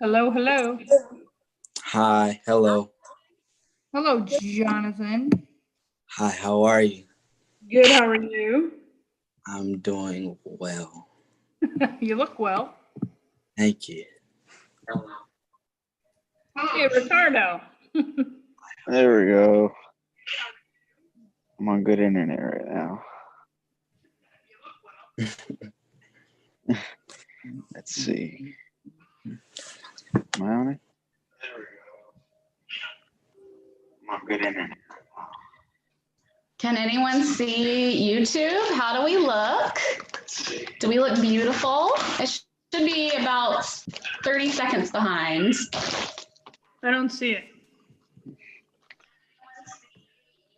Hello, hello. Hi, hello. Hello, Jonathan. Hi, how are you? Good, how are you? I'm doing well. You look well. Thank you. Hey, Ricardo. There we go. I'm on good internet right now. Let's see. Am I on it? There we go. I'm on good internet. Can anyone see YouTube? How do we look? Do we look beautiful? It should be about 30 seconds behind. I don't see it.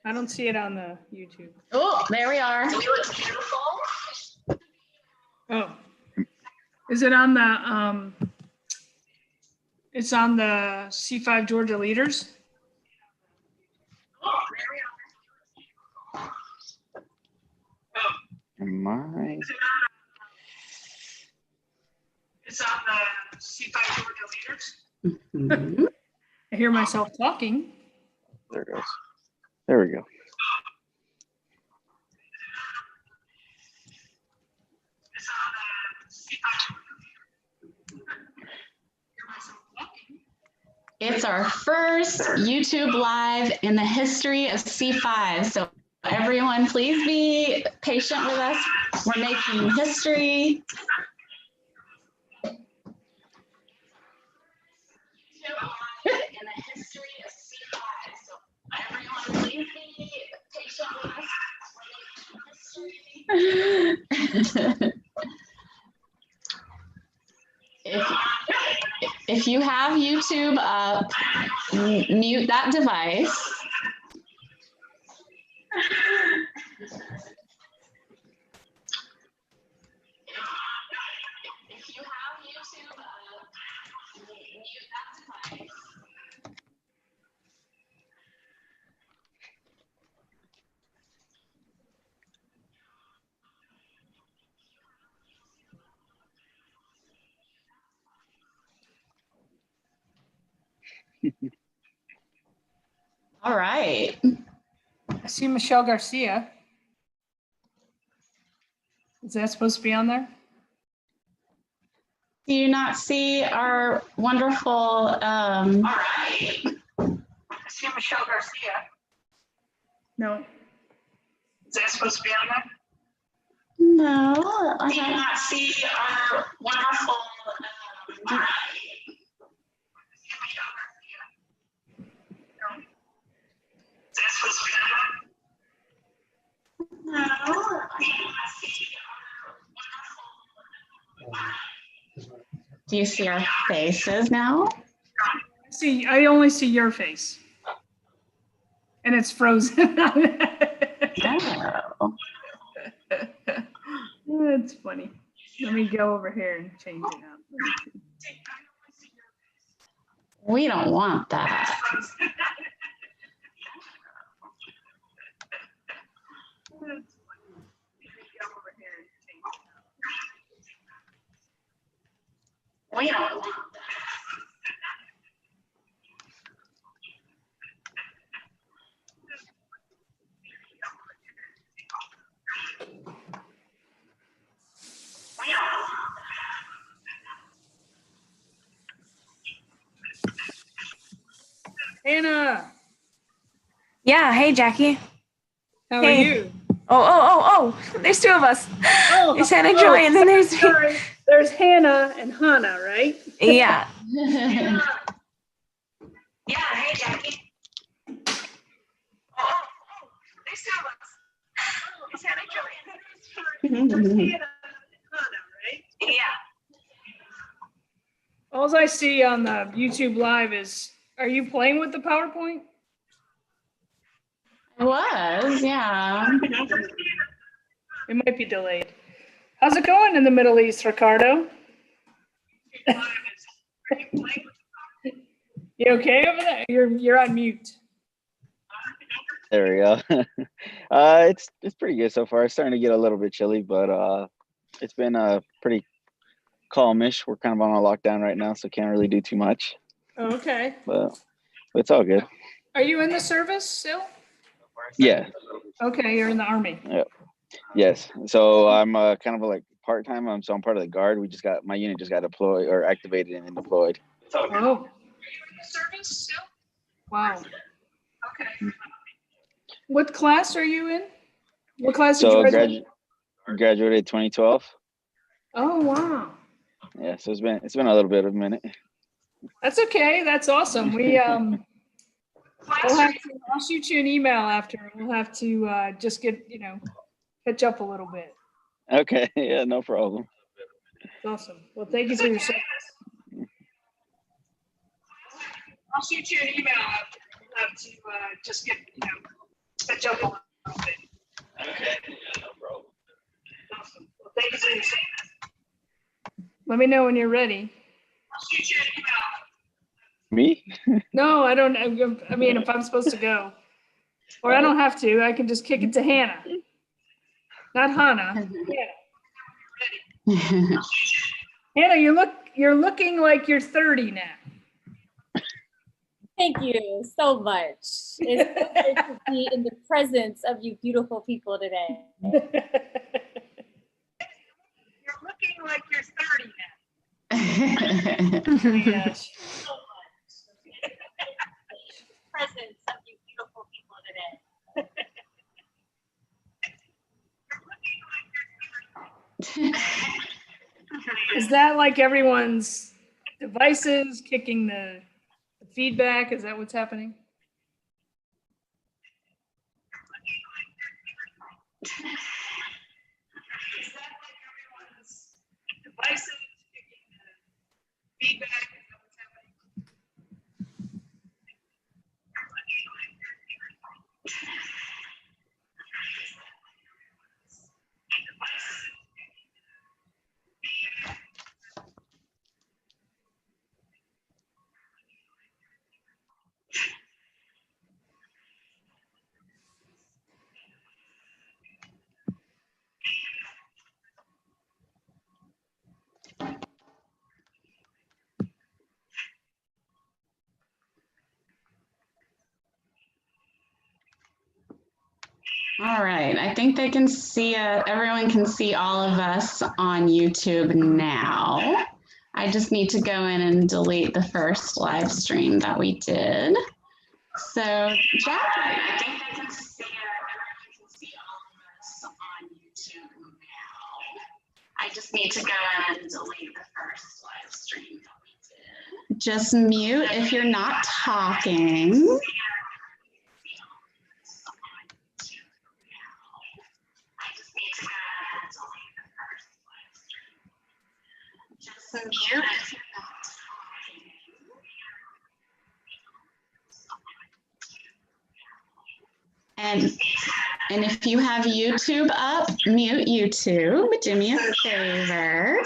I don't see it on the YouTube. Oh, there we are. Do we look beautiful? Oh. Is it on the it's on the C5 Georgia Leaders? Oh, there we are. Am I? It's on the C5 Georgia Leaders. I hear myself talking. There it goes. There we go. It's our first YouTube live in the history of C5. So everyone, please be patient with us. We're making history. In the history of C5. So everyone, please be patient with us. We're making history. If you have YouTube up, mute that device. If you have YouTube up, mute that device. All right. I see Michelle Garcia. Is that supposed to be on there? Do you not see our wonderful? All right. I see Michelle Garcia. No. Is that supposed to be on there? No. Do you not see our wonderful? All right. Is that supposed to be on there? No. Do you see our faces now? I only see your face. And it's frozen. Oh. That's funny. Let me go over here and change it out. We don't want that. We don't want that. Hannah, Yeah, hey Jackie. how are Hey. you? Oh, there's two of us. Oh, There's Hannah Joy and then there's me. sorry. There's Hannah and Hannah, right? Yeah. Yeah, hey Jackie. There's two of us. It's Hannah Joy and Hannah, right? Yeah. All I see on the YouTube live is, are you playing with the PowerPoint? It was, yeah. It might be delayed. How's it going in the Middle East, Ricardo? You okay over there? You're on mute. There we go. It's pretty good so far. It's starting to get a little bit chilly, but it's been pretty calmish. We're kind of on a lockdown right now, so can't really do too much. Okay. But it's all good. Are you in the service still? Yeah. Okay, you're in the Army. Yes. So I'm kind of like part-time. So I'm part of the Guard. My unit just got deployed or activated and then deployed. Oh. Are you in the service still? Wow. Okay. What class are you in? What class did you So graduate? graduated 2012. Oh, wow. Yeah. So it's been a little bit of a minute. That's okay. That's awesome. I'll shoot you an email after. We'll have to just get, catch up a little bit. Okay. Yeah. No problem. It's awesome. Well, thank you for your service. I'll shoot you an email after. We'll have to just get, catch up a little bit. Okay. Yeah. No problem. Awesome. Well, thank you for your service. Let me know when you're ready. I'll shoot you an email. Me? No, I don't. I mean, if I'm supposed to go, or I don't have to, I can just kick it to Hannah. Not Hannah. Hannah. Hannah, you're looking like you're 30 now. Thank you so much. It's good to be in the presence of you beautiful people today. You're looking like you're 30 now. Yes. Presence of you beautiful people today. Is that like everyone's devices kicking the feedback? Is that what's happening? Is that like everyone's devices kicking the feedback? Is that what's happening? All right, I think they can see, everyone can see all of us on YouTube now. I just need to go in and delete the first live stream that we did. So, Jack, I think they can see, everyone can see all of us on YouTube now. I just need to go in and delete the first live stream that we did. Just mute if you're not talking. Mute if you're not talking. And if you have YouTube up, mute YouTube. Do me a favor.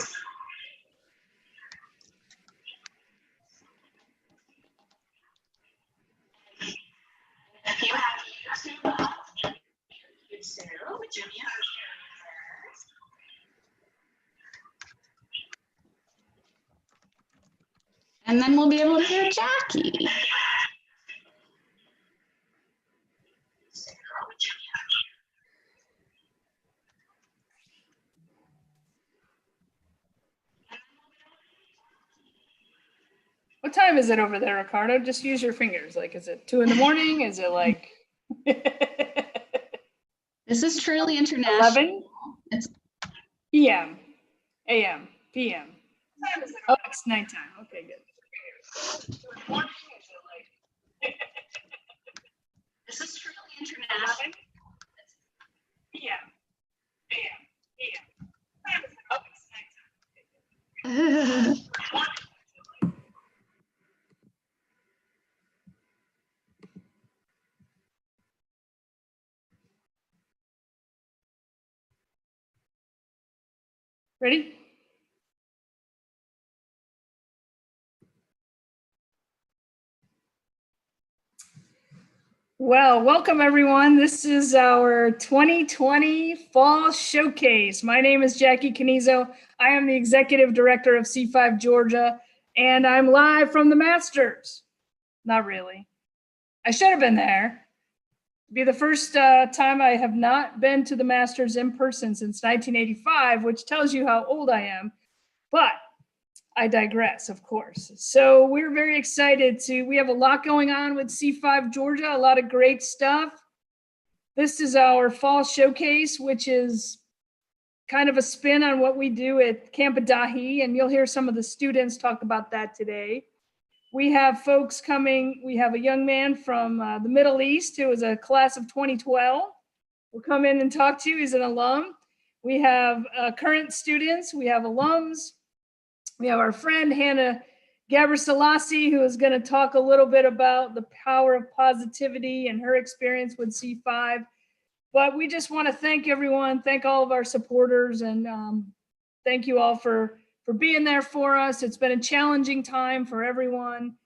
If you have YouTube up, mute YouTube. Do me a favor. And then we'll be able to hear Jackie. What time is it over there, Ricardo? Just use your fingers. Like, is it 2 in the morning? Is it like This is truly international. 11? It's PM, AM, PM. Oh, it's nighttime. Okay, good. This is truly international. PM, AM, PM. Oh, it's nighttime. Ready? Well, welcome everyone. This is our 2020 Fall Showcase. My name is Jackie Canizo. I am the Executive Director of C5 Georgia, and I'm live from the Masters. Not really. I should have been there. It'd be the first time I have not been to the Masters in person since 1985, which tells you how old I am. But I digress, of course. So we're very excited we have a lot going on with C5 Georgia, a lot of great stuff. This is our fall showcase, which is kind of a spin on what we do at Camp Adahi, and you'll hear some of the students talk about that today. We have folks coming. We have a young man from the Middle East who is a class of 2012. We'll come in and talk to you. He's an alum. We have current students. We have alums. We have our friend Hannah Gabriselassie, who is going to talk a little bit about the power of positivity and her experience with C5. But we just want to thank everyone, thank all of our supporters, and thank you all for being there for us. It's been a challenging time for everyone.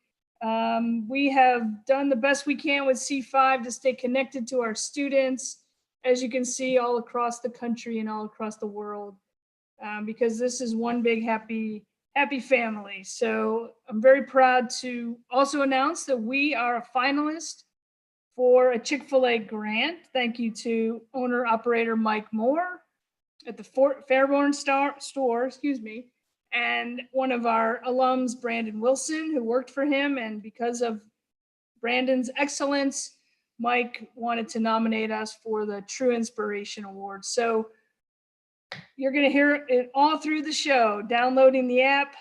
We have done the best we can with C5 to stay connected to our students, as you can see, all across the country and all across the world, because this is one big happy family. So I'm very proud to also announce that we are a finalist for a Chick-fil-A grant. Thank you to owner operator Mike Moore at the Fairborn store, and one of our alums, Brandon Wilson, who worked for him. And because of Brandon's excellence, Mike wanted to nominate us for the True Inspiration Award. So you're going to hear it all through the show, downloading the app,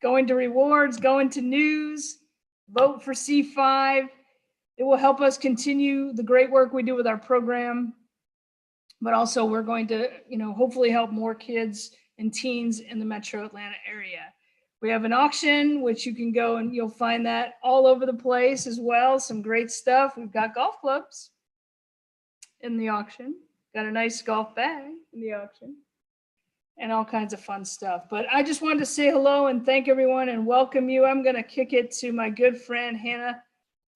going to rewards, going to news, vote for C5. It will help us continue the great work we do with our program, but also we're going to, hopefully help more kids and teens in the Metro Atlanta area. We have an auction, which you can go and you'll find that all over the place as well. Some great stuff. We've got golf clubs in the auction. Got a nice golf bag in the auction and all kinds of fun stuff. But I just wanted to say hello and thank everyone and welcome you. I'm going to kick it to my good friend, Hannah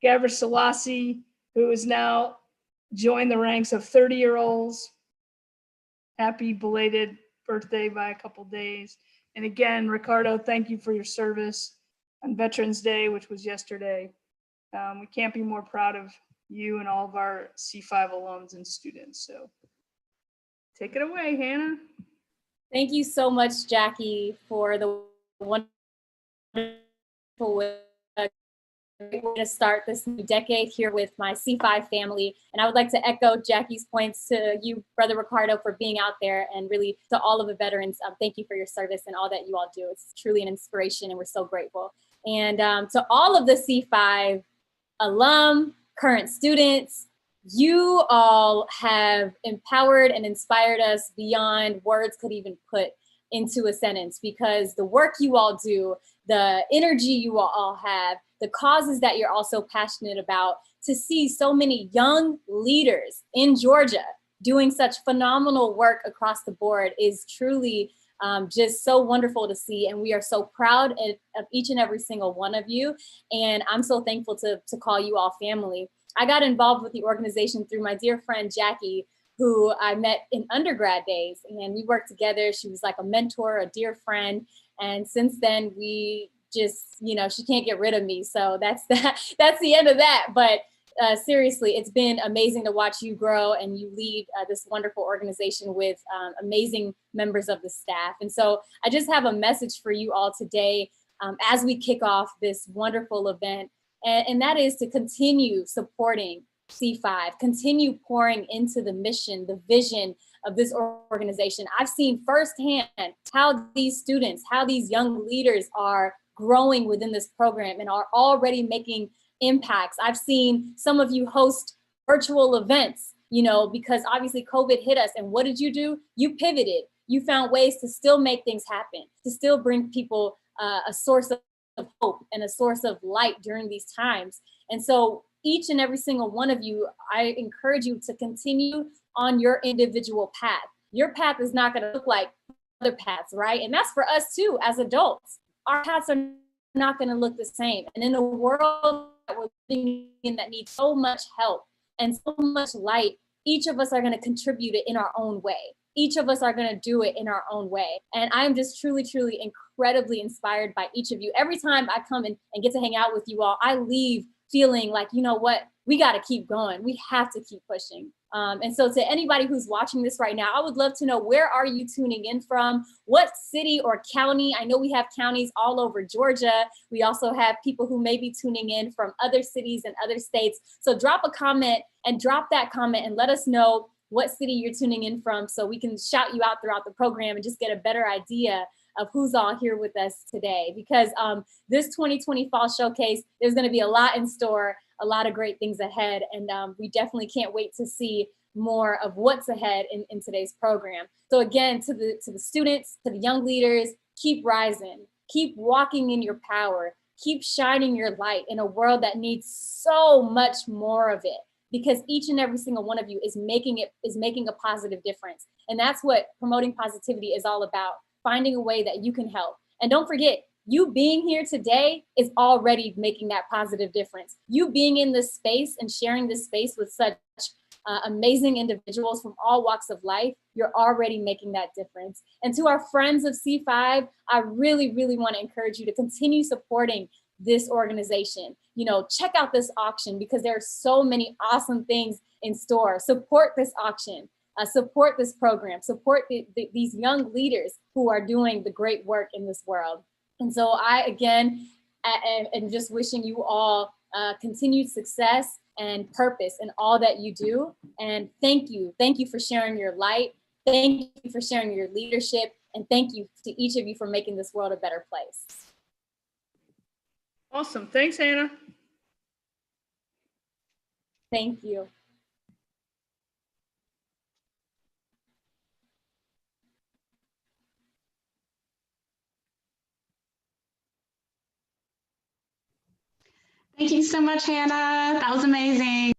Gabriselassie, who has now joined the ranks of 30-year-olds. Happy belated birthday by a couple days. And again, Ricardo, thank you for your service on Veterans Day, which was yesterday. We can't be more proud of you and all of our C5 alums and students. So take it away, Hannah. Thank you so much, Jackie, for the wonderful way to start this new decade here with my C5 family. And I would like to echo Jackie's points to you, Brother Ricardo, for being out there, and really to all of the veterans. Thank you for your service and all that you all do. It's truly an inspiration, and we're so grateful. And to all of the C5 alum, current students, you all have empowered and inspired us beyond words could even put into a sentence, because the work you all do, the energy you all have, the causes that you're also passionate about, to see so many young leaders in Georgia doing such phenomenal work across the board is truly just so wonderful to see. And we are so proud of each and every single one of you. And I'm so thankful to call you all family. I got involved with the organization through my dear friend, Jackie, who I met in undergrad days, and we worked together. She was like a mentor, a dear friend. And since then we just, she can't get rid of me. So that's the end of that. But seriously, it's been amazing to watch you grow, and you lead this wonderful organization with amazing members of the staff. And so I just have a message for you all today as we kick off this wonderful event. And that is to continue supporting C5, continue pouring into the mission, the vision of this organization. I've seen firsthand how these students, how these young leaders are growing within this program and are already making impacts. I've seen some of you host virtual events, because obviously COVID hit us. And what did you do? You pivoted. You found ways to still make things happen, to still bring people a source of hope and a source of light during these times. And so each and every single one of you, I encourage you to continue on your individual path. Your path is not going to look like other paths, right? And that's for us too, as adults. Our paths are not going to look the same. And in a world that we're living in that needs so much help and so much light, each of us are going to contribute it in our own way. Each of us are going to do it in our own way. And I'm just truly, truly incredibly inspired by each of you. Every time I come and get to hang out with you all, I leave feeling like, you know what, we got to keep going. We have to keep pushing. And so to anybody who's watching this right now, I would love to know, where are you tuning in from? What city or county? I know we have counties all over Georgia. We also have people who may be tuning in from other cities and other states. So drop a comment and drop that comment and let us know what city you're tuning in from, so we can shout you out throughout the program and just get a better idea of who's all here with us today. Because this 2020 Fall Showcase, there's going to be a lot in store, a lot of great things ahead, and we definitely can't wait to see more of what's ahead in today's program. So again, to the students, to the young leaders, keep rising, keep walking in your power, keep shining your light in a world that needs so much more of it. Because each and every single one of you is making a positive difference. And that's what promoting positivity is all about, finding a way that you can help. And don't forget, you being here today is already making that positive difference. You being in this space and sharing this space with such amazing individuals from all walks of life, you're already making that difference. And to our friends of C5, I really, really want to encourage you to continue supporting this organization. You know, check out this auction, because there are so many awesome things in store. Support this auction, support this program, support these young leaders who are doing the great work in this world. And so I, again, am just wishing you all continued success and purpose in all that you do. And thank you for sharing your light. Thank you for sharing your leadership. And thank you to each of you for making this world a better place. Awesome. Thanks, Hannah. Thank you. Thank you so much, Hannah. That was amazing.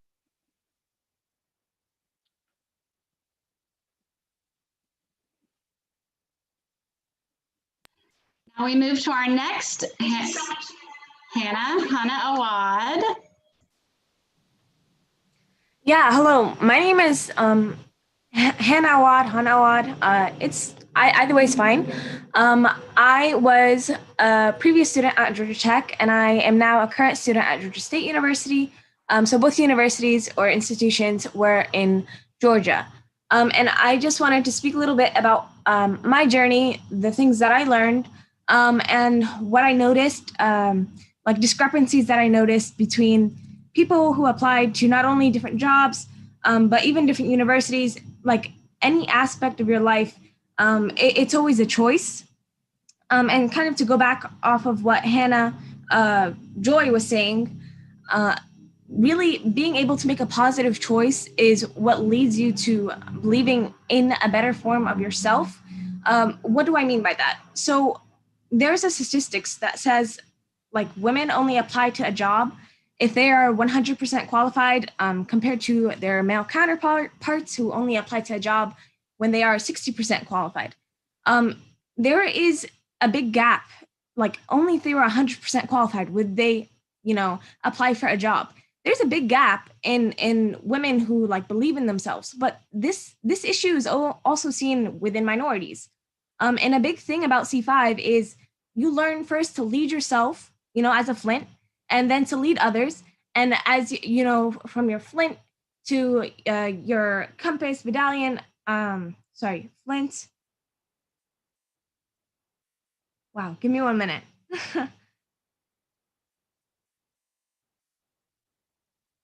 Now we move to our next Hannah Awad. Yeah, hello. My name is Hannah Awad. Either way is fine. I was a previous student at Georgia Tech, and I am now a current student at Georgia State University. So both universities or institutions were in Georgia. And I just wanted to speak a little bit about my journey, the things that I learned, and what I noticed, like discrepancies that I noticed between people who applied to not only different jobs, but even different universities. Like any aspect of your life, it's always a choice. And kind of to go back off of what Hannah Joy was saying, really being able to make a positive choice is what leads you to believing in a better form of yourself. What do I mean by that? So there's a statistics that says like women only apply to a job if they are 100% qualified, compared to their male counterparts who only apply to a job when they are 60% qualified. There is a big gap. Like only if they were 100% qualified would they, apply for a job. There's a big gap in women who like believe in themselves, but this issue is also seen within minorities. And a big thing about C5 is you learn first to lead yourself, as a Flint, and then to lead others. And as from your Flint to your compass, medallion, Flint. Wow, give me 1 minute.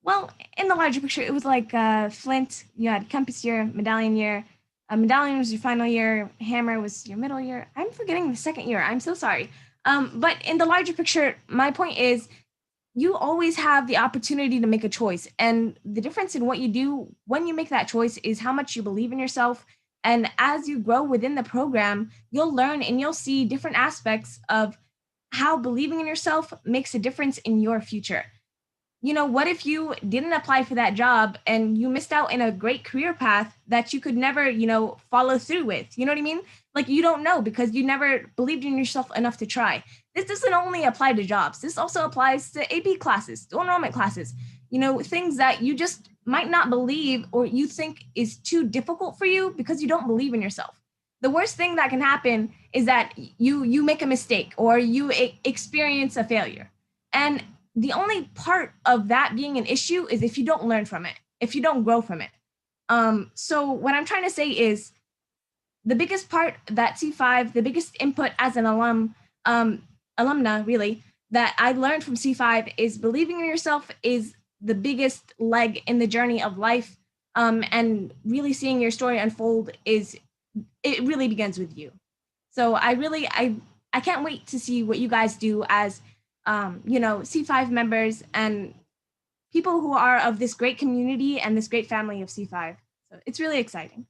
Well, in the larger picture, it was like Flint, you had compass year, medallion year. Medallion was your final year. Hammer was your middle year. I'm forgetting the second year. I'm so sorry. But in the larger picture, my point is you always have the opportunity to make a choice. And the difference in what you do when you make that choice is how much you believe in yourself. And as you grow within the program, you'll learn and you'll see different aspects of how believing in yourself makes a difference in your future. What if you didn't apply for that job and you missed out in a great career path that you could never, follow through with? You know what I mean? Like you don't know because you never believed in yourself enough to try. this doesn't only apply to jobs. This also applies to AP classes, dual enrollment classes, things that you just might not believe or you think is too difficult for you because you don't believe in yourself. The worst thing that can happen is that you make a mistake or you experience a failure. And the only part of that being an issue is if you don't learn from it, if you don't grow from it. So what I'm trying to say is the biggest part that C5, the biggest input as an alumna really, that I learned from C5 is believing in yourself is the biggest leg in the journey of life. And really seeing your story unfold it really begins with you. So I can't wait to see what you guys do as C5 members and people who are of this great community and this great family of C5. So it's really exciting.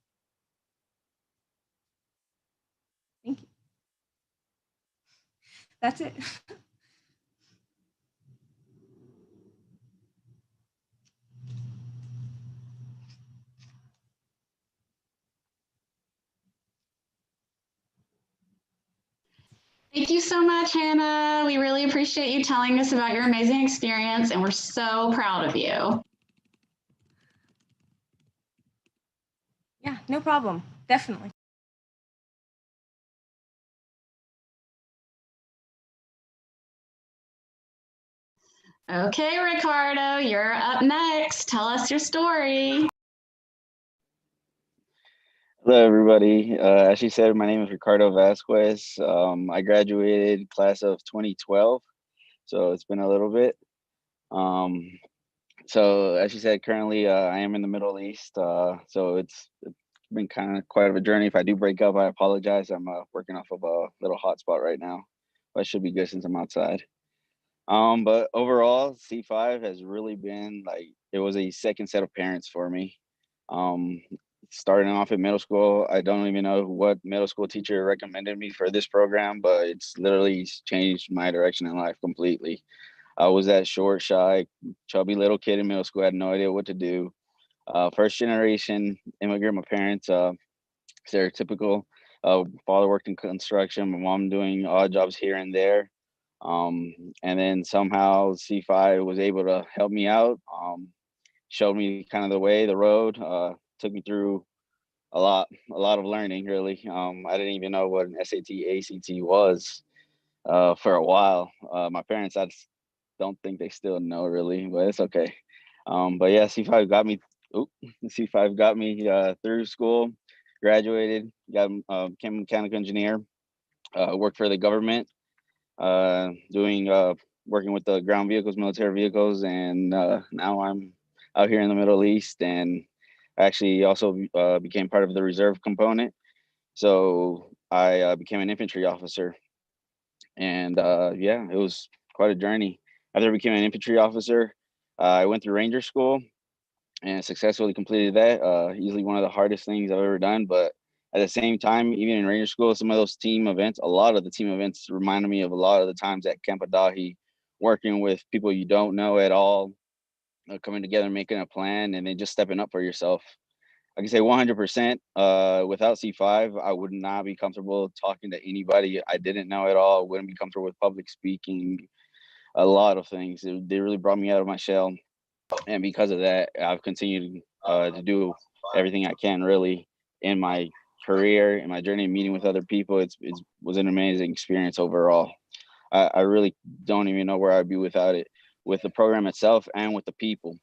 Thank you. That's it. Thank you so much, Hannah. We really appreciate you telling us about your amazing experience, and we're so proud of you. Yeah, no problem. Definitely. Okay, Ricardo, you're up next. Tell us your story. Hello, everybody. As she said, my name is Ricardo Vasquez. I graduated class of 2012, so it's been a little bit. So as she said, currently I am in the Middle East, so it's been kind of quite of a journey. If I do break up, I apologize. I'm working off of a little hotspot right now, but I should be good since I'm outside. But overall, C5 has really been like, it was a second set of parents for me. Starting off in middle school, I don't even know what middle school teacher recommended me for this program, but it's literally changed my direction in life completely. I was that short, shy, chubby little kid in middle school, had no idea what to do. First generation immigrant, my parents, stereotypical. Father worked in construction, my mom doing odd jobs here and there. And then somehow C5 was able to help me out, showed me kind of the way, the road, took me through a lot of learning, really. I didn't even know what an SAT, ACT was for a while. My parents, I just don't think they still know really, but it's okay. But yeah, C5 got me, C5 got me through school, graduated, became a mechanical engineer, worked for the government, doing working with the ground vehicles, military vehicles, and now I'm out here in the Middle East, and actually also became part of the reserve component. So I became an infantry officer, and yeah, it was quite a journey. After I became an infantry officer, I went through Ranger School and successfully completed that. Easily one of the hardest things I've ever done, but at the same time, even in Ranger School, some of those team events, a lot of the team events reminded me of a lot of the times at Camp Adahi, working with people you don't know at all, coming together, making a plan, and then just stepping up for yourself. I can say 100%. Without C5, I would not be comfortable talking to anybody I didn't know at all. Wouldn't be comfortable with public speaking, a lot of things. They really brought me out of my shell, and because of that, I've continued to do everything I can really in my career, in my journey, meeting with other people. It was an amazing experience overall. I really don't even know where I'd be without it, with the program itself and with the people.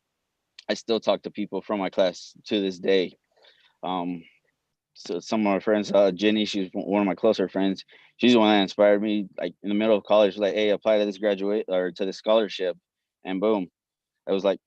I still talk to people from my class to this day. So some of my friends, Jenny, she's one of my closer friends. She's the one that inspired me. Like in the middle of college, like, hey, apply to this graduate or to this scholarship, and boom, it was like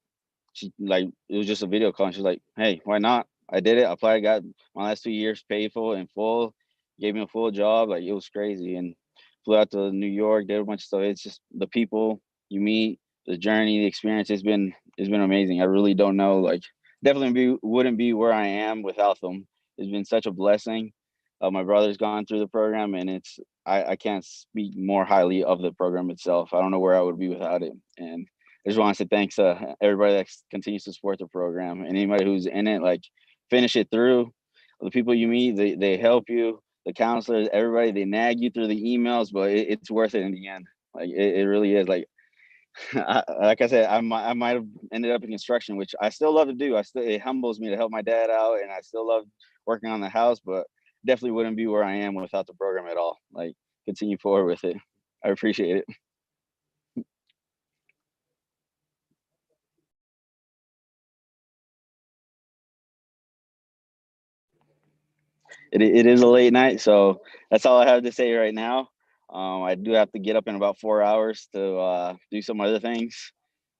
it was just a video call, and she's like, hey, why not? I did it. I applied, got my last 2 years paid for in full, gave me a full job. Like it was crazy, and flew out to New York, did a bunch of stuff. It's just the people you meet, the journey, the experience. It's been amazing. I really don't know, like definitely wouldn't be where I am without them. It's been such a blessing. My brother's gone through the program, and I can't speak more highly of the program itself. I don't know where I would be without it. And I just want to say thanks to everybody that continues to support the program, and anybody who's in it, like finish it through. The people you meet, they help you. the counselors, everybody, they nag you through the emails, but it's worth it in the end. Like it really is. Like like I said, I might have ended up in construction, which I still love to do. It humbles me to help my dad out, and I still love working on the house, but definitely wouldn't be where I am without the program at all. Like, continue forward with it. I appreciate it. It is a late night, so that's all I have to say right now. I do have to get up in about 4 hours to do some other things.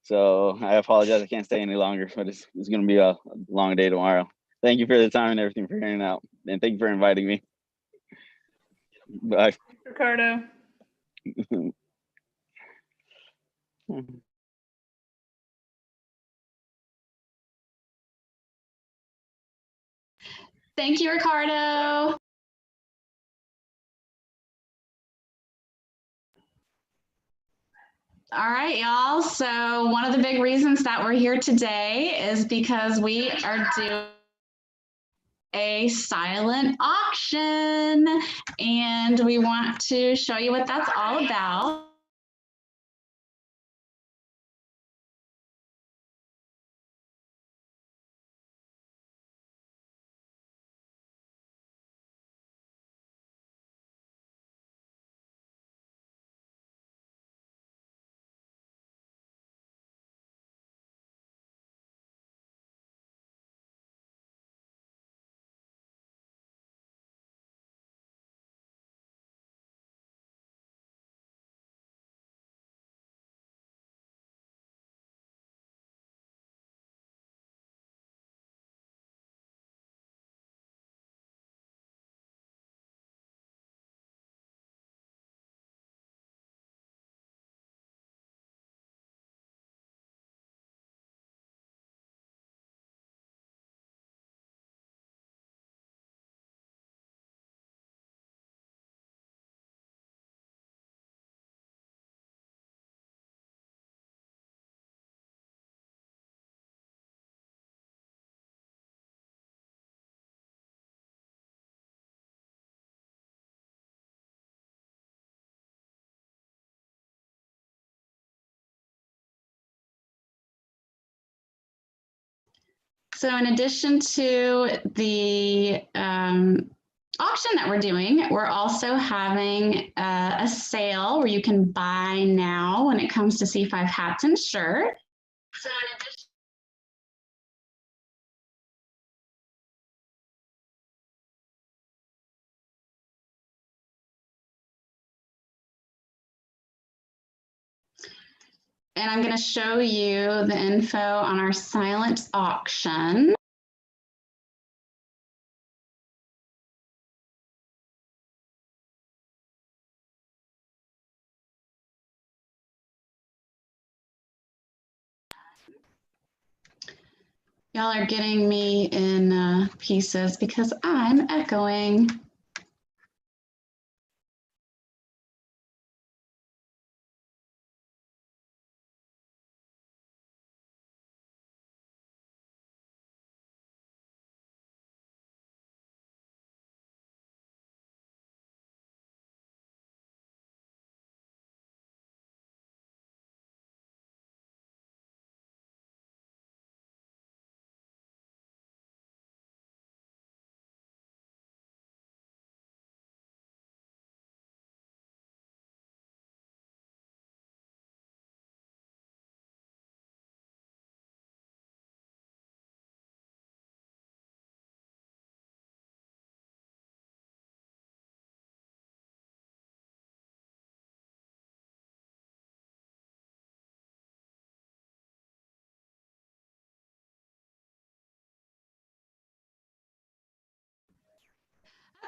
So I apologize, I can't stay any longer, but it's gonna be a long day tomorrow. Thank you for the time and everything for hearing out, and thank you for inviting me. Bye. Ricardo. Thank you, Ricardo. All right, y'all. So one of the big reasons that we're here today is because we are doing a silent auction, and we want to show you what that's all about. So in addition to the auction that we're doing, we're also having a sale where you can buy now when it comes to C5 hats and shirts. So in addition and I'm going to show you the info on our silent auction. Y'all are getting me in pieces because I'm echoing.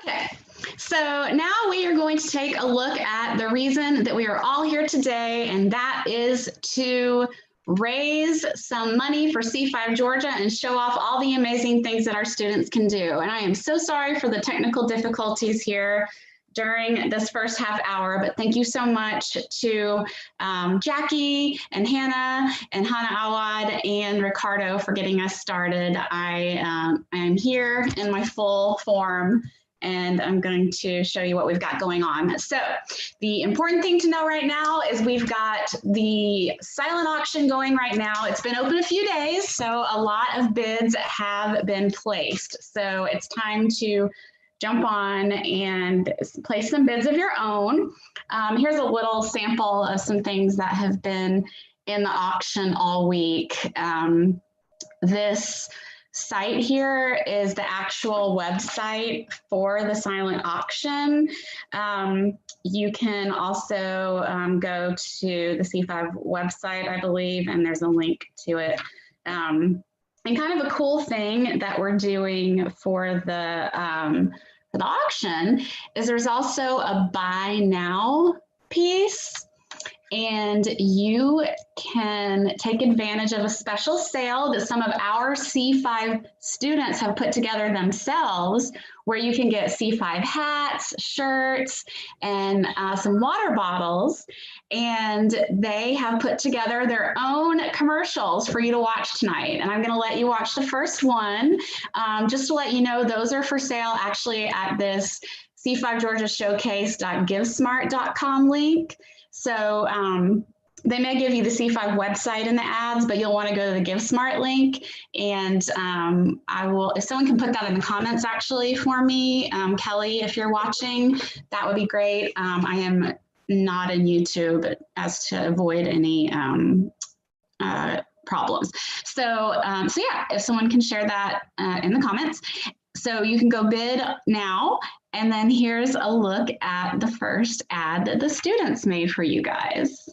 Okay, so now we are going to take a look at the reason that we are all here today, and that is to raise some money for C5 Georgia and show off all the amazing things that our students can do. And I am so sorry for the technical difficulties here during this first half hour, but thank you so much to Jackie and Hannah and Hannah Awad and Ricardo for getting us started. I am here in my full form, and I'm going to show you what we've got going on. So the important thing to know right now is we've got the silent auction going right now. It's been open a few days, so a lot of bids have been placed. So it's time to jump on and place some bids of your own. Here's a little sample of some things that have been in the auction all week. This site here is the actual website for the silent auction. You can also go to the C5 website, I believe, and there's a link to it. And kind of a cool thing that we're doing for the auction is there's also a buy now piece. And you can take advantage of a special sale that some of our C5 students have put together themselves, where you can get C5 hats, shirts, and some water bottles. And they have put together their own commercials for you to watch tonight. And I'm going to let you watch the first one. Just to let you know, those are for sale actually at this C5GeorgiaShowcase.givesmart.com link. So they may give you the C5 website in the ads, but you'll want to go to the GiveSmart link. And I will, if someone can put that in the comments actually for me, Kelly, if you're watching, that would be great. I am not in YouTube as to avoid any problems. So yeah, if someone can share that in the comments. So you can go bid now. And then here's a look at the first ad that the students made for you guys.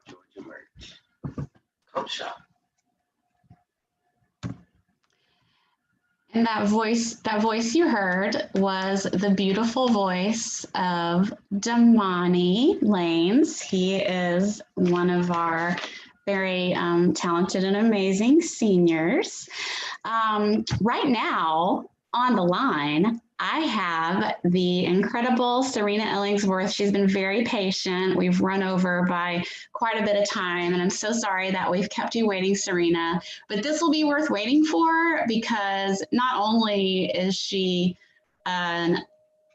Georgia merch. Come shop. And that voice you heard was the beautiful voice of Damani Lanes. He is one of our very talented and amazing seniors. Right now on the line, I have the incredible Serena Ellingsworth. She's been very patient. We've run over by quite a bit of time, and I'm so sorry that we've kept you waiting, Serena. But this will be worth waiting for, because not only is she an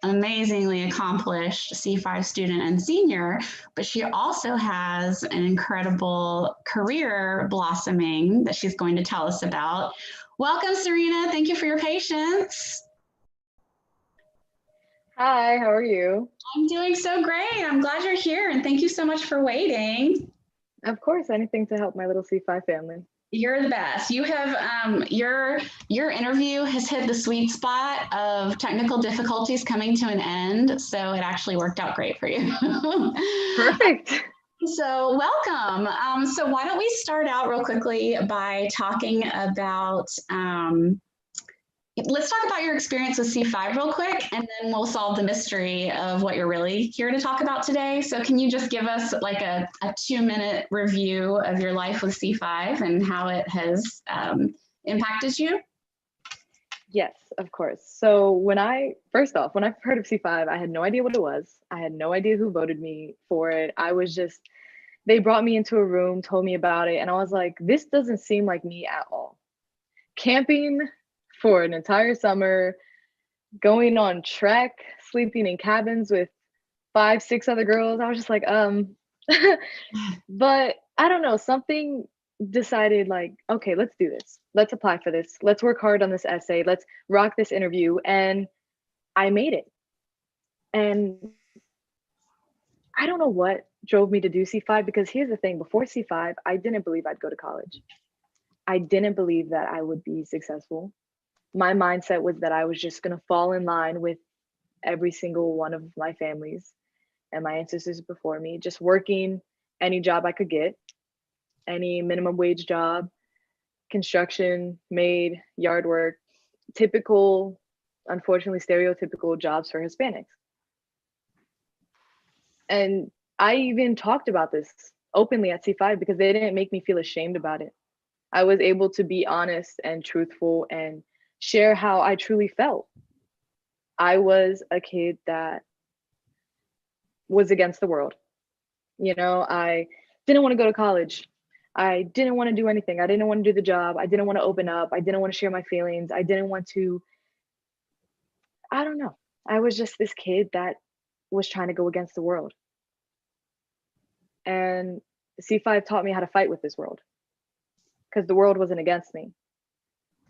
amazingly accomplished C5 student and senior, but she also has an incredible career blossoming that she's going to tell us about. Welcome, Serena. Thank you for your patience. Hi, how are you? I'm doing so great. I'm glad you're here, and thank you so much for waiting. Of course, anything to help my little C5 family. You're the best. You have your interview has hit the sweet spot of technical difficulties coming to an end, so it actually worked out great for you. Perfect. So welcome. So why don't we start out real quickly by talking about let's talk about your experience with C5 real quick, and then we'll solve the mystery of what you're really here to talk about today. So can you just give us like a 2-minute review of your life with C5 and how it has impacted you? Yes, of course. So first off, when I heard of C5, I had no idea what it was. I had no idea who voted me for it. They brought me into a room, told me about it, and I was like, this doesn't seem like me at all. Camping for an entire summer, going on trek, sleeping in cabins with 5, 6 other girls. I was just like, but I don't know, something decided like, okay, let's do this. Let's apply for this. Let's work hard on this essay. Let's rock this interview. And I made it. And I don't know what drove me to do C5, because here's the thing, before C5, I didn't believe I'd go to college. I didn't believe that I would be successful. my mindset was that I was just going to fall in line with every single one of my families and my ancestors before me, just working any job I could get, any minimum wage job, construction, maid, yard work, typical, unfortunately, stereotypical jobs for Hispanics. And I even talked about this openly at C5 because they didn't make me feel ashamed about it. I was able to be honest and truthful and share how I truly felt. I was a kid that was against the world. You know, I didn't want to go to college. I didn't want to do anything. I didn't want to do the job. I didn't want to open up. I didn't want to share my feelings. I didn't want to, I don't know. I was just this kid that was trying to go against the world. And C5 taught me how to fight with this world because the world wasn't against me.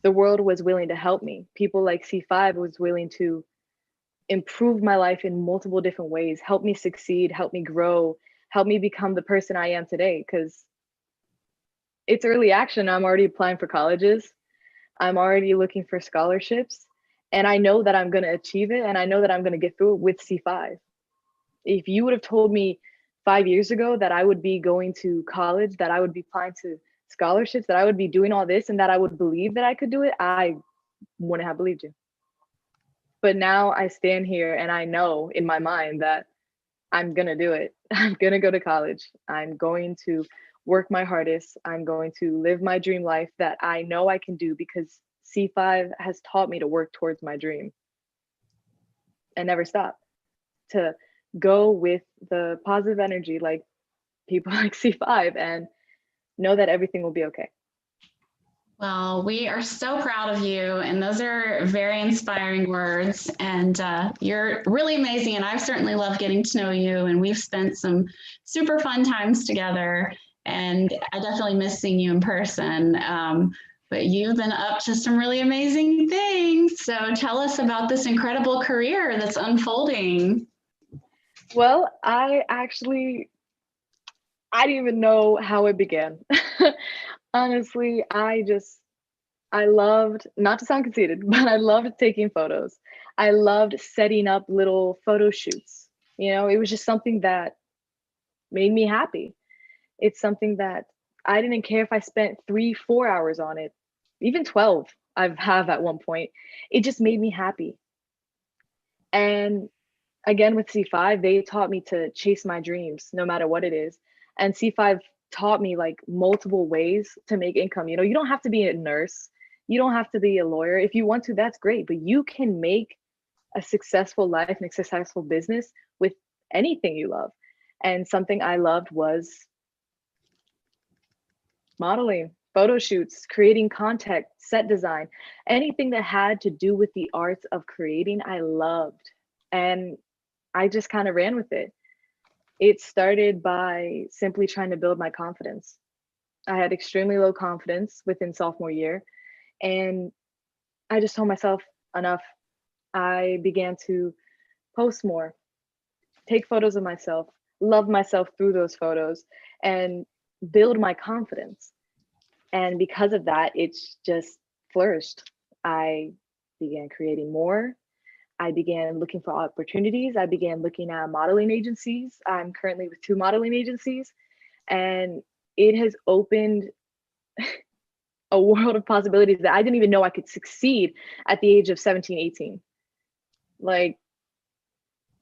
The world was willing to help me. People like C5 was willing to improve my life in multiple different ways, help me succeed, help me grow, help me become the person I am today. Because it's early action. I'm already applying for colleges. I'm already looking for scholarships. And I know that I'm going to achieve it. And I know that I'm going to get through it with C5. If you would have told me 5 years ago that I would be going to college, that I would be applying to scholarships, that I would be doing all this, and that I would believe that I could do it, I wouldn't have believed you. But now I stand here and I know in my mind that I'm going to do it. I'm going to go to college. I'm going to work my hardest. I'm going to live my dream life that I know I can do because C5 has taught me to work towards my dream and never stop, to go with the positive energy like people like C5 and know that everything will be okay. Well, we are so proud of you, and those are very inspiring words, and you're really amazing, and I've certainly loved getting to know you, and we've spent some super fun times together, and I definitely miss seeing you in person, but you've been up to some really amazing things, so tell us about this incredible career that's unfolding. Well, I didn't even know how it began. Honestly, I loved, not to sound conceited, but I loved taking photos. I loved setting up little photo shoots. You know, it was just something that made me happy. It's something that I didn't care if I spent 3-4 hours on it, even 12 I've have at one point. It just made me happy. And again, with C5, they taught me to chase my dreams no matter what it is. And C5 taught me like multiple ways to make income. You know, you don't have to be a nurse. You don't have to be a lawyer. If you want to, that's great. But you can make a successful life and a successful business with anything you love. And something I loved was modeling, photo shoots, creating content, set design, anything that had to do with the arts of creating, I loved. And I just kind of ran with it. It started by simply trying to build my confidence. I had extremely low confidence within sophomore year. And I just told myself, enough. I began to post more, take photos of myself, love myself through those photos, and build my confidence. And because of that, it's just flourished. I began creating more. I began looking for opportunities. I began looking at modeling agencies. I'm currently with 2 modeling agencies, and it has opened a world of possibilities that I didn't even know I could succeed at the age of 17, 18. Like,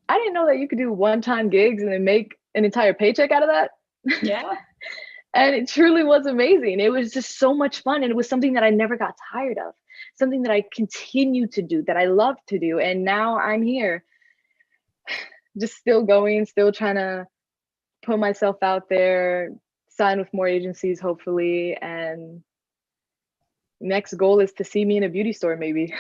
I didn't know that you could do one-time gigs and then make an entire paycheck out of that. Yeah. And it truly was amazing. It was just so much fun. And it was something that I never got tired of, something that I continued to do, that I love to do. And now I'm here, just still going, still trying to put myself out there, sign with more agencies, hopefully. And next goal is to see me in a beauty store, maybe.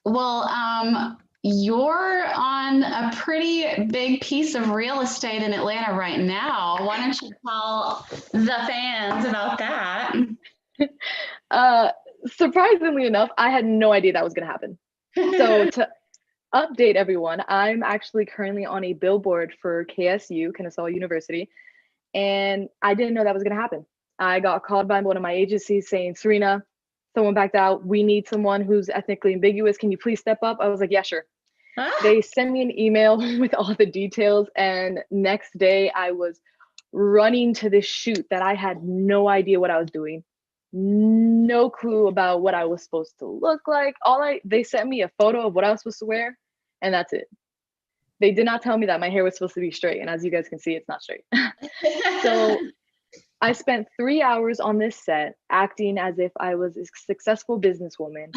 Well, you're on a pretty big piece of real estate in Atlanta right now. Why don't you tell the fans about that? Surprisingly enough, I had no idea that was going to happen. So to update everyone, I'm actually currently on a billboard for KSU, Kennesaw University, and I didn't know that was going to happen. I got called by one of my agencies saying, Serena, Someone backed out. We need someone who's ethnically ambiguous. Can you please step up? I was like, yeah, sure. They sent me an email with all the details, and next day I was running to this shoot that I had no idea what I was doing, no clue about what I was supposed to look like. They sent me a photo of what I was supposed to wear, and that's it. They did not tell me that my hair was supposed to be straight, and as you guys can see, it's not straight. So I spent 3 hours on this set acting as if I was a successful businesswoman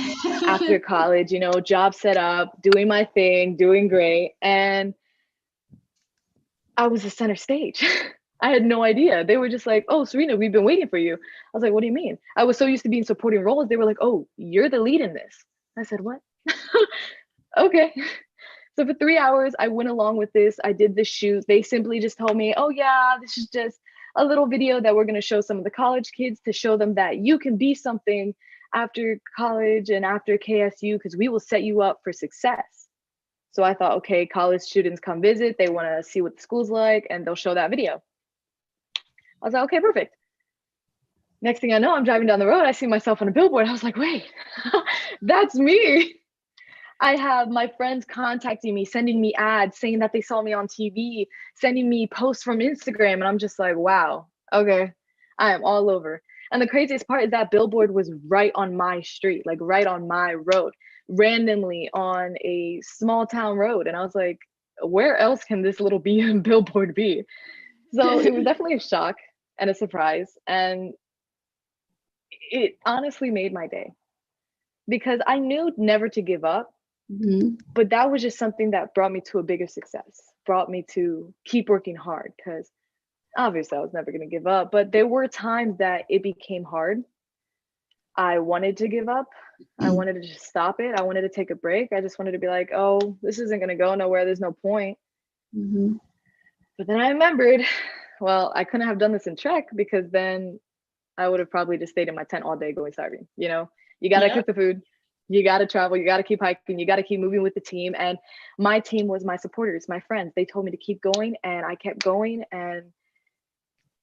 after college, you know, job set up, doing my thing, doing great. And I was the center stage. I had no idea. They were just like, oh, Serena, we've been waiting for you. I was like, what do you mean? I was so used to being supporting roles. They were like, oh, you're the lead in this. I said, what? Okay. So for 3 hours, I went along with this. I did the shoot. They simply just told me, oh yeah, this is just a little video that we're going to show some of the college kids to show them that you can be something after college and after KSU, because we will set you up for success. So I thought, okay, college students come visit. They want to see what the school's like, and they'll show that video. I was like, okay, perfect. Next thing I know, I'm driving down the road. I see myself on a billboard. I was like, wait, that's me. I have my friends contacting me, sending me ads, saying that they saw me on TV, sending me posts from Instagram. And I'm just like, wow, okay, I am all over. And the craziest part is that billboard was right on my street, like right on my road, randomly on a small town road. And I was like, where else can this little billboard be? So it was definitely a shock and a surprise. And it honestly made my day, because I knew never to give up. Mm-hmm. But that was just something that brought me to a bigger success, brought me to keep working hard, because obviously I was never going to give up. But there were times that it became hard. I wanted to give up. I wanted to just stop it. I wanted to take a break. I just wanted to be like, oh, this isn't going to go nowhere. There's no point. Mm-hmm. But then I remembered, well, I couldn't have done this in Trek, because then I would have probably just stayed in my tent all day going starving. You know, you got to cook the food. You got to travel, you got to keep hiking, you got to keep moving with the team. And my team was my supporters, my friends. They told me to keep going, and I kept going. And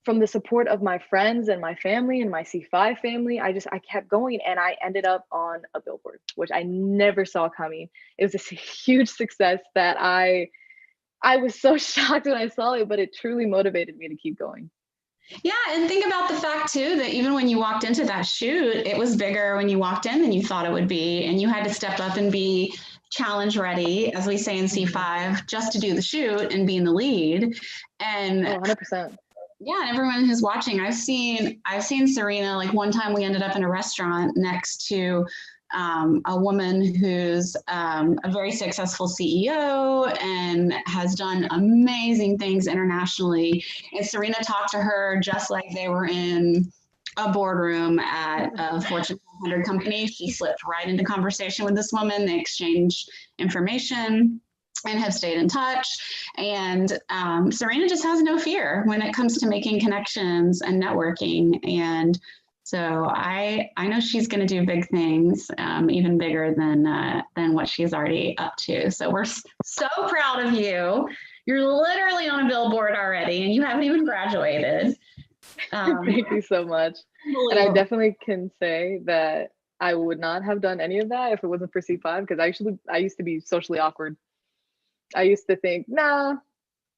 from the support of my friends and my family and my C5 family, I kept going, and I ended up on a billboard, which I never saw coming. It was a huge success that I was so shocked when I saw it, but it truly motivated me to keep going. Yeah, and think about the fact too that even when you walked into that shoot, it was bigger when you walked in than you thought it would be, and you had to step up and be challenge ready, as we say in C5, just to do the shoot and be in the lead. And 100%. Yeah, and everyone who's watching, I've seen Serena. Like one time, we ended up in a restaurant next to a woman who's a very successful CEO and has done amazing things internationally. And Serena talked to her just like they were in a boardroom at a Fortune 500 company. She slipped right into conversation with this woman. They exchanged information and have stayed in touch. And Serena just has no fear when it comes to making connections and networking. And so I know she's going to do big things, even bigger than what she's already up to. So we're so proud of you. You're literally on a billboard already, and you haven't even graduated. Thank you so much. And I definitely can say that I would not have done any of that if it wasn't for C5, because I used to be socially awkward. I used to think, nah,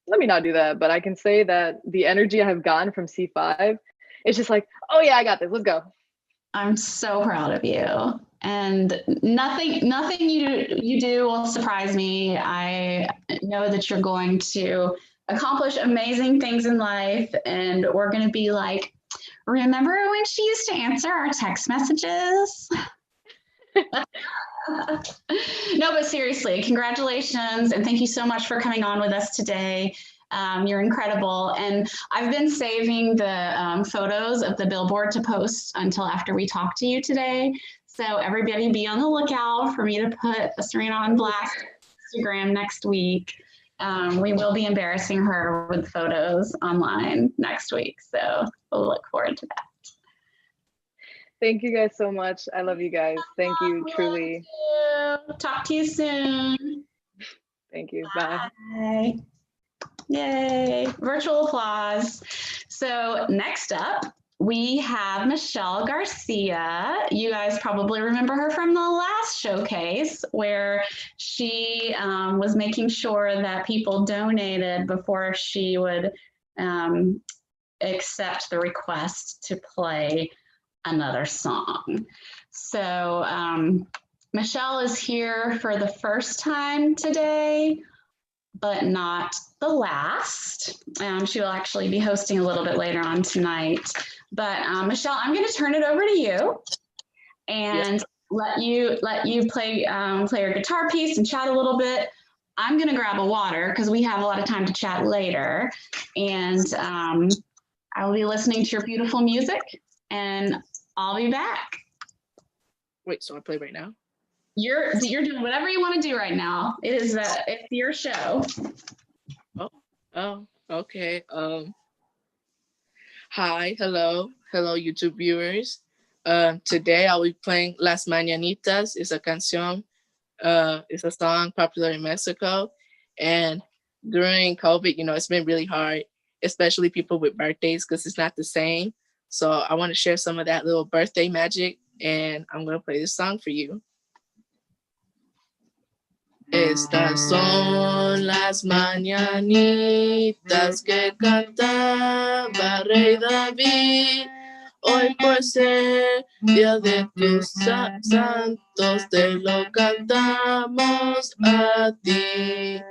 let me not do that. But I can say that the energy I have gotten from C5, it's just like, oh yeah, I got this. Let's go. I'm so proud of you. And nothing you do will surprise me. I know that you're going to accomplish amazing things in life, and we're going to be like, remember when she used to answer our text messages? No, but seriously, congratulations. And thank you so much for coming on with us today. You're incredible. And I've been saving the photos of the billboard to post until after we talk to you today. So everybody be on the lookout for me to put Serena on blast Instagram next week. We will be embarrassing her with photos online next week. So we'll look forward to that. Thank you guys so much. I love you guys. Thank you, truly. Talk to you soon. Thank you. Bye. Bye. Yay. Virtual applause. So next up, we have Michelle Garcia. You guys probably remember her from the last showcase where she was making sure that people donated before she would accept the request to play another song. So Michelle is here for the first time today, but not the last. She will actually be hosting a little bit later on tonight. But Michelle, I'm going to turn it over to you and let you play your guitar piece and chat a little bit. I'm going to grab a water because we have a lot of time to chat later, and I will be listening to your beautiful music, and I'll be back. Wait, so I play right now? You're doing whatever you want to do right now. It's your show. Oh, okay. Hi, hello, YouTube viewers. Today I'll be playing Las Mañanitas. It's a canción. It's a song popular in Mexico, and during COVID, it's been really hard, especially people with birthdays, because it's not the same. So I want to share some of that little birthday magic, and I'm gonna play this song for you. Estas son las mañanitas que cantaba Rey David. Hoy por ser día de tus santos, te lo cantamos a ti.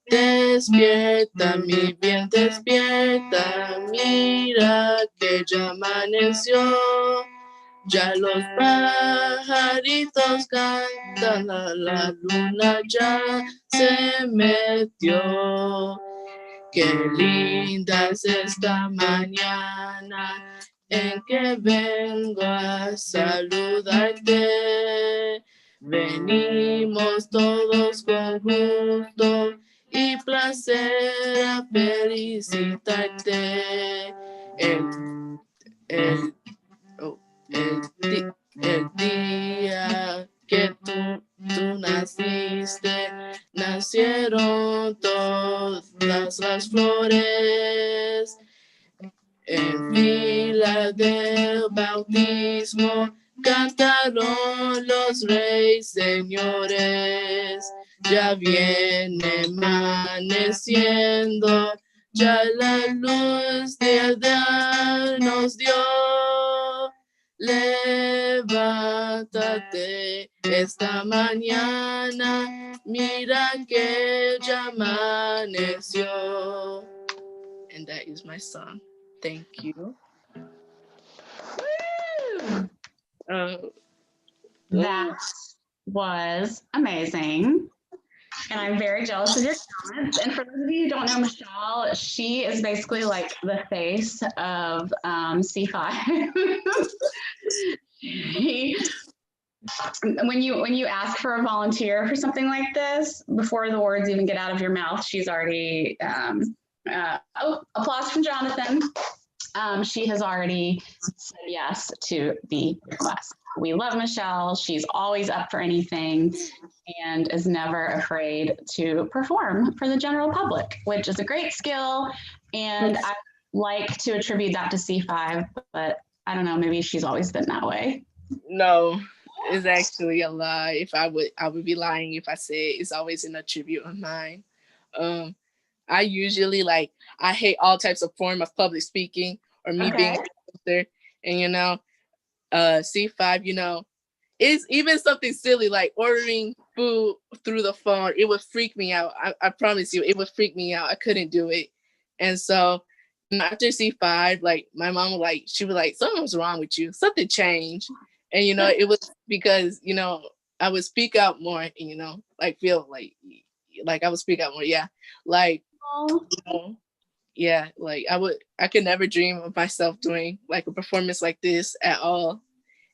Despierta, mi bien, despierta, mira que ya amaneció. Ya los pajaritos cantan, la luna ya se metió. Qué linda es esta mañana en que vengo a saludarte. Venimos todos con gusto y placer a felicitarte. El día que tú naciste, nacieron todas las flores. En fila del bautismo cantaron los reyes señores. Ya viene amaneciendo, ya la luz del día nos dio. Levántate esta mañana, mira que ya amaneció. And that is my song. Thank you. That was amazing. And I'm very jealous of your talents. And for those of you who don't know Michelle, she is basically like the face of C5. When you ask for a volunteer for something like this, before the words even get out of your mouth, she's already, applause from Jonathan. She has already said yes to the request. We love Michelle. She's always up for anything and is never afraid to perform for the general public, which is a great skill. And I like to attribute that to C5, but I don't know, maybe she's always been that way. No, it's actually a lie. I would be lying if I said it's always an attribute of mine. I usually I hate all types of form of public speaking or me being there. And C5, it's even something silly like ordering food through the phone. It would freak me out. I promise you, it would freak me out. I couldn't do it. And so after C5, my mom would she was like, something's wrong with you. Something changed. And, it was because, I would speak out more and, feel like I would speak out more. Yeah. I could never dream of myself doing a performance like this at all.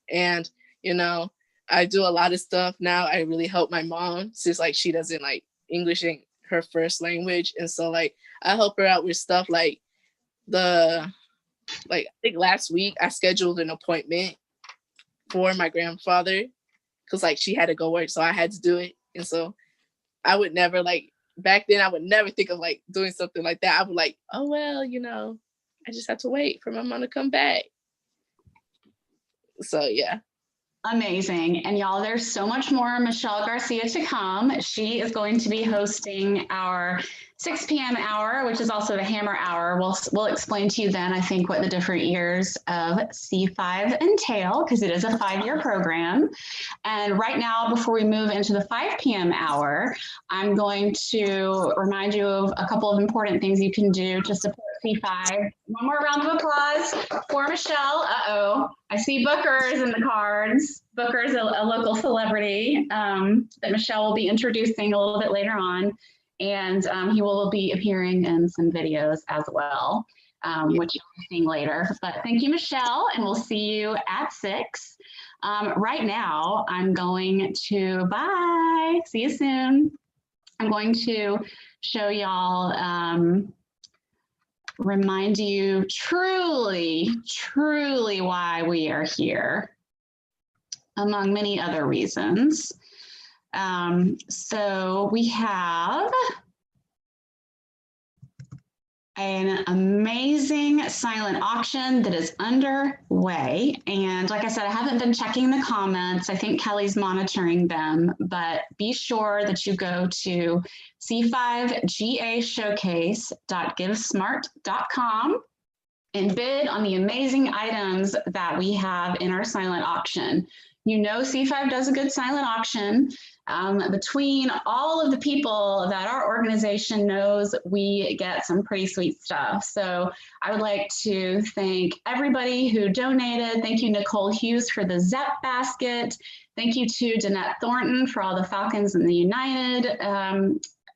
And, I do a lot of stuff now. I really help my mom since she doesn't English in her first language. And so I help her out with stuff I think last week I scheduled an appointment for my grandfather because she had to go work. So I had to do it. And so I would never back then I would never think of doing something like that. I would oh, well, I just have to wait for my mom to come back. So yeah. Amazing. And y'all, there's so much more Michelle Garcia to come. She is going to be hosting our 6 p.m. hour, which is also the Hammer Hour. We'll explain to you then, I think, what the different years of C5 entail, because it is a 5-year program. And right now, before we move into the 5 p.m. hour, I'm going to remind you of a couple of important things you can do to support C5. One more round of applause for Michelle. Uh-oh, I see Booker is in the cards. Booker is a local celebrity that Michelle will be introducing a little bit later on. And he will be appearing in some videos as well, which you'll be seeing later. But thank you, Michelle, and we'll see you at 6. Right now, I'm going to, bye, see you soon. I'm going to show y'all, remind you truly why we are here, among many other reasons. So we have an amazing silent auction that is underway. And like I said, I haven't been checking the comments. I think Kelly's monitoring them, but be sure that you go to c5gashowcase.givesmart.com and bid on the amazing items that we have in our silent auction. You know, C5 does a good silent auction. Between all of the people that our organization knows, we get some pretty sweet stuff. So I would like to thank everybody who donated. Thank you, Nicole Hughes, for the ZEP basket. Thank you to Danette Thornton for all the Falcons and the United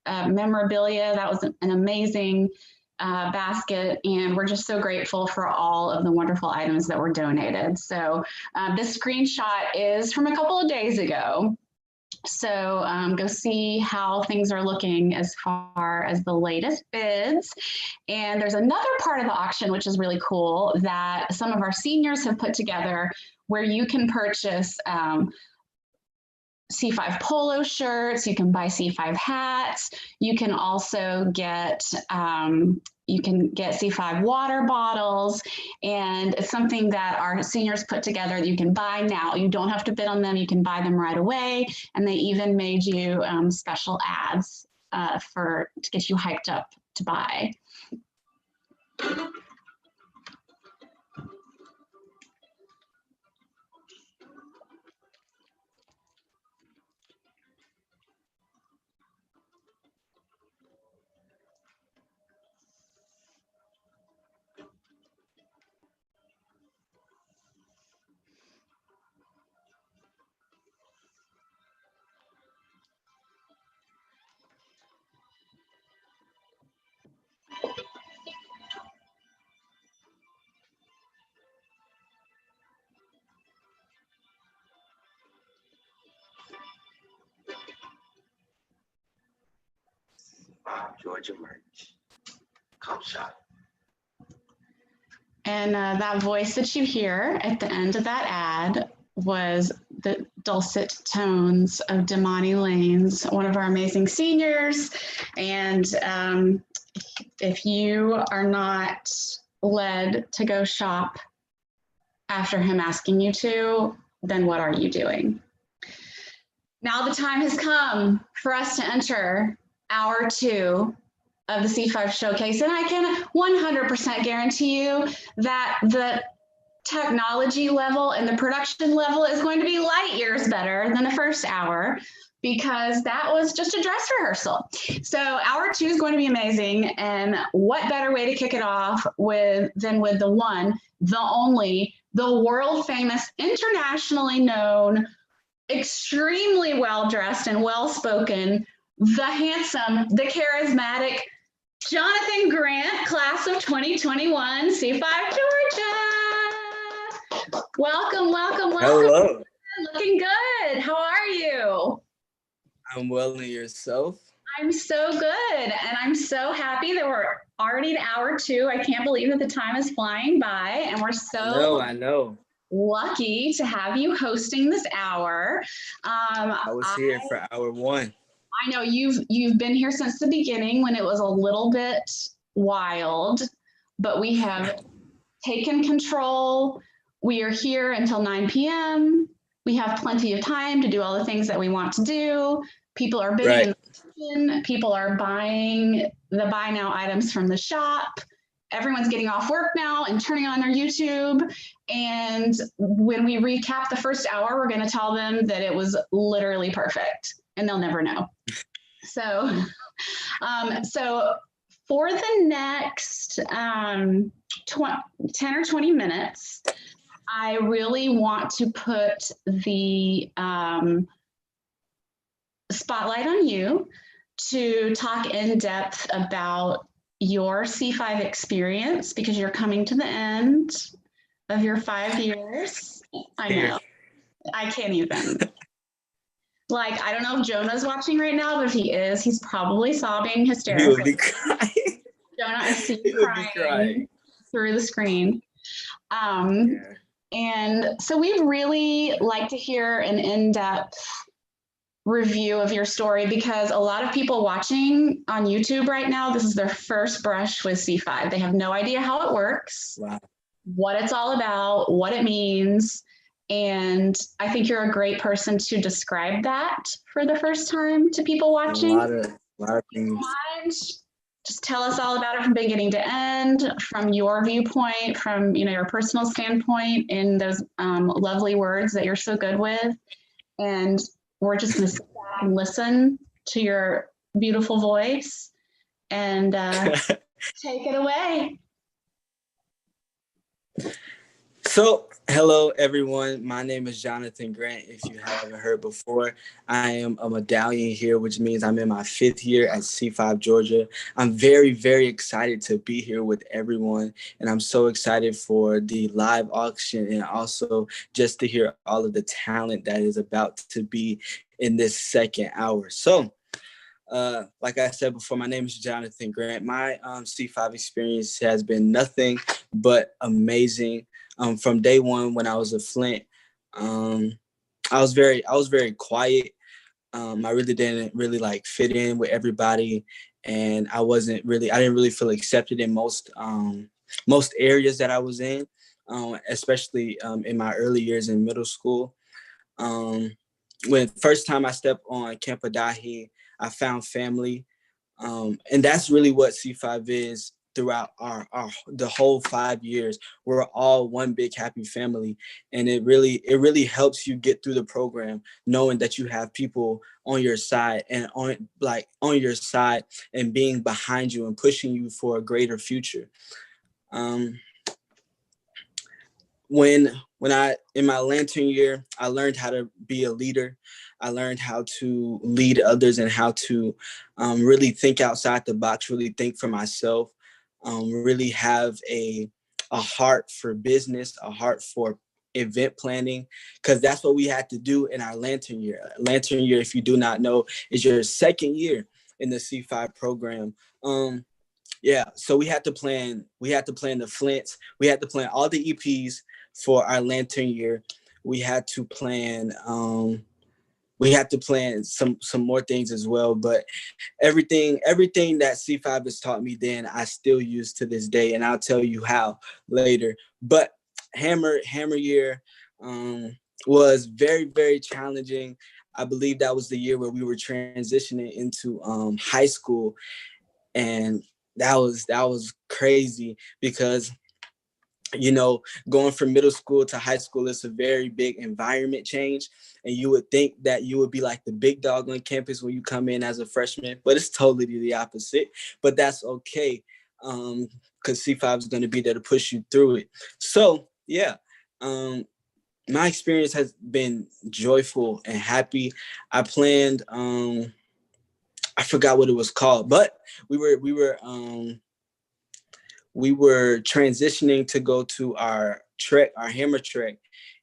memorabilia. That was an amazing basket, and we're just so grateful for all of the wonderful items that were donated. So this screenshot is from a couple of days ago. So go see how things are looking as far as the latest bids. And there's another part of the auction, which is really cool, that some of our seniors have put together where you can purchase C5 polo shirts, you can buy C5 hats, you can also get C5 water bottles, and it's something that our seniors put together that you can buy now. You don't have to bid on them, you can buy them right away, and they even made you special ads to get you hyped up to buy. Georgia merch. Come shop. And that voice that you hear at the end of that ad was the dulcet tones of Damani Lanes, one of our amazing seniors. And if you are not led to go shop after him asking you to, then what are you doing? Now the time has come for us to enter hour 2 of the C5 showcase. And I can 100% guarantee you that the technology level and the production level is going to be light years better than the first hour, because that was just a dress rehearsal. So hour 2 is going to be amazing. And what better way to kick it off than with the one, the only, the world famous, internationally known, extremely well-dressed and well-spoken, the handsome, the charismatic Jonathan Grant, class of 2021, C5 Georgia. Welcome, welcome, welcome. Hello. Looking good. How are you? I'm well, and yourself? I'm so good. And I'm so happy that we're already at hour 2. I can't believe that the time is flying by, and we're so I know. lucky to have you hosting this hour. I was here for hour 1. I know you've been here since the beginning when it was a little bit wild, but we have taken control. we are here until 9 p.m. We have plenty of time to do all the things that we want to do. People are bidding in the kitchen. People are buying the buy now items from the shop. Everyone's getting off work now and turning on their YouTube. And when we recap the first hour, we're going to tell them that it was literally perfect, and they'll never know. So, so for the next 10 or 20 minutes, I really want to put the spotlight on you to talk in depth about your C5 experience, because you're coming to the end of your 5 years. I know. I can't even. Like, I don't know if Jonah's watching right now, but if he is, he's probably sobbing hysterically. He would be crying. Jonah, I see you crying through the screen. And so we'd really like to hear an in-depth review of your story, because a lot of people watching on YouTube right now, this is their first brush with C5. They have no idea how it works, what it's all about, what it means. And I think you're a great person to describe that for the first time to people watching. A lot of things. Just tell us all about it from beginning to end, from your viewpoint, from your personal standpoint, in those lovely words that you're so good with. And we're just going to sit back and listen to your beautiful voice and take it away. So, hello everyone. My name is Jonathan Grant. If you haven't heard before, I am a medallion here, which means I'm in my 5th year at C5 Georgia. I'm very, very excited to be here with everyone, and I'm so excited for the live auction and also just to hear all of the talent that is about to be in this second hour. So, like I said before, my name is Jonathan Grant. My C5 experience has been nothing but amazing. From day one, when I was a Flint, I was very quiet. I really didn't really fit in with everybody, and I didn't really feel accepted in most areas that I was in, especially in my early years in middle school. When first time I stepped on Camp Adahi, I found family, and that's really what C5 is. Throughout the whole 5 years, we're all one big happy family, and it really helps you get through the program, knowing that you have people on your side and on your side and being behind you and pushing you for a greater future. When I in my lantern year, I learned how to be a leader. I learned how to lead others and how to really think outside the box, really think for myself. Really have a heart for business, a heart for event planning, because that's what we had to do in our lantern year. Lantern year, if you do not know, is your 2nd year in the C5 program. So we had to plan the Flints. We had to plan all the EPs for our lantern year. We had to plan some more things as well, but everything that C5 has taught me then, I still use to this day, and I'll tell you how later. But Hammer year was very, very challenging. I believe that was the year where we were transitioning into high school, and that was crazy because going from middle school to high school is a very big environment change. And you would think that you would be like the big dog on campus when you come in as a freshman, but it's totally the opposite. But that's okay, because C5 is going to be there to push you through it. So, my experience has been joyful and happy. I planned, I forgot what it was called, but we were transitioning to go to our Hammer trek,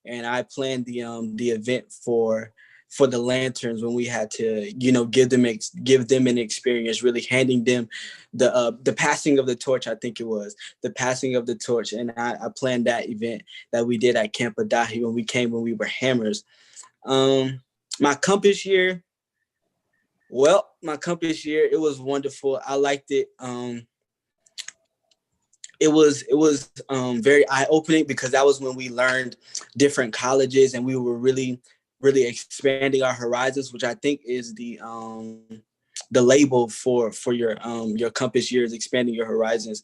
and I planned the event for the lanterns when we had to give them an experience, really handing them the passing of the torch. I think it was the passing of the torch, and I planned that event that we did at Camp Adahi when we were Hammers. My compass year, it was wonderful. I liked it. it was very eye-opening, because that was when we learned different colleges and we were really expanding our horizons, which I think is the label for your compass years, expanding your horizons.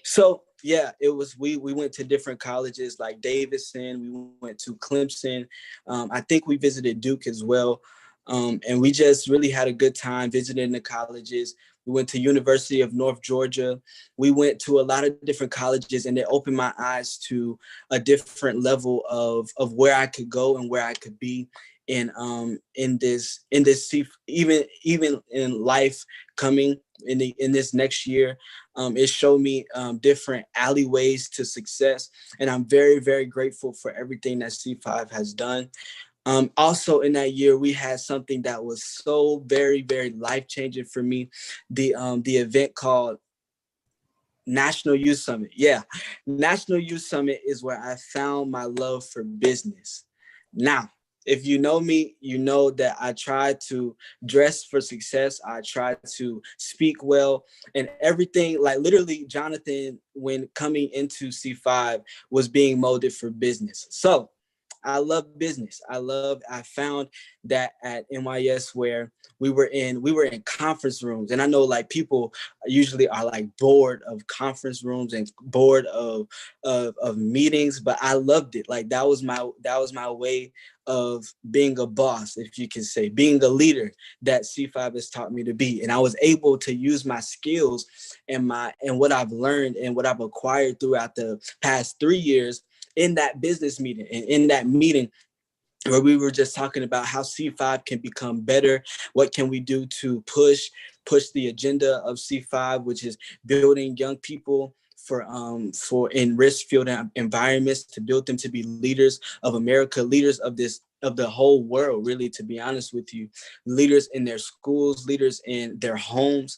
So yeah, it was, we went to different colleges like Davidson, we went to Clemson. I think we visited Duke as well. And we just really had a good time visiting the colleges. We went to University of North Georgia. We went to a lot of different colleges, and it opened my eyes to a different level of where I could go and where I could be in this even in life coming in this next year. It showed me different alleyways to success, and I'm very, very grateful for everything that C5 has done. Also in that year, we had something that was so very, very life-changing for me. The event called National Youth Summit. Yeah, National Youth Summit is where I found my love for business. Now, if you know me, you know that I try to dress for success. I try to speak well, and everything, like literally Jonathan, when coming into C5, was being molded for business. So I love business. I found that at NYS, where we were in conference rooms. And I know like people usually are like bored of conference rooms and bored of meetings, but I loved it. Like that was my way of being a boss, if you can say, being a leader that C5 has taught me to be. And I was able to use my skills and what I've learned and what I've acquired throughout the past 3 years in that business meeting. And in that meeting, where we were just talking about how C5 can become better, what can we do to push the agenda of C5, which is building young people for in risk-filled environments, to build them to be leaders of America, leaders of the whole world, really, to be honest with you, leaders in their schools, leaders in their homes.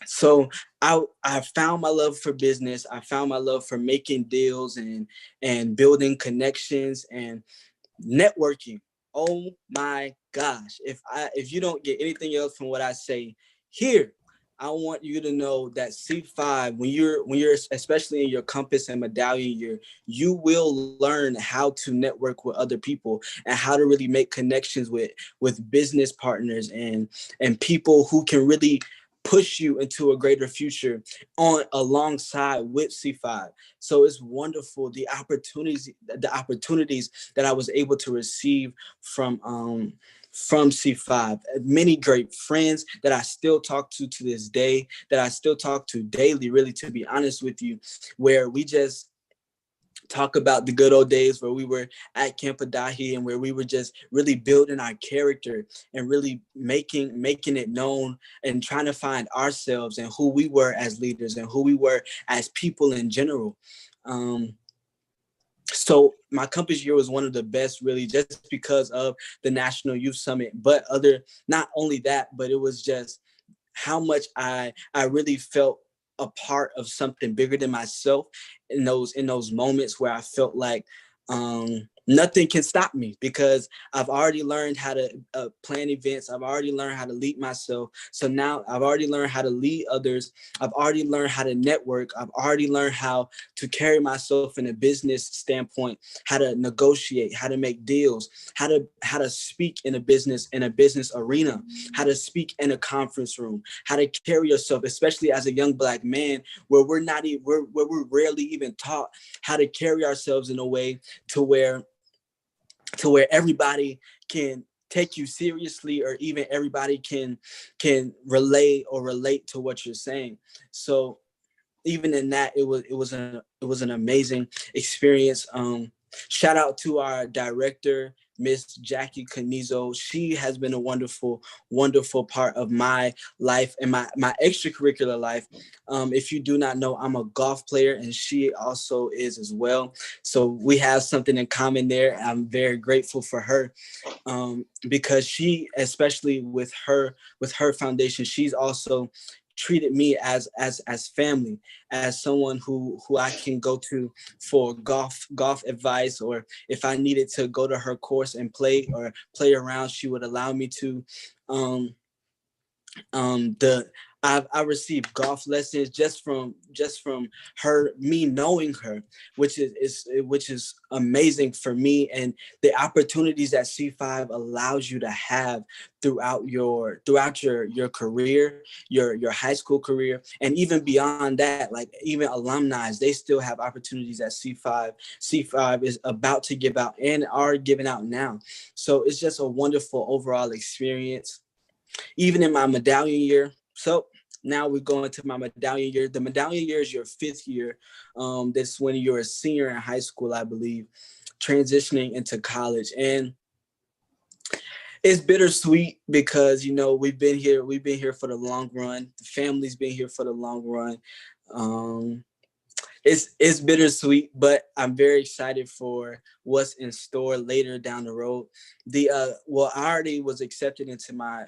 So I found my love for business. I found my love for making deals and building connections and networking. Oh my gosh. If you don't get anything else from what I say here, I want you to know that C5, when you're especially in your compass and medallion year, you will learn how to network with other people and how to really make connections with business partners and people who can really push you into a greater future alongside with C5. So it's wonderful, the opportunities that I was able to receive from C5. Many great friends that I still talk to this day, that I still talk to daily, really, to be honest with you, where we just talk about the good old days where we were at Camp Adahi and where we were just really building our character and really making it known and trying to find ourselves and who we were as leaders and who we were as people in general. So my compass year was one of the best, really, just because of the National Youth Summit. But not only that, but it was just how much I really felt a part of something bigger than myself in those moments where I felt like nothing can stop me, because I've already learned how to plan events. I've already learned how to lead myself. So now I've already learned how to lead others. I've already learned how to network. I've already learned how to carry myself in a business standpoint, how to negotiate, how to make deals, how to speak in a business arena, how to speak in a conference room, how to carry yourself, especially as a young Black man, where we're rarely even taught how to carry ourselves in a way to where everybody can take you seriously, or even everybody can relate to what you're saying. So even in that, it was an amazing experience. Shout out to our director, Miss Jackie Canizo. She has been a wonderful, wonderful part of my life and my extracurricular life. If you do not know, I'm a golf player, and she also is as well. So we have something in common there. I'm very grateful for her, because she, especially with her foundation, she's also treated me as family, as someone who I can go to for golf advice, or if I needed to go to her course and play around, she would allow me to. I received golf lessons just from her, me knowing her, which is amazing for me, and the opportunities that C5 allows you to have throughout your career, your high school career, and even beyond that, like even alumni, they still have opportunities that C5 is about to give out and are giving out now. So it's just a wonderful overall experience. Even in my medallion year. So now we're going to my medallion year. The medallion year is your 5th year. That's when you're a senior in high school, I believe, transitioning into college. And it's bittersweet because, you know, we've been here for the long run. The family's been here for the long run. It's bittersweet, but I'm very excited for what's in store later down the road. I already was accepted into my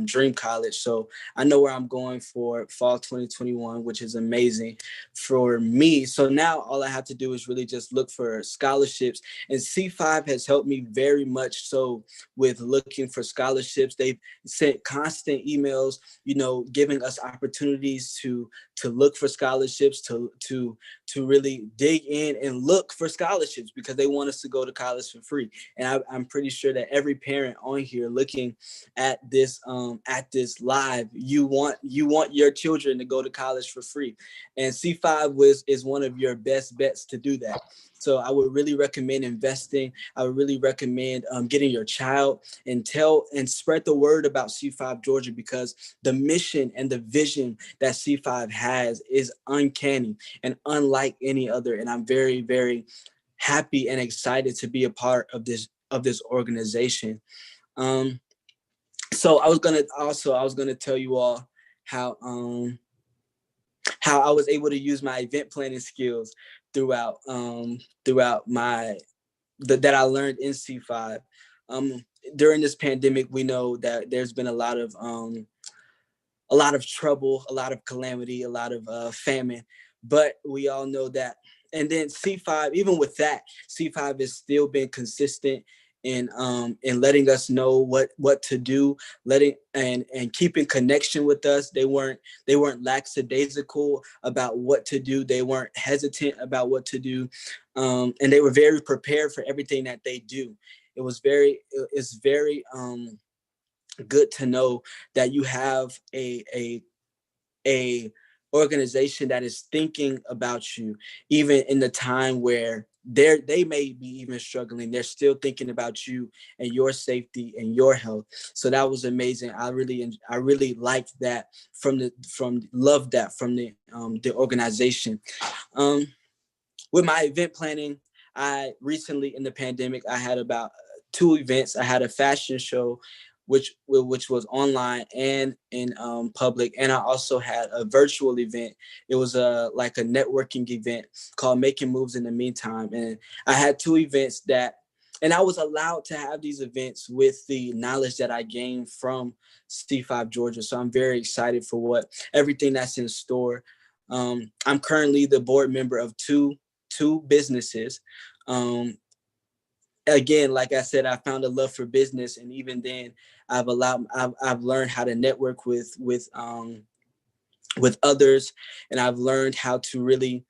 dream college, so I know where I'm going for fall 2021, which is amazing for me. So now all I have to do is really just look for scholarships, and C5 has helped me very much so with looking for scholarships. They've sent constant emails, you know, giving us opportunities to look for scholarships, to really dig in and look for scholarships, because they want us to go to college for free. And I'm pretty sure that every parent on here looking at this live, you want your children to go to college for free, and C5 is one of your best bets to do that. So I would really recommend investing. I would really recommend getting your child and spread the word about C5 Georgia, because the mission and the vision that C5 has is uncanny and unlike any other. And I'm very, very happy and excited to be a part of this organization. So I was gonna tell you all how I was able to use my event planning skills throughout that I learned in C5. During this pandemic, we know that there's been a lot of trouble, a lot of calamity, a lot of famine, but we all know that. And then C5, even with that, C5 has still been consistent in letting us know what to do, and keeping connection with us. They weren't lackadaisical about what to do. They weren't hesitant about what to do, and they were very prepared for everything that they do. It's very good to know that you have a organization that is thinking about you, even in the time where they may be even struggling. They're still thinking about you and your safety and your health. So that was amazing. I really liked that loved that from the organization. With my event planning, I recently in the pandemic, I had about 2 events. I had a fashion show, which was online and in public, and I also had a virtual event. It was like a networking event called Making Moves in the Meantime, and I had 2 events and I was allowed to have these events with the knowledge that I gained from C5 Georgia. So I'm very excited for everything that's in store. I'm currently the board member of two businesses. Again, like I said, I found a love for business, and even then, I've learned how to network with others, and I've learned how to really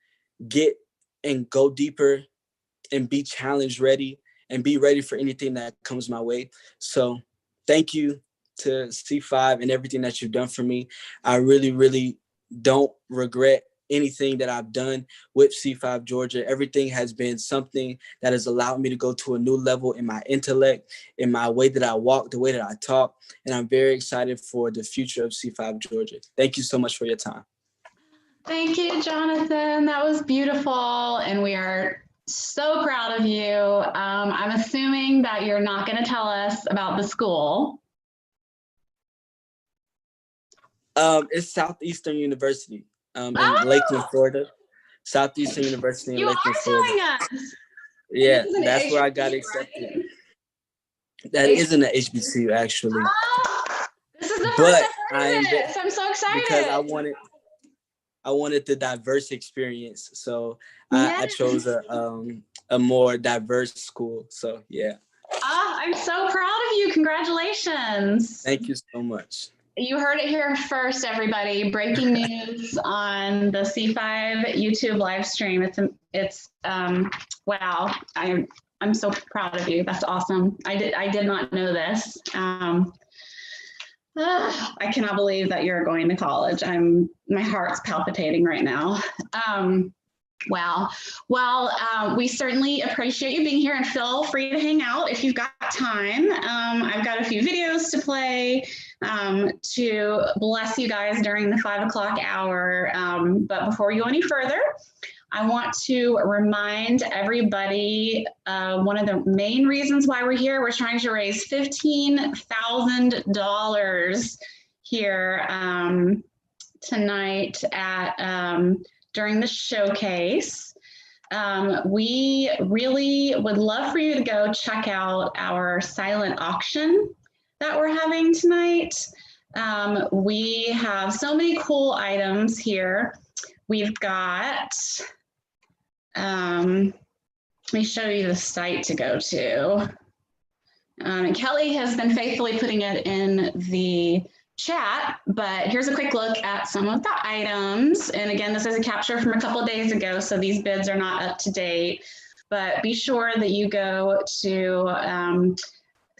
get and go deeper and be challenge ready and be ready for anything that comes my way. So, thank you to C5 and everything that you've done for me. I really, really don't regret anything that I've done with C5 Georgia. Everything has been something that has allowed me to go to a new level in my intellect, in my way that I walk, the way that I talk. And I'm very excited for the future of C5 Georgia. Thank you so much for your time. Thank you, Jonathan. That was beautiful. And we are so proud of you. I'm assuming that you're not going to tell us about the school. It's Southeastern University. In Lakeland, Florida. Southeastern University in Lakeland, Florida. You are telling us. Yeah, that's where I got accepted. Right? That isn't an HBCU, actually. Oh, this is the first I've heard of this. I'm so excited. Because I wanted the diverse experience. So I chose a more diverse school. So yeah. I'm so proud of you. Congratulations. Thank you so much. You heard it here first, everybody. Breaking news on the C5 YouTube live stream. It's wow. I'm so proud of you. That's awesome. I did not know this. I cannot believe that you're going to college. My heart's palpitating right now. Wow. Well, we certainly appreciate you being here, and feel free to hang out if you've got time. I've got a few videos to play to bless you guys during the 5 o'clock hour. But before we go any further, I want to remind everybody one of the main reasons why we're here. We're trying to raise $15,000 here tonight at during the showcase. We really would love for you to go check out our silent auction that we're having tonight. We have so many cool items here. We've got, let me show you the site to go to. And Kelly has been faithfully putting it in the chat, but here's a quick look at some of the items. And again, this is a capture from a couple of days ago, so these bids are not up to date, but be sure that you go to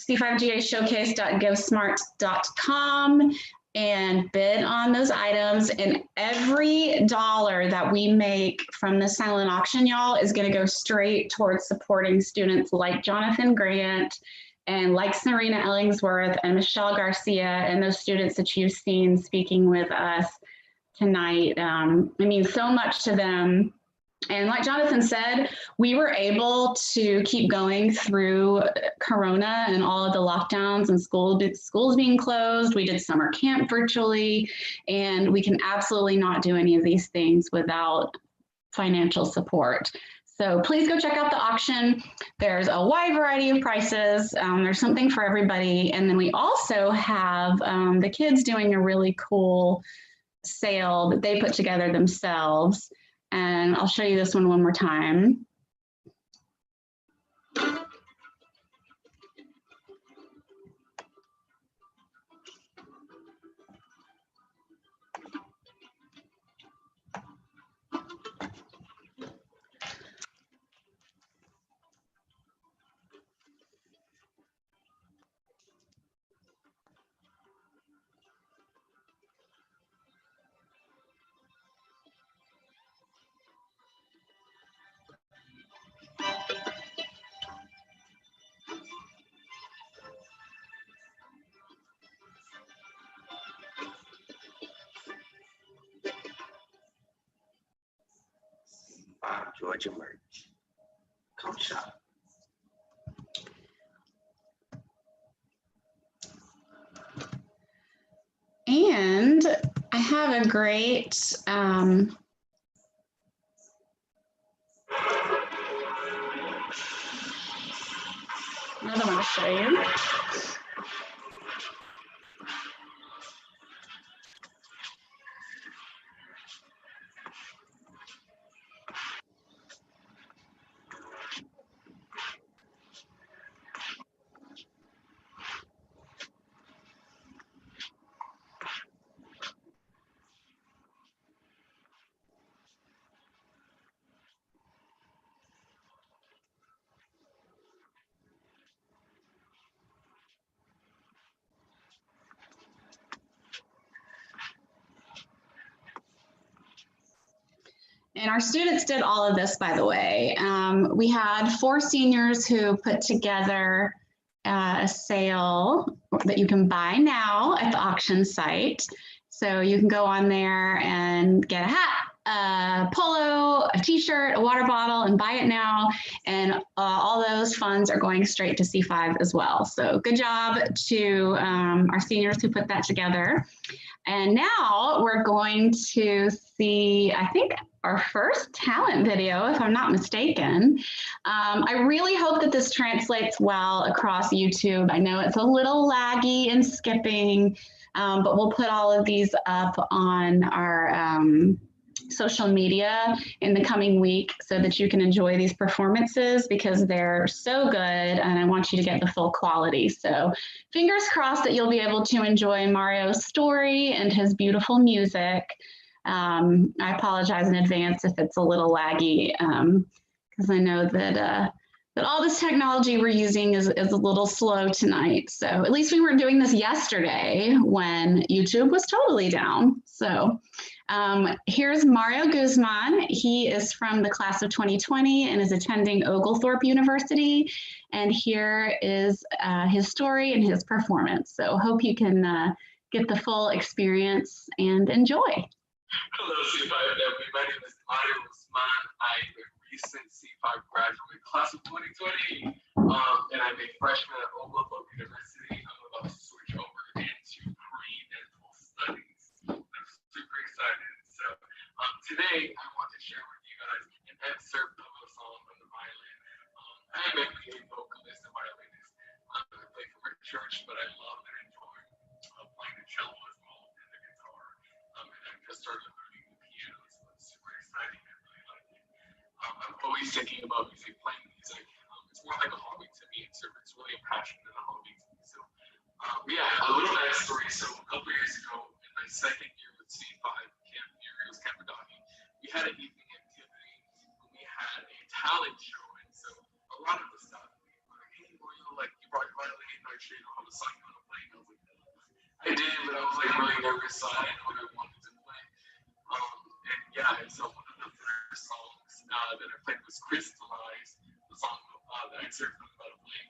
c5gashowcase.givesmart.com and bid on those items. And every dollar that we make from the silent auction, y'all, is going to go straight towards supporting students like Jonathan Grant and like Serena Ellingsworth and Michelle Garcia, and those students that you've seen speaking with us tonight. It means so much to them. And like Jonathan said, we were able to keep going through Corona and all of the lockdowns and schools being closed. We did summer camp virtually, and we can absolutely not do any of these things without financial support. So please go check out the auction. There's a wide variety of prices. There's something for everybody. And then we also have the kids doing a really cool sale that they put together themselves. And I'll show you this one more time. Georgia merch. Come shop. And I have a great another one to show you. And our students did all of this, by the way. We had 4 seniors who put together a sale that you can buy now at the auction site. So you can go on there and get a hat, a polo, a t-shirt, a water bottle, and buy it now. And all those funds are going straight to C5 as well. So good job to our seniors who put that together. And now we're going to see, I think, our first talent video, if I'm not mistaken. I really hope that this translates well across YouTube. I know it's a little laggy and skipping, but we'll put all of these up on our social media in the coming week so that you can enjoy these performances because they're so good and I want you to get the full quality. So fingers crossed that you'll be able to enjoy Mario's story and his beautiful music. I apologize in advance if it's a little laggy because I know that that all this technology we're using is a little slow tonight. So at least we weren't doing this yesterday when YouTube was totally down. So here's Mario Guzman. He is from the class of 2020 and is attending Oglethorpe University. And here is his story and his performance. So hope you can get the full experience and enjoy. Hello, C5 family. My name is Mario Guzman. I'm a recent C5 graduate, class of 2020, and I'm a freshman at Oglethorpe University. I'm about to switch over into pre-dental studies. I'm super excited. So today, I want to share with you guys an excerpt of a song from the violin. I am mainly a vocalist and violinist. I play for my church, but I love and enjoy playing the cello as well and the guitar. And I just started learning the piano, so it's super exciting. I really like it. I'm always thinking about music, playing music. It's more like a hobby to me. It's really a passion and a hobby to me. So yeah, a little backstory. So a couple years ago, in my second year with C5 Camp Urios Capadoni, we had an evening activity when we had a talent show. And so a lot of the stuff, we were like, hey, like you brought your violin, I should have a song you want to play. And I was like, I did, but I was like really nervous, so I didn't know what I wanted to play. And yeah, and so one of the first songs that I played was Crystallize, the song that I excerpted from about a play.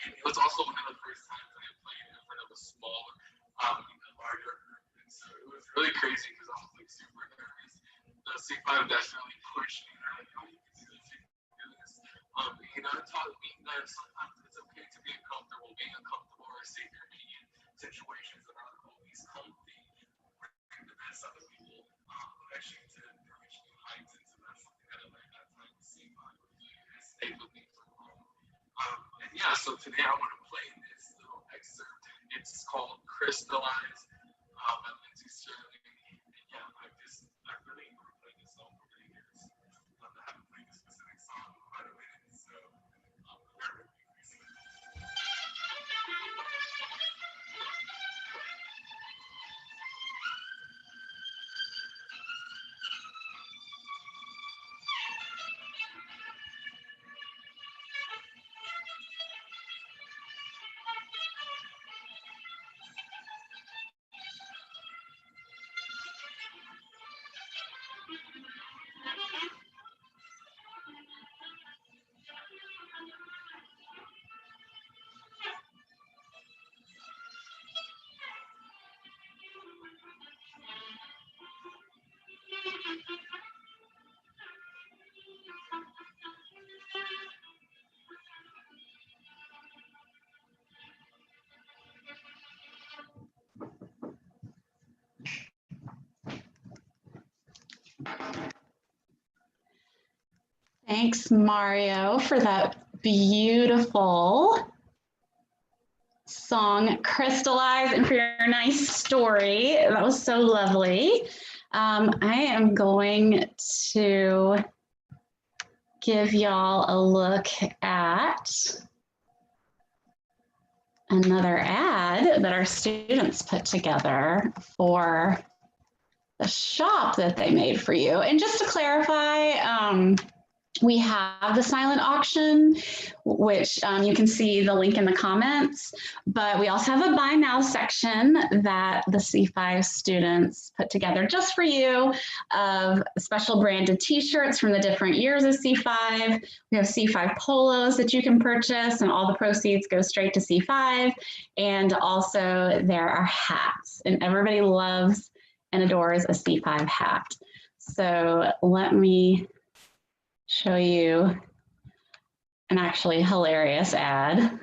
And it was also one of the first times that I played in front of a smaller, larger group. And so it was really crazy because I was like super nervous. The C5 definitely pushed me. They're like, oh, you can do this, you can do this. It taught me that sometimes it's okay to be uncomfortable. Being uncomfortable or safe in situations that aren't always comfy, bring the best out of people, actually to reach new heights. And so that's something that I learned that time with C5. It stayed with me for a while. And yeah, so today I want to play this little excerpt. It's called Crystallize by Lindsey Sterling. And yeah, I really enjoy playing this song over the years. I haven't played this specific song in quite a minute, so bear with me. Thanks, Mario, for that beautiful song, Crystallize, and for your nice story. That was so lovely. I am going to give y'all a look at another ad that our students put together for the shop that they made for you. And just to clarify, we have the silent auction, which you can see the link in the comments, but we also have a buy now section that the C5 students put together just for you of special branded t-shirts from the different years of C5. We have C5 polos that you can purchase and all the proceeds go straight to C5. And also there are hats, and everybody loves and adores a C5 hat. So let me show you an actually hilarious ad.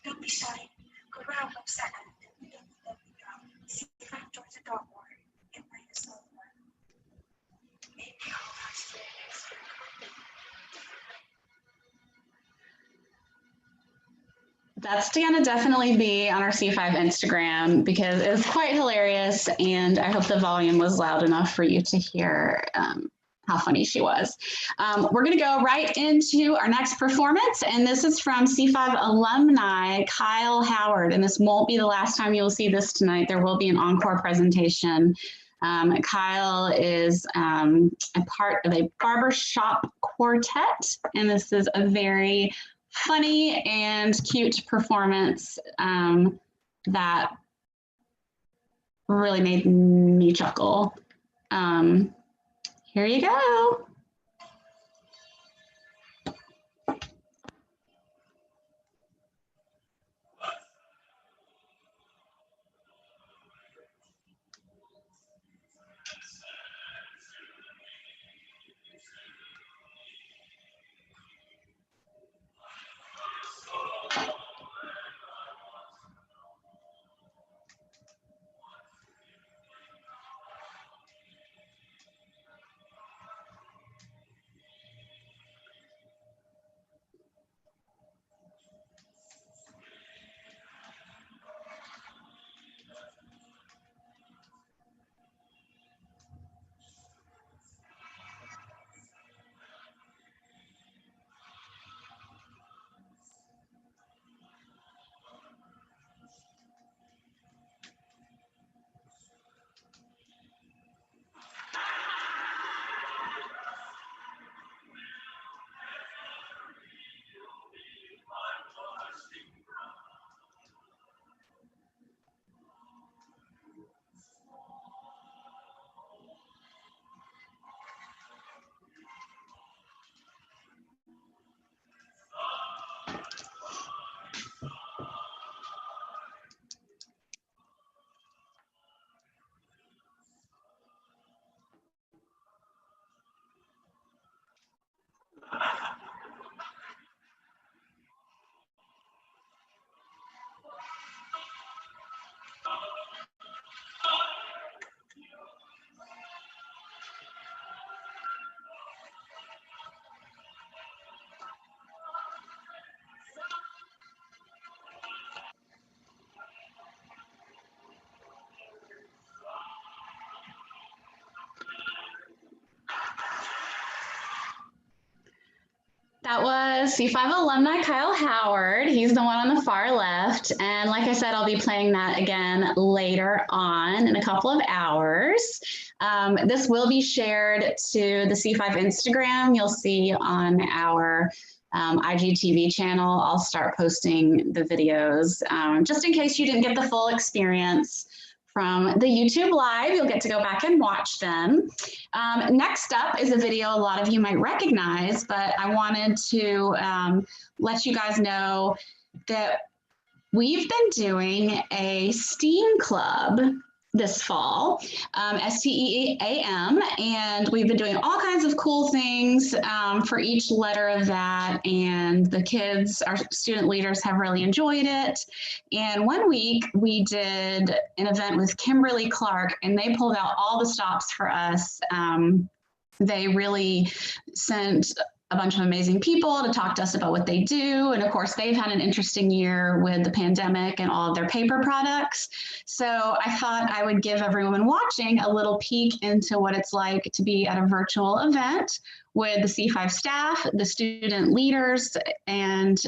Don't be shy. Go to our website at www.c5georgia.org and write us over. That's gonna definitely be on our C5 Instagram because it was quite hilarious, and I hope the volume was loud enough for you to hear how funny she was. We're gonna go right into our next performance, and this is from C5 alumni Kyle Howard, and this won't be the last time you'll see this tonight. There will be an encore presentation. Kyle is a part of a barbershop quartet, and this is a very funny and cute performance that really made me chuckle. Here you go. That was C5 alumni Kyle Howard. He's the one on the far left. And like I said, I'll be playing that again later on in a couple of hours. This will be shared to the C5 Instagram. You'll see on our IGTV channel, I'll start posting the videos just in case you didn't get the full experience from the YouTube Live. You'll get to go back and watch them. Next up is a video a lot of you might recognize, but I wanted to let you guys know that we've been doing a STEAM club this fall, STEAM, and we've been doing all kinds of cool things for each letter of that, and the kids, our student leaders, have really enjoyed it. And one week we did an event with Kimberly Clark, and they pulled out all the stops for us. They really sent a bunch of amazing people to talk to us about what they do. And of course, they've had an interesting year with the pandemic and all of their paper products. So I thought I would give everyone watching a little peek into what it's like to be at a virtual event with the C5 staff, the student leaders, and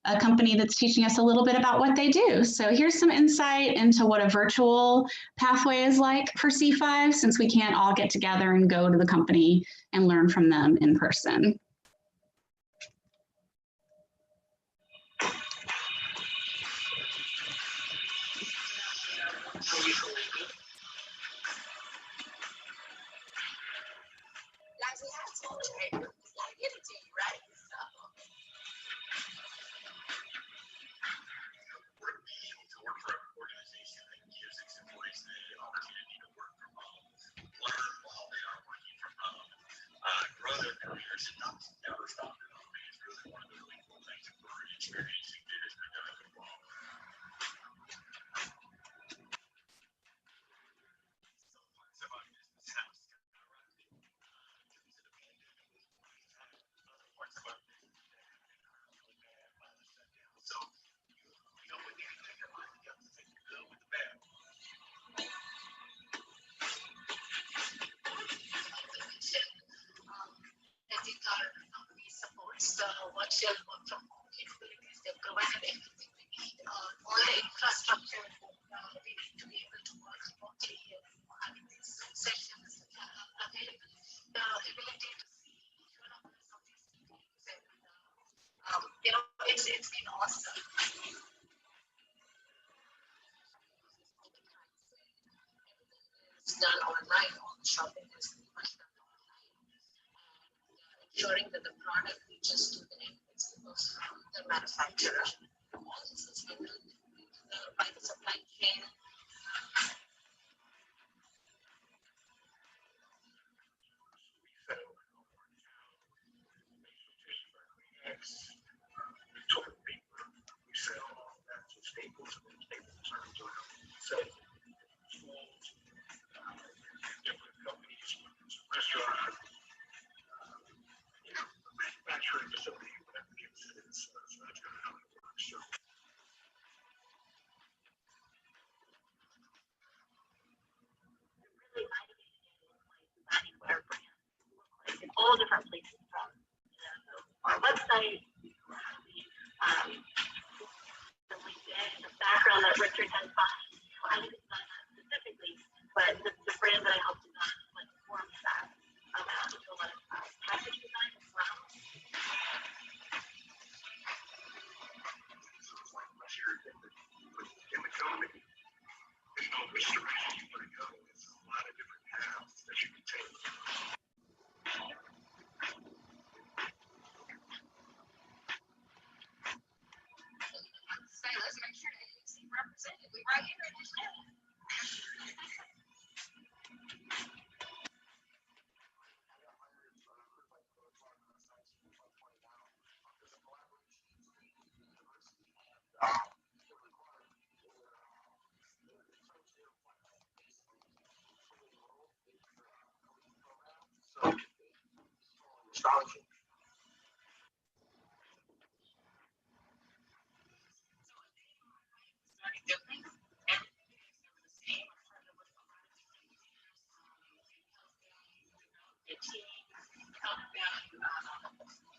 a company that's teaching us a little bit about what they do. So here's some insight into what a virtual pathway is like for C5, since we can't all get together and go to the company and learn from them in person. Supports the virtual work from home capabilities. They've provided everything we need, all the infrastructure we need to be able to work remotely, having these sessions available, the ability to see each one of these meetings, and it's been awesome. It's done online. All the shopping is pretty much done online. Ensuring that the product reaches to the end consumers from the manufacturer. All this is handled by the supply chain. Manufacturing facility, whatever gives it, it's not going to help it work. So Really Anywhere brand look like in all different places from our website, the LinkedIn, the background that Richard has behind. I didn't design that specifically, but the brand that I helped design like forms that. I do a lot of package design as well. unless you're in the company, there's no which direction you want to go. There's a lot of different paths that you can take. So let's make sure that you see represented. We right here in this area. Scholarship.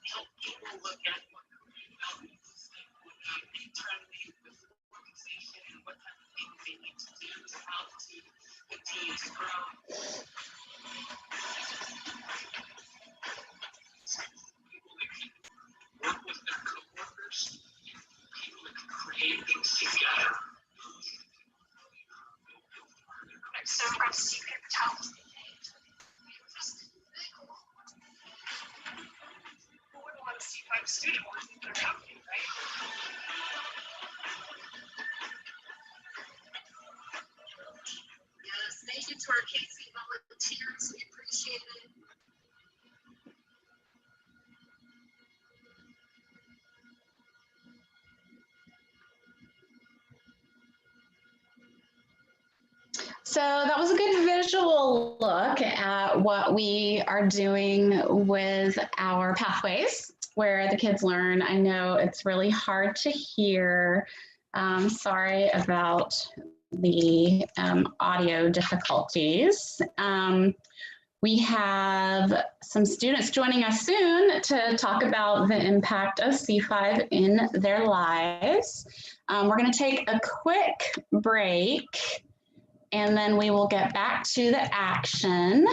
Help people look at what career development is like internally with the organization and what type of things they need to do to help to continue to grow. People that can work with their coworkers, people that can create things together. So from secret talent. Who would want to see my student working for their company, right? Yes, thank you to our KC volunteers. We appreciate it. So that was a good visual look at what we are doing with our pathways where the kids learn. I know it's really hard to hear. Sorry about the audio difficulties. We have some students joining us soon to talk about the impact of C5 in their lives. We're going to take a quick break, and then we will get back to the action.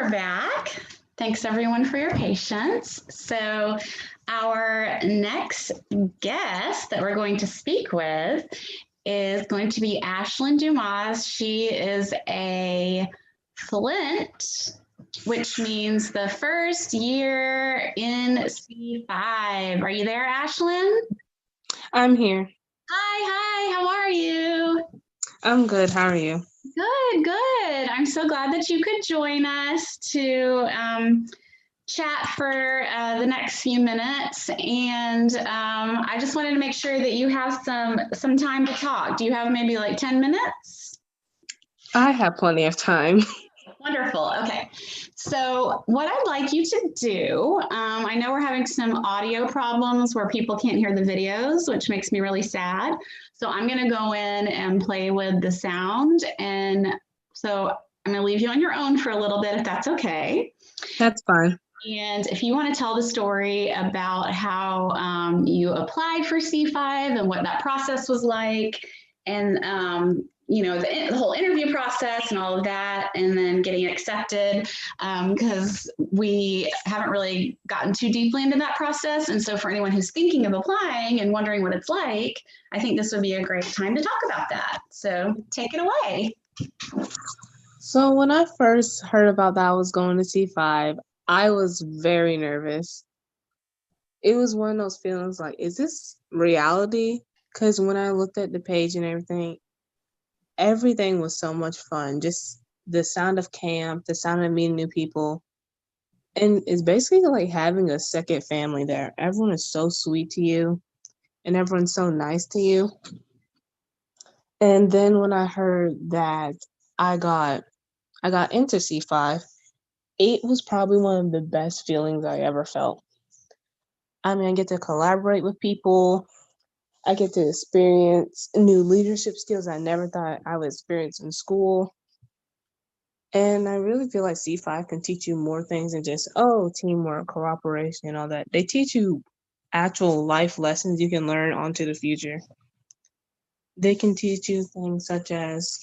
are back. Thanks everyone for your patience. So our next guest that we're going to speak with is going to be Ashlyn Dumas. She is a Flint, which means the first year in C5. Are you there, Ashlyn? I'm here. Hi, how are you? I'm good. How are you? Good. I'm so glad that you could join us to chat for the next few minutes. And I just wanted to make sure that you have some time to talk. Do you have maybe like 10 minutes? I have plenty of time. Wonderful. Okay. So what I'd like you to do, I know we're having some audio problems where people can't hear the videos, which makes me really sad. So I'm going to go in and play with the sound. And so I'm going to leave you on your own for a little bit, if that's okay. That's fine. And if you want to tell the story about how you applied for C5 and what that process was like, and you know, the whole interview process and all of that, and then getting accepted, because we haven't really gotten too deeply into that process. And so for anyone who's thinking of applying and wondering what it's like, I think this would be a great time to talk about that. So take it away. So when I first heard about that I was going to C5, I was very nervous. It was one of those feelings like, is this reality? Because when I looked at the page and everything was so much fun. Just the sound of camp, the sound of meeting new people. And it's basically like having a second family there. Everyone is so sweet to you and everyone's so nice to you. And then when I heard that I got into C5, it was probably one of the best feelings I ever felt. I mean, I get to collaborate with people. I get to experience new leadership skills I never thought I would experience in school. And I really feel like C5 can teach you more things than just, teamwork, cooperation, and all that. They teach you actual life lessons you can learn onto the future. They can teach you things such as,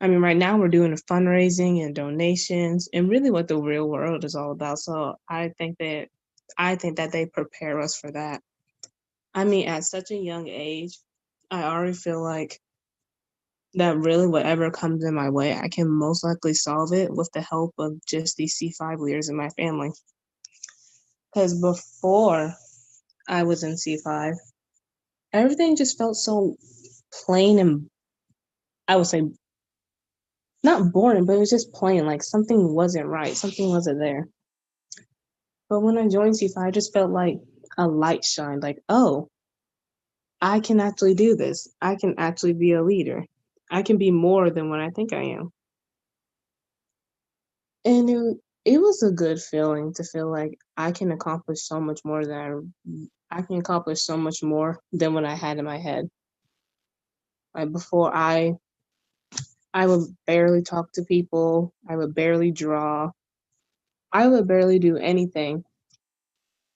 right now we're doing the fundraising and donations and really what the real world is all about. So I think that they prepare us for that. At such a young age, I already feel like that really whatever comes in my way, I can most likely solve it with the help of just these C5 leaders in my family. Because before I was in C5, everything just felt so plain and I would say not boring, but it was just plain, like something wasn't right, something wasn't there. But when I joined C5, I just felt like a light shined, like, oh, I can actually do this. I can actually be a leader. I can be more than what I think I am. And it was a good feeling to feel like I can accomplish so much more than I can accomplish so much more than what I had in my head. Like before, I would barely talk to people. I would barely draw. I would barely do anything.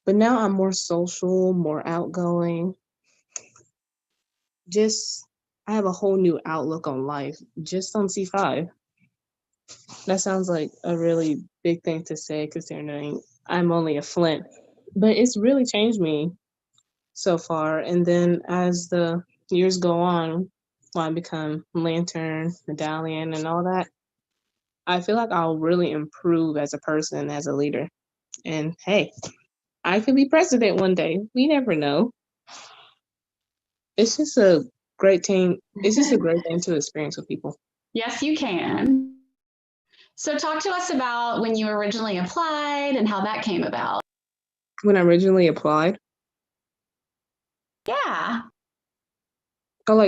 But now I'm more social, more outgoing. I have a whole new outlook on life just on C5. That sounds like a really big thing to say considering I'm only a Flint, but it's really changed me so far. And then as the years go on, when I become Lantern, Medallion, and all that, I feel like I'll really improve as a person, as a leader. And hey, I could be president one day. We never know. It's just a great thing. It's just a great thing to experience with people. Yes, you can. So talk to us about when you originally applied and how that came about. When I originally applied? Yeah.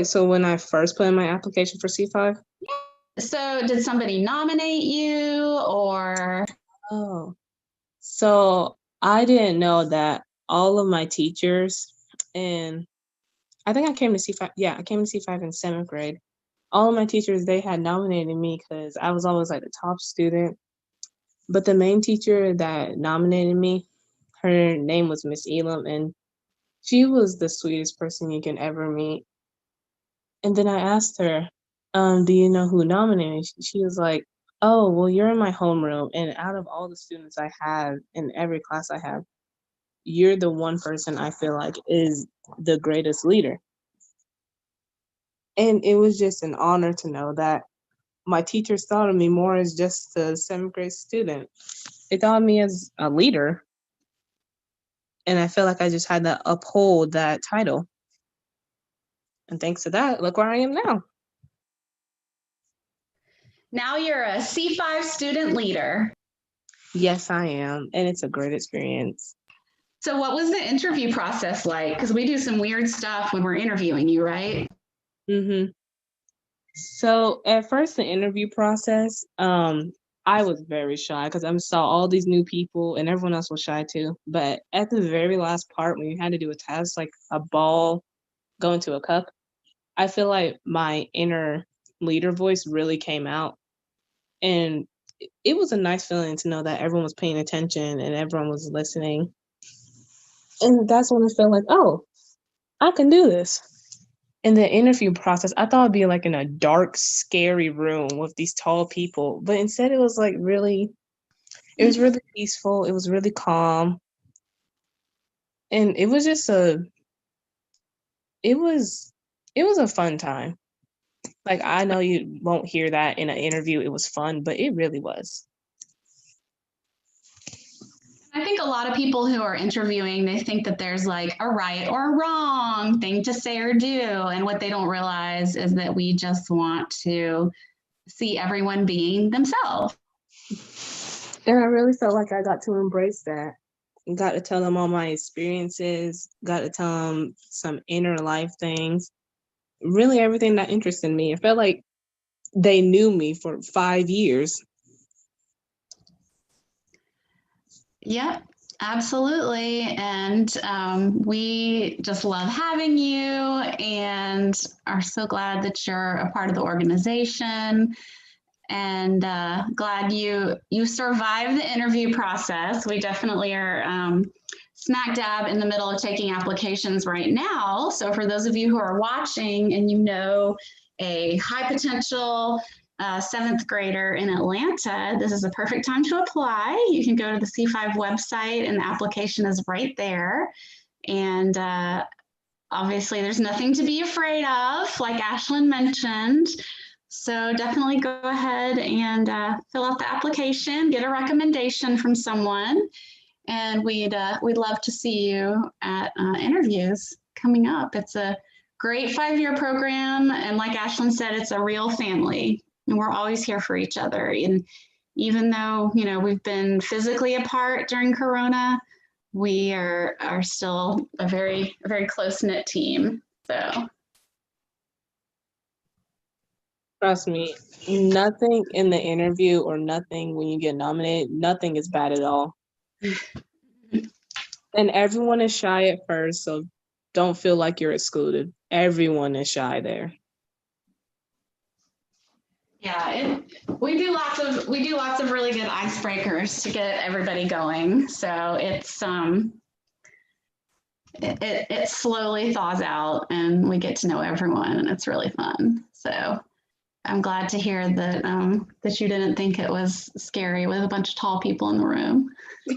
So when I first put in my application for C5? Yeah. So did somebody nominate you or? Oh, so I didn't know that all of my teachers, and I think I came to C5. Yeah, I came to C5 in 7th grade. All of my teachers, they had nominated me because I was always like the top student. But the main teacher that nominated me, her name was Miss Elam, and she was the sweetest person you can ever meet. And then I asked her, do you know who nominated me? She was like, oh, well, you're in my homeroom, and out of all the students I have in every class I have, you're the one person I feel like is the greatest leader. And it was just an honor to know that my teachers thought of me more as just a 7th grade student. They thought of me as a leader. And I feel like I just had to uphold that title. And thanks to that, look where I am now. Now you're a C5 student leader. Yes, I am. And it's a great experience. So what was the interview process like? Because we do some weird stuff when we're interviewing you, right? Mm-hmm. So at first, the interview process, I was very shy because I saw all these new people and everyone else was shy too. But at the very last part, when you had to do a task like a ball go into a cup, I feel like my inner leader voice really came out. And it was a nice feeling to know that everyone was paying attention and everyone was listening. And that's when I felt like, oh, I can do this. In the interview process, I thought it'd be like in a dark, scary room with these tall people, but instead it was like really peaceful. It was really calm. And it was just it was a fun time. Like, I know you won't hear that in an interview. It was fun, but it really was. I think a lot of people who are interviewing, they think that there's like a right or a wrong thing to say or do. And what they don't realize is that we just want to see everyone being themselves. And I really felt like I got to embrace that. Got to tell them all my experiences, got to tell them some inner life things, really everything that interested me. It felt like they knew me for 5 years. Yep, absolutely. And we just love having you and are so glad that you're a part of the organization, and glad you survived the interview process. We definitely are smack dab in the middle of taking applications right now. So for those of you who are watching and you know a high potential 7th grader in Atlanta, this is a perfect time to apply. You can go to the C5 website and the application is right there. And obviously there's nothing to be afraid of, like Ashlyn mentioned. So definitely go ahead and fill out the application, get a recommendation from someone, and we'd love to see you at interviews coming up. It's a great 5-year program, and like Ashlyn said, it's a real family, and we're always here for each other. And even though we've been physically apart during Corona, we are still a very close-knit team. So. Trust me, nothing in the interview or nothing when you get nominated, nothing is bad at all. And everyone is shy at first, so don't feel like you're excluded. Everyone is shy there. Yeah, we do lots of really good icebreakers to get everybody going. So it's it slowly thaws out and we get to know everyone, and it's really fun. So I'm glad to hear that that you didn't think it was scary with a bunch of tall people in the room.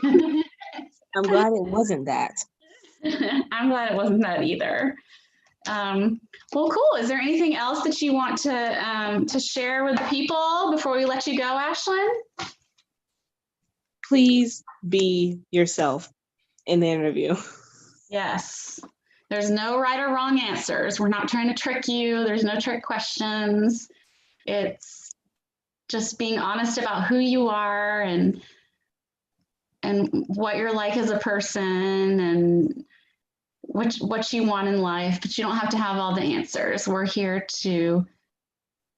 I'm glad it wasn't that. I'm glad it wasn't that either. Well, cool. Is there anything else that you want to share with people before we let you go, Ashlyn? Please be yourself in the interview. Yes. There's no right or wrong answers. We're not trying to trick you. There's no trick questions. It's just being honest about who you are and what you're like as a person and what you want in life, but you don't have to have all the answers. We're here to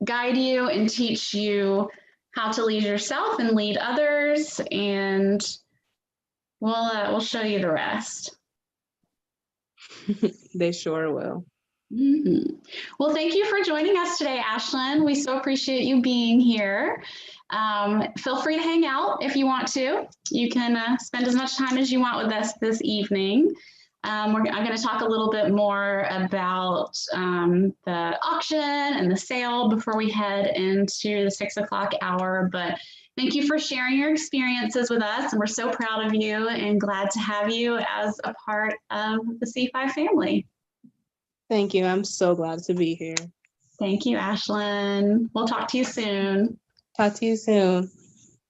guide you and teach you how to lead yourself and lead others, and we'll show you the rest. They sure will. Mm-hmm. Well, thank you for joining us today, Ashlyn. We so appreciate you being here. Feel free to hang out if you want to. You can spend as much time as you want with us this evening. I'm going to talk a little bit more about the auction and the sale before we head into the 6 o'clock hour. But thank you for sharing your experiences with us. And we're so proud of you and glad to have you as a part of the C5 family. Thank you. I'm so glad to be here. Thank you, Ashlyn. We'll talk to you soon. Talk to you soon.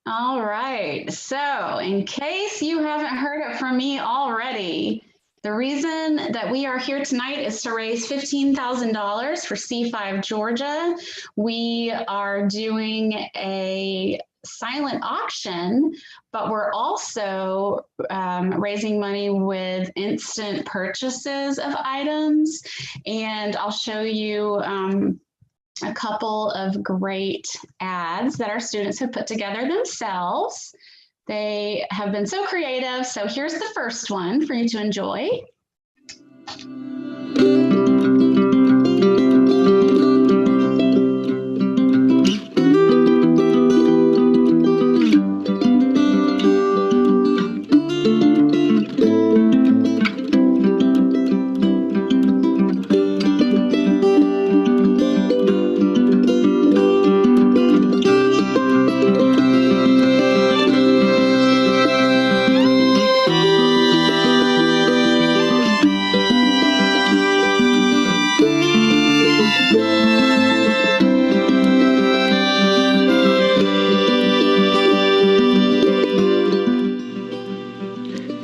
All right. So in case you haven't heard it from me already, the reason that we are here tonight is to raise $15,000 for C5 Georgia. We are doing a silent auction, but we're also raising money with instant purchases of items. And I'll show you a couple of great ads that our students have put together themselves. They have been so creative. So here's the first one for you to enjoy.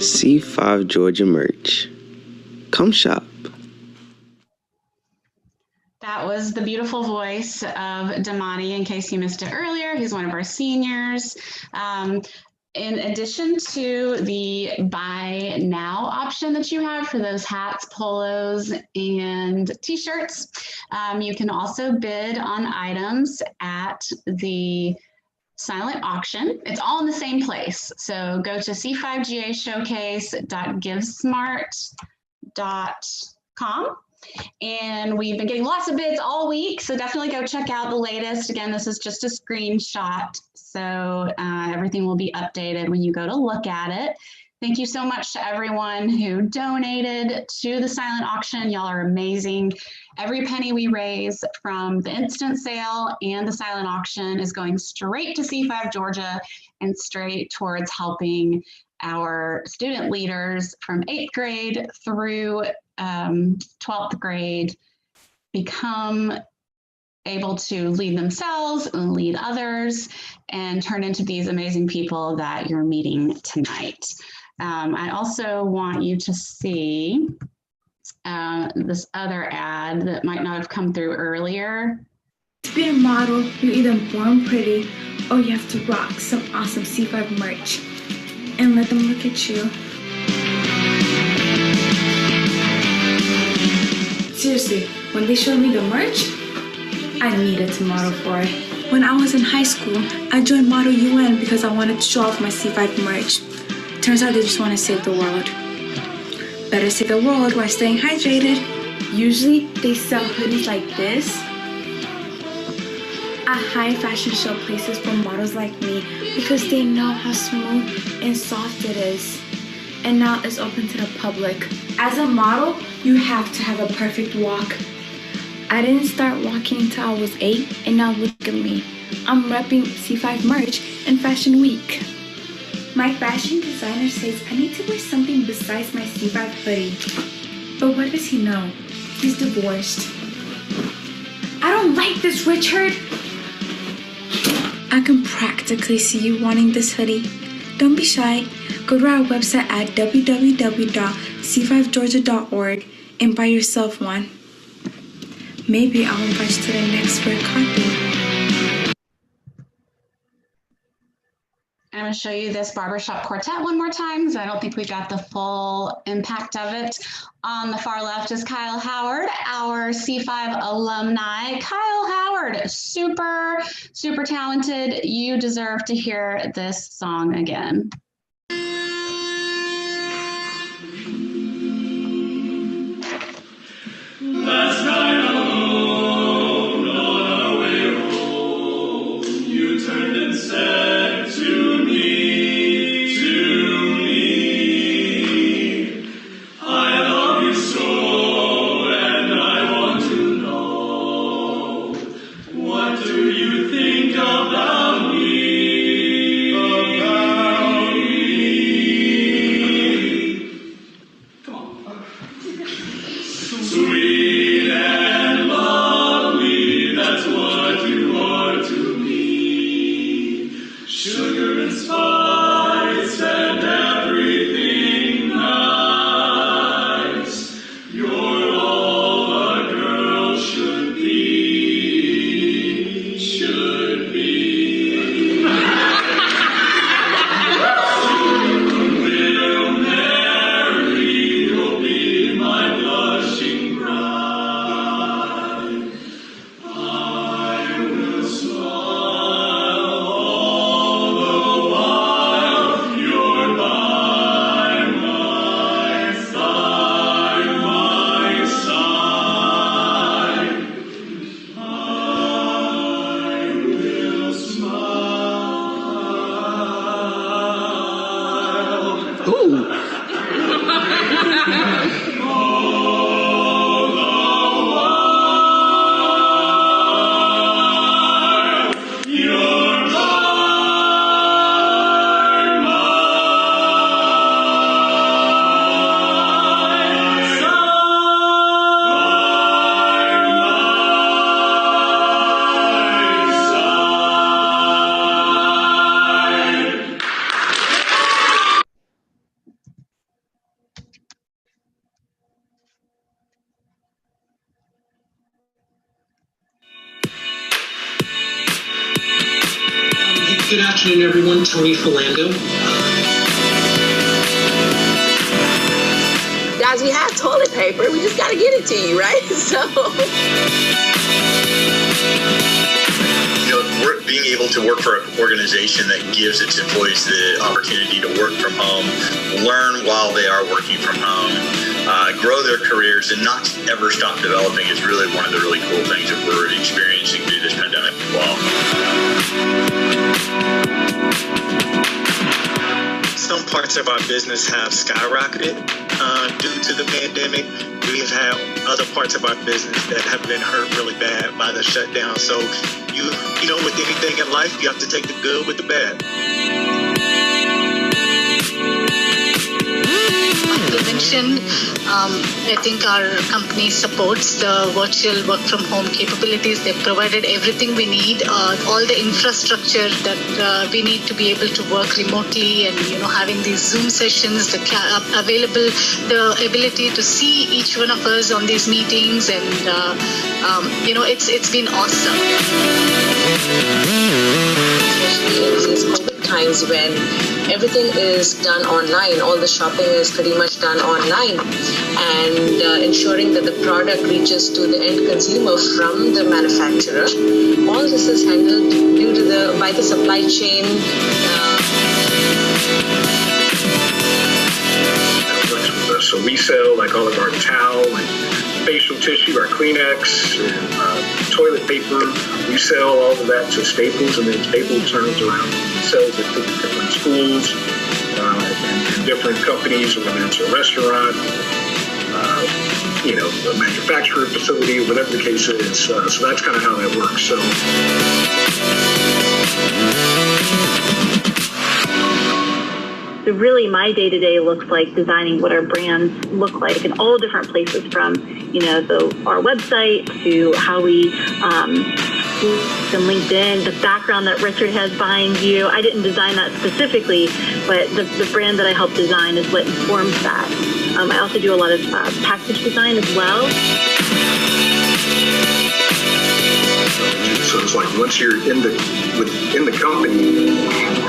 C5 Georgia merch. Come shop. That was the beautiful voice of Damani, in case you missed it earlier. He's one of our seniors. In addition to the buy now option that you have for those hats, polos, and t-shirts, you can also bid on items at the silent auction. It's all in the same place. So go to c5gashowcase.givesmart.com. And we've been getting lots of bids all week. So definitely go check out the latest. Again, this is just a screenshot. So everything will be updated when you go to look at it. Thank you so much to everyone who donated to the silent auction. Y'all are amazing. Every penny we raise from the instant sale and the silent auction is going straight to C5 Georgia and straight towards helping our student leaders from 8th grade through 12th grade become able to lead themselves and lead others and turn into these amazing people that you're meeting tonight. I also want you to see this other ad that might not have come through earlier. To be a model, you're either born pretty or you have to rock some awesome C5 merch and let them look at you. Seriously, when they showed me the merch, I needed to model for it. When I was in high school, I joined Model UN because I wanted to show off my C5 merch. Turns out they just want to save the world. Better save the world while staying hydrated. Usually, they sell hoodies like this at high fashion show places for models like me because they know how smooth and soft it is. And now it's open to the public. As a model, you have to have a perfect walk. I didn't start walking until I was 8, and now look at me. I'm repping C5 merch and Fashion Week. My fashion designer says I need to wear something besides my C5 hoodie. But what does he know? He's divorced. I don't like this, Richard! I can practically see you wanting this hoodie. Don't be shy. Go to our website at www.c5georgia.org and buy yourself one. Maybe I'll invite you to the next red carpet. I'm going to show you this barbershop quartet one more time because I don't think we got the full impact of it. On the far left is Kyle Howard, our C5 alumni. Kyle Howard, super, super talented. You deserve to hear this song again. Last night alone on our way home, you turned and said to me, I Good afternoon, everyone. Tony Philando. Guys, we have toilet paper. We just got to get it to you, right? So. Being able to work for an organization that gives its employees the opportunity to work from home, learn while they are working from home, grow their careers, and not ever stop developing is really one of the really cool things that we're experiencing through this pandemic as well. Some parts of our business have skyrocketed due to the pandemic. We've had other parts of our business that have been hurt really bad by the shutdown. So you know, with anything in life, you have to take the good with the bad. Like you mentioned, I think our company supports the virtual work from home capabilities. They've provided everything we need, all the infrastructure that we need to be able to work remotely, and having these Zoom sessions, the ability to see each one of us on these meetings, and it's been awesome. Especially in these COVID times when everything is done online, all the shopping is pretty much done online, and ensuring that the product reaches to the end consumer from the manufacturer. All this is handled by the supply chain. So we sell like all of our towel and facial tissue, our Kleenex, and toilet paper. We sell all of that to Staples, and then Staples turns around and sells it to different schools and different companies, whether it's a restaurant, a manufacturer facility, whatever the case is. So that's kind of how that works. So. So really my day-to-day looks like designing what our brands look like in all different places, from, our website to how we and LinkedIn, the background that Richard has behind you. I didn't design that specifically, but the brand that I helped design is what informs that. I also do a lot of package design as well. So it's like once you're in the company,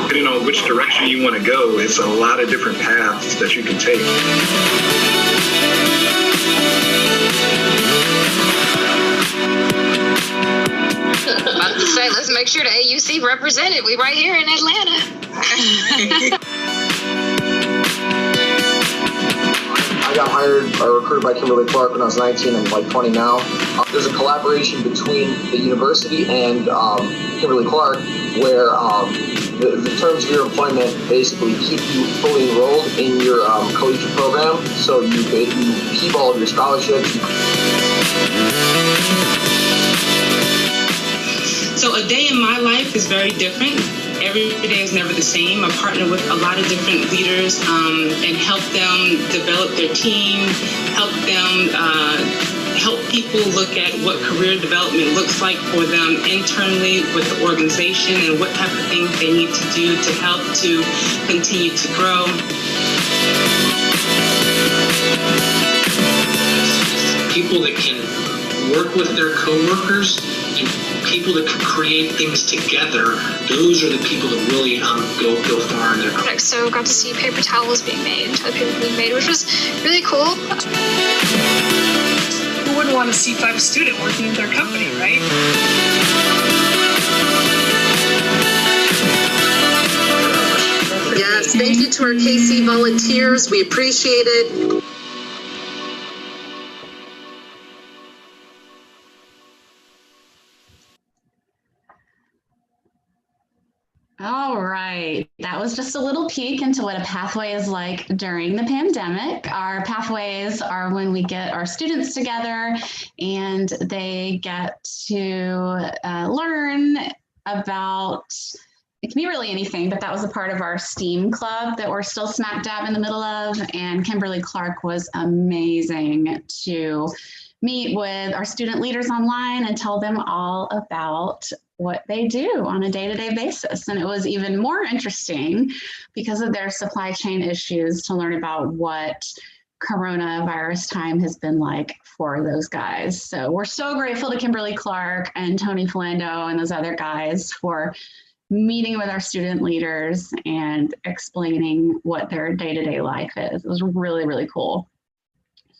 depending on which direction you want to go, it's a lot of different paths that you can take. About to say, let's make sure the AUC represented. We right here in Atlanta. I got hired or recruited by Kimberly Clark when I was 19. I'm like 20 now. There's a collaboration between the university and Kimberly Clark where the terms of your employment basically keep you fully enrolled in your collegiate program. So you keep all of your scholarships. So a day in my life is very different. Every day is never the same. I partner with a lot of different leaders and help them develop their team, help them help people look at what career development looks like for them internally with the organization and what type of things they need to do to help to continue to grow. People that can work with their coworkers and people that can create things together, those are the people that really go far in their products. So got to see paper towels being made and toilet paper being made, which was really cool. Who wouldn't want a C5 student working in their company, right? Yes, thank you to our KC volunteers. We appreciate it. All right, that was just a little peek into what a pathway is like during the pandemic. Our pathways are when we get our students together and they get to learn about, it can be really anything, but that was a part of our STEAM club that we're still smack dab in the middle of. And Kimberly Clark was amazing to meet with our student leaders online and tell them all about what they do on a day-to-day basis. And it was even more interesting because of their supply chain issues to learn about what coronavirus time has been like for those guys. So we're so grateful to Kimberly Clark and Tony Philando and those other guys for meeting with our student leaders and explaining what their day-to-day life is. It was really, really cool.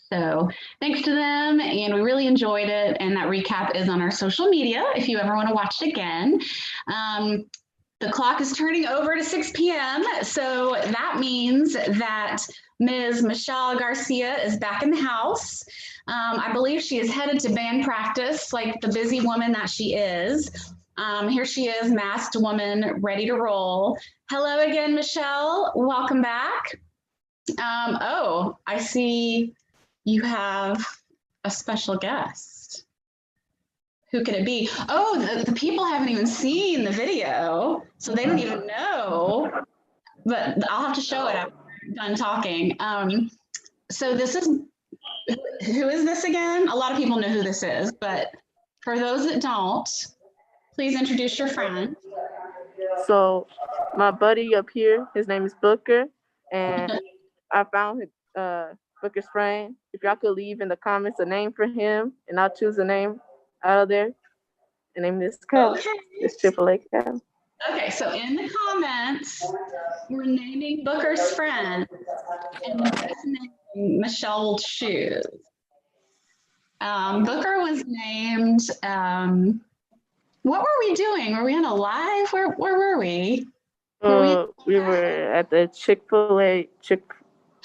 So thanks to them, and we really enjoyed it. And that recap is on our social media if you ever want to watch it again. The clock is turning over to 6 p.m. So that means that Ms. Michelle Garcia is back in the house. I believe she is headed to band practice like the busy woman that she is. Here she is, masked woman, ready to roll. Hello again, Michelle. Welcome back. Oh, I see you have a special guest. Who could it be? Oh, the people haven't even seen the video, so they don't even know. But I'll have to show it after I'm done talking. So this is, who is this again? A lot of people know who this is, but for those that don't, please introduce your friend. So my buddy up here, his name is Booker, and I found Booker's friend. If y'all could leave in the comments a name for him, and I'll choose a name out of there. The name is Cal. Okay. It's AAA Cal. Okay, so in the comments, we're naming Booker's friend, and his name Michelle will choose. Booker was named. What were we doing? Were we on a live? Where were we? We were at the Chick-fil-A.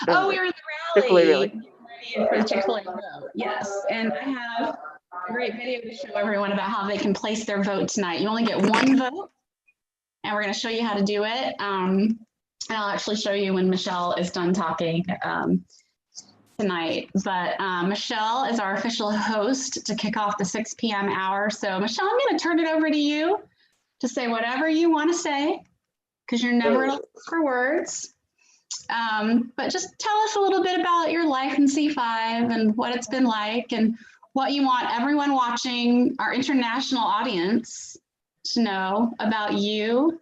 Oh, we were in the rally. Chick-fil-A rally. For the Chick-fil-A vote, yes. And I have a great video to show everyone about how they can place their vote tonight. You only get one vote, and we're going to show you how to do it. And I'll actually show you when Michelle is done talking tonight. But Michelle is our official host to kick off the 6 p.m. hour. So Michelle, I'm going to turn it over to you to say whatever you want to say, because you're never at a loss for words. But just tell us a little bit about your life in C5 and what it's been like and what you want everyone watching, our international audience, to know about you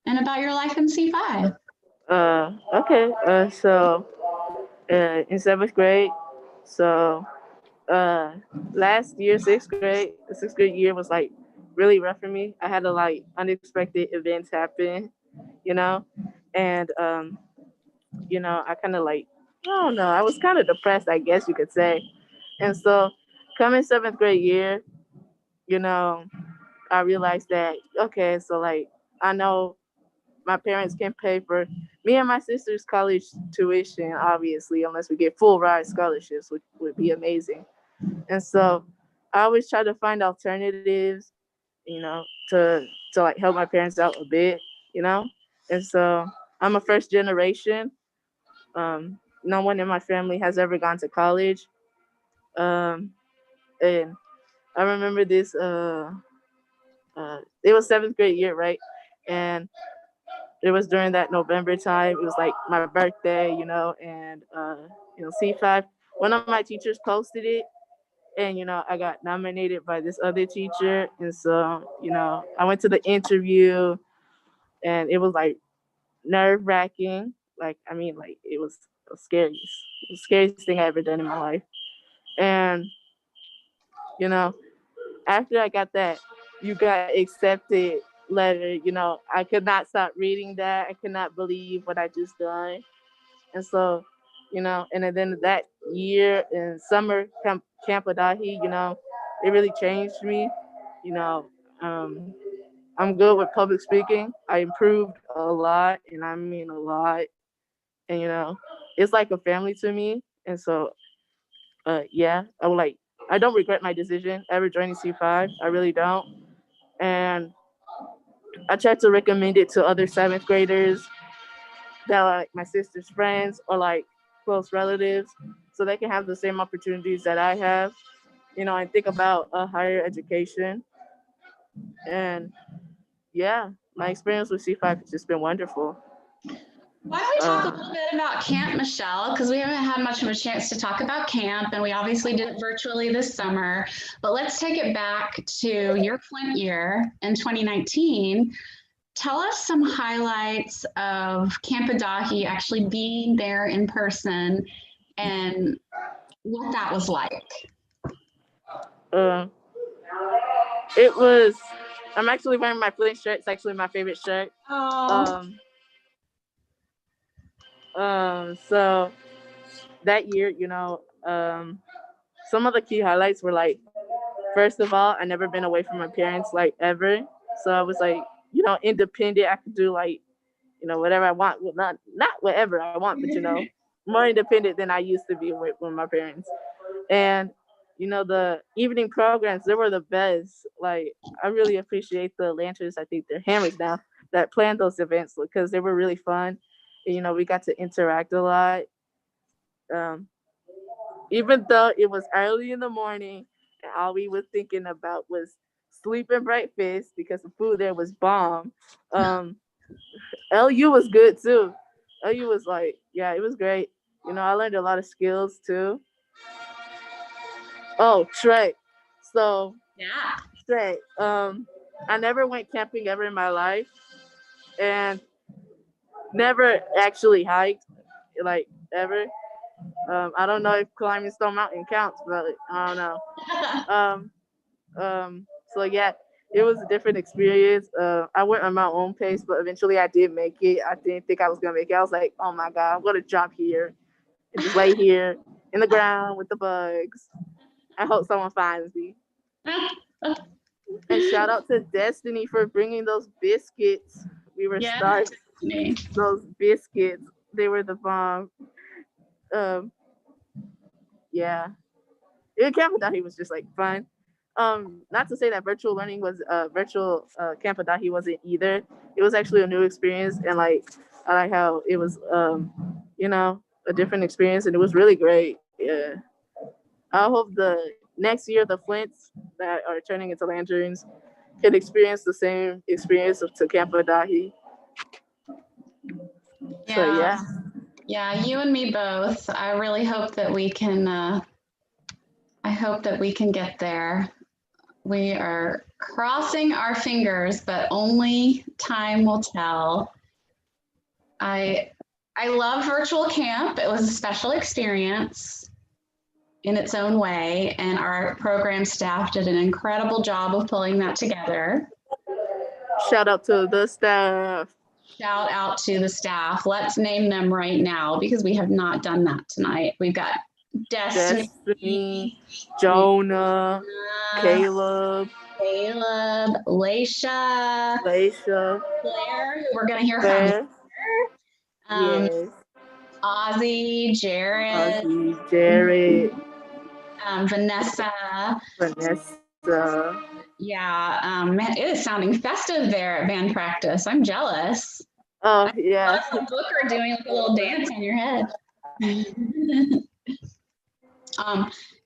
and about your life in C5. Okay. So in 7th grade, so last year, the 6th grade year was like really rough for me. I had a like unexpected events happen, you know, and you know, I kind of like, I don't know, I was kind of depressed, I guess you could say. And so coming 7th grade year, you know, I realized that, okay, so like, I know my parents can pay for me and my sister's college tuition, obviously, unless we get full ride scholarships, which would be amazing. And so I always try to find alternatives, you know, to like help my parents out a bit, you know? And so I'm a first generation. No one in my family has ever gone to college. And I remember this, it was 7th grade year, right? And it was during that November time. It was like my birthday, you know, and, you know, C5, one of my teachers posted it, and, you know, I got nominated by this other teacher. And so, you know, I went to the interview, and it was like nerve-wracking. Like, I mean, like, it was the scariest thing I ever done in my life. And, you know, after I got that "you got accepted" letter, you know, I could not stop reading that. I could not believe what I just done. And so, you know, and then that year in summer Camp Adahi, you know, it really changed me. You know, I'm good with public speaking. I improved a lot, and I mean a lot. And, you know, it's like a family to me. And so, yeah, I don't regret my decision ever joining C5. I really don't. And I try to recommend it to other 7th graders that are like my sister's friends or like close relatives, so they can have the same opportunities that I have, you know, and think about a higher education. And yeah, my experience with C5 has just been wonderful. Why don't we talk a little bit about camp, Michelle? Because we haven't had much of a chance to talk about camp, and we obviously did it virtually this summer. But let's take it back to your Flint year in 2019. Tell us some highlights of Camp Adahi, actually being there in person, and what that was like. It was I'm actually wearing my Flint shirt. It's actually my favorite shirt. Oh. So that year, you know, some of the key highlights were like, first of all, I never been away from my parents like ever. So I was like, you know, independent. I could do like, you know, whatever I want. Well, not whatever I want, but you know, more independent than I used to be with my parents. And you know, the evening programs, they were the best. Like, I really appreciate the Lanterns, I think they're Hammers now, that planned those events because they were really fun. And, you know, we got to interact a lot. Even though it was early in the morning and all we were thinking about was sleep and breakfast because the food there was bomb. LU was good too. LU was like, yeah, it was great. You know, I learned a lot of skills too. Oh, Trek. So yeah, Trek. I never went camping ever in my life, and never actually hiked, like ever. I don't know if climbing Stone Mountain counts, but I don't know. So yeah, it was a different experience. I went on my own pace, but eventually I did make it. I didn't think I was gonna make it. I was like, oh my God, I'm gonna drop here and just lay here in the ground with the bugs. I hope someone finds me. And shout out to Destiny for bringing those biscuits. We were starving. Those biscuits, they were the bomb. Yeah. Camp Adahi was just like fun. Not to say that virtual learning was virtual Camp Adahi wasn't either. It was actually a new experience, and like I like how it was you know, a different experience, and it was really great. Yeah. I hope the next year the Flints that are turning into Lanterns can experience the same experience to Camp Adahi. Yeah. So yeah. Yeah, you and me both. I really hope that we can I hope that we can get there. We are crossing our fingers, but only time will tell. I love virtual camp. It was a special experience in its own way, and our program staff did an incredible job of pulling that together. Shout out to the staff. Shout out to the staff. Let's name them right now because we have not done that tonight. We've got Destiny, Jonah, Caleb, Laisha, Claire, who we're going to hear from. Yes. Ozzy, Jared, Vanessa. Yeah, man, it is sounding festive there at band practice. I'm jealous. Oh, yeah. I love Booker doing like a little dance on your head.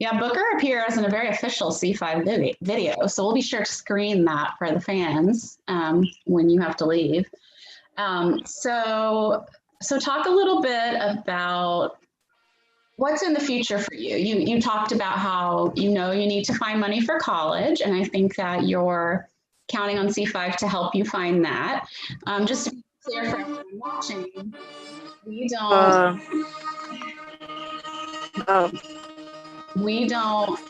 Yeah, Booker appears in a very official C5 video, so we'll be sure to screen that for the fans when you have to leave. So talk a little bit about what's in the future for you. You talked about how you need to find money for college, and I think that you're counting on C5 to help you find that. Just to be clear for everyone watching, we don't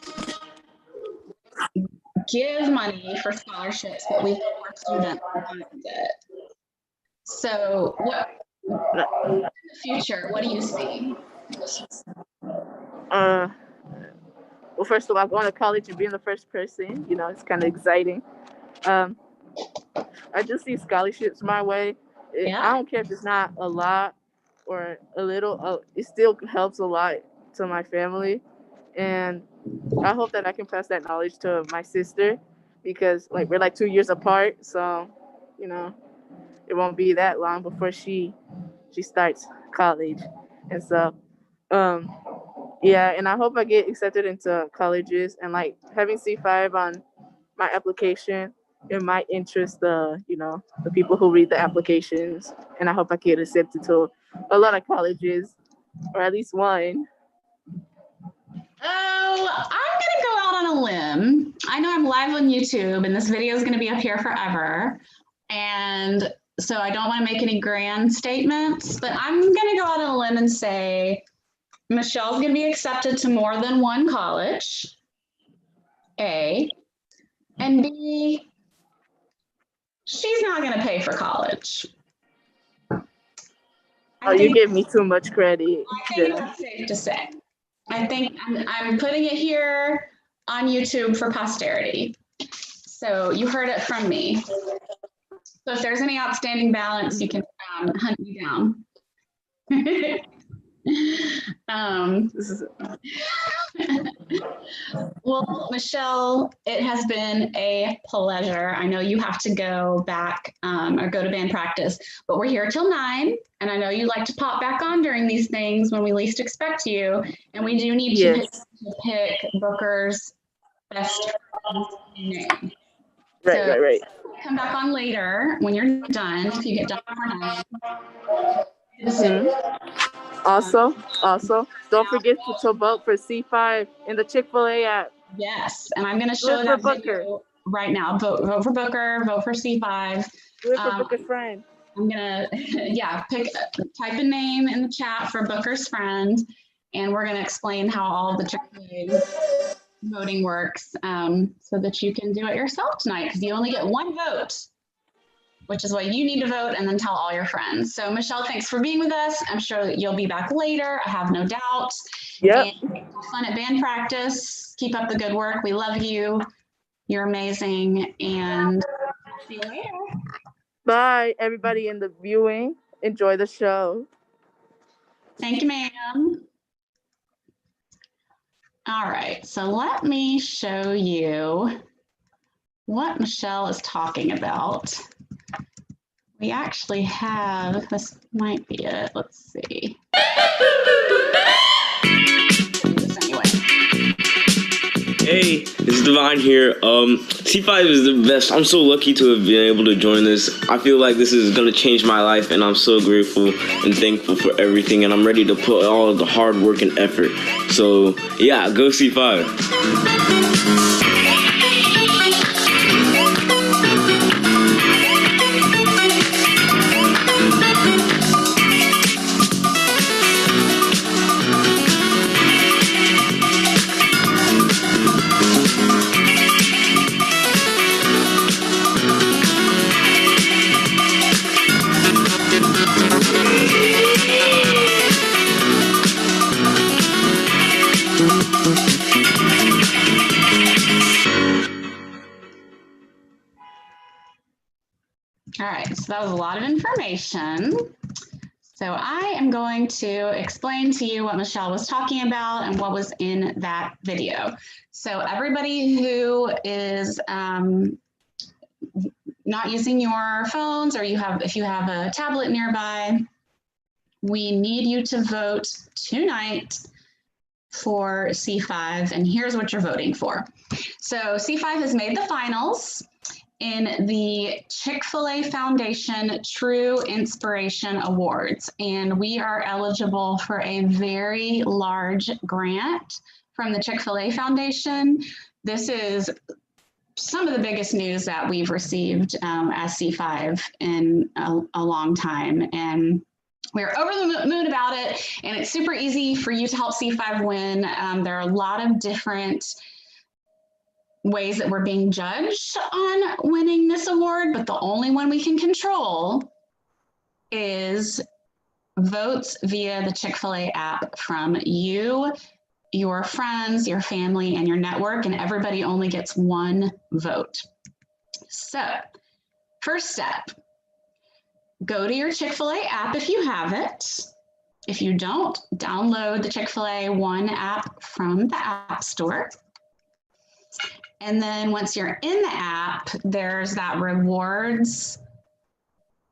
give money for scholarships, but we help our students find it. So what in the future, what do you see? Well, first of all, going to college and being the first person, it's kind of exciting. I just see scholarships my way. I don't care if it's not a lot or a little, it still helps a lot to my family. And I hope that I can pass that knowledge to my sister because we're like 2 years apart. So, it won't be that long before she starts college. And so, yeah, and I hope I get accepted into colleges and having C5 on my application, it might interest the people who read the applications. And I hope I get accepted to a lot of colleges or at least one. Oh, I'm going to go out on a limb. I know I'm live on YouTube and this video is going to be up here forever. And so I don't want to make any grand statements, but I'm going to go out on a limb and say Michelle's going to be accepted to more than one college, A. And B, she's not going to pay for college. Oh, you give me too much credit. I think that's safe to say. I think I'm putting it here on YouTube for posterity. So you heard it from me. So if there's any outstanding balance, you can hunt me down. Well, Michelle, it has been a pleasure. I know you have to go back or go to band practice, but we're here till 9, and I know you like to pop back on during these things when we least expect you, and we do need to pick Booker's best name. Right. Come back on later when you're done, if you get done before 9. Also, don't forget to vote for C5 in the Chick-fil-A app. Yes, and I'm going to show that video right now. Vote for Booker, vote for C5. Do it for Booker's friend. I'm going to, type a name in the chat for Booker's friend, and we're going to explain how all the Chick-fil-A voting works so that you can do it yourself tonight, because you only get 1 vote, which is why you need to vote, and then tell all your friends. So Michelle, thanks for being with us. I'm sure that you'll be back later. I have no doubt. Yep. And have fun at band practice. Keep up the good work. We love you. You're amazing. And see you later. Bye, everybody in the viewing. Enjoy the show. Thank you, ma'am. All right, so let me show you what Michelle is talking about. We actually have, this might be it, let's see. Hey, it's Divine here. C5 is the best. I'm so lucky to have been able to join this. I feel like this is going to change my life, and I'm so grateful and thankful for everything, and I'm ready to put all of the hard work and effort. So, yeah, go C5. All right, so that was a lot of information. So I am going to explain to you what Michelle was talking about and what was in that video. So everybody who is not using your phones, or if you have a tablet nearby, we need you to vote tonight for C5, and here's what you're voting for. So C5 has made the finals in the Chick-fil-A Foundation True Inspiration Awards, and we are eligible for a very large grant from the Chick-fil-A Foundation. This is some of the biggest news that we've received as C5 in a long time, and we're over the moon about it, and it's super easy for you to help C5 win. There are a lot of different ways that we're being judged on winning this award, but the only one we can control is votes via the Chick-fil-A app from you, your friends, your family, and your network, and everybody only gets 1 vote. So, first step, go to your Chick-fil-A app if you have it. If you don't, download the Chick-fil-A One app from the App Store. And then once you're in the app, there's that rewards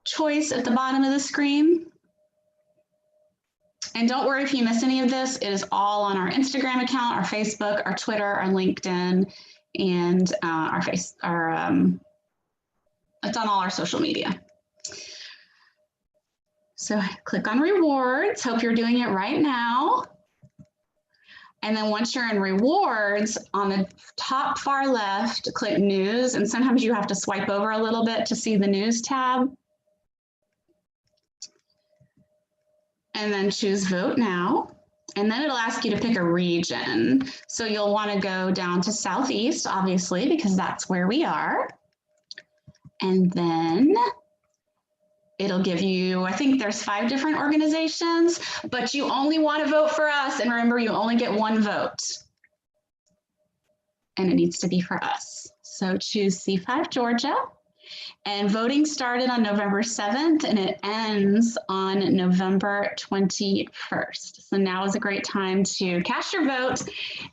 choice at the bottom of the screen. And don't worry if you miss any of this, it is all on our Instagram account, our Facebook, our Twitter, our LinkedIn, and it's on all our social media. So click on rewards, hope you're doing it right now. And then once you're in rewards, on the top far left, click news. And sometimes you have to swipe over a little bit to see the news tab. And then choose vote now. And then it'll ask you to pick a region. So you'll want to go down to Southeast, obviously, because that's where we are. And then it'll give you, I think there's 5 different organizations, but you only want to vote for us. And remember, you only get 1 vote. And it needs to be for us. So choose C5 Georgia. And voting started on November 7th and it ends on November 21st. So now is a great time to cast your vote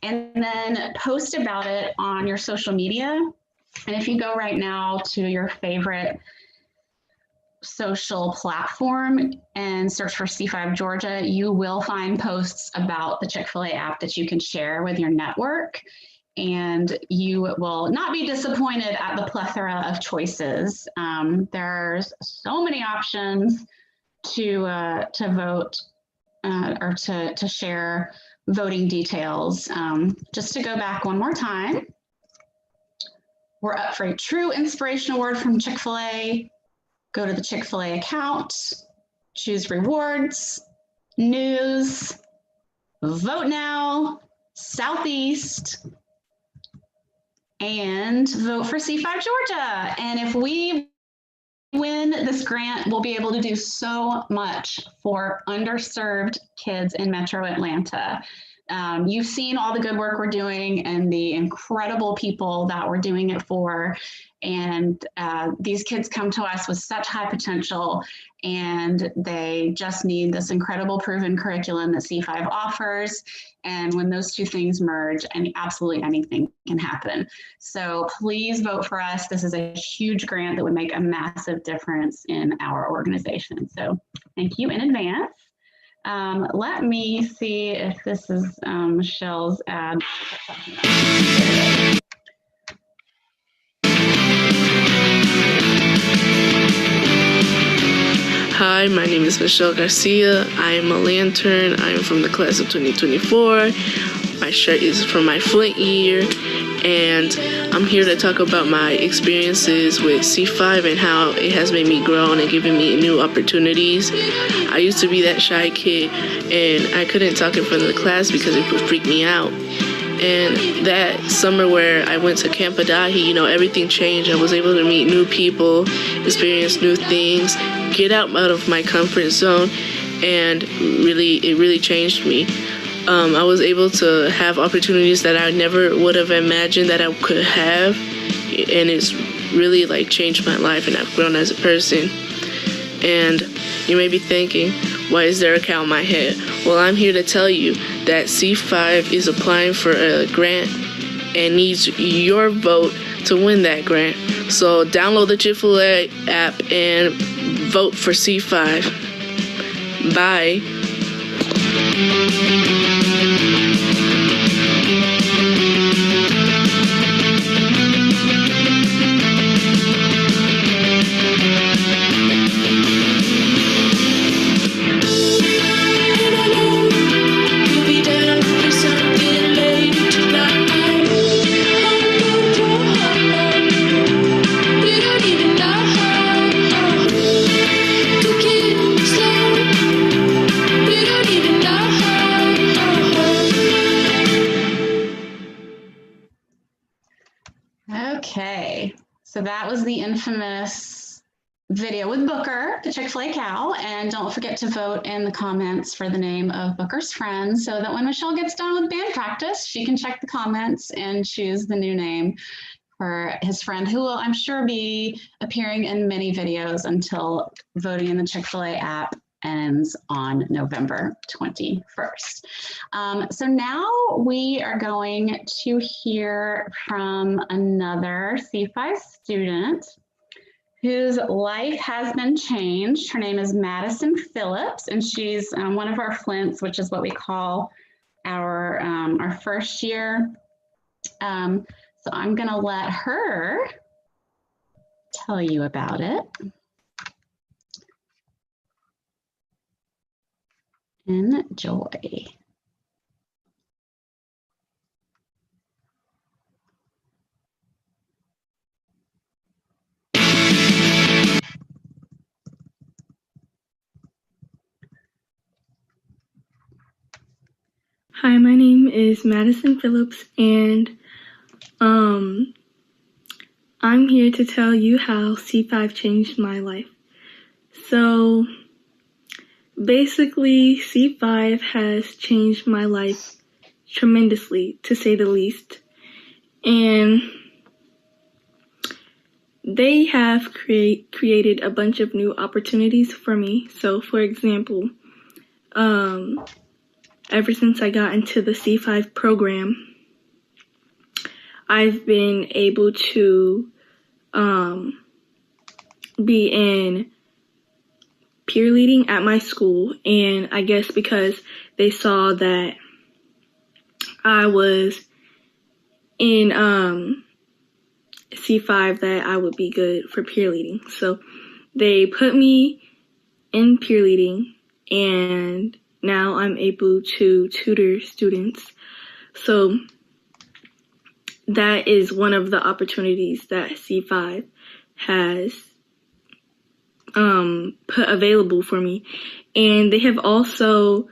and then post about it on your social media. And if you go right now to your favorite social platform and search for C5 Georgia, you will find posts about the Chick-fil-A app that you can share with your network. And you will not be disappointed at the plethora of choices. There's so many options to vote or to share voting details. Just to go back one more time, we're up for a true inspirational word from Chick-fil-A. Go to the Chick-fil-A account, choose rewards, news, vote now, Southeast, and vote for C5 Georgia. And if we win this grant, we'll be able to do so much for underserved kids in Metro Atlanta. You've seen all the good work we're doing and the incredible people that we're doing it for. And these kids come to us with such high potential and they just need this incredible proven curriculum that C5 offers. And when those 2 things merge, and absolutely anything can happen. So please vote for us. This is a huge grant that would make a massive difference in our organization. So thank you in advance. Let me see if this is Michelle's ad. Hi, my name is Michelle Garcia. I am a lantern. I am from the class of 2024. My shirt is from my Flint year, and I'm here to talk about my experiences with C5 and how it has made me grow and given me new opportunities. I used to be that shy kid, and I couldn't talk in front of the class because it would freak me out. And that summer where I went to Camp Adahi, everything changed. I was able to meet new people, experience new things, get out of my comfort zone, and it really changed me. I was able to have opportunities that I never would have imagined that I could have, and it's really changed my life, and I've grown as a person. And you may be thinking, why is there a cow on my head? Well, I'm here to tell you that C5 is applying for a grant and needs your vote to win that grant. So download the Chick-fil-A app and vote for C5. Bye. Okay, so that was the infamous video with Booker, the Chick-fil-A cow, and don't forget to vote in the comments for the name of Booker's friend so that when Michelle gets done with band practice, she can check the comments and choose the new name for his friend, who will, I'm sure, be appearing in many videos until voting in the Chick-fil-A app ends on November 21st. So now we are going to hear from another C5 student whose life has been changed. Her name is Madison Phillips, and she's one of our Flints, which is what we call our first year. So I'm gonna let her tell you about it. Enjoy. Hi, my name is Madison Phillips, and I'm here to tell you how C5 changed my life. So basically, C5 has changed my life tremendously, to say the least. And they have created a bunch of new opportunities for me. So for example, ever since I got into the C5 program, I've been able to be in peer leading at my school, and I guess because they saw that I was in C5 that I would be good for peer leading. So they put me in peer leading, and now I'm able to tutor students. So that is one of the opportunities that C5 has put available for me. And they have also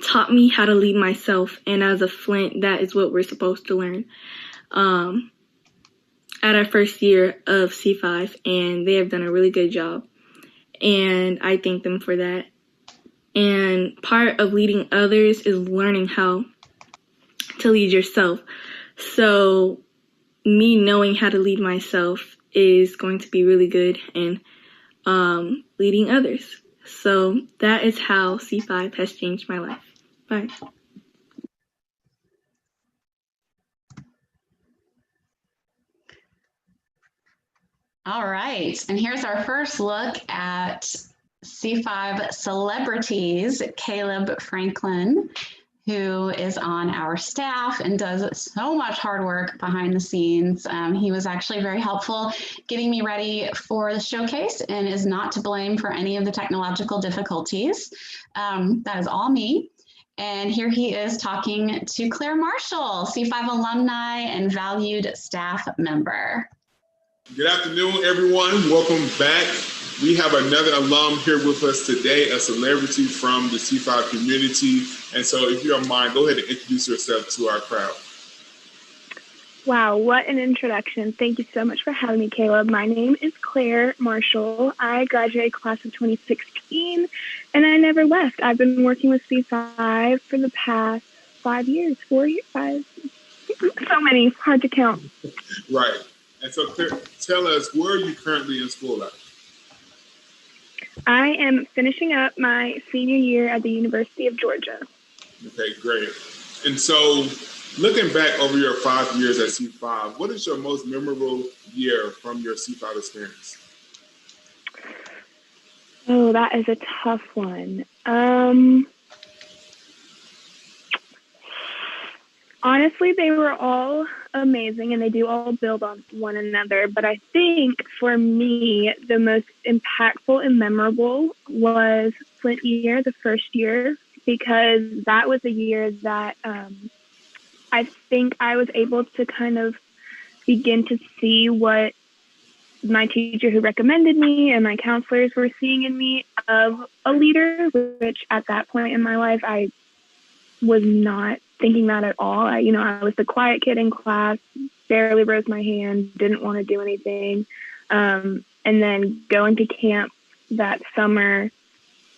taught me how to lead myself. And as a Flint, that is what we're supposed to learn at our first year of C5. And they have done a really good job. And I thank them for that. And part of leading others is learning how to lead yourself. So me knowing how to lead myself is going to be really good in leading others. So that is how C5 has changed my life. Bye. All right, and here's our first look at C5 celebrities, Caleb Franklin, who is on our staff and does so much hard work behind the scenes. He was actually very helpful getting me ready for the showcase and is not to blame for any of the technological difficulties. That is all me. And here he is talking to Claire Marshall, C5 alumni and valued staff member. Good afternoon, everyone. Welcome back. We have another alum here with us today, a celebrity from the C5 community. And so if you don't mind, go ahead and introduce yourself to our crowd. Wow, what an introduction. Thank you so much for having me, Caleb. My name is Claire Marshall. I graduated class of 2016, and I never left. I've been working with C5 for the past 5 years, 4 years, 5, so many, hard to count. Right. And so Claire, tell us, where are you currently in school at? I am finishing up my senior year at the University of Georgia. Okay, great. And so looking back over your 5 years at C5, what is your most memorable year from your C5 experience? Oh, that is a tough one. Honestly, they were all amazing and they do all build on one another. But I think for me, the most impactful and memorable was Flint year, the first year, because that was a year that I think I was able to kind of begin to see what my teacher who recommended me and my counselors were seeing in me of a leader, which at that point in my life, I was not thinking that at all. I was the quiet kid in class, barely raised my hand, didn't want to do anything. And then going to camp that summer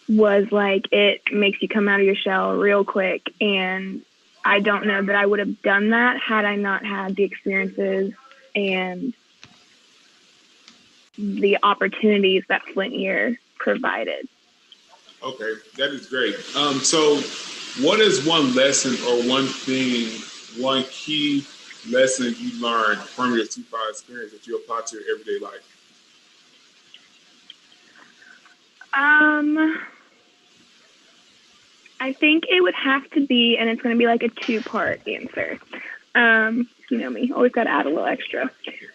was like, it makes you come out of your shell real quick. And I don't know that I would have done that had I not had the experiences and the opportunities that Flint year provided. Okay, that is great. So what is one lesson or one thing, one key lesson you learned from your C5 experience that you apply to your everyday life? I think it would have to be, and it's going to be like a two-part answer. You know me, always got to add a little extra.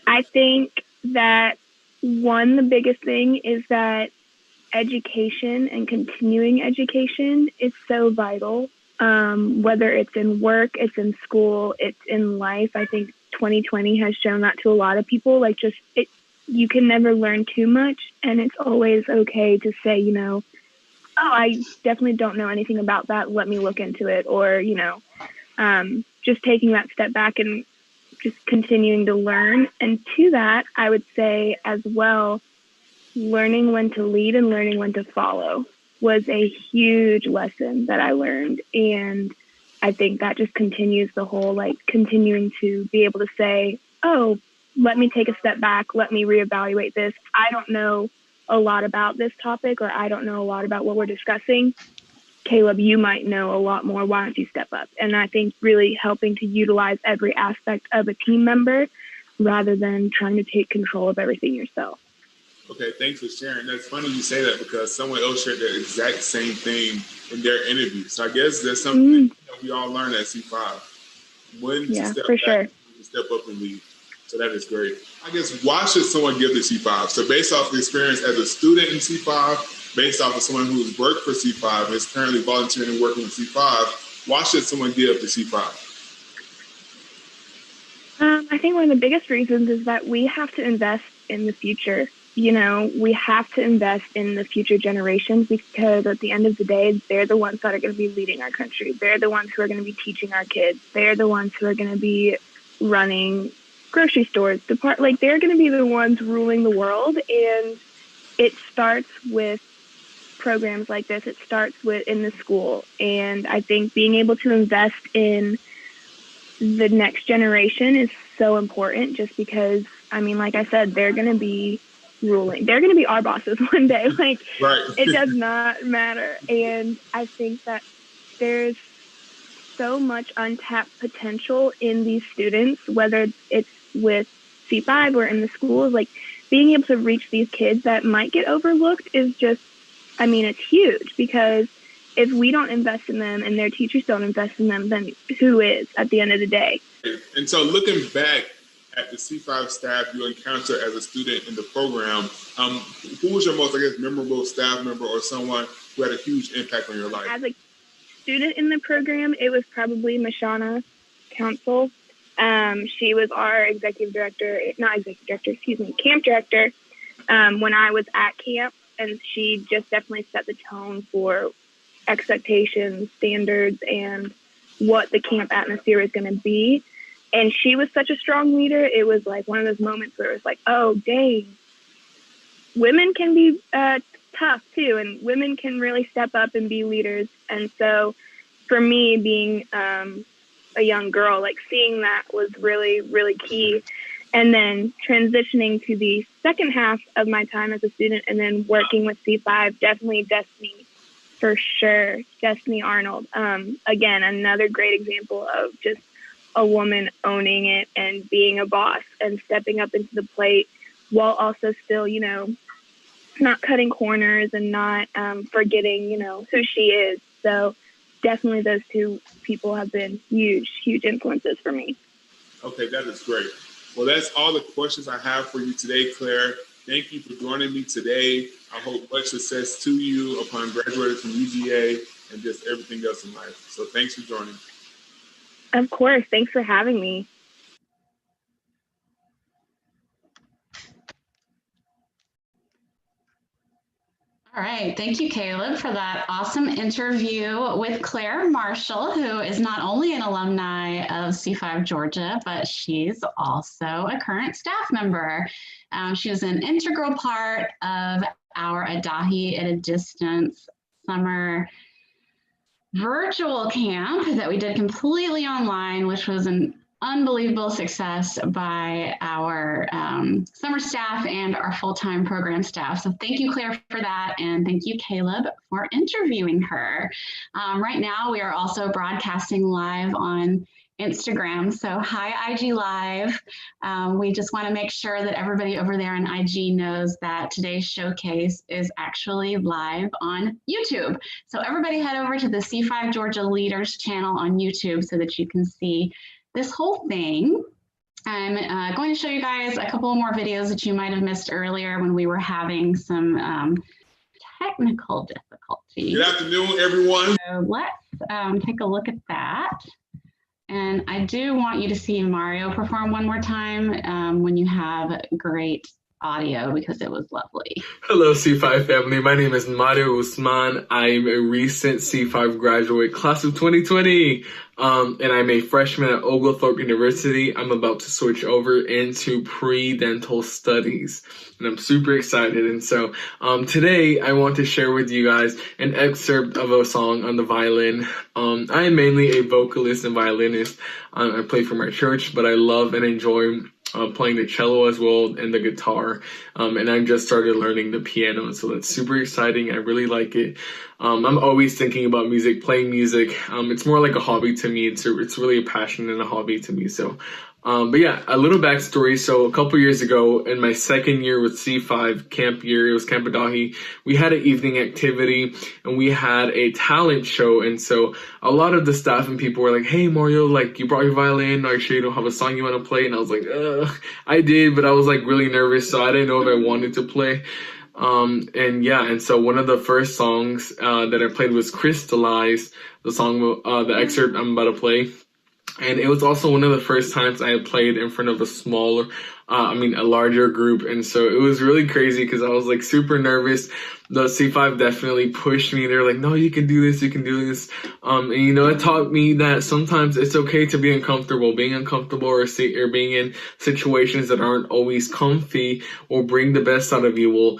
I think that the biggest thing is that education and continuing education is so vital. Whether it's in work, it's in school, it's in life. I think 2020 has shown that to a lot of people. Like you can never learn too much, and it's always okay to say, oh, I definitely don't know anything about that. Let me look into it. Or, just taking that step back and just continuing to learn. And to that, I would say as well, learning when to lead and learning when to follow was a huge lesson that I learned. And I think that just continues the whole, like, continuing to be able to say, oh, let me take a step back. Let me reevaluate this. I don't know a lot about this topic, or I don't know a lot about what we're discussing. Caleb, you might know a lot more. Why don't you step up? And I think really helping to utilize every aspect of a team member rather than trying to take control of everything yourself. Okay, thanks for sharing. That's funny you say that because someone else shared the exact same thing in their interview. So I guess there's something that we all learn at C5. When to step back, when to step up and lead. So that is great. I guess, why should someone give to C5? So based off the experience as a student in C5, based off of someone who's worked for C5 and is currently volunteering and working with C5, why should someone give to C5? I think one of the biggest reasons is that we have to invest in the future. You know, we have to invest in the future generations, because at the end of the day, they're the ones that are going to be leading our country. They're the ones who are going to be teaching our kids. They're the ones who are going to be running grocery stores. Like, they're going to be the ones ruling the world. And it starts with programs like this. It starts with in the school. And I think being able to invest in the next generation is so important, just because, I mean, like I said, they're going to be ruling. They're going to be our bosses one day. Like, it does not matter. And I think that there's so much untapped potential in these students, whether it's with C5 or in the schools. Like, being able to reach these kids that might get overlooked is just, I mean, it's huge, because if we don't invest in them and their teachers don't invest in them, then who is at the end of the day? And so looking back at the C5 staff you encountered as a student in the program, who was your most, I guess, memorable staff member or someone who had a huge impact on your life? As a student in the program, it was probably Mashana Council. She was our camp director when I was at camp, and she just definitely set the tone for expectations, standards, and what the camp atmosphere is going to be. And she was such a strong leader. It was like one of those moments where it was like, oh, dang, women can be tough too, and women can really step up and be leaders. And so for me, being a young girl, like, seeing that was really, really key. And then transitioning to the second half of my time as a student and then working with C5, definitely Destiny, for sure. Destiny Arnold. Again, another great example of just a woman owning it and being a boss and stepping up into the plate, while also still, you know, not cutting corners and not forgetting, you know, who she is. So definitely those two people have been huge, huge influences for me. Okay, that is great. Well, that's all the questions I have for you today, Claire. Thank you for joining me today. I hope much success to you upon graduating from UGA and just everything else in life. So thanks for joining. Of course. Thanks for having me. All right, thank you, Caleb, for that awesome interview with Claire Marshall, who is not only an alumni of C5 Georgia, but she's also a current staff member. She was an integral part of our Adahi at a Distance summer virtual camp that we did completely online, which was an unbelievable success by our summer staff and our full-time program staff. So thank you, Claire, for that. And thank you, Caleb, for interviewing her. Right now, we are also broadcasting live on Instagram. So hi, IG Live. We just want to make sure that everybody over there on IG knows that today's showcase is actually live on YouTube. So everybody head over to the C5 Georgia Leaders channel on YouTube so that you can see this whole thing. I'm going to show you guys a couple more videos that you might have missed earlier when we were having some technical difficulties. Good afternoon, everyone. So let's take a look at that. And I do want you to see Mario perform one more time when you have great audio because it was lovely. Hello, C5 family. My name is Mario Usman. I'm a recent C5 graduate, class of 2020. And I'm a freshman at Oglethorpe University. I'm about to switch over into pre-dental studies, and I'm super excited. And so today I want to share with you guys an excerpt of a song on the violin. I am mainly a vocalist and violinist. I play for my church, but I love and enjoy playing the cello as well and the guitar. And I just started learning the piano, so that's super exciting. I really like it. I'm always thinking about music, playing music. It's more like a hobby to me. It's really a passion and a hobby to me. So, but yeah, a little backstory. So a couple years ago, in my second year with C5 camp year, it was Camp Adahi, we had an evening activity and we had a talent show. And so a lot of the staff and people were like, hey Mario, like you brought your violin, are you sure you don't have a song you want to play? And I was like, I did, but I was like really nervous, so I didn't know if I wanted to play. And so one of the first songs that I played was Crystallize, the song, the excerpt I'm about to play. And it was also one of the first times I had played in front of a larger group. And so it was really crazy because I was like super nervous. The C5 definitely pushed me. They're like, no, you can do this, you can do this. And it taught me that sometimes it's okay to be uncomfortable. Being uncomfortable or being in situations that aren't always comfy will bring the best out of you, will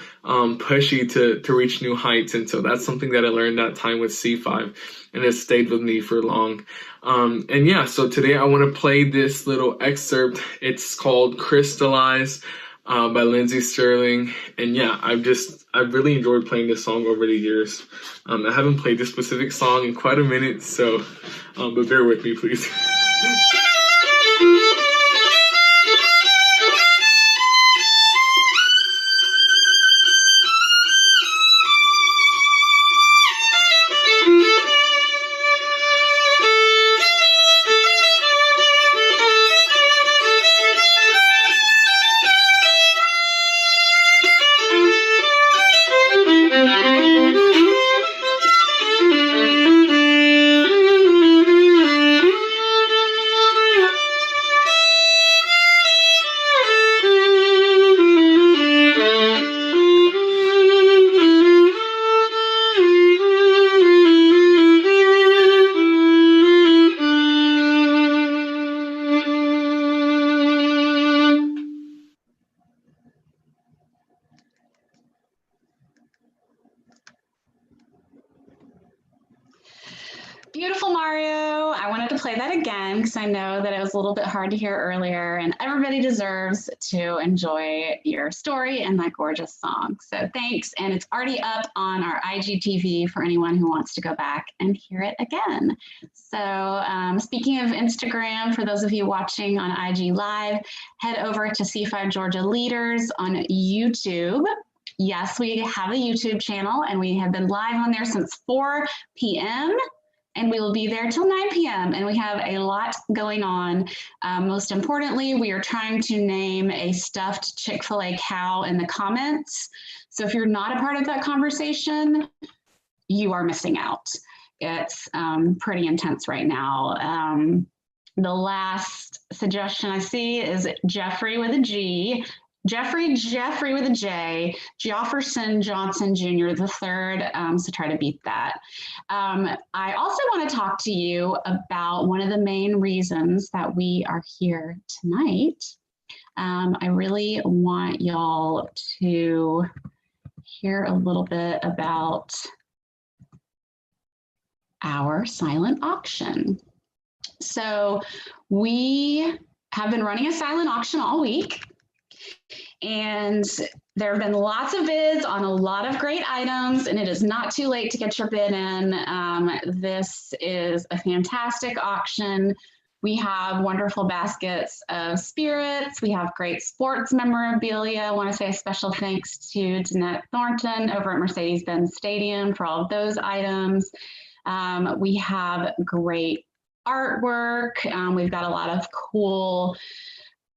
push you to reach new heights. And so that's something that I learned that time with C5, and it stayed with me for long. So today I want to play this little excerpt. It's called Crystallize by Lindsey Stirling. And yeah, I've really enjoyed playing this song over the years. I haven't played this specific song in quite a minute, so but bear with me, please. Beautiful, Mario. I wanted to play that again because I know that it was a little bit hard to hear earlier, and everybody deserves to enjoy your story and that gorgeous song. So thanks. And it's already up on our IGTV for anyone who wants to go back and hear it again. So speaking of Instagram, for those of you watching on IG Live, head over to C5 Georgia Leaders on YouTube. Yes, we have a YouTube channel, and we have been live on there since 4 p.m. and we will be there till 9 p.m. and we have a lot going on. Most importantly, we are trying to name a stuffed Chick-fil-A cow in the comments. So if you're not a part of that conversation, you are missing out. It's pretty intense right now. The last suggestion I see is Jeffrey with a G. Jeffrey with a J, Jefferson Johnson Jr. the third, so try to beat that. I also want to talk to you about one of the main reasons that we are here tonight. I really want y'all to hear a little bit about our silent auction. So we have been running a silent auction all week. And there have been lots of bids on a lot of great items, and it is not too late to get your bid in. This is a fantastic auction. We have wonderful baskets of spirits. We have great sports memorabilia. I want to say a special thanks to Danette Thornton over at Mercedes-Benz Stadium for all of those items. We have great artwork. We've got a lot of cool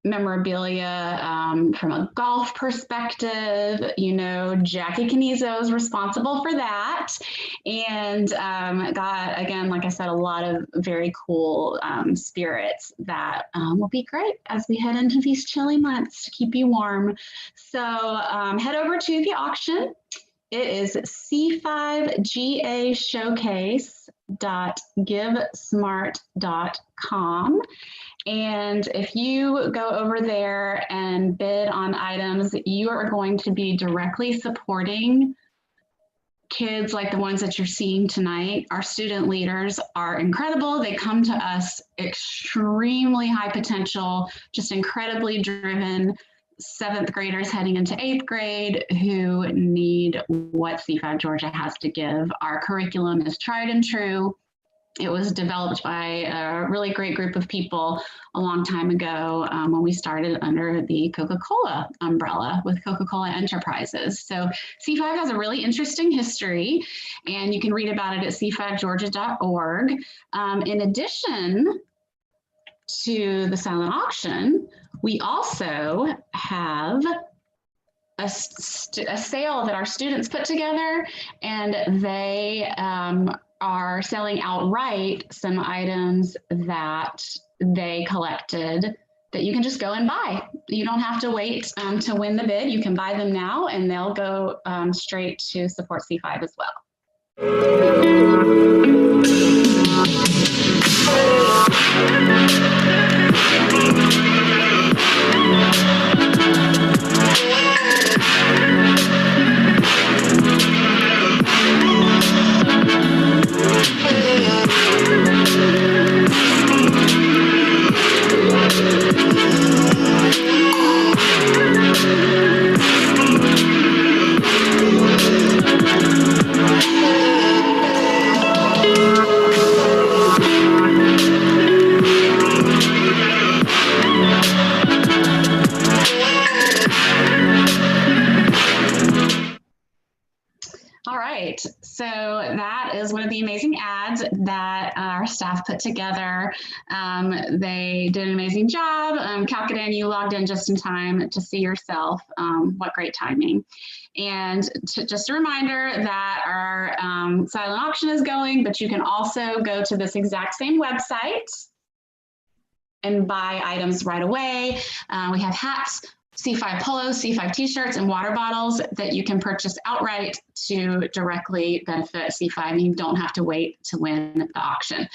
memorabilia from a golf perspective. You know, Jackie Canizo is responsible for that. And got, again, like I said, a lot of very cool spirits that will be great as we head into these chilly months to keep you warm. So head over to the auction. It is c5gashowcase.givesmart.com. And if you go over there and bid on items, you are going to be directly supporting kids like the ones that you're seeing tonight. Our student leaders are incredible. They come to us extremely high potential, just incredibly driven 7th graders heading into 8th grade who need what C5 Georgia has to give. Our curriculum is tried and true. It was developed by a really great group of people a long time ago when we started under the Coca-Cola umbrella with Coca-Cola Enterprises. So C5 has a really interesting history, and you can read about it at c5georgia.org. In addition to the silent auction, we also have a sale that our students put together, and they are selling outright some items that they collected that you can just go and buy. You don't have to wait to win the bid. You can buy them now, and they'll go straight to support C5 as well. So that is one of the amazing ads that our staff put together. They did an amazing job. Calcadan, you logged in just in time to see yourself. What great timing. And just a reminder that our silent auction is going, but you can also go to this exact same website and buy items right away. We have hats, C5 polos, C5 t-shirts, and water bottles that you can purchase outright to directly benefit C5, and you don't have to wait to win the auction.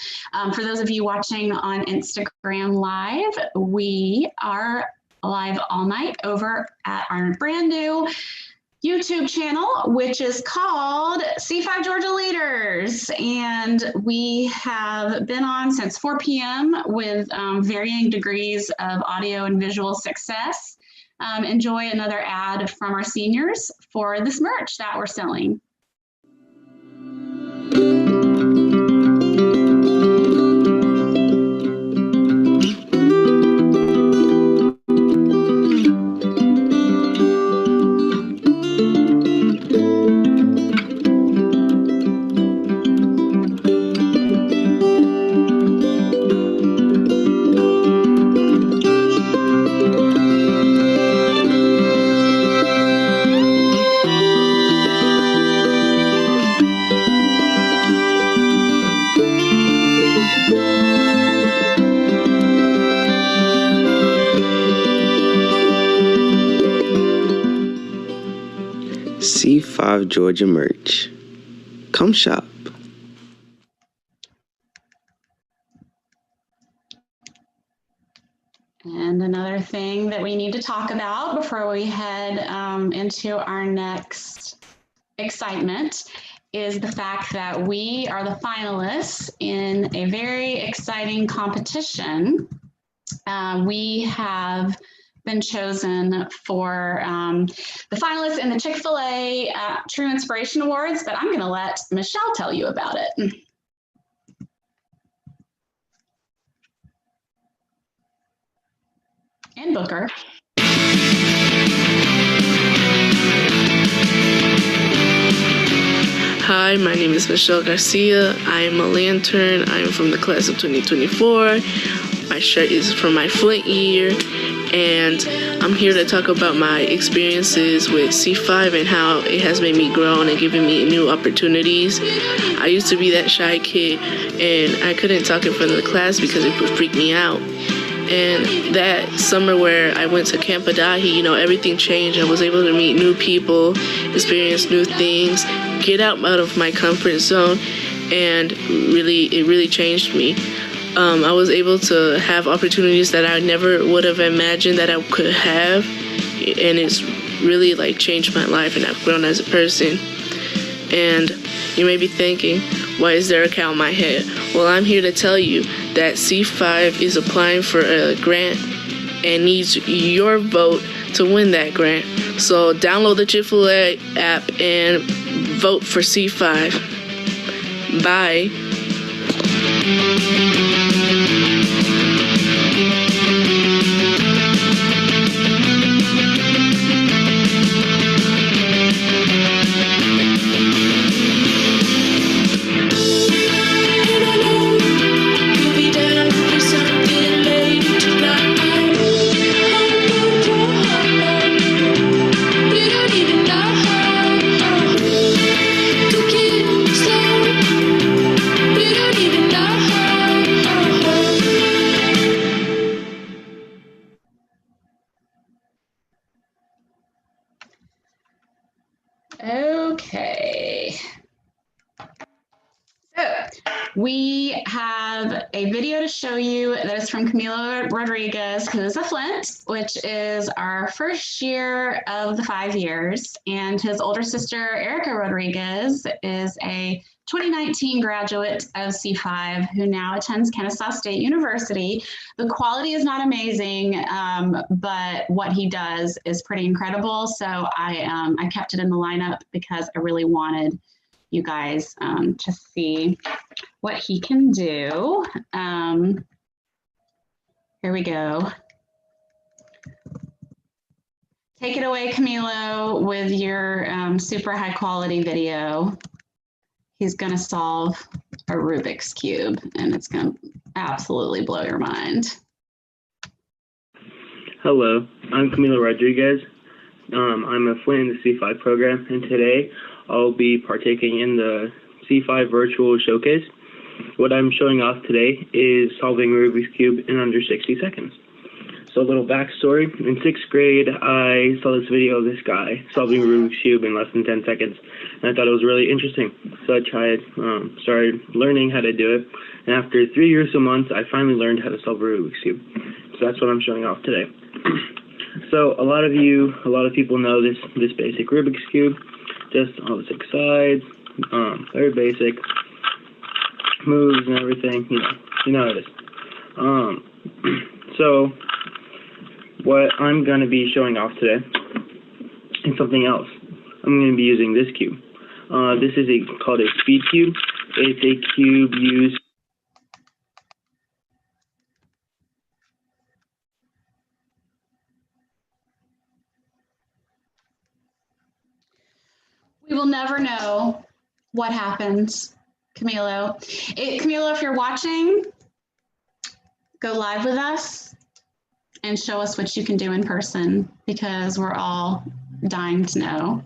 For those of you watching on Instagram Live, we are live all night over at our brand new YouTube channel, which is called C5 Georgia Leaders. And we have been on since 4 p.m. with varying degrees of audio and visual success. Enjoy another ad from our seniors for this merch that we're selling. C5 Georgia merch. Come shop. And another thing that we need to talk about before we head into our next excitement is the fact that we are the finalists in a very exciting competition. We have been chosen for the finalists in the Chick-fil-A True Inspiration Awards, but I'm going to let Michelle tell you about it. And Booker. Hi, my name is Michelle Garcia. I am a lantern. I am from the class of 2024. My shirt is from my Flint year. and I'm here to talk about my experiences with C5 and how it has made me grow and given me new opportunities. I used to be that shy kid, and I couldn't talk in front of the class because it would freak me out. And that summer where I went to Camp Adahi, everything changed. I was able to meet new people, experience new things, get out of my comfort zone, and it really changed me. I was able to have opportunities that I never would have imagined that I could have, and it's really changed my life, and I've grown as a person. And you may be thinking, why is there a cow on my head? Well, I'm here to tell you that C5 is applying for a grant and needs your vote to win that grant. So download the Chick-fil-A app and vote for C5. Bye. Okay. So we have a video to show you that is from Camilo Rodriguez, who is a Flint, which is our first year of the 5 years. And his older sister, Erica Rodriguez, is a 2019 graduate of C5 who now attends Kennesaw State University. The quality is not amazing, but what he does is pretty incredible. So I kept it in the lineup because I really wanted you guys to see what he can do. Here we go. Take it away, Camilo, with your super high quality video. He's gonna solve a Rubik's Cube, and it's gonna absolutely blow your mind. Hello, I'm Camilo Rodriguez. I'm a Flint in the C5 program, and today I'll be partaking in the C5 virtual showcase. What I'm showing off today is solving Rubik's Cube in under 60 seconds. So a little backstory, in 6th grade, I saw this video of this guy solving Rubik's Cube in less than 10 seconds, and I thought it was really interesting. So I started learning how to do it, and after 3 years and months, I finally learned how to solve a Rubik's Cube. So that's what I'm showing off today. So a lot of people know this basic Rubik's Cube, just all the 6 sides, very basic, moves and everything, you know how it is. So what I'm going to be showing off today is something else. I'm going to be using this cube. This is called a speed cube. It's a cube used. We will never know what happens, Camilo. Camilo, if you're watching, go live with us and show us what you can do in person, because we're all dying to know.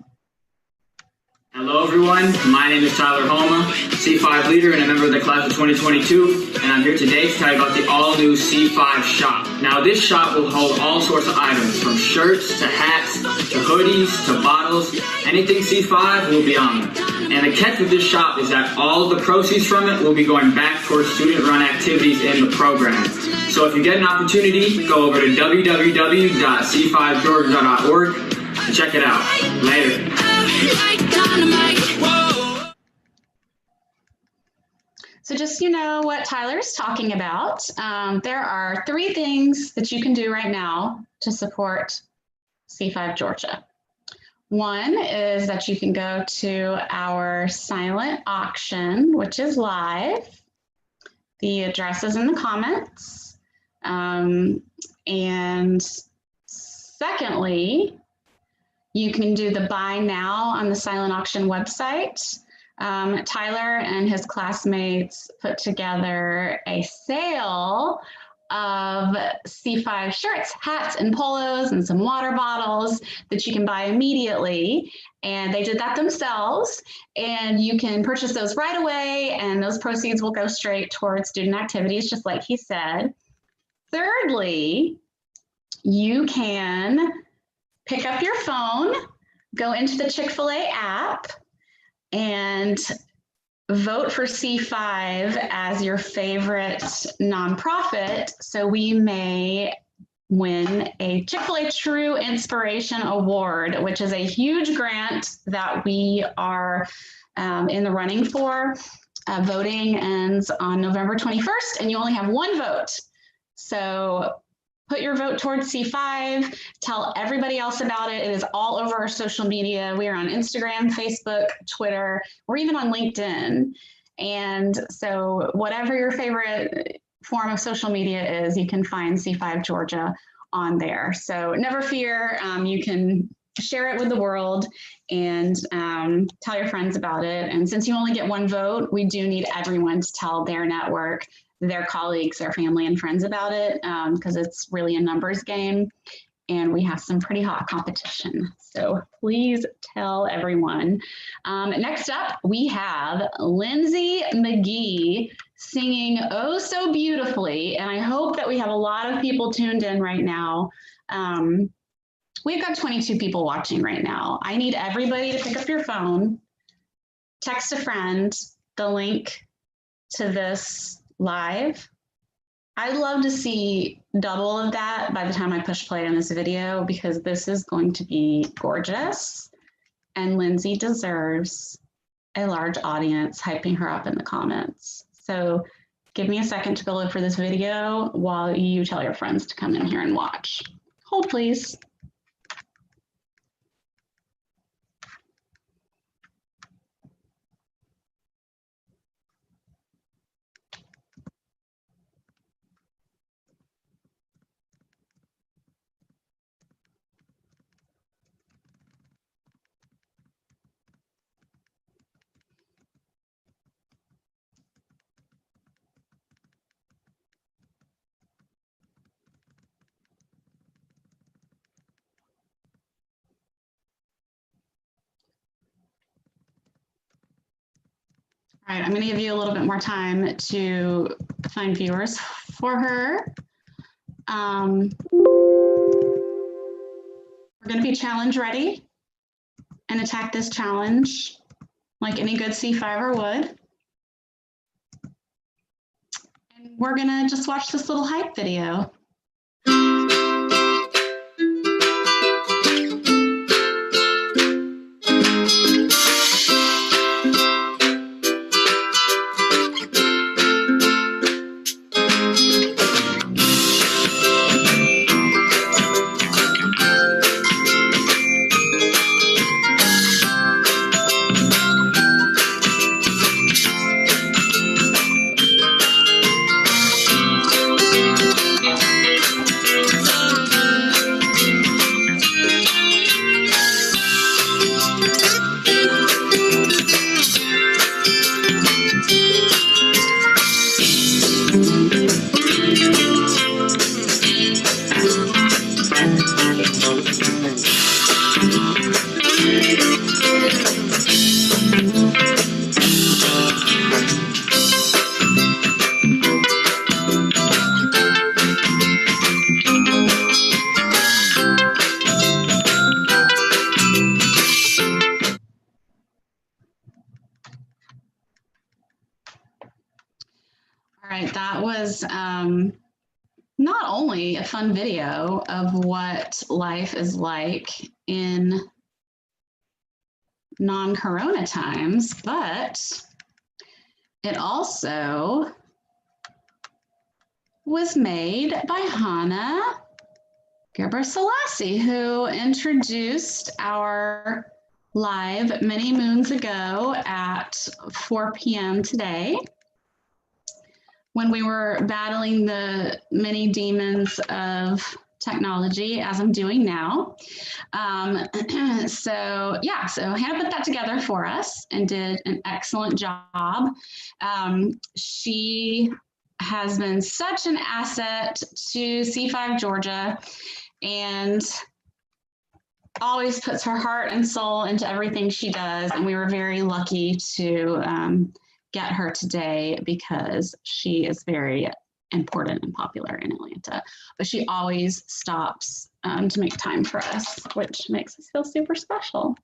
Hello everyone, my name is Tyler Homa, C5 leader and a member of the class of 2022, and I'm here today to tell you about the all-new C5 shop. Now this shop will hold all sorts of items, from shirts to hats to hoodies to bottles. Anything C5 will be on there. And the catch with this shop is that all of the proceeds from it will be going back towards student-run activities in the program. So if you get an opportunity, go over to www.c5georgia.org and check it out. Later. So just so you know what Tyler's talking about, there are 3 things that you can do right now to support C5 Georgia. One is that you can go to our silent auction, which is live. The address is in the comments. And secondly, you can do the buy now on the silent auction website. Tyler and his classmates put together a sale of C5 shirts, hats, and polos, and some water bottles that you can buy immediately. And they did that themselves. And you can purchase those right away, and those proceeds will go straight towards student activities, just like he said. Thirdly, you can pick up your phone, go into the Chick-fil-A app, and vote for C5 as your favorite nonprofit, so we may win a Chick-fil-A True Inspiration Award, which is a huge grant that we are in the running for. Voting ends on November 21st, and you only have one vote. So put your vote towards C5, tell everybody else about it. It is all over our social media. We are on Instagram, Facebook, Twitter, we're even on LinkedIn. And so whatever your favorite form of social media is, you can find C5 Georgia on there. So never fear, you can share it with the world and tell your friends about it. And since you only get one vote, we do need everyone to tell their network, their colleagues, their family and friends about it, because it's really a numbers game and we have some pretty hot competition. So please tell everyone. Next up, we have Lindsay McGee singing oh so beautifully. And I hope that we have a lot of people tuned in right now. We've got 22 people watching right now. I need everybody to pick up your phone, text a friend the link to this live. I'd love to see double of that by the time I push play on this video, because this is going to be gorgeous and Lindsay deserves a large audience hyping her up in the comments. So give me a second to go look for this video while you tell your friends to come in here and watch. Hold please. All right, I'm going to give you a little bit more time to find viewers for her. We're going to be challenge ready and attack this challenge like any good C5er would. And we're going to just watch this little hype video. Not only a fun video of what life is like in non-corona times, but it also was made by Hannah Gebrselassie, who introduced our live many moons ago at 4 p.m. today, when we were battling the many demons of technology, as I'm doing now. So Hannah put that together for us and did an excellent job. She has been such an asset to C5 Georgia and always puts her heart and soul into everything she does. And we were very lucky to get her today because she is very important and popular in Atlanta. But she always stops to make time for us, which makes us feel super special.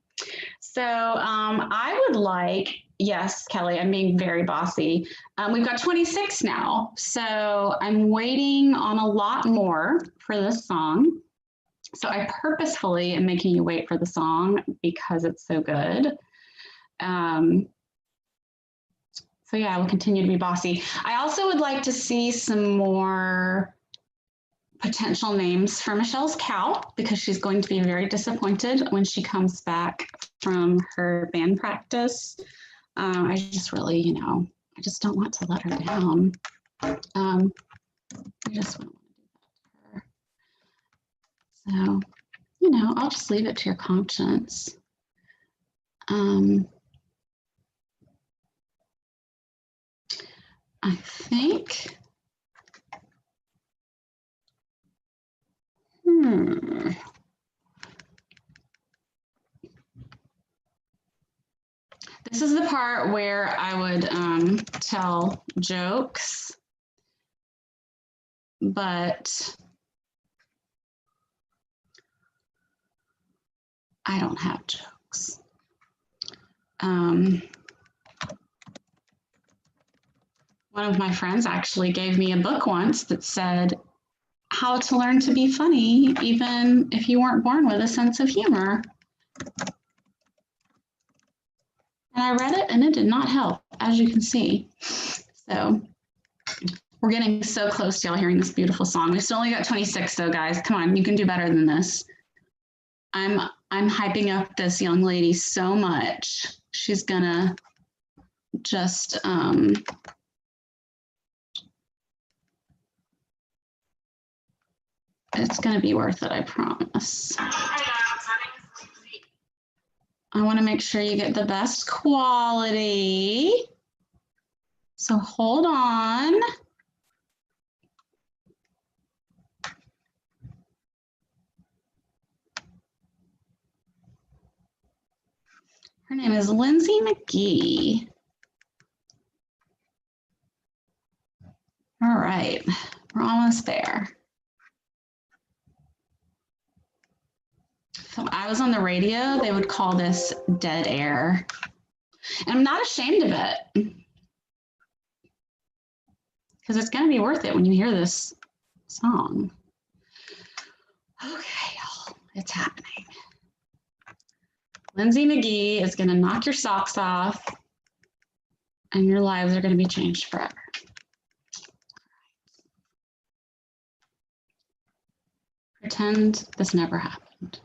So I would like, yes, Kelly, I'm being very bossy. We've got 26 now, so I'm waiting on a lot more for this song. So I purposefully am making you wait for the song because it's so good. So yeah, we'll continue to be bossy. I also would like to see some more potential names for Michelle's cow because she's going to be very disappointed when she comes back from her band practice. I just really, you know, I just don't want to let her down. I just want to do that to her. So, you know, I'll just leave it to your conscience. I think, this is the part where I would tell jokes, but I don't have jokes. One of my friends actually gave me a book once that said how to learn to be funny, even if you weren't born with a sense of humor. And I read it and it did not help, as you can see. So we're getting so close to y'all hearing this beautiful song. We still only got 26 though, guys. Come on, you can do better than this. I'm hyping up this young lady so much. She's gonna just, it's gonna be worth it, I promise. I wanna make sure you get the best quality. So hold on. Her name is Lindsay McGee. All right, we're almost there. So I was on the radio, they would call this dead air. And I'm not ashamed of it. Because it's gonna be worth it when you hear this song. Okay, y'all, it's happening. Lindsay McGee is gonna knock your socks off and your lives are gonna be changed forever. Pretend this never happened.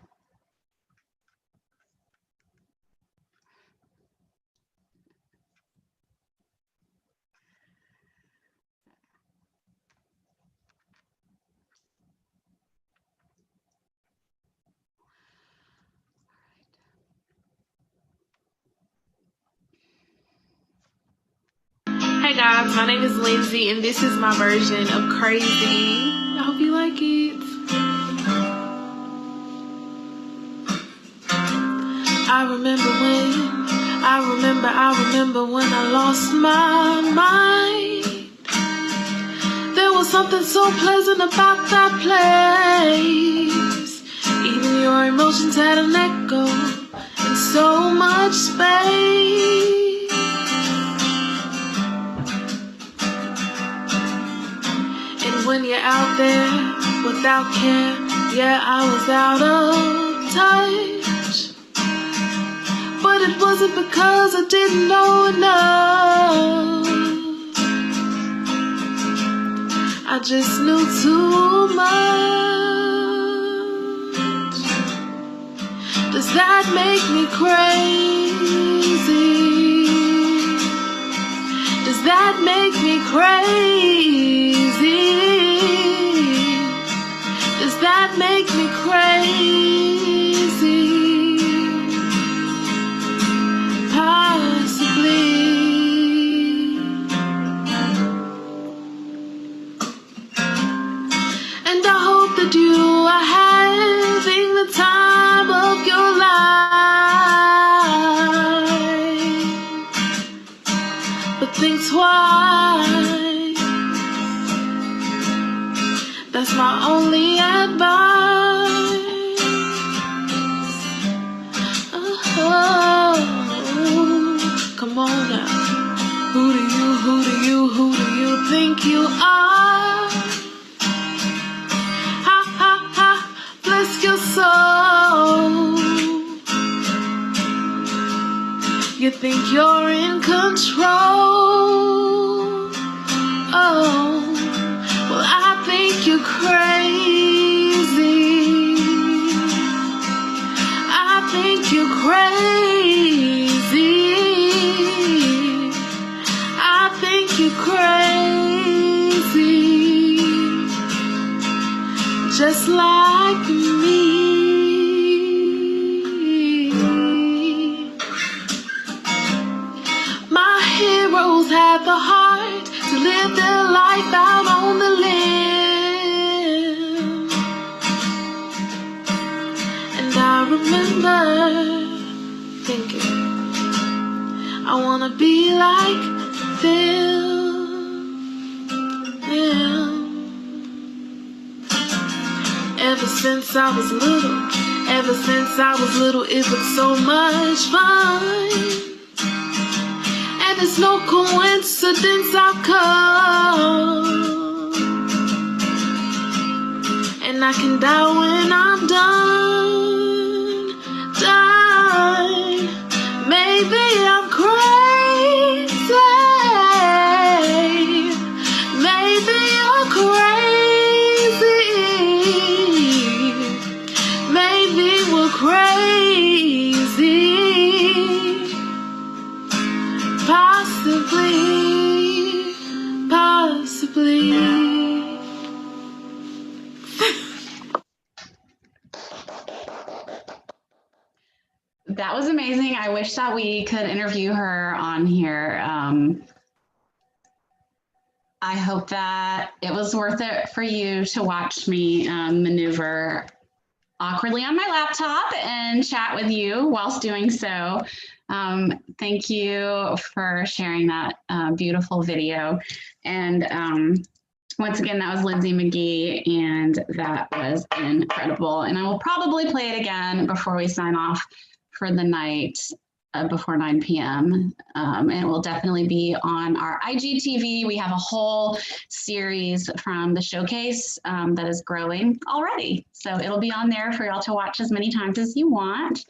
Hey guys, my name is Lindsay and this is my version of Crazy. I hope you like it. I remember when I lost my mind. There was something so pleasant about that place. Even your emotions had an echo and so much space. When you're out there without care, yeah, I was out of touch. But it wasn't because I didn't know enough. I just knew too much. Does that make me crazy? Does that make me crazy? Does that make me crazy? Possibly. Come on now. Who do you think you are? Ha ha ha, bless your soul. You think you're in control? Oh, well, I think you're crazy. I think you're crazy. I think you're crazy. Just like me. My heroes had the heart to live their life out on the limb. And I remember thinking, I wanna be like them. Yeah. Ever since I was little, it was so much fun. And it's no coincidence I've come. And I can die when I'm done. Maybe I'm crazy. Maybe you're crazy. Maybe we're crazy. Possibly. That was amazing. I wish that we could interview her on here. I hope that it was worth it for you to watch me maneuver awkwardly on my laptop and chat with you whilst doing so. Thank you for sharing that beautiful video. And once again, that was Lindsay McGee, and that was incredible. And I will probably play it again before we sign off for the night before 9 p.m. And it will definitely be on our IGTV. We have a whole series from the showcase that is growing already. So it'll be on there for y'all to watch as many times as you want.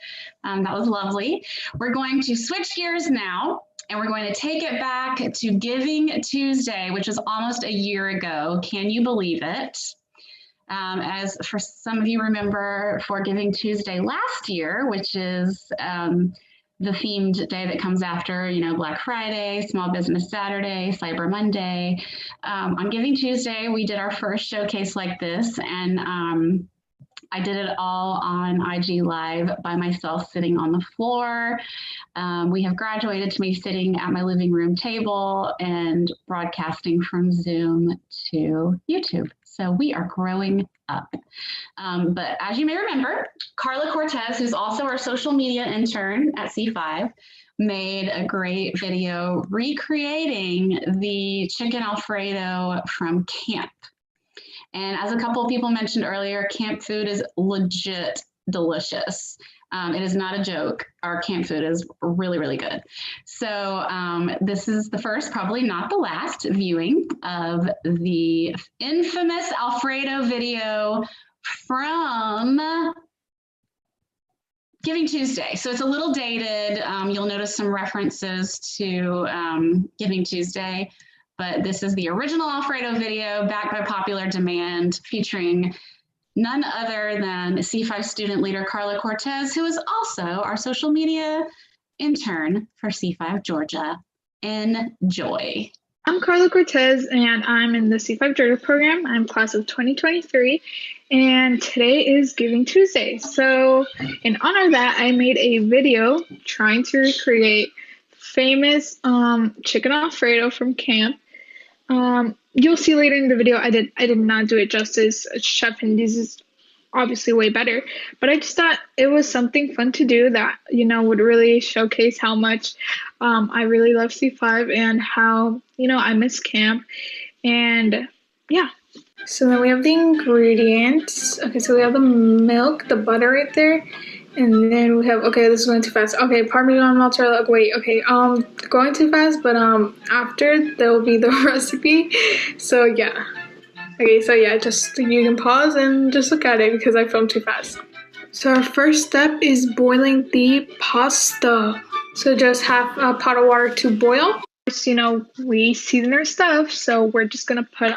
That was lovely. We're going to switch gears now, and we're going to take it back to Giving Tuesday, which was almost a year ago. Can you believe it? As for some of you remember, for Giving Tuesday last year, which is the themed day that comes after, Black Friday, Small Business Saturday, Cyber Monday. On Giving Tuesday, we did our first showcase like this, and I did it all on IG Live by myself sitting on the floor. We have graduated to me sitting at my living room table and broadcasting from Zoom to YouTube. So we are growing up. But as you may remember, Carla Cortez, who's also our social media intern at C5, made a great video recreating the chicken Alfredo from camp. And as a couple of people mentioned earlier, camp food is legit delicious. It is not a joke. Our camp food is really, really good. So this is the first, probably not the last, viewing of the infamous Alfredo video from Giving Tuesday. So it's a little dated. You'll notice some references to Giving Tuesday, but this is the original Alfredo video backed by popular demand, featuring none other than C5 student leader Carla Cortez, who is also our social media intern for C5 Georgia. Enjoy. I'm Carla Cortez, and I'm in the C5 Georgia program. I'm class of 2023, and today is Giving Tuesday. So in honor of that, I made a video trying to recreate famous chicken Alfredo from camp. You'll see later in the video, I did not do it justice. Chef Hindy's is obviously way better, but I just thought it was something fun to do that, would really showcase how much I really love C5 and how, I miss camp. And yeah. So then we have the ingredients. Okay, so we have the milk, the butter right there, And then we have, okay, this is going too fast. Okay, Parmesan mozzarella. Wait, okay, going too fast, but after there will be the recipe. So yeah. Okay, so yeah, just you can pause and just look at it because I filmed too fast. So our first step is boiling the pasta. So just have a pot of water to boil. First, you know, we season our stuff, so we're just gonna put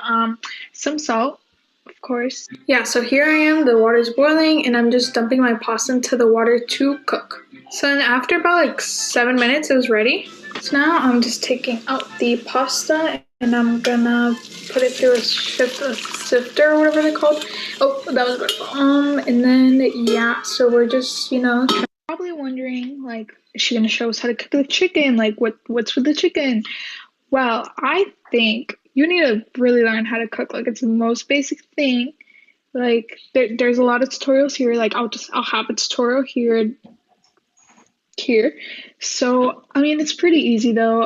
some salt. Of course. Yeah, so here I am, the water's boiling, and I'm just dumping my pasta into the water to cook. So then after about like 7 minutes, it was ready. So now I'm just taking out the pasta, and I'm gonna put it through a sifter or whatever they're called. Oh, that was good. And then, yeah, so we're just, you know, probably wondering, like, is she gonna show us how to cook the chicken? Like, what's with the chicken? Well, I think you need to really learn how to cook. Like, it's the most basic thing. Like, there's a lot of tutorials here. Like, I'll have a tutorial here. So, I mean, it's pretty easy though.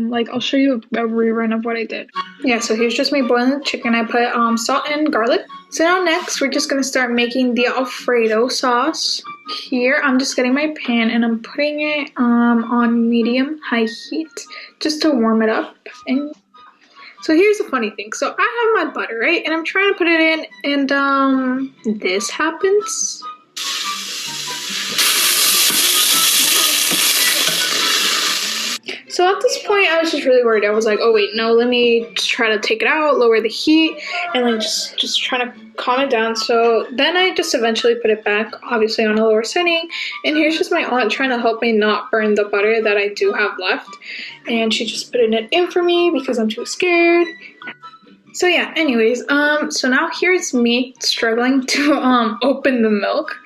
Like, I'll show you a rerun of what I did. Yeah, so here's just me boiling the chicken. I put salt and garlic. So now next, we're just gonna start making the Alfredo sauce. Here, I'm just getting my pan and I'm putting it on medium-high heat just to warm it up. And so here's the funny thing. So I have my butter, right? And I'm trying to put it in, and this happens. So at this point, I was just really worried. I was like, oh wait, no, let me just try to take it out, lower the heat, and like just try to calm it down. So then I just eventually put it back, obviously on a lower setting. And here's just my aunt trying to help me not burn the butter that I do have left. And she just put it in for me because I'm too scared. So yeah, anyways, so now here's me struggling to open the milk.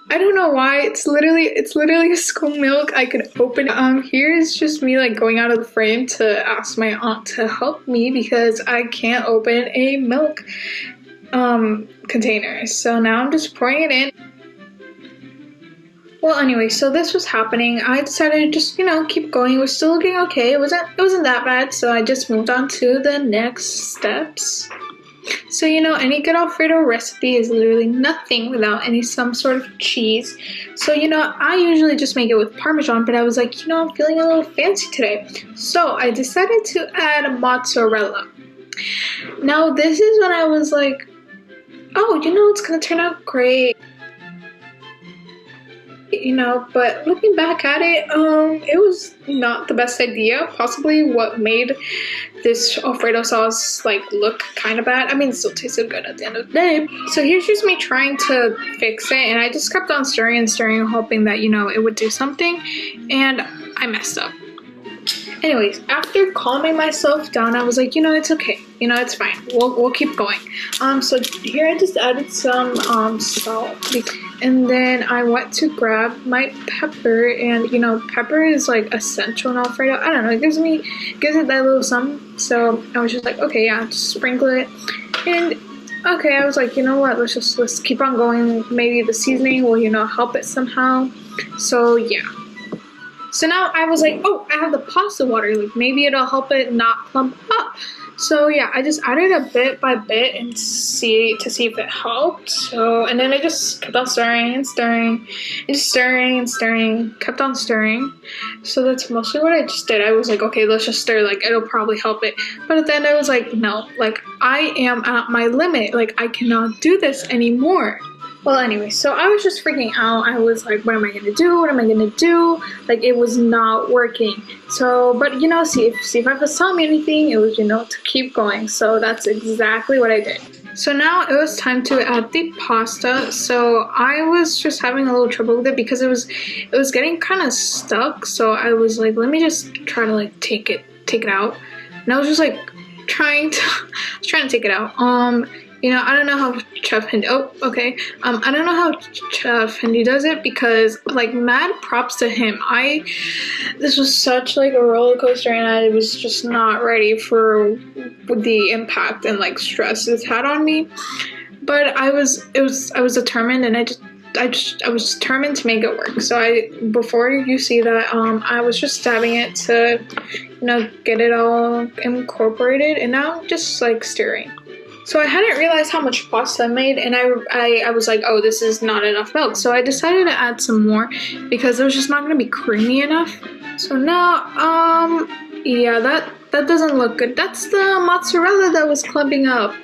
I don't know why, it's literally a school milk. I could open it. Here's just me like going out of the frame to ask my aunt to help me because I can't open a milk container. So now I'm just pouring it in. Well, anyway, so this was happening. I decided to just, you know, keep going. It was still looking okay. It wasn't that bad. So I just moved on to the next steps. So, you know, any good Alfredo recipe is literally nothing without some sort of cheese. So, you know, I usually just make it with Parmesan, but I was like, you know, I'm feeling a little fancy today. So I decided to add mozzarella. Now, this is when I was like, oh, you know, it's going to turn out great. You know, but looking back at it, it was not the best idea. Possibly what made this Alfredo sauce like look kind of bad. I mean, it still tasted good at the end of the day. So here's just me trying to fix it, and I just kept on stirring and stirring, hoping that, you know, it would do something, and I messed up. Anyways, after calming myself down, I was like, you know, it's okay. You know, it's fine. We'll keep going. So here I just added some salt. And then I went to grab my pepper, and you know, pepper is like essential in Alfredo. I don't know, it gives it that little something. So I was just like, okay, yeah, just sprinkle it. And okay, I was like, you know what, let's keep on going. Maybe the seasoning will, you know, help it somehow. So yeah. So now I was like, oh, I have the pasta water. Like maybe it'll help it not clump up. So yeah, I just added it bit by bit and to see if it helped. So, and then I just kept on stirring and stirring and stirring and stirring, kept on stirring. So that's mostly what I just did. I was like, okay, let's just stir, like it'll probably help it. But then I was like, no, like I am at my limit. Like I cannot do this anymore. Well, anyway, so I was just freaking out. I was like, what am I gonna do? What am I gonna do? Like, it was not working. So, but you know, see if I was telling me anything, it was, you know, to keep going. So that's exactly what I did. So now it was time to add the pasta. So I was just having a little trouble with it because it was getting kind of stuck. So I was like, let me just try to like take it out. And I was just like trying to take it out. You know, I don't know how Chef Hindi, I don't know how Chef Hindi does it because, like, mad props to him. This was such, like, a roller coaster, and I was just not ready for the impact and, like, stress it had on me. But I was determined, and I was determined to make it work. So before you see that, I was just stabbing it to, you know, get it all incorporated, and now I'm just, like, stirring. So I hadn't realized how much pasta I made, and I was like, oh, this is not enough milk. So I decided to add some more because it was just not going to be creamy enough. So now, yeah, that doesn't look good. That's the mozzarella that was clumping up.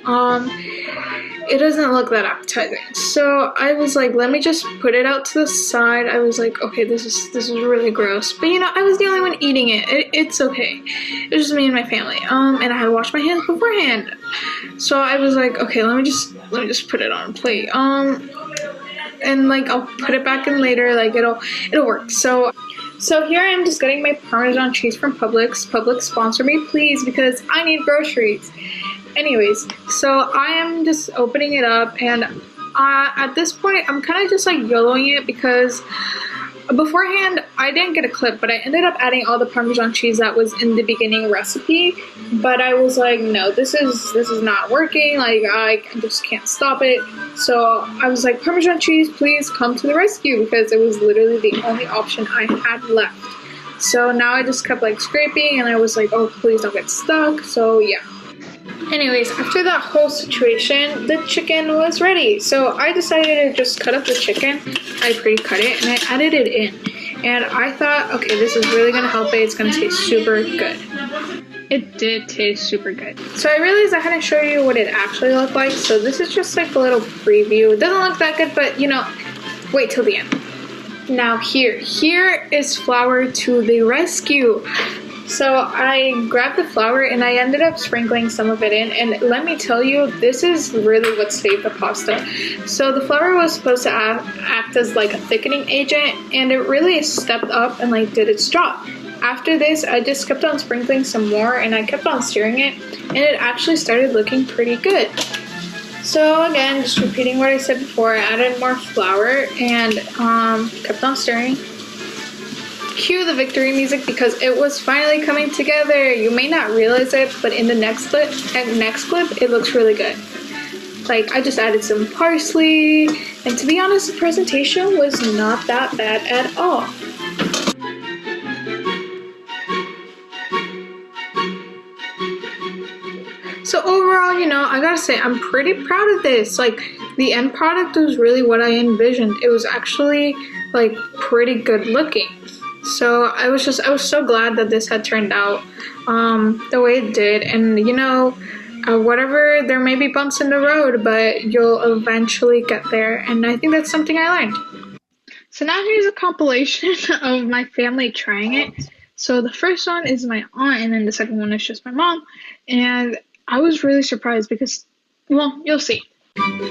It doesn't look that appetizing. So I was like, let me just put it out to the side. I was like, okay, this is really gross. But you know, I was the only one eating it. It's okay. It was just me and my family. And I had washed my hands beforehand. So I was like, okay, let me just put it on a plate. And like I'll put it back in later. Like it'll work. So here I am just getting my Parmesan cheese from Publix. Publix, sponsor me, please, because I need groceries. Anyways, so I am just opening it up, and at this point, I'm kind of just like YOLOing it because beforehand, I didn't get a clip, but I ended up adding all the Parmesan cheese that was in the beginning recipe. But I was like, no, this is not working. Like I just can't stop it. So I was like, Parmesan cheese, please come to the rescue, because it was literally the only option I had left. So now I just kept like scraping, and I was like, oh, please don't get stuck. So yeah. Anyways, after that whole situation, the chicken was ready. So I decided to just cut up the chicken. I pre-cut it and I added it in. And I thought, okay, this is really going to help it. It's going to taste super good. It did taste super good. So I realized I hadn't shown you what it actually looked like. So this is just like a little preview. It doesn't look that good, but you know, wait till the end. Now here is flour to the rescue. So I grabbed the flour and I ended up sprinkling some of it in, and let me tell you, this is really what saved the pasta. So the flour was supposed to act as like a thickening agent, and it really stepped up and like did its job. After this, I just kept on sprinkling some more, and I kept on stirring it, and it actually started looking pretty good. So again, just repeating what I said before, I added more flour and kept on stirring. Cue the victory music because it was finally coming together. You may not realize it, but in the next clip, it looks really good. Like I just added some parsley, and to be honest, the presentation was not that bad at all. So overall, you know, I gotta say, I'm pretty proud of this. Like, the end product was really what I envisioned. It was actually, like, pretty good looking. So I was so glad that this had turned out the way it did. And, you know, whatever, there may be bumps in the road, but you'll eventually get there. And I think that's something I learned. So now here's a compilation of my family trying it. So the first one is my aunt, and then the second one is just my mom. And I was really surprised because, well, you'll see.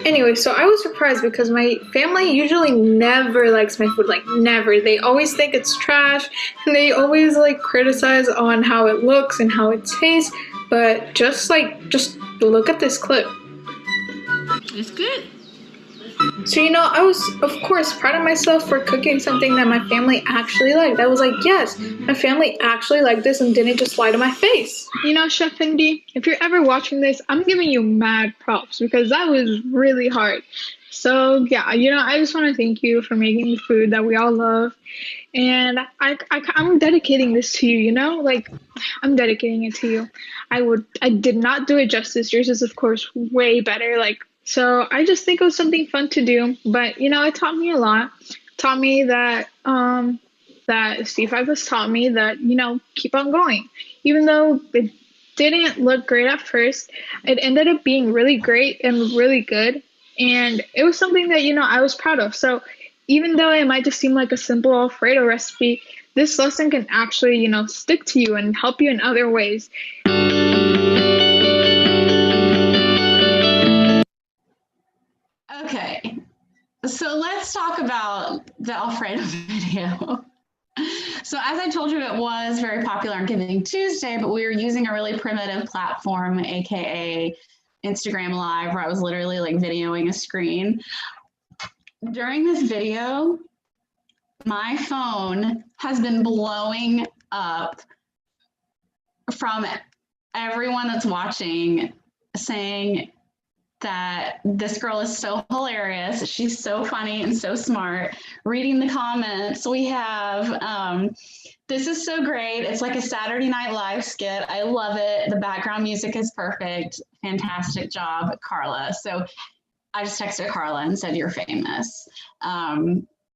Anyway, so I was surprised because my family usually never likes my food, like never. They always think it's trash, and they always like criticize on how it looks and how it tastes. But just look at this clip. It's good. So, you know, I was, of course, proud of myself for cooking something that my family actually liked. I was like, yes, my family actually liked this and didn't just lie to my face. You know, Chef Indy, if you're ever watching this, I'm giving you mad props because that was really hard. So, yeah, you know, I just want to thank you for making the food that we all love. And I'm dedicating this to you, you know? Like, I'm dedicating it to you. I did not do it justice. Yours is, of course, way better. So I just think it was something fun to do, but you know, it taught me a lot. It taught me that that C5 has taught me that, you know, keep on going. Even though it didn't look great at first, it ended up being really great and really good. And it was something that, you know, I was proud of. So even though it might just seem like a simple Alfredo recipe, this lesson can actually, you know, stick to you and help you in other ways. Okay, so let's talk about the Alfredo video. So as I told you, it was very popular on Giving Tuesday, but we were using a really primitive platform, AKA Instagram Live, where I was literally like videoing a screen. During this video, my phone has been blowing up from everyone that's watching saying, that this girl is so hilarious. She's so funny and so smart. Reading the comments, we have, this is so great. It's like a Saturday Night Live skit. I love it. The background music is perfect. Fantastic job, Carla. So I just texted Carla and said, you're famous.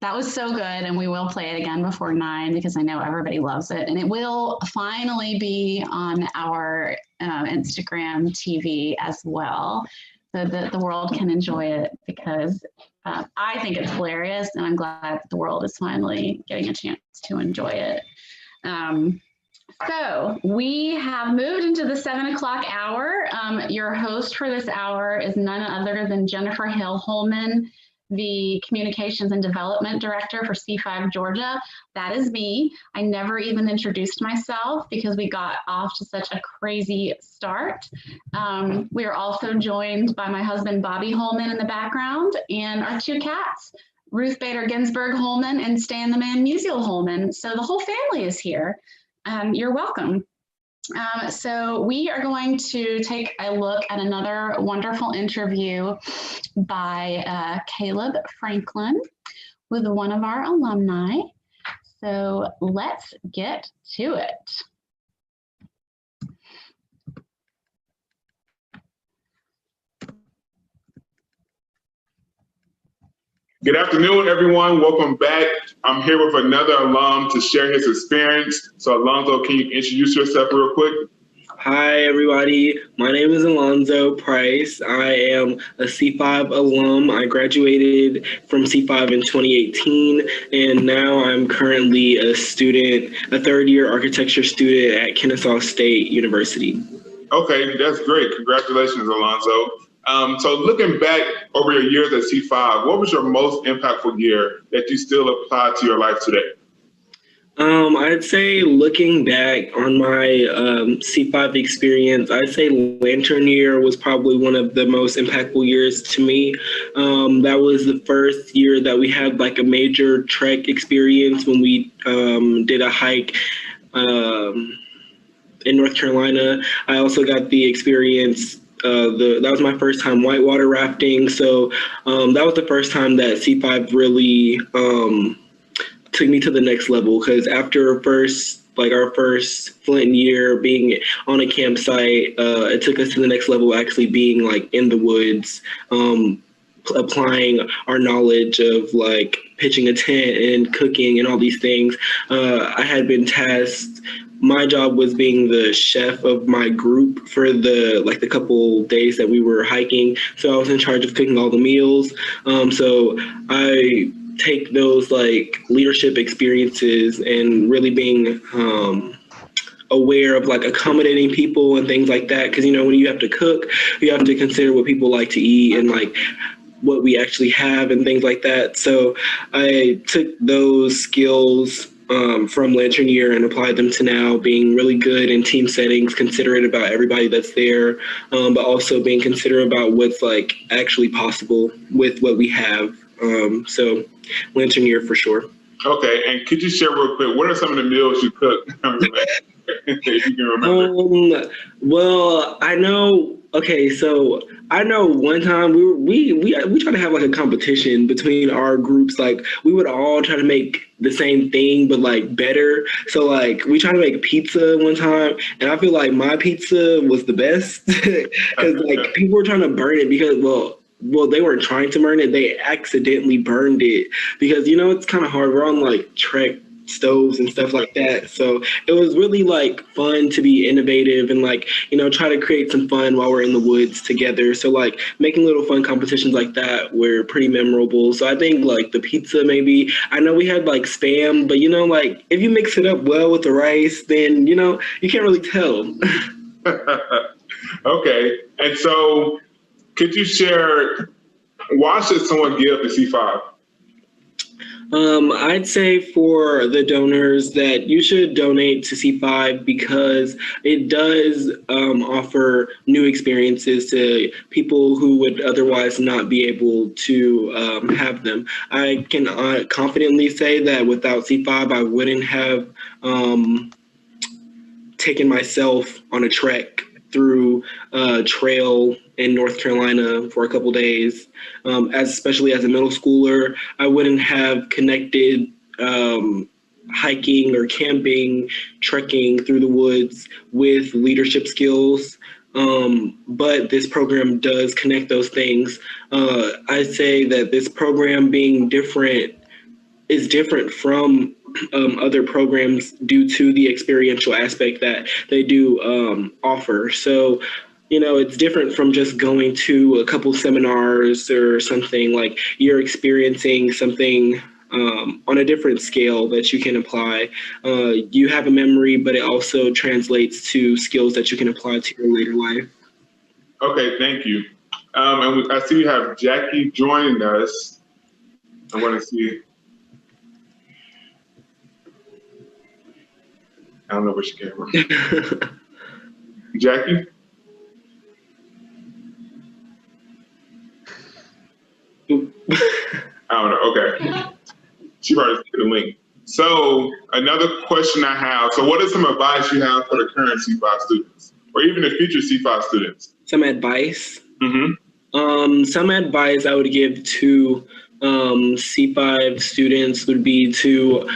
That was so good, and we will play it again before 9 because I know everybody loves it. And it will finally be on our Instagram TV as well, so that the world can enjoy it, because I think it's hilarious, and I'm glad that the world is finally getting a chance to enjoy it. So we have moved into the 7 o'clock hour. Your host for this hour is none other than Jennifer Hill Holman, the Communications and Development Director for C5 Georgia. That is me. I never even introduced myself because we got off to such a crazy start. We are also joined by my husband, Bobby Holman, in the background, and our 2 cats, Ruth Bader Ginsburg Holman and Stan the Man Musial Holman. So the whole family is here. You're welcome. So we are going to take a look at another wonderful interview by Caleb Franklin with one of our alumni. So let's get to it. Good afternoon, everyone. Welcome back. I'm here with another alum to share his experience. So Alonzo, can you introduce yourself real quick? Hi, everybody. My name is Alonzo Price. I am a C5 alum. I graduated from C5 in 2018, and now I'm currently a student, a third-year architecture student at Kennesaw State University. Okay, that's great. Congratulations, Alonzo. So looking back over your years at C5, what was your most impactful year that you still apply to your life today? I'd say looking back on my C5 experience, I'd say Lantern Year was probably one of the most impactful years to me. That was the first year that we had like a major trek experience when we did a hike in North Carolina. I also got the experience that was my first time whitewater rafting. So that was the first time that C5 really took me to the next level, because after our first Flint year being on a campsite, it took us to the next level, actually being like in the woods, applying our knowledge of like pitching a tent and cooking and all these things. I had been tasked, my job was being the chef of my group for the couple days that we were hiking. So I was in charge of cooking all the meals. So I take those like leadership experiences and really being aware of like accommodating people and things like that. Because, you know, when you have to cook, you have to consider what people like to eat and like what we actually have and things like that. So I took those skills from Lantern Year and applied them to now being really good in team settings, considerate about everybody that's there, but also being considerate about what's like actually possible with what we have. So Lantern Year for sure. Okay, and could you share real quick, what are some of the meals you cook? If you can remember. Well, I know. Okay, so I know one time we tried to have like a competition between our groups. Like we would all try to make the same thing, but like better. So like we tried to make pizza one time, and I feel like my pizza was the best because like people were trying to burn it because well, they weren't trying to burn it. They accidentally burned it because, you know, it's kind of hard. We're on like Trek stoves and stuff like that. So it was really like fun to be innovative and like, you know, try to create some fun while we're in the woods together. So like making little fun competitions like that were pretty memorable. So I think like the pizza, maybe, I know we had like Spam, but you know, like if you mix it up well with the rice, then, you know, you can't really tell. Okay. And so could you share, why should someone give to C5? I'd say for the donors that you should donate to C5 because it does offer new experiences to people who would otherwise not be able to have them. I can confidently say that without C5, I wouldn't have taken myself on a trek through trail in North Carolina for a couple days. Especially as a middle schooler, I wouldn't have connected hiking or camping, trekking through the woods with leadership skills. But this program does connect those things. I'd say that this program being is different from other programs due to the experiential aspect that they do offer. So, it's different from just going to a couple seminars or something. Like, you're experiencing something on a different scale that you can apply. You have a memory, but it also translates to skills that you can apply to your later life. Okay, thank you. And I see we have Jackie joining us. I want to see. I don't know where she came from. Jackie? I don't know. Okay. She already sent the link. So another question I have. So what is some advice you have for the current C5 students or even the future C5 students? Some advice? Mm-hmm. Some advice I would give to C5 students would be to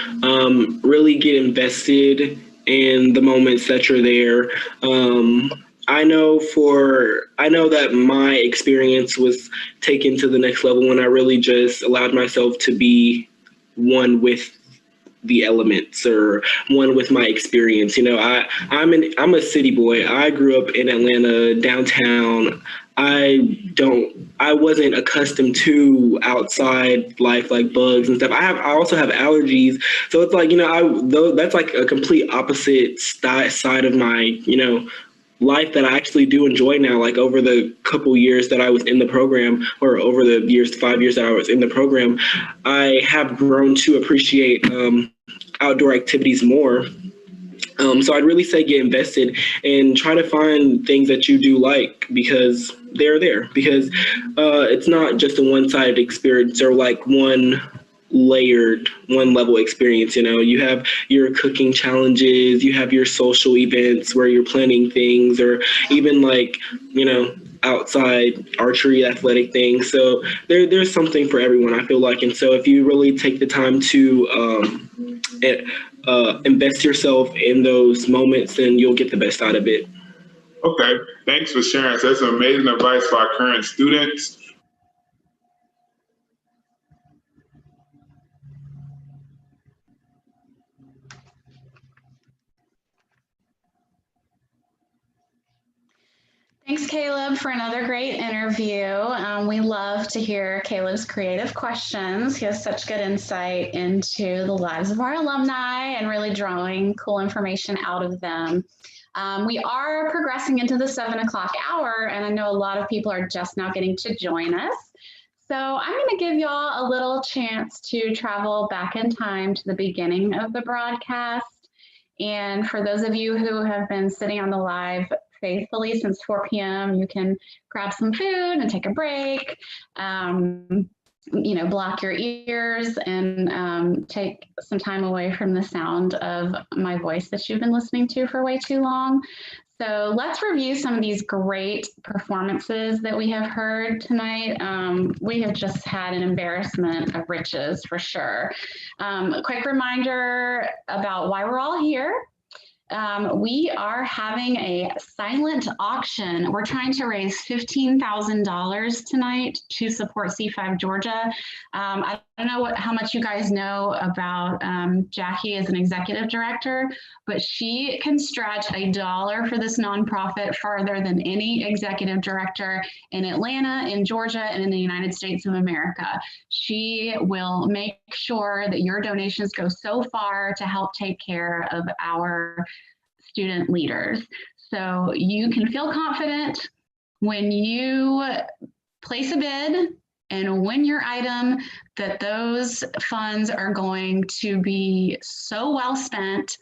really get invested in the moments that you're there. I know that my experience was taken to the next level when I really just allowed myself to be one with the elements or one with my experience. I'm a city boy. I grew up in Atlanta, downtown. I wasn't accustomed to outside life like bugs and stuff. I also have allergies. So it's like, that's like a complete opposite side of my, life that I actually do enjoy now. Like over the couple years that I was in the program, or over the 5 years that I was in the program, I have grown to appreciate outdoor activities more. So I'd really say get invested and try to find things that you do like, because they're there. Because it's not just a one-sided experience or like one level experience. You have your cooking challenges, you have your social events where you're planning things, or even like, outside archery athletic things. So there's something for everyone, I feel like. And so if you really take the time to invest yourself in those moments, then you'll get the best out of it. Okay, thanks for sharing. So that's some amazing advice for our current students. Thanks, Caleb, for another great interview. We love to hear Caleb's creative questions. He has such good insight into the lives of our alumni and really drawing cool information out of them. We are progressing into the 7 o'clock hour, and I know a lot of people are just now getting to join us. So I'm going to give y'all a little chance to travel back in time to the beginning of the broadcast. And for those of you who have been sitting on the live faithfully since 4 p.m. you can grab some food and take a break, block your ears and take some time away from the sound of my voice that you've been listening to for way too long. So let's review some of these great performances that we have heard tonight. We have just had an embarrassment of riches for sure. A quick reminder about why we're all here. We are having a silent auction. We're trying to raise $15,000 tonight to support C5 Georgia. I don't know how much you guys know about Jackie as an executive director, but she can stretch $1 for this nonprofit farther than any executive director in Atlanta, in Georgia, and in the United States of America. She will make sure that your donations go so far to help take care of our student leaders. So you can feel confident when you place a bid and win your item that those funds are going to be so well spent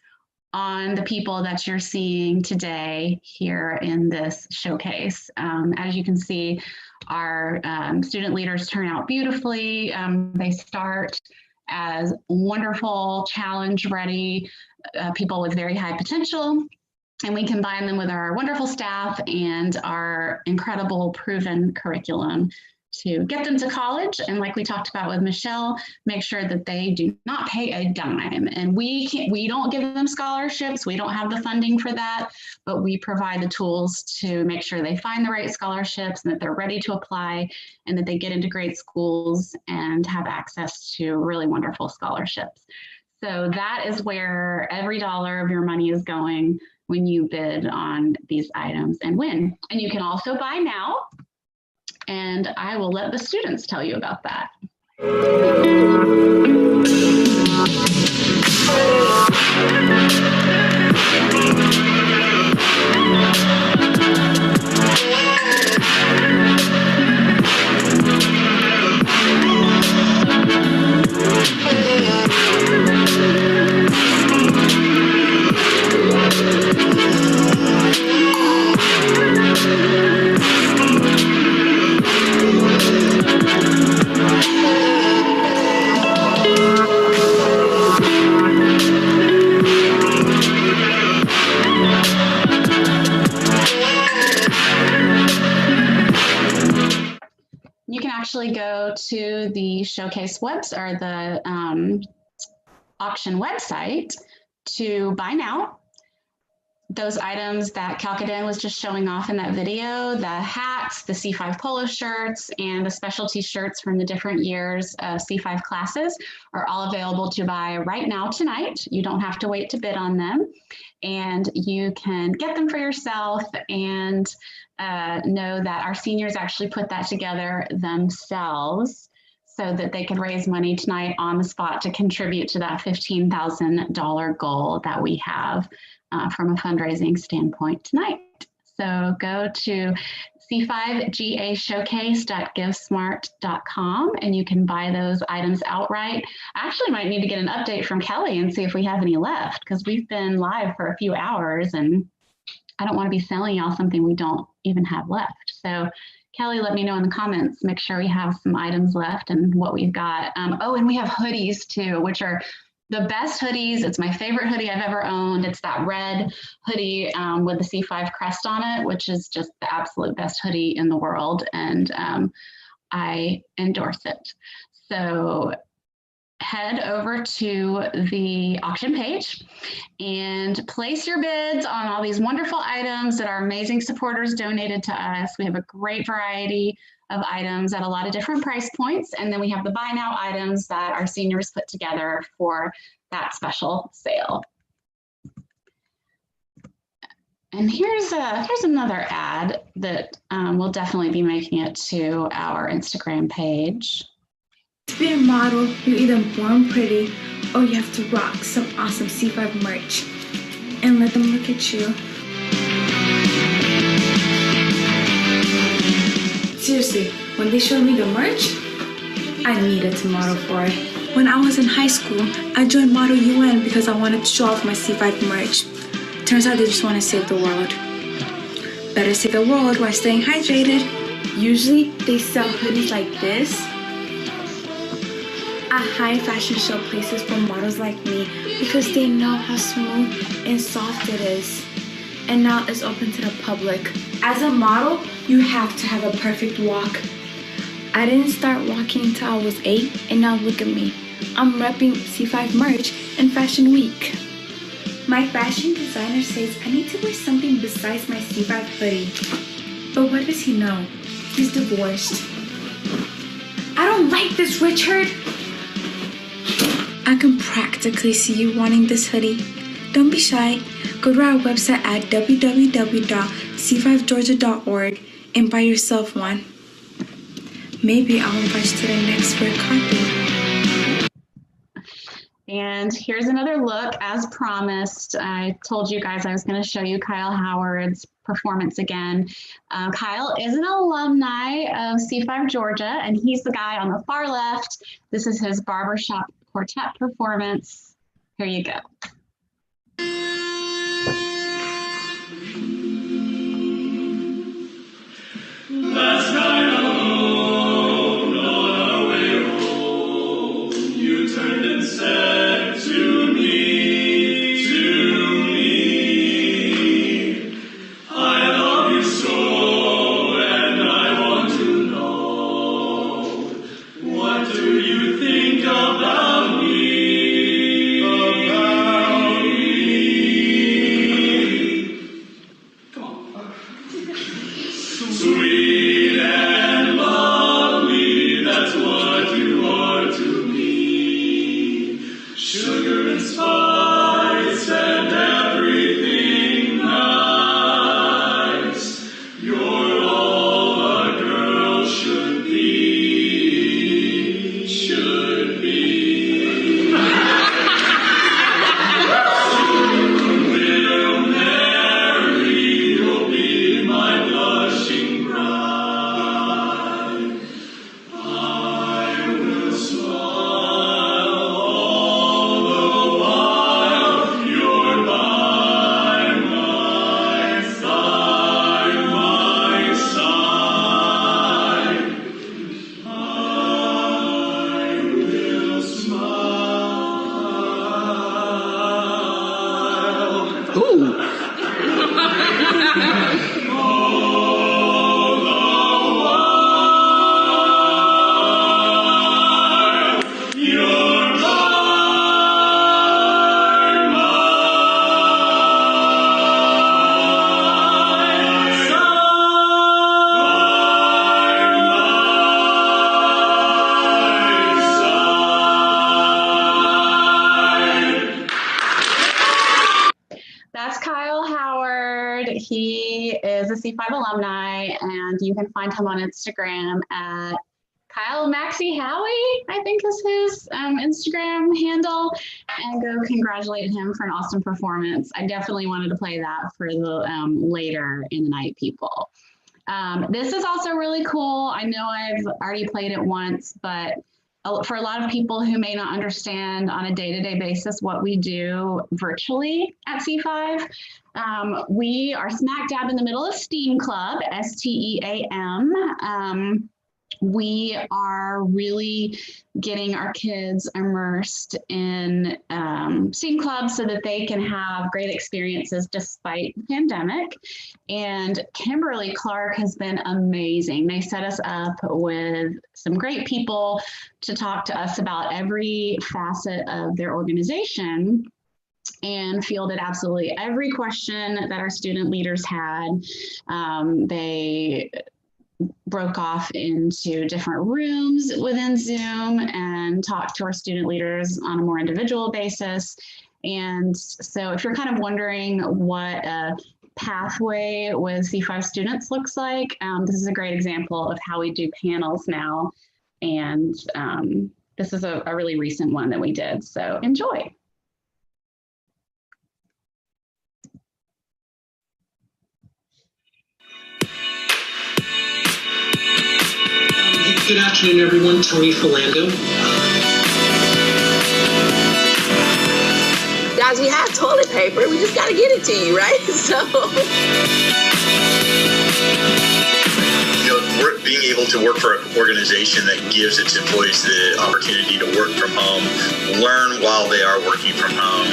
on the people that you're seeing today here in this showcase. As you can see, our student leaders turn out beautifully. They start as wonderful, challenge-ready people with very high potential. And we combine them with our wonderful staff and our incredible proven curriculum to get them to college. And like we talked about with Michelle, make sure that they do not pay a dime. And we don't give them scholarships. We don't have the funding for that, but we provide the tools to make sure they find the right scholarships and that they're ready to apply and that they get into great schools and have access to really wonderful scholarships. So that is where every dollar of your money is going when you bid on these items and win. And you can also buy now. And I will let the students tell you about that. You can actually go to the showcase website or the auction website to buy now. Those items that Calcaden was just showing off in that video, the hats, the C5 polo shirts, and the specialty shirts from the different years of C5 classes are all available to buy right now tonight. You don't have to wait to bid on them. And you can get them for yourself and know that our seniors actually put that together themselves so that they could raise money tonight on the spot to contribute to that $15,000 goal that we have from a fundraising standpoint tonight. So go to c5gashowcase.givesmart.com and you can buy those items outright. I actually might need to get an update from Kelly and see if we have any left because we've been live for a few hours and I don't want to be selling y'all something we don't even have left. So Kelly, let me know in the comments, make sure we have some items left and what we've got. Oh, and we have hoodies too, which are the best hoodies. It's my favorite hoodie I've ever owned. It's that red hoodie with the C5 crest on it, which is just the absolute best hoodie in the world. And I endorse it. So head over to the auction page and place your bids on all these wonderful items that our amazing supporters donated to us. We have a great variety of items at a lot of different price points. And then we have the buy now items that our seniors put together for that special sale. And here's another ad that will definitely be making it to our Instagram page. To be a model, you're either born pretty or you have to rock some awesome C5 merch. And let them look at you. Seriously, when they showed me the merch, I needed to model for it. When I was in high school, I joined Model UN because I wanted to show off my C5 merch. Turns out they just want to save the world. Better save the world while staying hydrated. Usually, they sell hoodies like this at high fashion show places for models like me because they know how smooth and soft it is. And now it's open to the public. As a model, you have to have a perfect walk. I didn't start walking until I was 8, and now look at me. I'm repping C5 merch in Fashion Week. My fashion designer says I need to wear something besides my C5 hoodie. But what does he know? He's divorced. I don't like this, Richard. I can practically see you wanting this hoodie. Don't be shy. Go to our website at www.c5georgia.org and buy yourself one. Maybe I'll invite you to the next red carpet. And here's another look. As promised, I told you guys I was going to show you Kyle Howard's performance again. Kyle is an alumni of C5 Georgia, and he's the guy on the far left. This is his barbershop quartet performance. Here you go. Last night alone on our way home, you turned and said to me, sugar and spice and everything nice. You're all a girl should be, should be. We'll marry, you'll be my blushing bride. I will smile all the while you're by my side, my side. I will smile. Ooh. That's Kyle Howard. He is a C5 alumni, and you can find him on Instagram at Kyle Maxie Howie, I think is his Instagram handle, and go congratulate him for an awesome performance. I definitely wanted to play that for the later in the night people. This is also really cool. I know I've already played it once, but for a lot of people who may not understand on a day-to-day basis what we do virtually at C5, we are smack dab in the middle of STEAM Club, STEAM. We are really getting our kids immersed in STEAM Club so that they can have great experiences despite the pandemic. And Kimberly Clark has been amazing. They set us up with some great people to talk to us about every facet of their organization, and fielded absolutely every question that our student leaders had. They broke off into different rooms within Zoom and talked to our student leaders on a more individual basis. And so if you're kind of wondering what a pathway with C5 students looks like, this is a great example of how we do panels now. And this is a really recent one that we did, so enjoy. Good afternoon, everyone. Tony Philando. Guys, we have toilet paper. We just got to get it to you, right? So. Being able to work for an organization that gives its employees the opportunity to work from home, learn while they are working from home,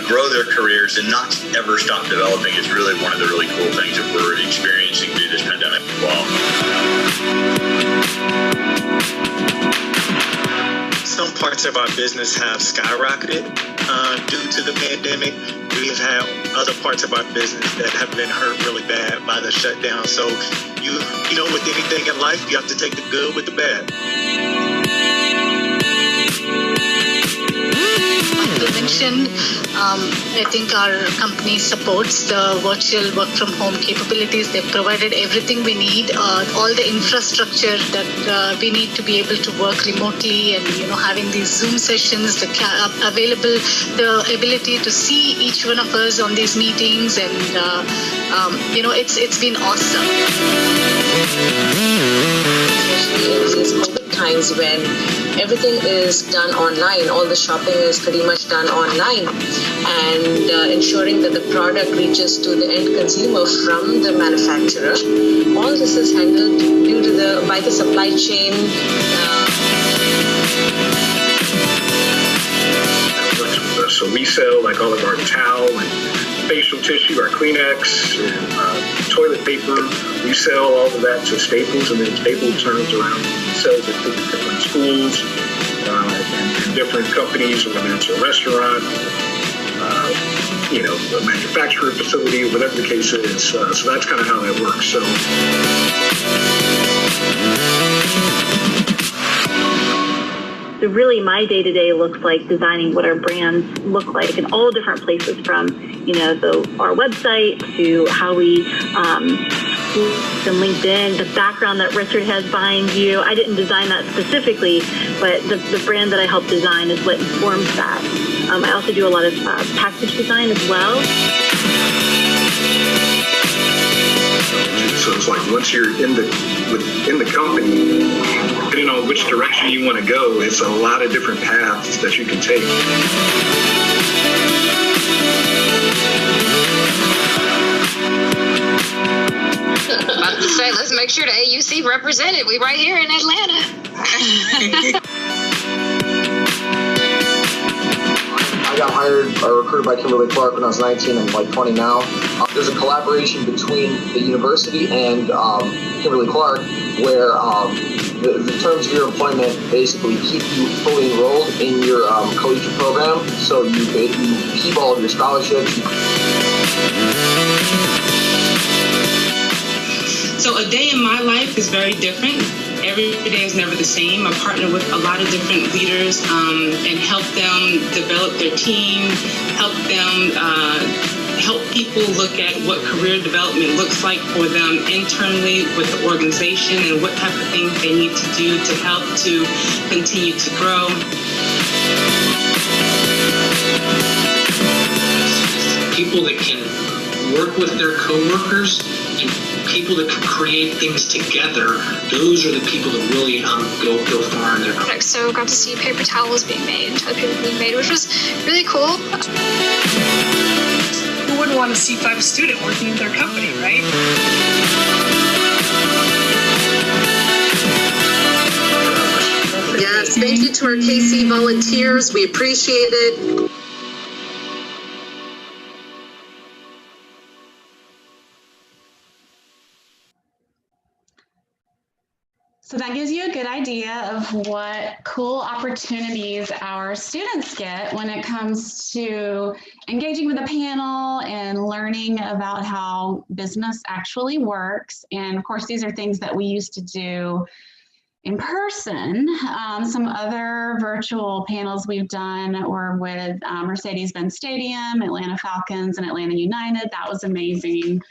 grow their careers, and not ever stop developing is really one of the really cool things that we're experiencing through this pandemic as well. Some parts of our business have skyrocketed due to the pandemic. We have had other parts of our business that have been hurt really bad by the shutdown. So you know, with anything in life, you have to take the good with the bad. Mentioned, I think our company supports the virtual work from home capabilities. They've provided everything we need, all the infrastructure that we need to be able to work remotely, and having these Zoom sessions, the ability to see each one of us on these meetings, and it's been awesome. Especially in these COVID times when everything is done online, all the shopping is pretty much done online, and ensuring that the product reaches to the end consumer from the manufacturer. All this is handled by the supply chain. So we sell like all of our towel and facial tissue, our Kleenex, and toilet paper. We sell all of that to Staples, and then Staples turns around and sells it to different schools and different companies, whether it's a restaurant, a manufacturing facility, whatever the case is. So that's kind of how that works. So. So really my day-to-day looks like designing what our brands look like in all different places, from, our website to how we and LinkedIn, the background that Richard has behind you. I didn't design that specifically, but the brand that I helped design is what informs that. I also do a lot of package design as well. So it's like once you're in the company, depending on which direction you want to go, it's a lot of different paths that you can take. About to say, let's make sure the AUC represented. We right here in Atlanta. I got hired or recruited by Kimberly Clark when I was 19. I'm like 20 now. There's a collaboration between the university and Kimberly Clark where the terms of your employment basically keep you fully enrolled in your collegiate program. So you keep all of your scholarships. So a day in my life is very different. Every day is never the same. I partner with a lot of different leaders and help them develop their team, help them help people look at what career development looks like for them internally with the organization and what type of things they need to do to help to continue to grow. People that can work with their coworkers and people that can create things together, those are the people that really go far in their life. So got to see paper towels being made and toilet paper being made, which was really cool. Who wouldn't want a C5 student working in their company, right? Yes, thank you to our KC volunteers. We appreciate it. So that gives you a good idea of what cool opportunities our students get when it comes to engaging with a panel and learning about how business actually works. And of course, these are things that we used to do in person. Some other virtual panels we've done were with Mercedes-Benz Stadium, Atlanta Falcons, and Atlanta United. That was amazing.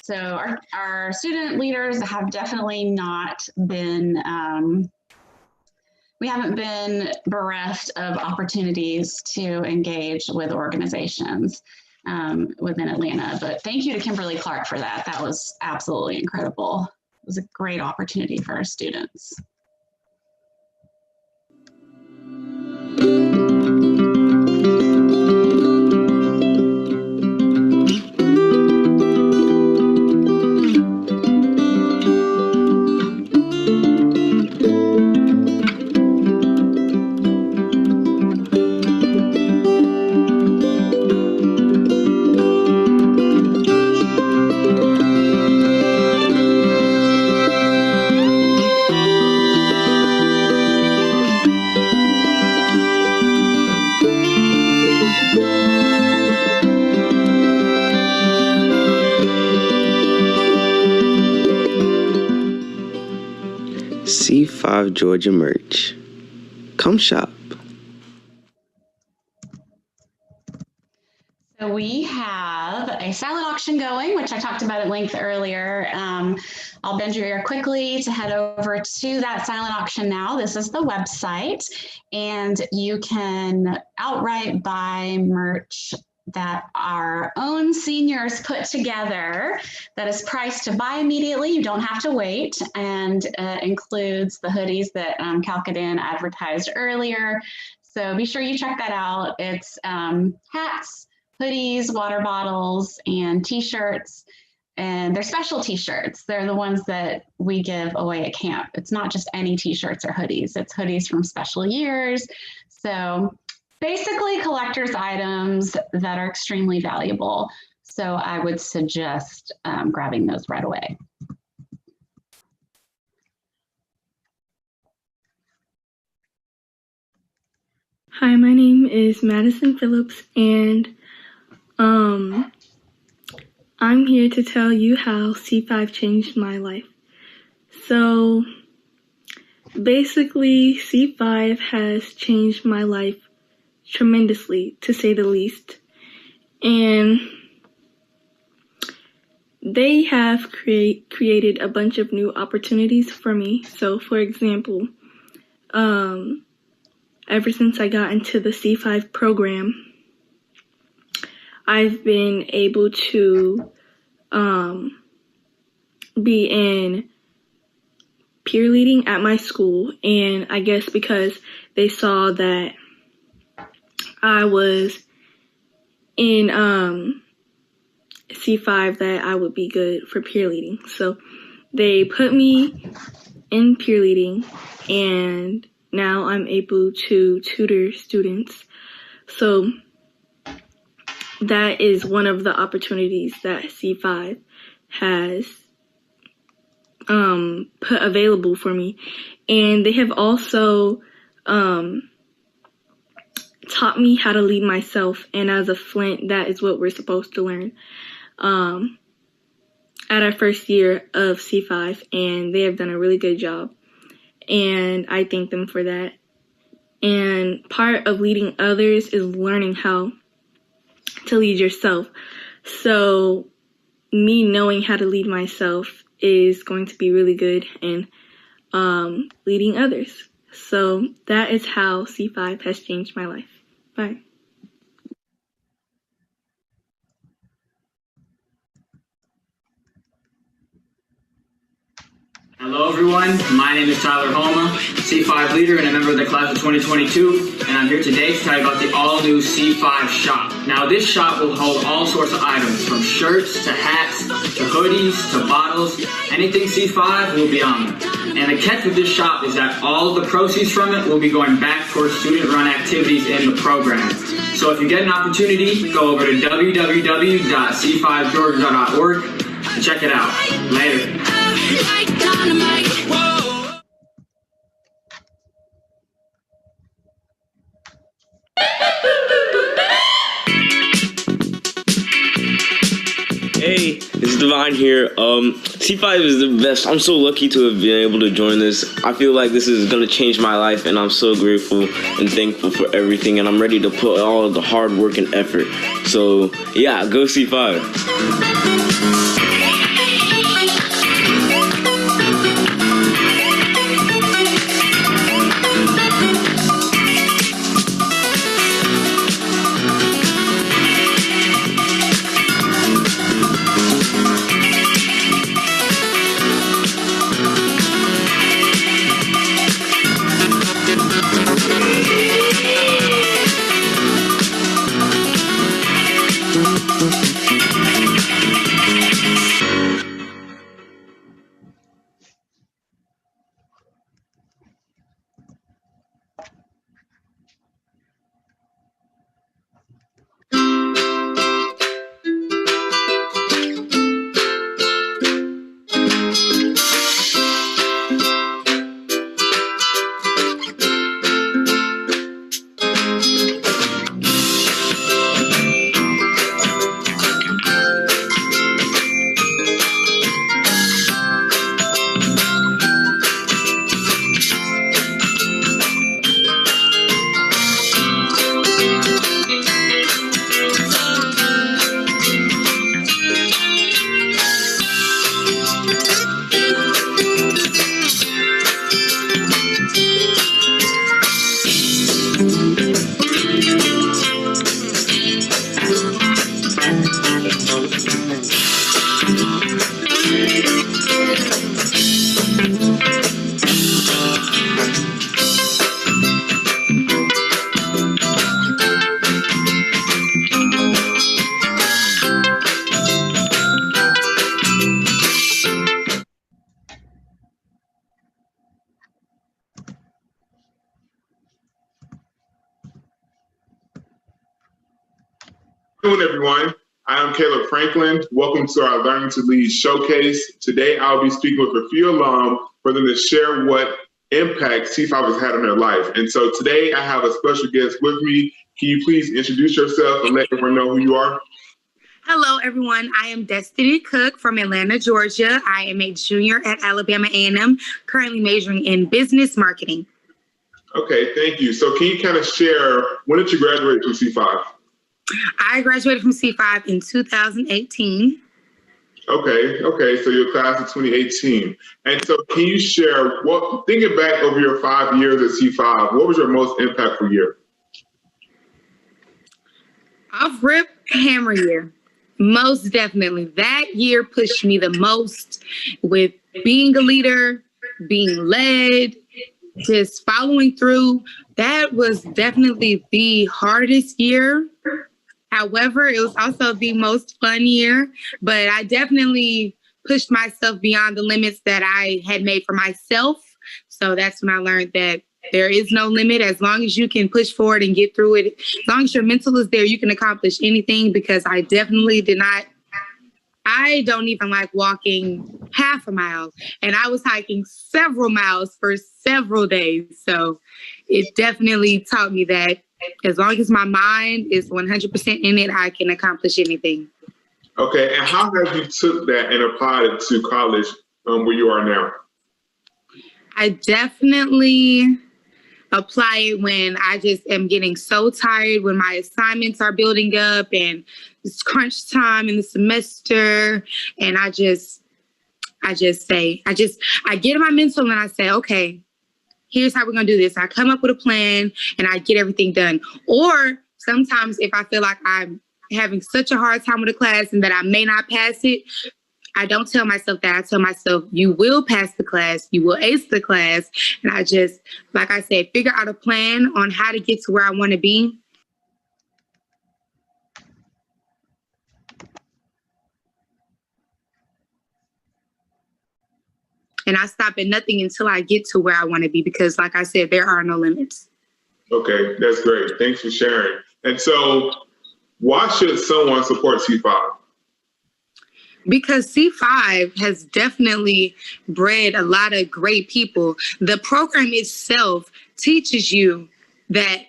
So our student leaders have definitely not been, we haven't been bereft of opportunities to engage with organizations within Atlanta. But thank you to Kimberly Clark for that. That was absolutely incredible. It was a great opportunity for our students. C5 Georgia merch. Come shop. So we have a silent auction going, which I talked about at length earlier. I'll bend your ear quickly to head over to that silent auction now. This is the website, and you can outright buy merch that our own seniors put together that is priced to buy immediately. You don't have to wait, and includes the hoodies that Calcaden advertised earlier. So be sure you check that out. It's hats, hoodies, water bottles, and t-shirts. And they're special t-shirts. They're the ones that we give away at camp. It's not just any t-shirts or hoodies. It's hoodies from special years. So basically collector's items that are extremely valuable. So I would suggest grabbing those right away. Hi, my name is Madison Phillips, and I'm here to tell you how C5 changed my life. So Basically, C5 has changed my life tremendously, to say the least. And they have created a bunch of new opportunities for me. So, for example, ever since I got into the C5 program, I've been able to be in peer leading at my school, and I guess because they saw that I was in C5 that I would be good for peer leading. So they put me in peer leading, and now I'm able to tutor students. So that is one of the opportunities that C5 has put available for me. And they have also taught me how to lead myself. And as a Flint, that is what we're supposed to learn at our first year of C5. And they have done a really good job. And I thank them for that. And part of leading others is learning how to lead yourself. So me knowing how to lead myself is going to be really good in leading others. So that is how C5 has changed my life. Bye. Hello everyone, my name is Tyler Homa, C5 leader and a member of the class of 2022, and I'm here today to tell you about the all-new C5 shop. Now this shop will hold all sorts of items, from shirts to hats to hoodies to bottles. Anything C5 will be on there. And the catch with this shop is that all of the proceeds from it will be going back towards student-run activities in the program. So if you get an opportunity, go over to www.c5georgia.org and check it out. Later. Hey, it's Divine here. C5 is the best. I'm so lucky to have been able to join this. I feel like this is going to change my life, and I'm so grateful and thankful for everything, and I'm ready to put all of the hard work and effort. So, yeah, go C5. Good afternoon, everyone. I am Caleb Franklin. Welcome to our Learning to Lead Showcase. Today, I'll be speaking with a few alum for them to share what impact C5 has had on their life. And so today, I have a special guest with me. Can you please introduce yourself and let everyone know who you are? Hello, everyone. I am Destiny Cook from Atlanta, Georgia. I am a junior at Alabama A&M, currently majoring in business marketing. Okay, thank you. So can you kind of share, when did you graduate from C5? I graduated from C5 in 2018. Okay. So your class of 2018. And so can you share, thinking back over your 5 years at C5, what was your most impactful year? Off-rip hammer year. Most definitely. That year pushed me the most with being a leader, being led, just following through. That was definitely the hardest year. However, it was also the most fun year, but I definitely pushed myself beyond the limits that I had made for myself. So that's when I learned that there is no limit. As long as you can push forward and get through it, as long as your mental is there, you can accomplish anything, because I definitely I don't even like walking half a mile, and I was hiking several miles for several days. So it definitely taught me that as long as my mind is 100% in it, I can accomplish anything. Okay, and how have you took that and applied it to college where you are now? I definitely apply it when I just am getting so tired, when my assignments are building up and it's crunch time in the semester. And I get in my mental and I say, okay, here's how we're going to do this. I come up with a plan and I get everything done. Or sometimes if I feel like I'm having such a hard time with a class and that I may not pass it, I don't tell myself that. I tell myself, you will pass the class, you will ace the class. And I just, like I said, figure out a plan on how to get to where I want to be. And I stop at nothing until I get to where I want to be, because like I said, there are no limits. Okay, that's great. Thanks for sharing. And so why should someone support C5? Because C5 has definitely bred a lot of great people. The program itself teaches you that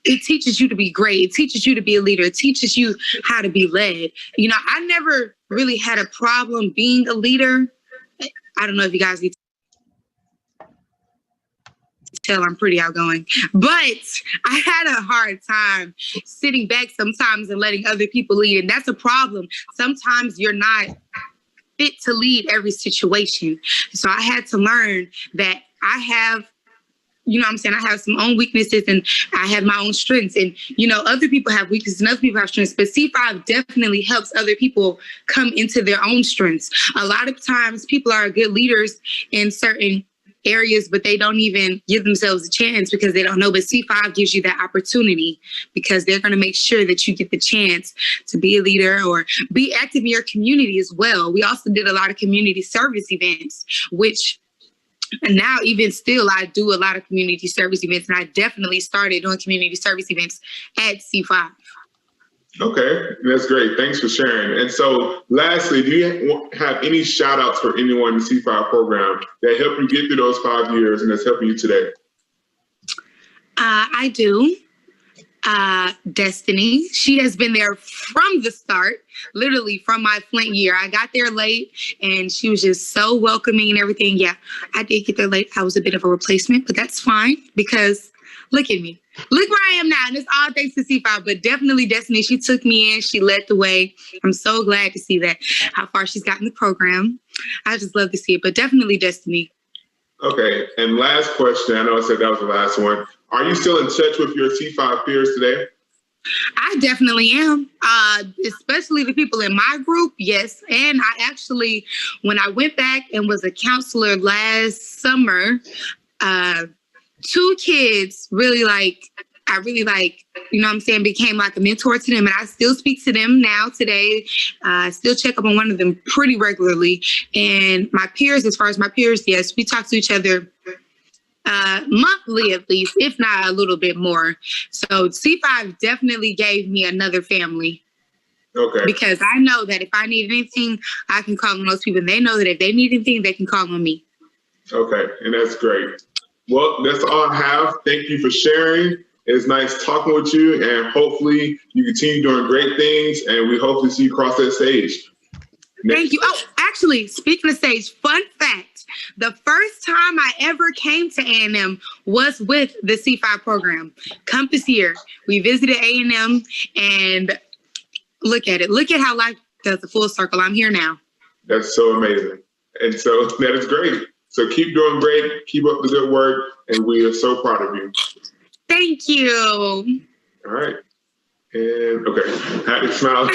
it teaches you to be great. It teaches you to be a leader. It teaches you how to be led. You know, I never really had a problem being a leader. I don't know if you guys can tell I'm pretty outgoing, but I had a hard time sitting back sometimes and letting other people lead. And that's a problem. Sometimes you're not fit to lead every situation. So I had to learn that I have, you know what I'm saying, I have some own weaknesses and I have my own strengths. And, you know, other people have weaknesses and other people have strengths, but C5 definitely helps other people come into their own strengths. A lot of times people are good leaders in certain areas, but they don't even give themselves a chance because they don't know. But C5 gives you that opportunity because they're going to make sure that you get the chance to be a leader or be active in your community as well. We also did a lot of community service events, which now even still, I do a lot of community service events, and I definitely started doing community service events at C5. Okay, that's great. Thanks for sharing. And so lastly, do you have any shout outs for anyone in the C5 program that helped you get through those 5 years and that's helping you today? I do. Destiny, she has been there from the start, literally from my Flint year. I got there late and she was just so welcoming and everything. Yeah, I did get there late. I was a bit of a replacement, but that's fine because look at me. Look where I am now, and it's all thanks to C5, but definitely Destiny, she took me in, she led the way. I'm so glad to see that, how far she's gotten the program. I just love to see it, but definitely Destiny. Okay, and last question, I know I said that was the last one. Are you still in touch with your C5 peers today? I definitely am, especially the people in my group, yes. And I actually, when I went back and was a counselor last summer, 2 kids really you know what I'm saying, became like a mentor to them. And I still speak to them now today. I still check up on one of them pretty regularly. And my peers, as far as my peers, yes, we talk to each other monthly at least, if not a little bit more. So C5 definitely gave me another family. Okay. Because I know that if I need anything, I can call on those people. And they know that if they need anything, they can call on me. Okay, and that's great. Well, that's all I have. Thank you for sharing. It's nice talking with you, and hopefully you continue doing great things, and we hopefully see you cross that stage. Thank you. Oh, actually, speaking of stage, fun fact, the first time I ever came to A&M was with the C5 program. Compass year. We visited A&M, and look at it. Look at how life does a full circle. I'm here now. That's so amazing. And so that is great. So keep doing great. Keep up the good work. And we are so proud of you. Thank you. All right. And okay. Happy smile.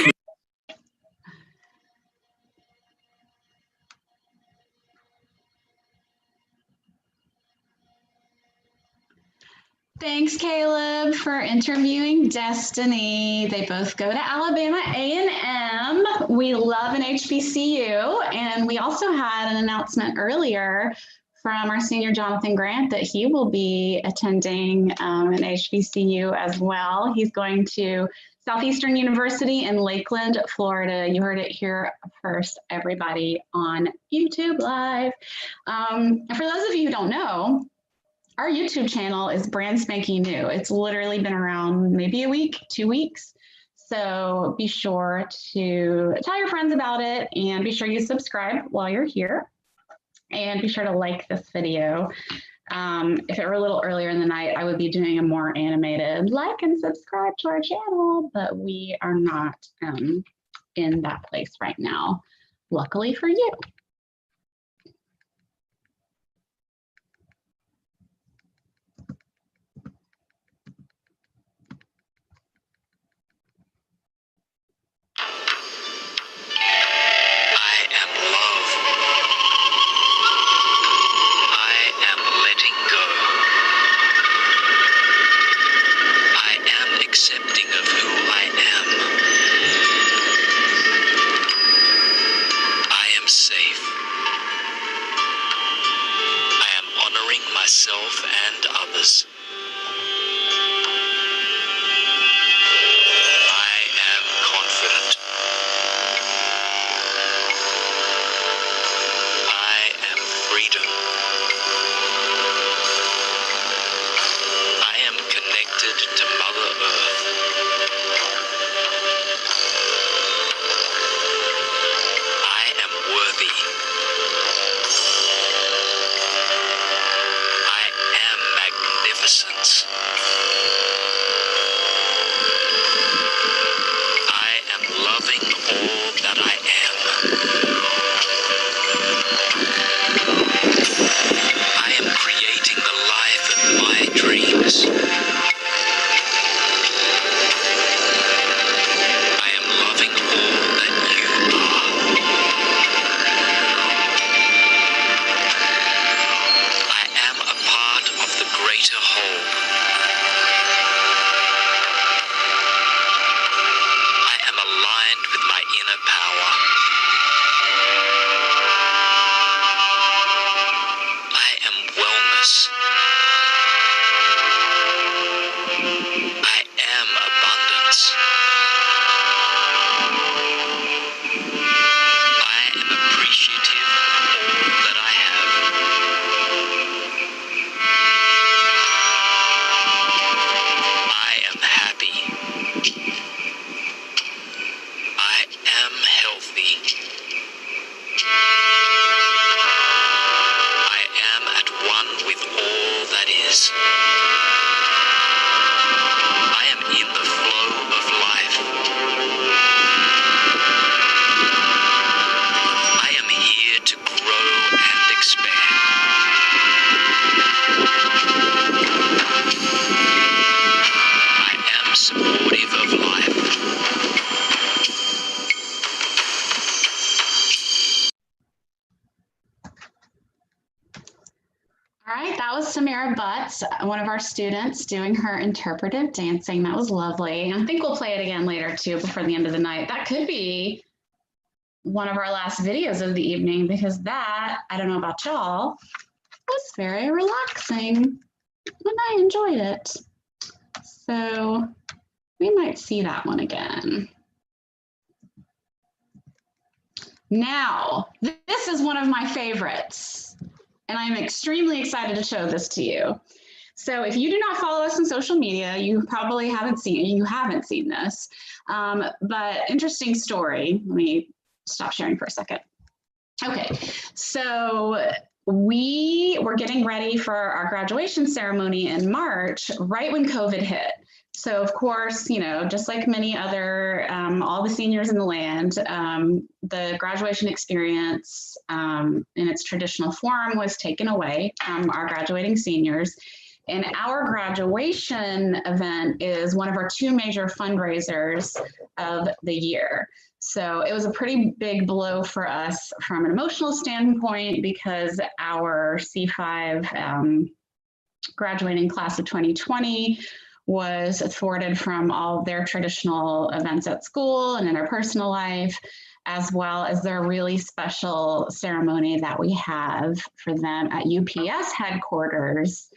Thanks, Caleb, for interviewing Destiny. They both go to Alabama A&M. We love an HBCU. And we also had an announcement earlier from our senior Jonathan Grant that he will be attending an HBCU as well. He's going to Southeastern University in Lakeland, Florida. You heard it here first, everybody, on YouTube Live. For those of you who don't know, our YouTube channel is brand spanking new. It's literally been around maybe a week, 2 weeks. So be sure to tell your friends about it and be sure you subscribe while you're here. And be sure to like this video. If it were a little earlier in the night, I would be doing a more animated like and subscribe to our channel, but we are not in that place right now, luckily for you. Accepting of who I am. I am safe. I am honoring myself and others. I am confident. I am freedom. I am connected to Mother Earth. I am worthy. I am magnificence. I am loving all that I am. I am creating the life of my dreams. I am loving all that you are. I am a part of the greater whole. I am aligned with my inner power. I am wellness. I am abundance. I am appreciative of all that I have. I am happy. I am healthy. I am at one with all that is. I am in the flow of life. I am here to grow and expand. I am supportive of life. All right, that was Samira Butts, one of our students doing her interpretive dancing. That was lovely. And I think we'll play it again later too before the end of the night. That could be one of our last videos of the evening because that, I don't know about y'all, was very relaxing and I enjoyed it. So we might see that one again. Now, this is one of my favorites. And I'm extremely excited to show this to you. So if you do not follow us on social media, you probably haven't seen this. But interesting story. Let me stop sharing for a second. Okay, so we were getting ready for our graduation ceremony in March, right when COVID hit. So of course, you know, just like many other, all the seniors in the land, the graduation experience in its traditional form was taken away from our graduating seniors. And our graduation event is one of our 2 major fundraisers of the year. So it was a pretty big blow for us from an emotional standpoint because our C5 graduating class of 2020 was thwarted from all their traditional events at school and in their personal life, as well as their really special ceremony that we have for them at UPS headquarters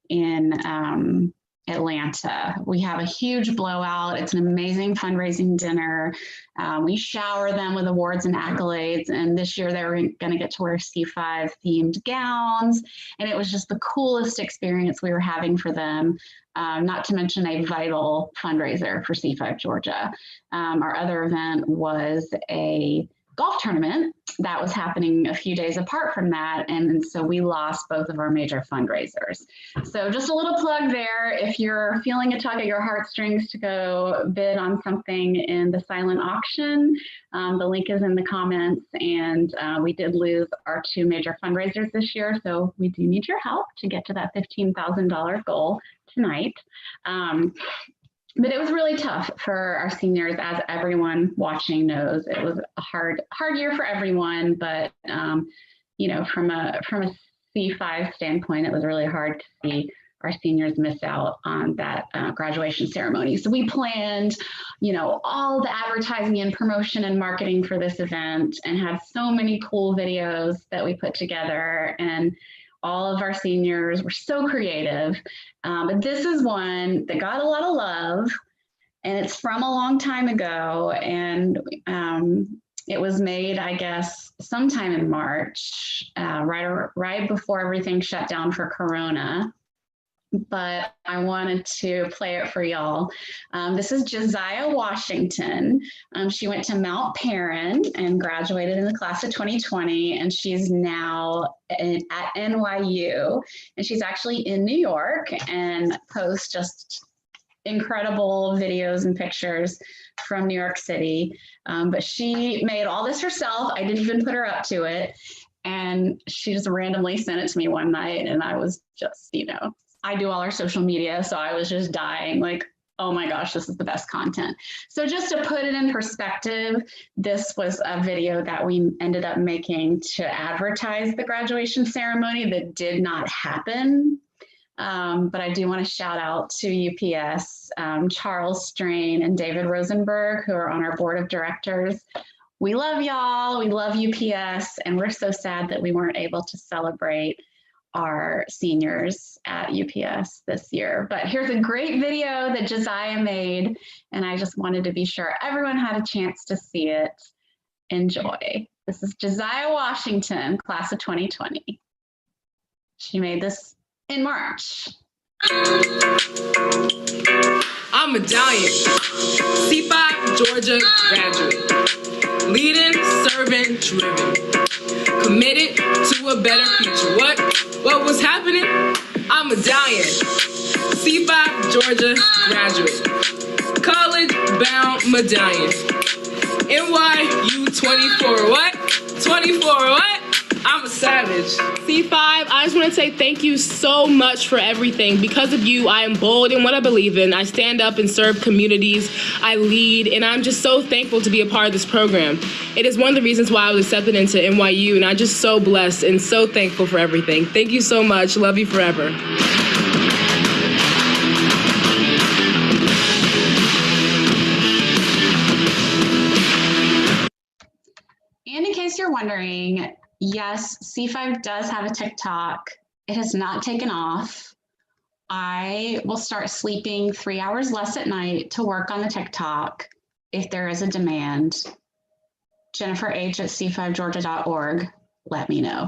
in Atlanta. We have a huge blowout. It's an amazing fundraising dinner. We shower them with awards and accolades. And this year they were going to get to wear C5 themed gowns. And it was just the coolest experience we were having for them. Not to mention a vital fundraiser for C5 Georgia. Our other event was a golf tournament that was happening a few days apart from that. And so we lost both of our major fundraisers. So just a little plug there. If you're feeling a tug at your heartstrings to go bid on something in the silent auction, the link is in the comments. And we did lose our 2 major fundraisers this year. So we do need your help to get to that $15,000 goal tonight. But it was really tough for our seniors, as everyone watching knows. It was a hard year for everyone, but you know, from a C5 standpoint, it was really hard to see our seniors miss out on that graduation ceremony. So we planned, you know, all the advertising and promotion and marketing for this event, and had so many cool videos that we put together, and all of our seniors were so creative. But this is one that got a lot of love, and it's from a long time ago. And it was made, I guess, sometime in March, right before everything shut down for Corona. But I wanted to play it for y'all. This is Josiah Washington. She went to Mount Perrin and graduated in the class of 2020, and she's now at NYU. And she's actually in New York and posts just incredible videos and pictures from New York City. But she made all this herself. I didn't even put her up to it. And she just randomly sent it to me one night, and I was just, you know, I do all our social media, so I was just dying, like, oh my gosh, this is the best content. So just to put it in perspective, this was a video that we ended up making to advertise the graduation ceremony that did not happen. But I do want to shout out to UPS, Charles Strain and David Rosenberg, who are on our board of directors. We love y'all, we love UPS, and we're so sad that we weren't able to celebrate our seniors at UPS this year. But here's a great video that Josiah made, and I just wanted to be sure everyone had a chance to see it. Enjoy. This is Josiah Washington, class of 2020. She made this in March. I'm Medallion, C5 Georgia graduate, leading, serving, driven, committed to a better future. What was happening? I'm Medallion, C5 Georgia graduate, college-bound Medallion, NYU 24. What? 24 what? I'm a savage. C5, I just want to say thank you so much for everything. Because of you, I am bold in what I believe in. I stand up and serve communities. I lead, and I'm just so thankful to be a part of this program. It is one of the reasons why I was accepted into NYU, and I'm just so blessed and so thankful for everything. Thank you so much. Love you forever. And in case you're wondering, yes, C5 does have a TikTok. It has not taken off. I will start sleeping 3 hours less at night to work on the TikTok if there is a demand. Jennifer H at c5georgia.org, let me know.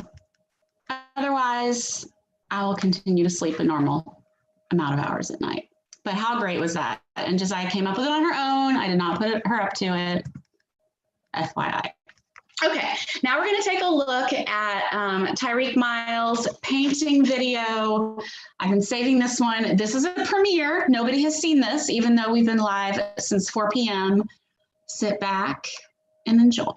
Otherwise, I will continue to sleep a normal amount of hours at night. But how great was that? And Josiah came up with it on her own. I did not put her up to it. FYI. Okay, now we're going to take a look at Tyreek Miles' painting video. I've been saving this one. This is a premiere. Nobody has seen this, even though we've been live since 4 p.m. Sit back and enjoy.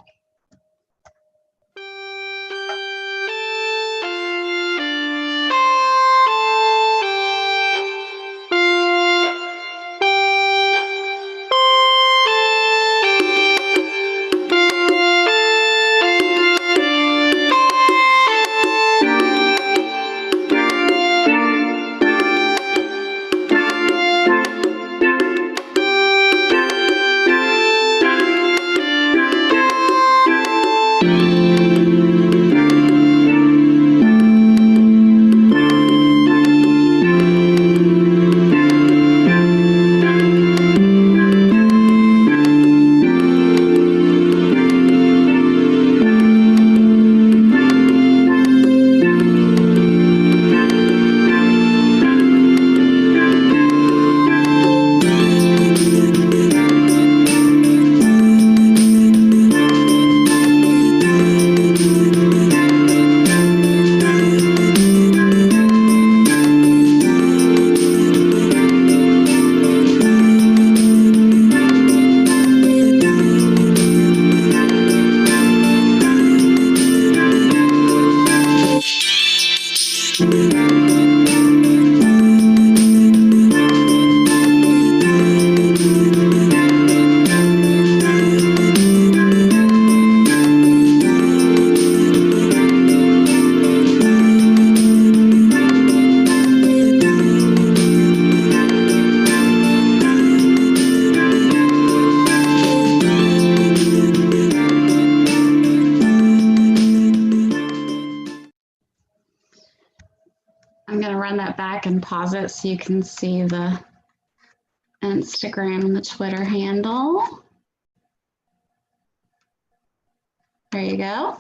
And pause it so you can see the Instagram and the Twitter handle. There you go.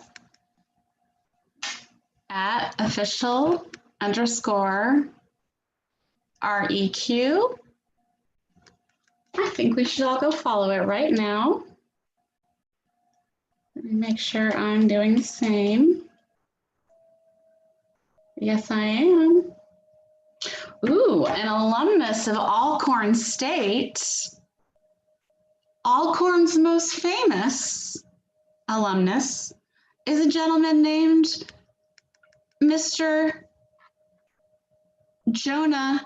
@ official_REQ. I think we should all go follow it right now. Let me make sure I'm doing the same. Yes, I am. Ooh, an alumnus of Alcorn State. Alcorn's most famous alumnus is a gentleman named Mr. Jonah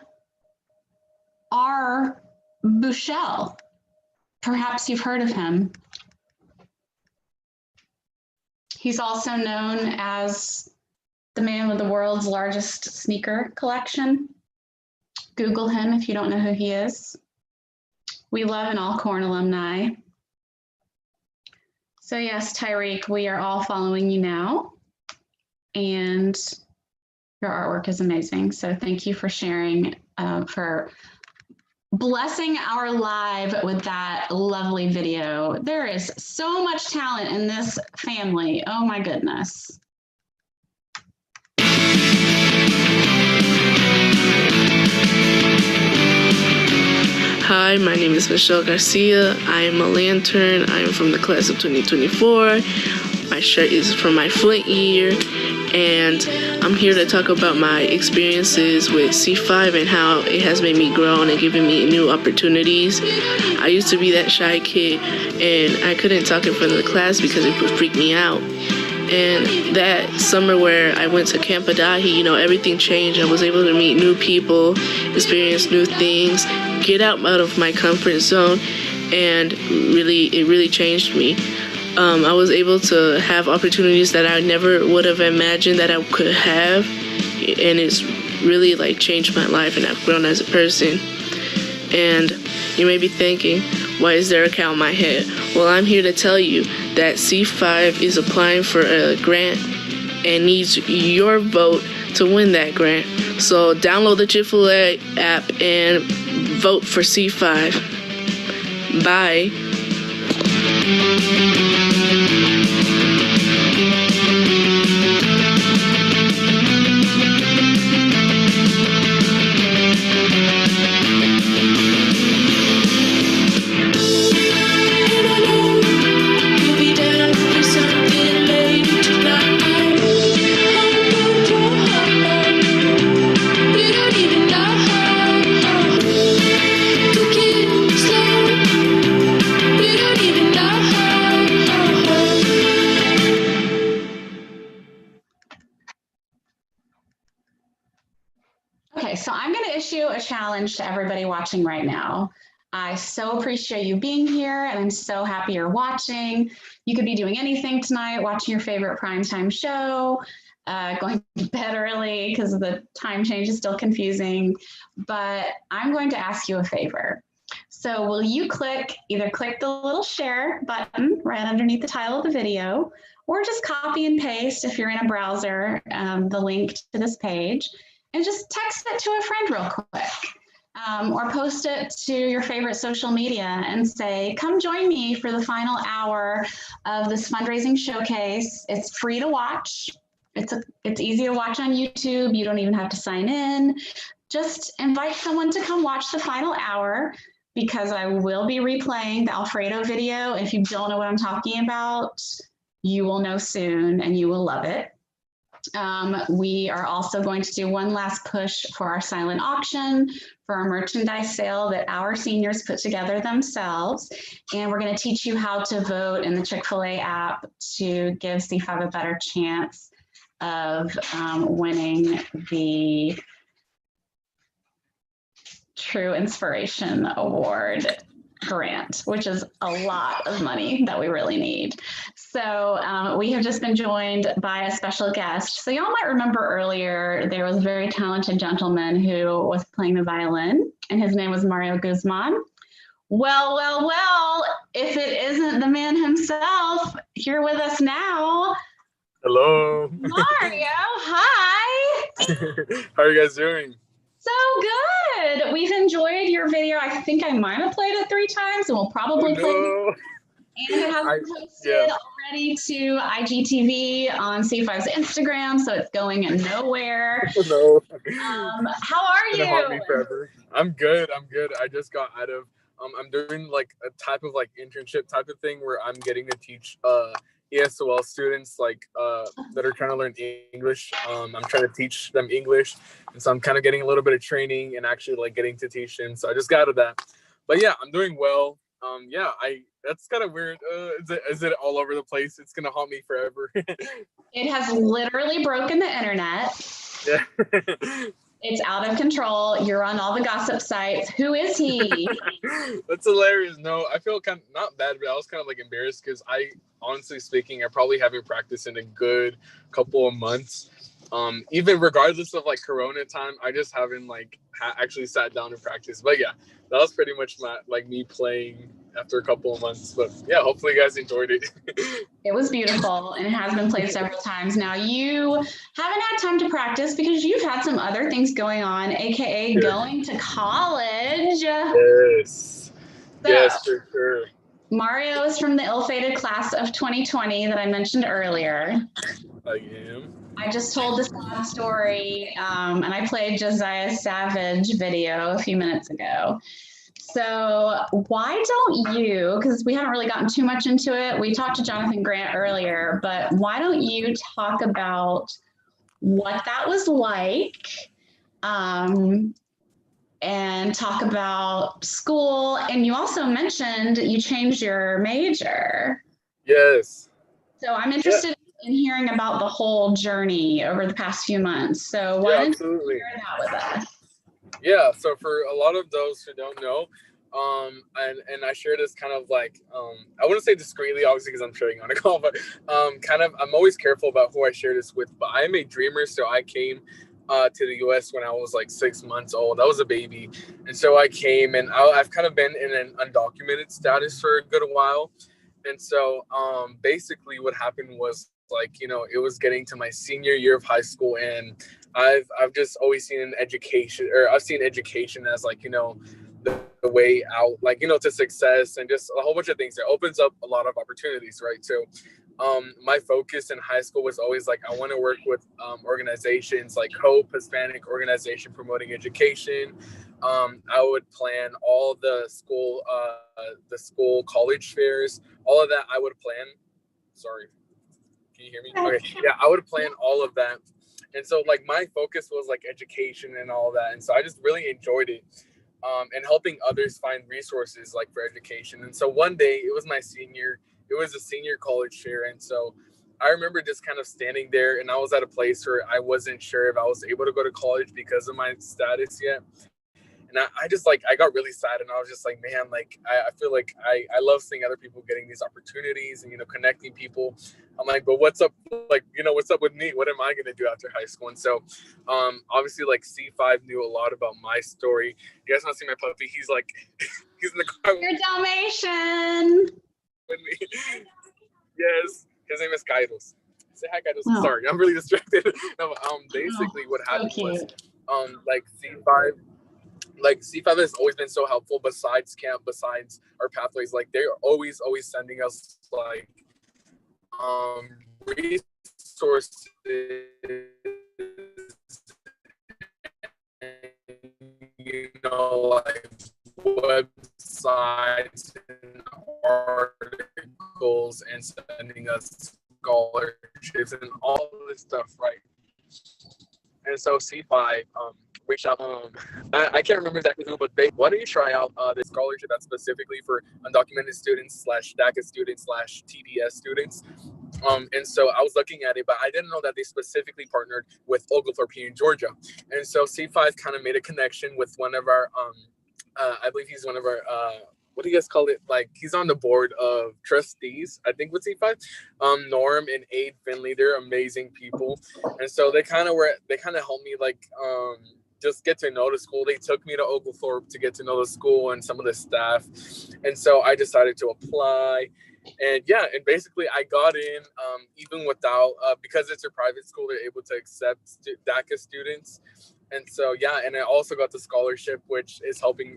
R. Bushell. Perhaps you've heard of him. He's also known as the man with the world's largest sneaker collection. Google him if you don't know who he is. We love an Alcorn alumni. So yes, Tyreek, we are all following you now. And your artwork is amazing. So thank you for sharing, for blessing our live with that lovely video. There is so much talent in this family. Oh my goodness. Hi, my name is Michelle Garcia. I am a Lantern. I am from the class of 2024. My shirt is from my Flint year, and I'm here to talk about my experiences with C5 and how it has made me grow and given me new opportunities. I used to be that shy kid, and I couldn't talk in front of the class because it would freak me out. And that summer where I went to Camp Adahi, everything changed. I was able to meet new people, experience new things, get out of my comfort zone, and it really changed me. I was able to have opportunities that I never would have imagined that I could have, and it's really changed my life, and I've grown as a person. And you may be thinking, why is there a cow on my head? Well, I'm here to tell you that C5 is applying for a grant and needs your vote to win that grant. So download the Chick-fil-A app and vote for C5. Bye. challenge to everybody watching right now. I so appreciate you being here, and I'm so happy you're watching. You could be doing anything tonight, watching your favorite primetime show, going to bed early because the time change is still confusing. But I'm going to ask you a favor. So will you either click the little share button right underneath the title of the video, or just copy and paste if you're in a browser, the link to this page, and just text it to a friend real quick. Or post it to your favorite social media and say, come join me for the final hour of this fundraising showcase. It's free to watch. It's easy to watch on YouTube. You don't even have to sign in. Just invite someone to come watch the final hour, because I will be replaying the Alfredo video. If you don't know what I'm talking about, you will know soon and you will love it. We are also going to do one last push for our silent auction for our merchandise sale that our seniors put together themselves. And we're going to teach you how to vote in the Chick-fil-A app to give C5 a better chance of winning the True Inspiration Award grant, which is a lot of money that we really need. So we have just been joined by a special guest. So y'all might remember earlier, there was a very talented gentleman who was playing the violin, and his name was Mario Guzman. Well, if it isn't the man himself, here with us now. Hello. Mario, hi. How are you guys doing? So good. We've enjoyed your video. I think I might have played it 3 times, and we'll probably play it. And it has been posted already to IGTV on C5's Instagram, so it's going nowhere. No. How are you? Haunt me forever. I'm good. I just got out of I'm doing like a type of like internship type of thing where I'm getting to teach ESOL students like that are trying to learn English. I'm trying to teach them English, and so I'm kind of getting a little bit of training and actually like getting to teach them. So I just got out of that, but yeah, I'm doing well. That's kind of weird. Is it all over the place? It's gonna haunt me forever. It has literally broken the internet. Yeah. It's out of control. You're on all the gossip sites. Who is he? That's hilarious. No, I feel kind of not bad, but I was kind of like embarrassed because honestly speaking, I probably haven't practiced in a good couple of months. Even regardless of like Corona time, I just haven't like actually sat down and practiced. But yeah, that was pretty much me playing after a couple of months. But yeah, hopefully you guys enjoyed it. It was beautiful, and it has been played several times. Now, you haven't had time to practice because you've had some other things going on, aka going to college. Yes. Yes, for sure. Mario is from the ill-fated class of 2020 that I mentioned earlier. I am. I just told this long story, and I played Josiah Savage video a few minutes ago. So why don't you, because we haven't really gotten too much into it, we talked to Jonathan Grant earlier, but why don't you talk about what that was like, and talk about school. And you also mentioned you changed your major. Yes. So I'm interested in hearing about the whole journey over the past few months. So why don't you share that with us? Yeah, so for a lot of those who don't know, and I share this kind of like, I wouldn't say discreetly, obviously, because I'm sharing on a call, but I'm always careful about who I share this with. But I am a dreamer, so I came to the U.S. when I was like 6 months old. I was a baby, and so I came, and I've kind of been in an undocumented status for a good while. And so basically what happened was, like, you know, it was getting to my senior year of high school, and I've just always seen education as like, you know, the way out, like, you know, to success, and just a whole bunch of things that opens up a lot of opportunities, right? So my focus in high school was always like, I want to work with organizations like Hope, Hispanic organization promoting education. I would plan all the school college fairs, all of that I would plan. Sorry. Can you hear me? Okay. Yeah, I would plan all of that. And so like my focus was like education and all that. And so I just really enjoyed it, and helping others find resources like for education. And so one day it was a senior college fair. And so I remember just kind of standing there, and I was at a place where I wasn't sure if I was able to go to college because of my status yet. And I just like, I got really sad, and I was just like, man, like, I feel like I love seeing other people getting these opportunities and, you know, connecting people. I'm like, but what's up? Like, you know, what's up with me? What am I going to do after high school? And so, obviously, like, C5 knew a lot about my story. You guys want to see my puppy? He's like, he's in the car. Your Dalmatian. With me. Yes. His name is Kairos. Say hi, Kairos. Oh. Sorry, I'm really distracted. No, basically what happened was, like, C5 has always been so helpful besides camp, besides our pathways. Like, they're always sending us, like, resources, you know, like websites and articles, and sending us scholarships and all this stuff, right? And so C5 reached out. I can't remember exactly who, but why don't you try out this scholarship that's specifically for undocumented students / DACA students / TDS students. And so I was looking at it, but I didn't know that they specifically partnered with Oglethorpe here in Georgia. And so C5 kind of made a connection with one of our, I believe he's one of our, what do you guys call it? Like, he's on the board of trustees, I think, with C5. Norm and Aid Finley, they're amazing people. And so they kind of helped me, like, just get to know the school. They took me to Oglethorpe to get to know the school and some of the staff. And so I decided to apply. And yeah, and basically I got in, even without, because it's a private school, they're able to accept DACA students. And so, yeah, and I also got the scholarship, which is helping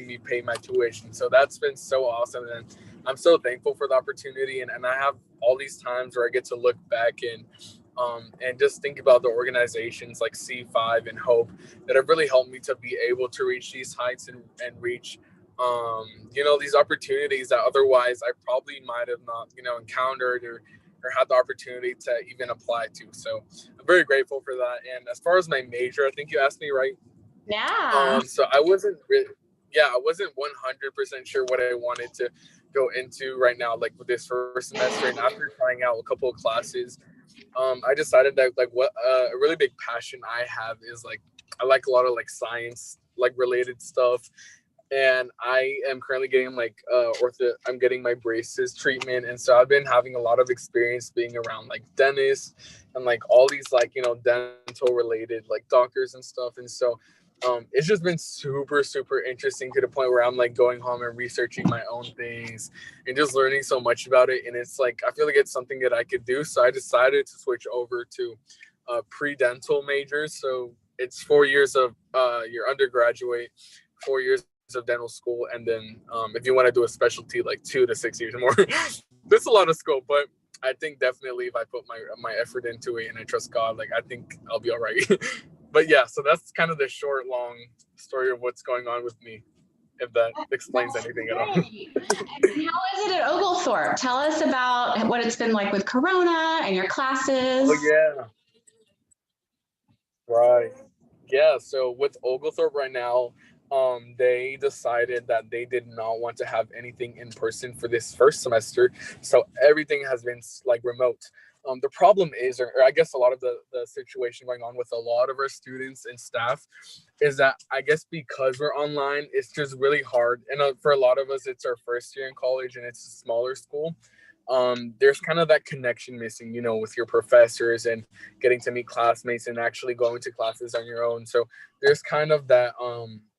me pay my tuition. So that's been so awesome. And I'm so thankful for the opportunity. And I have all these times where I get to look back and just think about the organizations like C5 and Hope that have really helped me to be able to reach these heights and reach, you know, these opportunities that otherwise I probably might have not, you know, encountered or had the opportunity to even apply to. So I'm very grateful for that. And as far as my major, I think you asked me, right? Yeah. So I wasn't 100% sure what I wanted to go into right now, like with this first semester. And after trying out a couple of classes, I decided that, like, what a really big passion I have is, like, I like a lot of, like, science, like, related stuff. And I am currently getting, like, I'm getting my braces treatment. And so I've been having a lot of experience being around, like, dentists and, like, all these, like, you know, dental related, like, doctors and stuff. And so it's just been super, super interesting to the point where I'm, like, going home and researching my own things and just learning so much about it. And it's like, I feel like it's something that I could do. So I decided to switch over to pre-dental majors. So it's 4 years of your undergraduate, 4 years of dental school, and then if you want to do a specialty, like 2 to 6 years more. There's a lot of scope, but I think definitely if I put my effort into it and I trust God, like, I think I'll be all right. But yeah, so that's kind of the short, long story of what's going on with me, if that explains anything at all. And how is it at Oglethorpe? Tell us about what it's been like with Corona and your classes. Oh yeah. Right. Yeah, so with Oglethorpe right now, they decided that they did not want to have anything in person for this first semester. So everything has been, like, remote. The problem is, or I guess a lot of the situation going on with a lot of our students and staff is that, I guess because we're online, it's just really hard. And for a lot of us, it's our first year in college and it's a smaller school. There's kind of that connection missing, you know, with your professors and getting to meet classmates and actually going to classes on your own. So there's kind of that,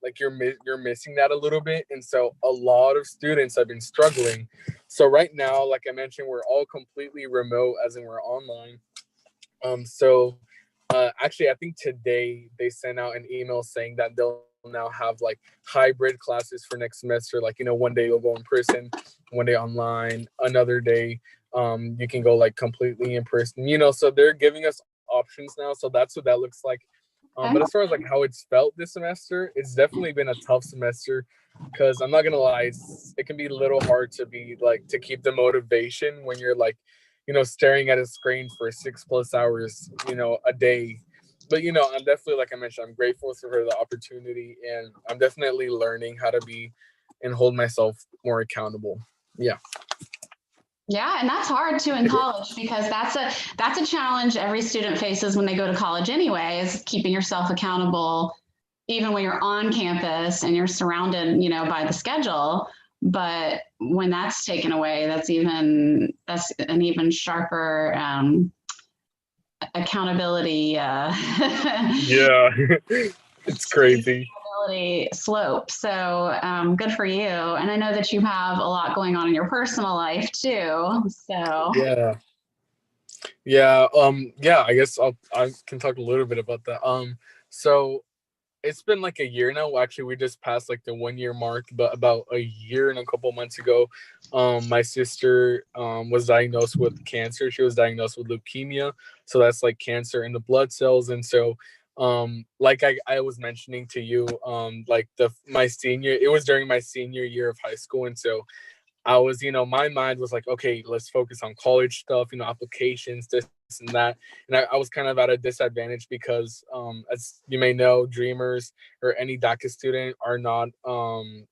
like, you're missing that a little bit. And so a lot of students have been struggling. So right now, like I mentioned, we're all completely remote, as in we're online. Actually, I think today they sent out an email saying that they'll now have, like, hybrid classes for next semester. Like, you know, one day you'll go in person, one day online, another day you can go, like, completely in person, you know. So they're giving us options now. So that's what that looks like. But as far as, like, how it's felt this semester, it's definitely been a tough semester, because I'm not gonna lie, it can be a little hard to be, like, to keep the motivation when you're, like, you know, staring at a screen for 6+ hours, you know, a day. But, you know, I'm definitely, like I mentioned, I'm grateful for the opportunity, and I'm definitely learning how to be and hold myself more accountable. Yeah. Yeah, and that's hard too in college, because that's a challenge every student faces when they go to college anyway, is keeping yourself accountable, even when you're on campus and you're surrounded, you know, by the schedule. But when that's taken away, that's an even sharper accountability. Yeah, it's crazy. Slope. So good for you. And I know that you have a lot going on in your personal life too. So yeah. I guess I can talk a little bit about that. So it's been like a year now. Actually, we just passed like the 1 year mark, but about a year and a couple months ago, my sister was diagnosed with cancer. She was diagnosed with leukemia. So that's like cancer in the blood cells. And so like I was mentioning to you, like it was during my senior year of high school. And so I was, you know, my mind was like, okay, let's focus on college stuff, you know, applications, this and that. And I was kind of at a disadvantage because, as you may know, Dreamers or any DACA student are not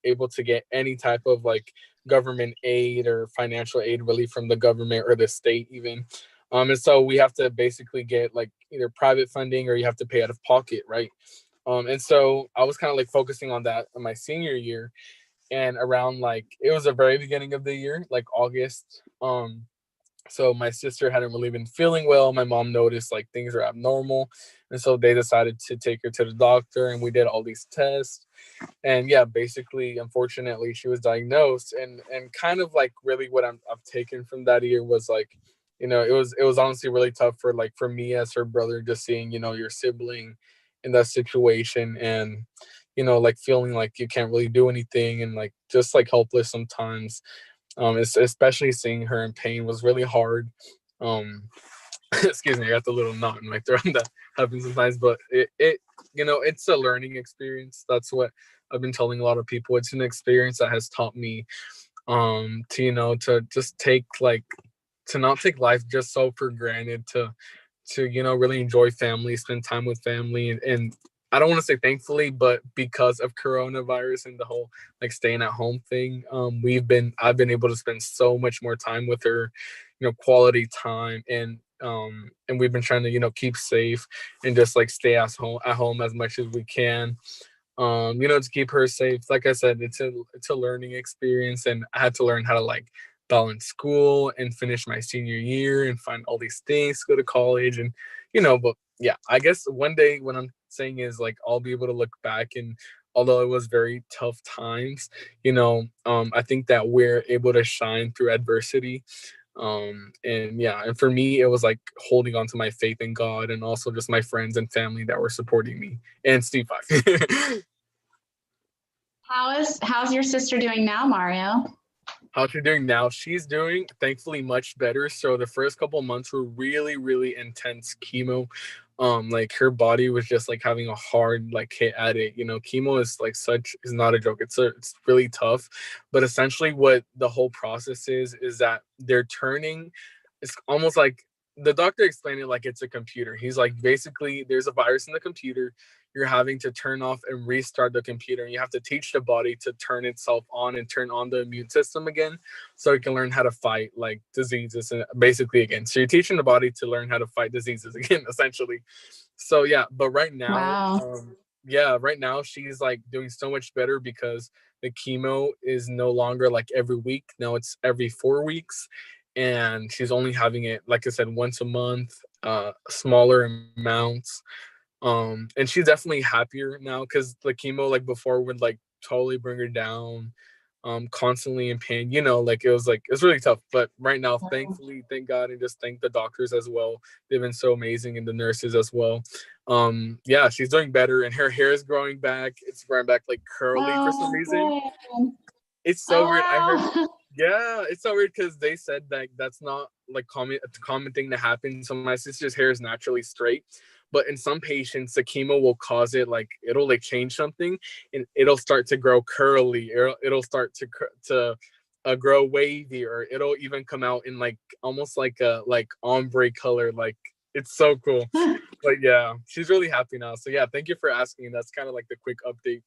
able to get any type of like government aid or financial aid really from the government or the state even. And so we have to basically get like either private funding or you have to pay out of pocket, right? And so I was kind of like focusing on that in my senior year. And around like, it was the very beginning of the year, like August. So my sister hadn't really been feeling well. My mom noticed like things are abnormal. And so they decided to take her to the doctor and we did all these tests. And yeah, basically, unfortunately, she was diagnosed. And kind of like really what I've taken from that year was like, you know, it was honestly really tough for me as her brother, just seeing, you know, your sibling in that situation and, you know, like feeling like you can't really do anything and like just like helpless sometimes. Especially seeing her in pain was really hard. Excuse me, I got the little knot in my throat that happens sometimes, but it you know, it's a learning experience. That's what I've been telling a lot of people. It's an experience that has taught me to, you know, to just to not take life just so for granted, to you know, really enjoy family, spend time with family. And I don't want to say thankfully, but because of coronavirus and the whole like staying at home thing, I've been able to spend so much more time with her, you know, quality time. And we've been trying to, you know, keep safe and just like stay at home as much as we can, you know, to keep her safe. Like I said, it's a learning experience, and I had to learn how to like balance school and finish my senior year and find all these things, go to college, and you know, but yeah, I guess one day when I'm saying is like I'll be able to look back, and although it was very tough times, you know, I think that we're able to shine through adversity. And yeah, and for me it was like holding on to my faith in God, and also just my friends and family that were supporting me, and C5. How's your sister doing now, Mario? How's she doing now? She's doing, thankfully, much better. So the first couple months were really, really intense chemo. Like her body was just like having a hard like hit at it. You know, chemo is not a joke. It's really tough. But essentially what the whole process is that it's almost like the doctor explained it like it's a computer. He's like, basically there's a virus in the computer. You're having to turn off and restart the computer. And you have to teach the body to turn itself on and turn on the immune system again, so it can learn how to fight like diseases and basically again. So you're teaching the body to learn how to fight diseases again, essentially. So yeah, but right now, right now she's like doing so much better because the chemo is no longer like every week. Now it's every 4 weeks. And she's only having it, like I said, once a month, smaller amounts. And she's definitely happier now, because the chemo like before would like totally bring her down, constantly in pain, you know, like it's really tough. But right now, thankfully, thank God, and just thank the doctors as well. They've been so amazing, and the nurses as well. Yeah, she's doing better, and her hair is growing back. It's growing back like curly for some reason. It's so weird. I heard. Yeah, it's so weird because they said that that's not like a common thing to happen. So my sister's hair is naturally straight, but in some patients, the chemo will cause it like it'll like change something, and it'll start to grow curly. It'll start to grow wavy, or it'll even come out in like almost like a like ombre color. Like it's so cool. But yeah, she's really happy now. So yeah, thank you for asking. That's kind of like the quick update.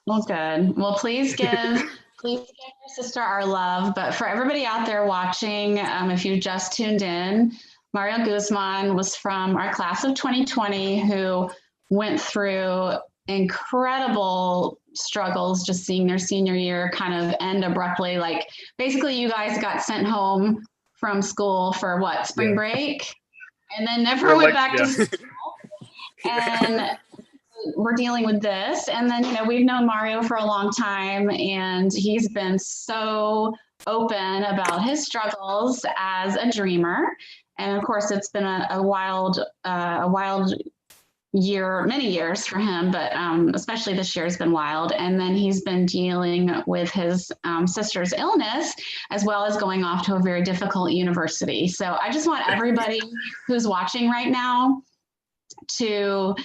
Well, good. Well, please give your sister our love. But for everybody out there watching, if you just tuned in, Mario Guzman was from our class of 2020 who went through incredible struggles just seeing their senior year kind of end abruptly. Like basically you guys got sent home from school for what, spring break, and then never went back to school. And we're dealing with this. And then, you know, we've known Mario for a long time, and he's been so open about his struggles as a dreamer. And of course, it's been a wild year, many years for him, but especially this year has been wild. And then he's been dealing with his sister's illness, as well as going off to a very difficult university. So I just want everybody who's watching right now to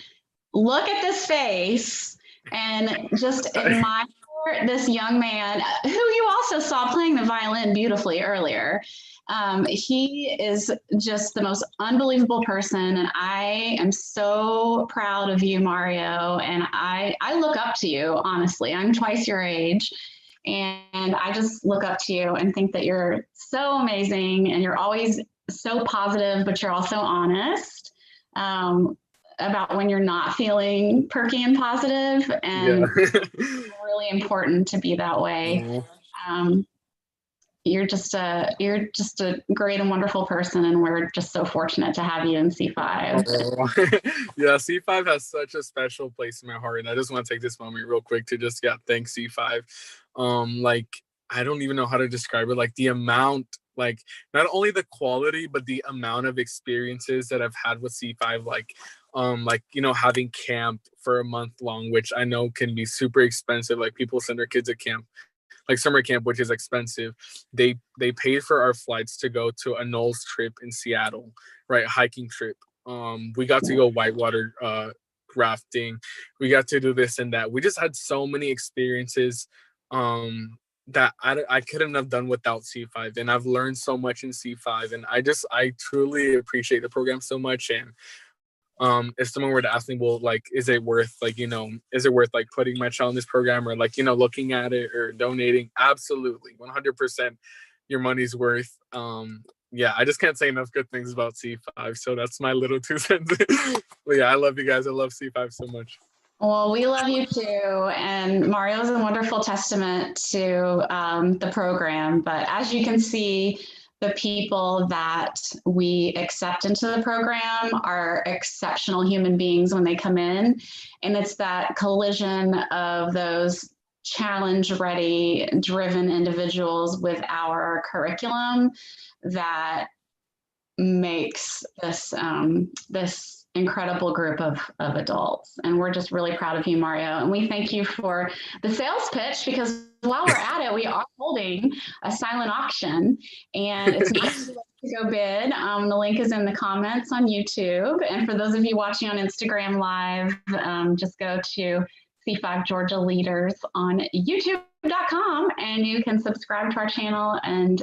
look at this face and just admire this young man who you also saw playing the violin beautifully earlier. He is just the most unbelievable person, and I am so proud of you, Mario, and I look up to you, honestly. I'm twice your age, and I just look up to you and think that you're so amazing, and you're always so positive, but you're also honest about when you're not feeling perky and positive, and it's really important to be that way. You're just a great and wonderful person, and we're just so fortunate to have you in C5. Yeah, C5 has such a special place in my heart, and I just want to take this moment real quick to just thank C5. Like, I don't even know how to describe it. Like the amount, like not only the quality, but the amount of experiences that I've had with C5, like you know, having camp for a month long, which I know can be super expensive. Like people send their kids to camp, like summer camp, which is expensive. They paid for our flights to go to a Knowles trip in Seattle, right? Hiking trip. We got to go whitewater rafting. We got to do this and that. We just had so many experiences that I couldn't have done without C5. And I've learned so much in C5. And I truly appreciate the program so much. And if someone were to ask me, well, like, is it worth like putting my child in this program, or like, you know, looking at it or donating? Absolutely. 100% your money's worth. Yeah, I just can't say enough good things about C5. So that's my little 2 cents. But yeah, I love you guys. I love C5 so much. Well, we love you too. And Mario is a wonderful testament to the program. But as you can see, the people that we accept into the program are exceptional human beings when they come in. And it's that collision of those challenge-ready, driven individuals with our curriculum that makes this this incredible group of adults. And we're just really proud of you, Mario. And we thank you for the sales pitch, because while we're at it, we are holding a silent auction, and it's not too late to go bid. The link is in the comments on YouTube. And for those of you watching on Instagram Live, just go to C5 Georgia Leaders on youtube.com, and you can subscribe to our channel and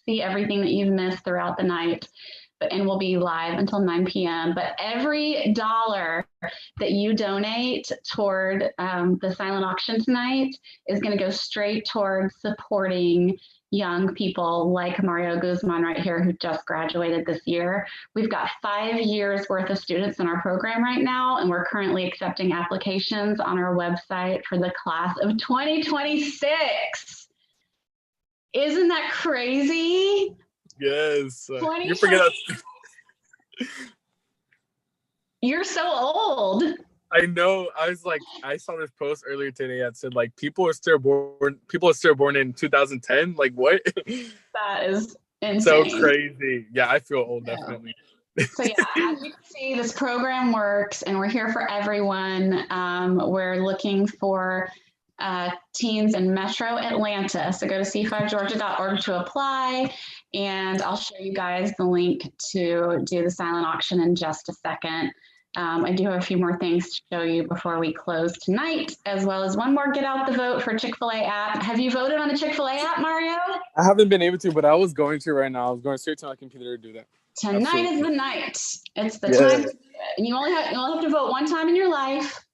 see everything that you've missed throughout the night. And we'll be live until 9 p.m. But every dollar that you donate toward the silent auction tonight is going to go straight toward supporting young people like Mario Guzman right here, who just graduated this year. We've got 5 years worth of students in our program right now, and we're currently accepting applications on our website for the class of 2026. Isn't that crazy? Yes. You forget. You're so old. I know. I was like, I saw this post earlier today that said like people are still born in 2010. Like what? That is insane. So crazy. Yeah, I feel old, definitely. So yeah, as you can see, this program works, and we're here for everyone. We're looking for teens in Metro Atlanta. So go to c5georgia.org to apply, and I'll show you guys the link to do the silent auction in just a second. I do have a few more things to show you before we close tonight, as well as one more get out the vote for Chick-fil-A app. Have you voted on the Chick-fil-A app, Mario? I haven't been able to, but I was going to right now. I was going straight to my computer to do that. Tonight Absolutely. is the night. It's the time to do it. And you only have to vote one time in your life.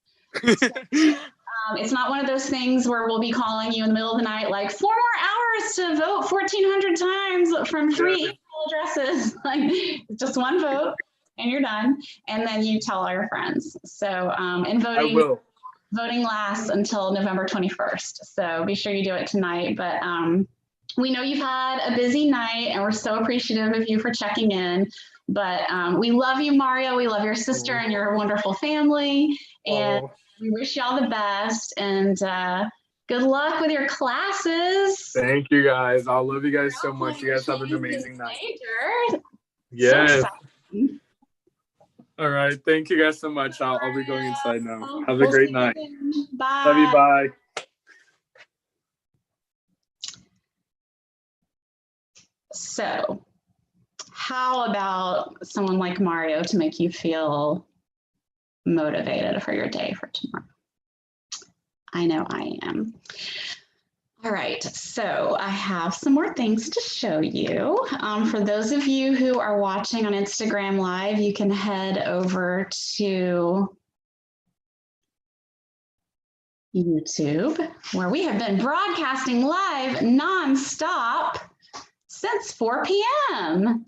So, it's not one of those things where we'll be calling you in the middle of the night, like 4 more hours to vote 1,400 times from 3 email addresses. Like, just one vote. and you're done. And then you tell all your friends. So, and I will. voting lasts until November 21st. So be sure you do it tonight. But we know you've had a busy night, and we're so appreciative of you for checking in. But we love you, Mario. We love your sister and your wonderful family. And we wish you all the best. And good luck with your classes. Thank you, guys. I love you guys so much. You guys have an amazing night. Yes. All right. Thank you guys so much. I'll be going inside now. Have a great night. Bye. Love you. Bye. So, how about someone like Mario to make you feel motivated for your day for tomorrow? I know I am. All right, so I have some more things to show you. For those of you who are watching on Instagram Live, you can head over to YouTube, where we have been broadcasting live nonstop since 4 p.m.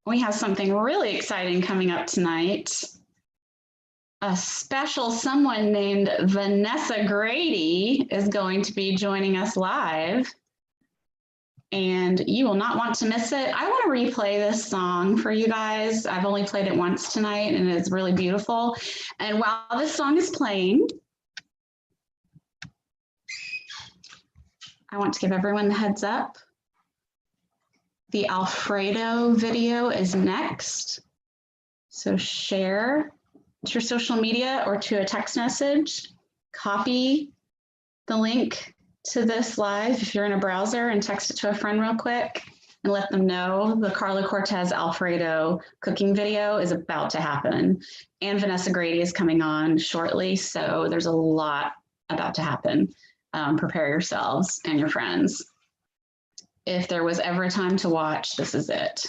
We have something really exciting coming up tonight. A special someone named Vanessa Grady is going to be joining us live, and you will not want to miss it. I want to replay this song for you guys. I've only played it once tonight, and it's really beautiful. And while this song is playing, I want to give everyone the heads up. The Alfredo video is next. So share to your social media or to a text message. Copy the link to this live if you're in a browser and text it to a friend real quick and let them know the Carla Cortez Alfredo cooking video is about to happen. And Vanessa Grady is coming on shortly. So there's a lot about to happen. Prepare yourselves and your friends. If there was ever a time to watch, this is it.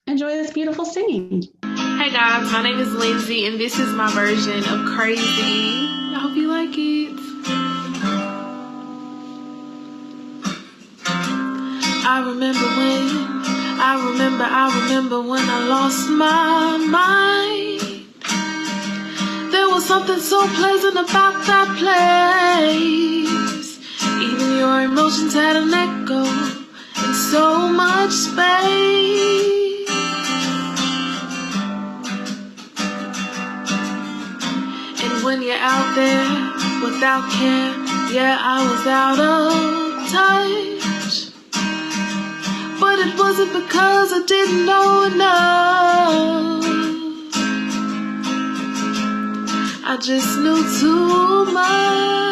Enjoy this beautiful singing. Hey guys, my name is Lindsay, and this is my version of Crazy. I hope you like it. I remember when I lost my mind. There was something so pleasant about that place. Even your emotions had an echo and so much space. And when you're out there without care, yeah, I was out of touch. But it wasn't because I didn't know enough. I just knew too much.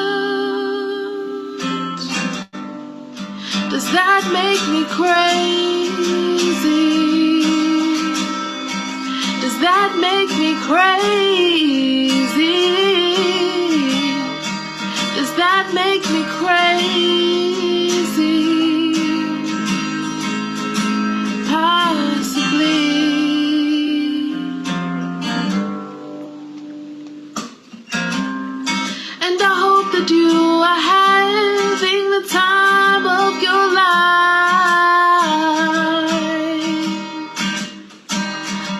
Does that make me crazy? Does that make me crazy? Does that make me crazy? Possibly. And I hope that you are having the time of your life.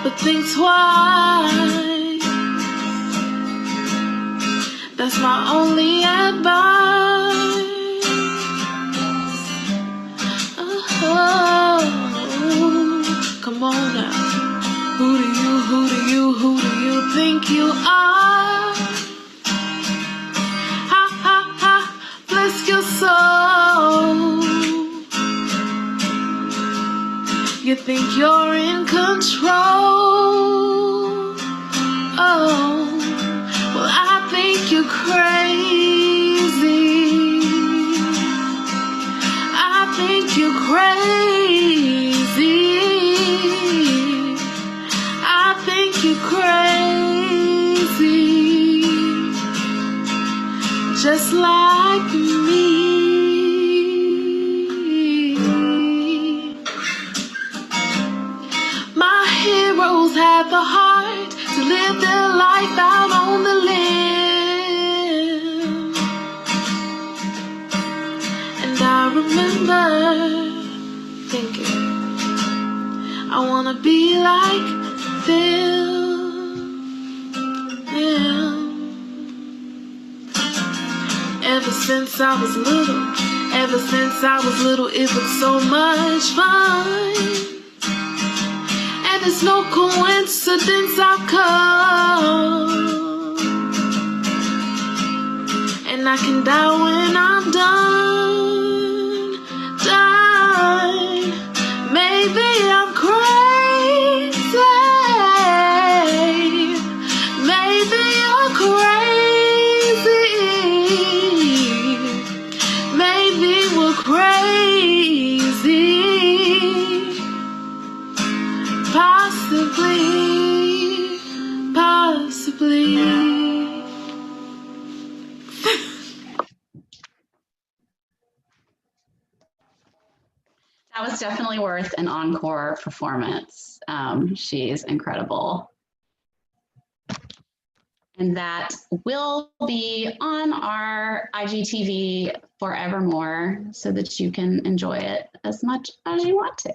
But think twice. That's my only advice. Oh, come on now. Who do you think you are? Ha ha ha, bless your soul. You think you're in control? Oh, well, I think you're crazy. I think you're crazy. I think you're crazy. Just like me. My heroes had the heart to live their life out on the limb. And I remember thinking, I wanna be like them, yeah. Ever since I was little, it was so much fun. And it's no coincidence I've come. And I can die when I'm done. Maybe I'm crazy. Maybe you're crazy. Maybe we're crazy. Possibly. That was definitely worth an encore performance. She's incredible. And that will be on our IGTV forevermore so that you can enjoy it as much as you want to.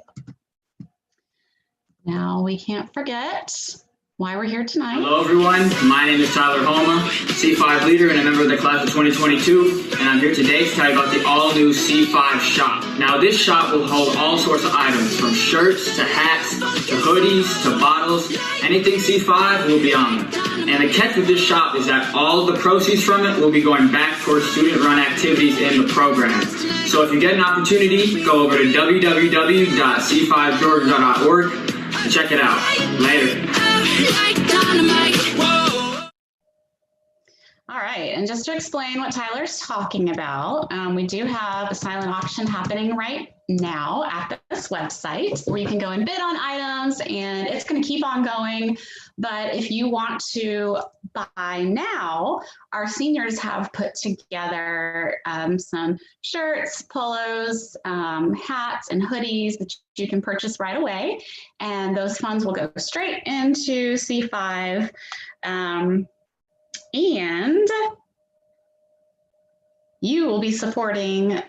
Now we can't forget why we're here tonight. Hello everyone, my name is Tyler Homa, C5 leader and a member of the class of 2022, and I'm here today to tell you about the all-new C5 shop. Now this shop will hold all sorts of items, from shirts to hats to hoodies to bottles. Anything C5 will be on there. And the catch with this shop is that all of the proceeds from it will be going back towards student-run activities in the program. So if you get an opportunity, go over to www.c5georgia.org and check it out. Later. All right, and just to explain what Tyler's talking about, we do have a silent auction happening right now at this website where you can go and bid on items, and it's going to keep on going. But if you want to buy now, our seniors have put together some shirts, polos, hats, and hoodies that you can purchase right away. And those funds will go straight into C5. And you will be supporting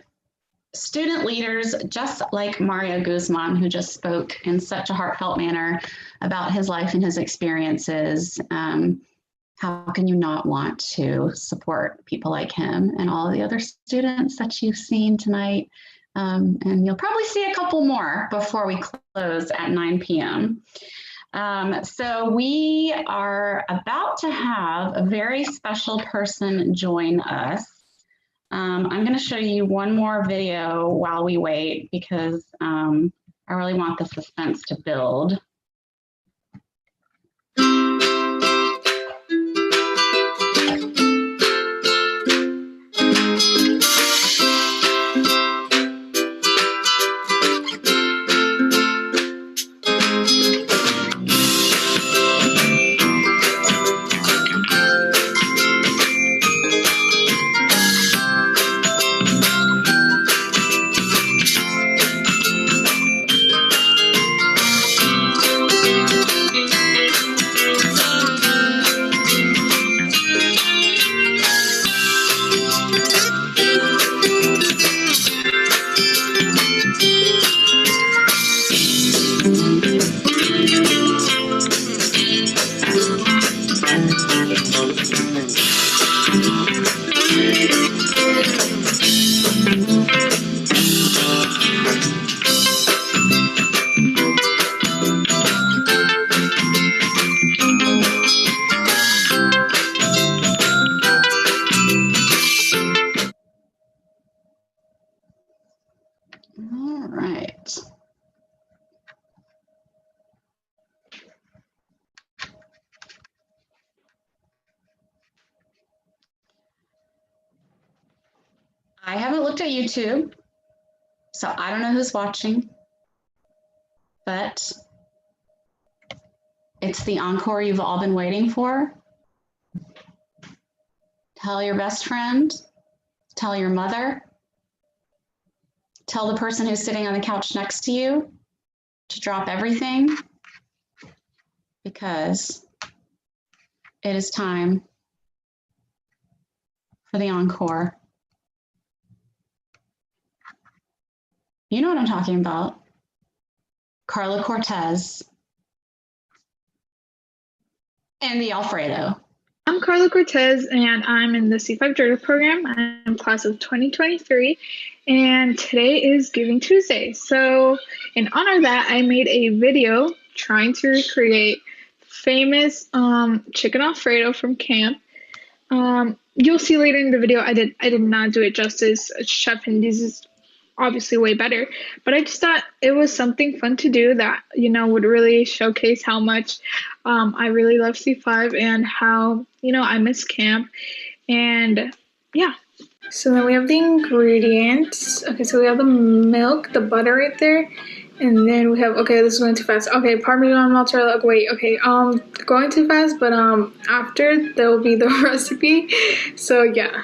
student leaders just like Mario Guzman, who just spoke in such a heartfelt manner about his life and his experiences. How can you not want to support people like him and all the other students that you've seen tonight? And you'll probably see a couple more before we close at 9 p.m. So we are about to have a very special person join us. I'm going to show you one more video while we wait because I really want the suspense to build. I haven't looked at YouTube, so I don't know who's watching, but it's the encore you've all been waiting for. Tell your best friend, tell your mother, tell the person who's sitting on the couch next to you to drop everything, because it is time for the encore. You know what I'm talking about. Carla Cortez, and the Alfredo. I'm Carla Cortez, and I'm in the C5 Georgia program. I'm class of 2023, and today is Giving Tuesday. So in honor of that, I made a video trying to recreate famous chicken Alfredo from camp. You'll see later in the video, I did not do it justice. Chef Hindy's is obviously way better, but I just thought it was something fun to do that, you know, would really showcase how much I really love C5 and how, you know, I miss camp. And yeah. So then we have the ingredients. Okay, so we have the milk, the butter right there. And then we have, okay, this is going too fast. Okay, Parmesan mozzarella. Okay, wait, okay, going too fast, but after there will be the recipe. So yeah.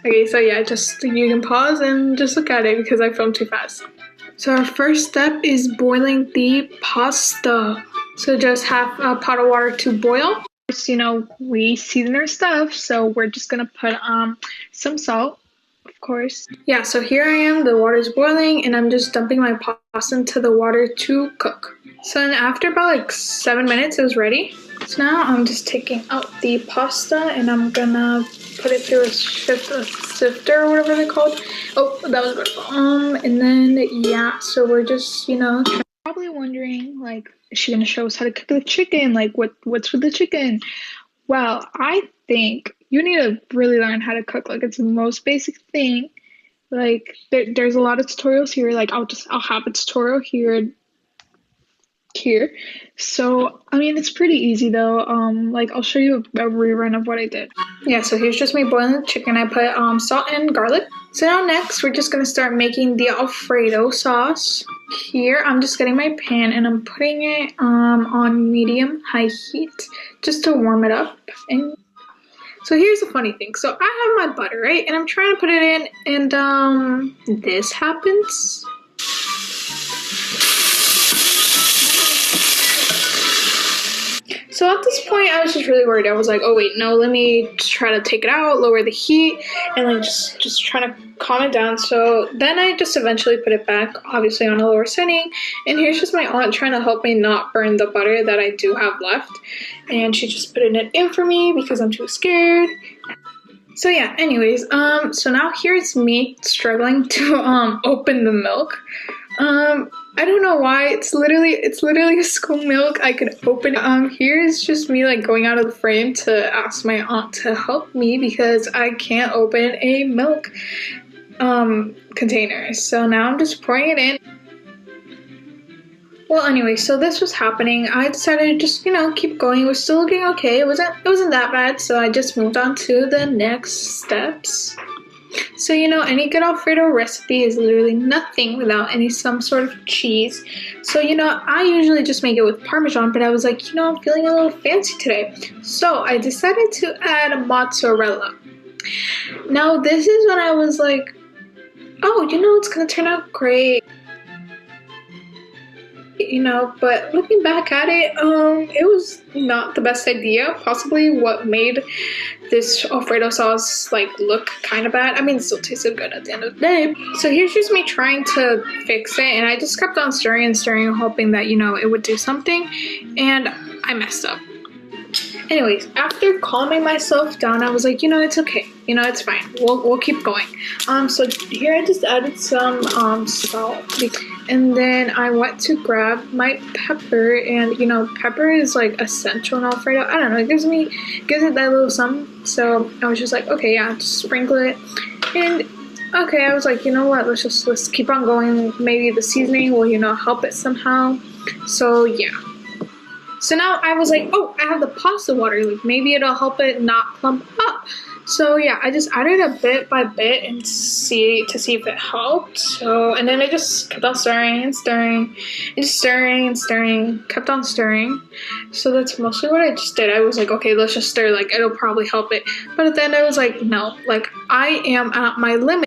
Okay, so yeah, just you can pause and just look at it because I filmed too fast. So our first step is boiling the pasta. So just have a pot of water to boil. You know, we season our stuff, so we're just gonna put some salt, of course. Yeah, so here I am, the water's boiling, and I'm just dumping my pasta into the water to cook. So then after about like 7 minutes, it was ready. So now I'm just taking out the pasta and I'm gonna put it through a sifter or whatever they're called. Oh, that was good. And then yeah, so we're just, you know, probably wondering, like, is she gonna show us how to cook the chicken? Like, what's with the chicken? Well, I think you need to really learn how to cook. Like, it's the most basic thing. Like, there's a lot of tutorials here. Like, I'll have a tutorial here. So I mean, it's pretty easy though. Like, I'll show you a rerun of what I did. Yeah, so here's just me boiling the chicken. I put salt and garlic. So now next we're just gonna start making the Alfredo sauce. Here I'm just getting my pan and I'm putting it on medium high heat just to warm it up. And so here's the funny thing. So I have my butter, right? And I'm trying to put it in and this happens. So at this point, I was just really worried. I was like, oh wait, no, let me just try to take it out, lower the heat, and like just trying to calm it down. So then I just eventually put it back, obviously on a lower setting. And here's just my aunt trying to help me not burn the butter that I do have left. And she just put it in for me because I'm too scared. So yeah, anyways, so now here's me struggling to open the milk. I don't know why, it's literally a school milk. I could open it. Here's just me like going out of the frame to ask my aunt to help me because I can't open a milk container. So now I'm just pouring it in. Well, anyway, so this was happening. I decided to just, you know, keep going. It was still looking okay. It wasn't that bad. So I just moved on to the next steps. So, you know, any good Alfredo recipe is literally nothing without some sort of cheese. So, you know, I usually just make it with Parmesan, but I was like, you know, I'm feeling a little fancy today. So I decided to add mozzarella. Now, this is when I was like, oh, you know, it's gonna turn out great. You know, but looking back at it, it was not the best idea. Possibly what made this Alfredo sauce like look kind of bad. I mean, it still tasted good at the end of the day. So here's just me trying to fix it, and I just kept on stirring and stirring, hoping that, you know, it would do something, and I messed up. Anyways, after calming myself down, I was like, you know, it's okay. You know, it's fine. We'll keep going. So here I just added some salt. And then I went to grab my pepper, and you know, pepper is like essential in Alfredo. I don't know, it gives it that little something. So I was just like, okay, yeah, just sprinkle it. And okay, I was like, you know what, let's keep on going. Maybe the seasoning will, you know, help it somehow. So yeah. So now I was like, oh, I have the pasta water. Like maybe it'll help it not clump up. So yeah, I just added a bit by bit and see if it helped. So, and then I just kept on stirring and stirring and stirring and stirring, kept on stirring. So that's mostly what I just did. I was like, okay, let's just stir, like it'll probably help it. But at the end I was like, no, like I am at my limit.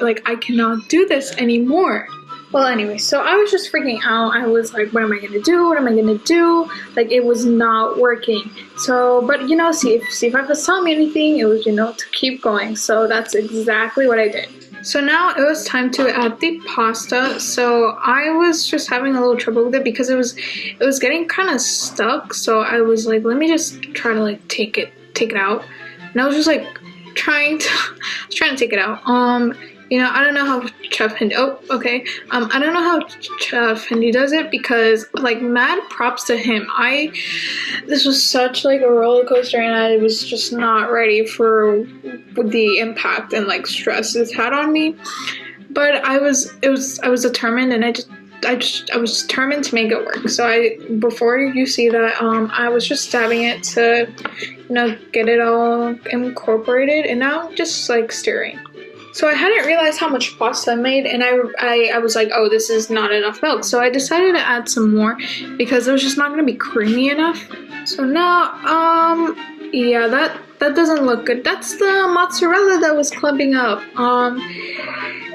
Like I cannot do this anymore. Well, anyway, so I was just freaking out. I was like, what am I gonna do? What am I gonna do? Like, it was not working. So, but you know, see if I was telling me anything, it was, you know, to keep going. So that's exactly what I did. So now it was time to add the pasta. So I was just having a little trouble with it because it was getting kind of stuck. So I was like, let me just try to like take it out. And I was just like trying to take it out. You know, I don't know how Chef Hindi, I don't know how Chef Hindi does it because, like, mad props to him. This was such, like, a roller coaster, and I was just not ready for the impact and, like, stress it had on me. But I was determined, and I was determined to make it work. So before you see that, I was just dabbing it to, you know, get it all incorporated, and now I'm just, like, stirring. So I hadn't realized how much pasta I made, and I was like, oh, this is not enough milk. So I decided to add some more because it was just not going to be creamy enough. So now, yeah, that doesn't look good. That's the mozzarella that was clumping up.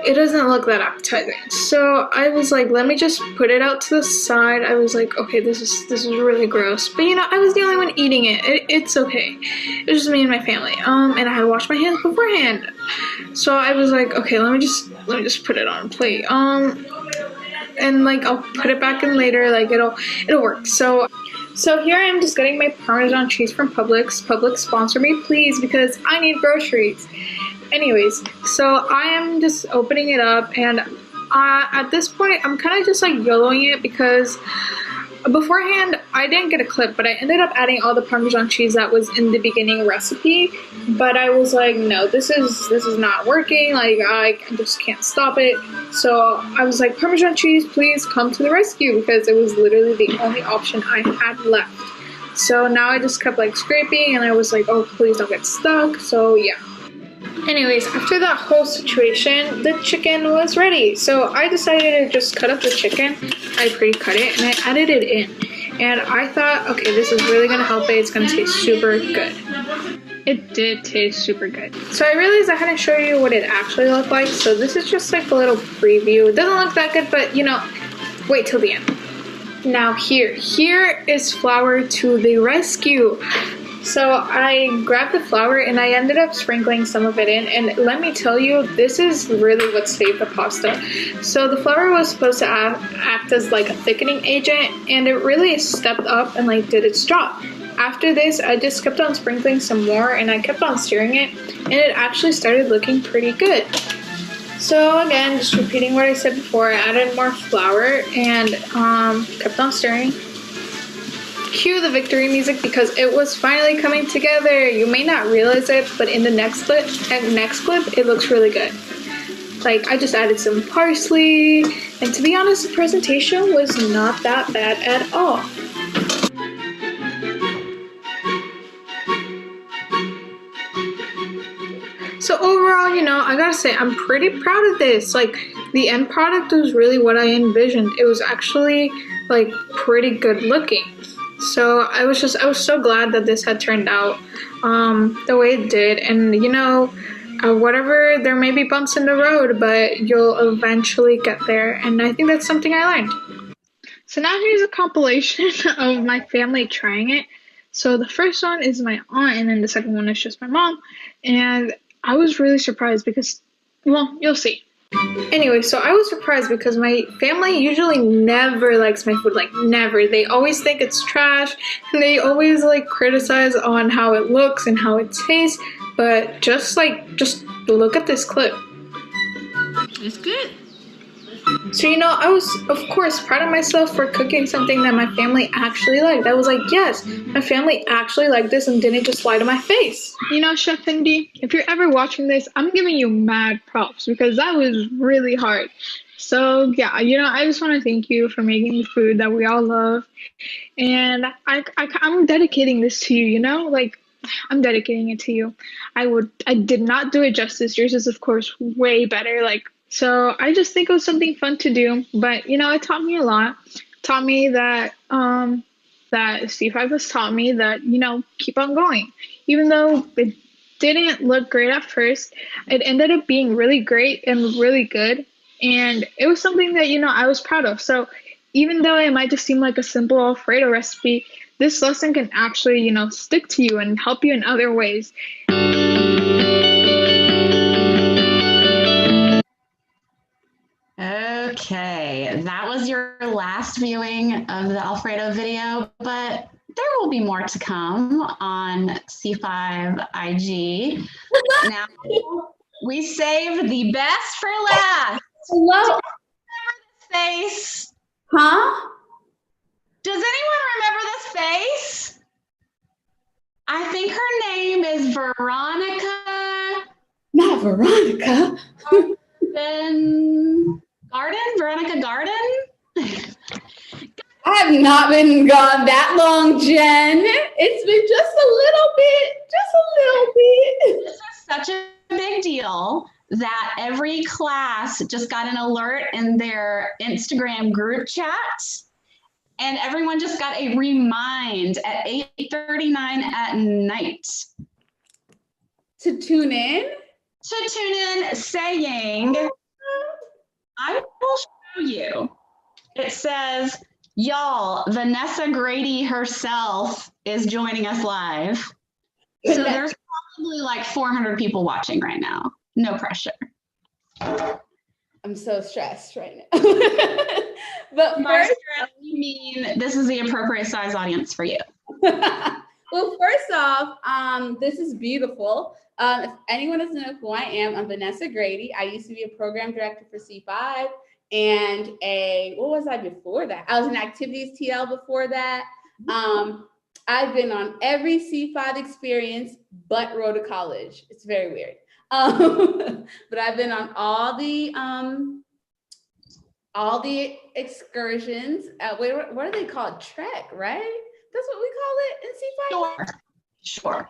It doesn't look that appetizing. So I was like, let me just put it out to the side. I was like, okay, this is really gross. But you know, I was the only one eating it. It's okay. It was just me and my family. And I had washed my hands beforehand. So I was like, okay, let me just put it on a plate. And like I'll put it back in later. Like it'll work. So here I am just getting my Parmesan cheese from Publix. Publix, sponsor me, please, because I need groceries. Anyways, so I am just opening it up, and at this point, I'm kind of just like YOLOing it because beforehand, I didn't get a clip, but I ended up adding all the Parmesan cheese that was in the beginning recipe. But I was like, no, this is not working. Like I just can't stop it. So I was like, Parmesan cheese, please come to the rescue, because it was literally the only option I had left. So now I just kept like scraping, and I was like, oh, please don't get stuck. So yeah. Anyways, after that whole situation, the chicken was ready. So I decided to just cut up the chicken. I pre-cut it and I added it in. And I thought, okay, this is really going to help it. It's going to taste super good. It did taste super good. So I realized I had to show you what it actually looked like. So this is just like a little preview. It doesn't look that good, but you know, wait till the end. Now here is flour to the rescue. So I grabbed the flour and I ended up sprinkling some of it in, and let me tell you, this is really what saved the pasta. So the flour was supposed to act as like a thickening agent, and it really stepped up and like did its job. After this, I just kept on sprinkling some more, and I kept on stirring it, and it actually started looking pretty good. So again, just repeating what I said before, I added more flour and kept on stirring. Cue the victory music because it was finally coming together. You may not realize it, but in the next clip, it looks really good. Like I just added some parsley, and to be honest, the presentation was not that bad at all. So overall, you know, I gotta say I'm pretty proud of this. Like the end product was really what I envisioned. It was actually like pretty good looking. So I was so glad that this had turned out the way it did. And you know, whatever, there may be bumps in the road, but you'll eventually get there. And I think that's something I learned. So now here's a compilation of my family trying it. So the first one is my aunt, and then the second one is just my mom. And I was really surprised because, well, you'll see. Anyway, so I was surprised because my family usually never likes my food, like never. They always think it's trash, and they always like criticize on how it looks and how it tastes, but just look at this clip. It's good. So, you know, I was, of course, proud of myself for cooking something that my family actually liked. I was like, yes, my family actually liked this and didn't just lie to my face. You know, Chef Hindi, if you're ever watching this, I'm giving you mad props because that was really hard. So, yeah, you know, I just want to thank you for making the food that we all love. And I'm dedicating this to you, you know, like, I'm dedicating it to you. I did not do it justice. Yours is, of course, way better, like, so I just think it was something fun to do, but you know, it taught me a lot. It taught me that that C5 has taught me that, you know, keep on going. Even though it didn't look great at first, it ended up being really great and really good. And it was something that, you know, I was proud of. So even though it might just seem like a simple Alfredo recipe, this lesson can actually, you know, stick to you and help you in other ways. Okay, that was your last viewing of the Alfredo video, but there will be more to come on C5 IG. Now, we saved the best for last. Hello? Do you remember this face? Huh? Does anyone remember this face? I think her name is Veronica. Not Veronica. Veronica Garden? I have not been gone that long, Jen. It's been just a little bit. This is such a big deal that every class just got an alert in their Instagram group chat, and everyone just got a remind at 8:39 at night. To tune in? To tune in saying, I will show you. It says, y'all, Vanessa Grady herself is joining us live. So there's probably like 400 people watching right now. No pressure. I'm so stressed right now. But first, you mean this is the appropriate size audience for you? Well, first off, this is beautiful. If anyone doesn't know who I am, I'm Vanessa Grady. I used to be a program director for C5 and what was I before that? I was an activities TL before that. I've been on every C5 experience but Rhoda College. It's very weird. But I've been on all the excursions. What are they called? Trek, right? That's what we call it in C5? Sure.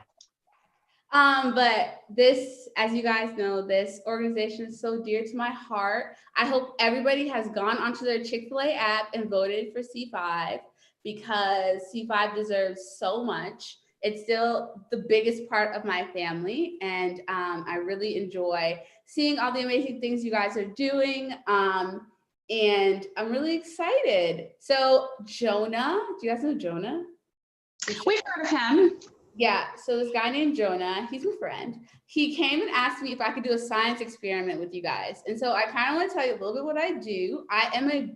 But this, as you guys know, this organization is so dear to my heart. I hope everybody has gone onto their Chick-fil-A app and voted for C5 because C5 deserves so much. It's still the biggest part of my family, and I really enjoy seeing all the amazing things you guys are doing. And I'm really excited. So Jonah, do you guys know Jonah? We've heard of him. Yeah, so this guy named Jonah, he's my friend. He came and asked me if I could do a science experiment with you guys. And so I kind of want to tell you a little bit what I do. I am a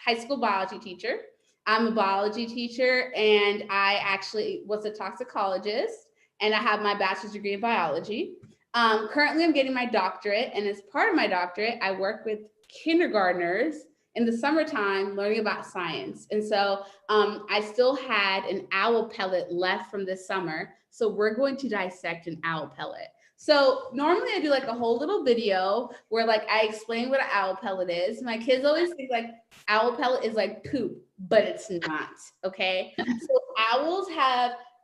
high school biology teacher. I'm a biology teacher, and I actually was a toxicologist, and I have my bachelor's degree in biology. Currently, I'm getting my doctorate, and as part of my doctorate, I work with kindergartners in the summertime learning about science. And so I still had an owl pellet left from this summer. So we're going to dissect an owl pellet. So normally I do like a whole little video where like I explain what an owl pellet is. My kids always think like owl pellet is like poop, but it's not, okay? So owls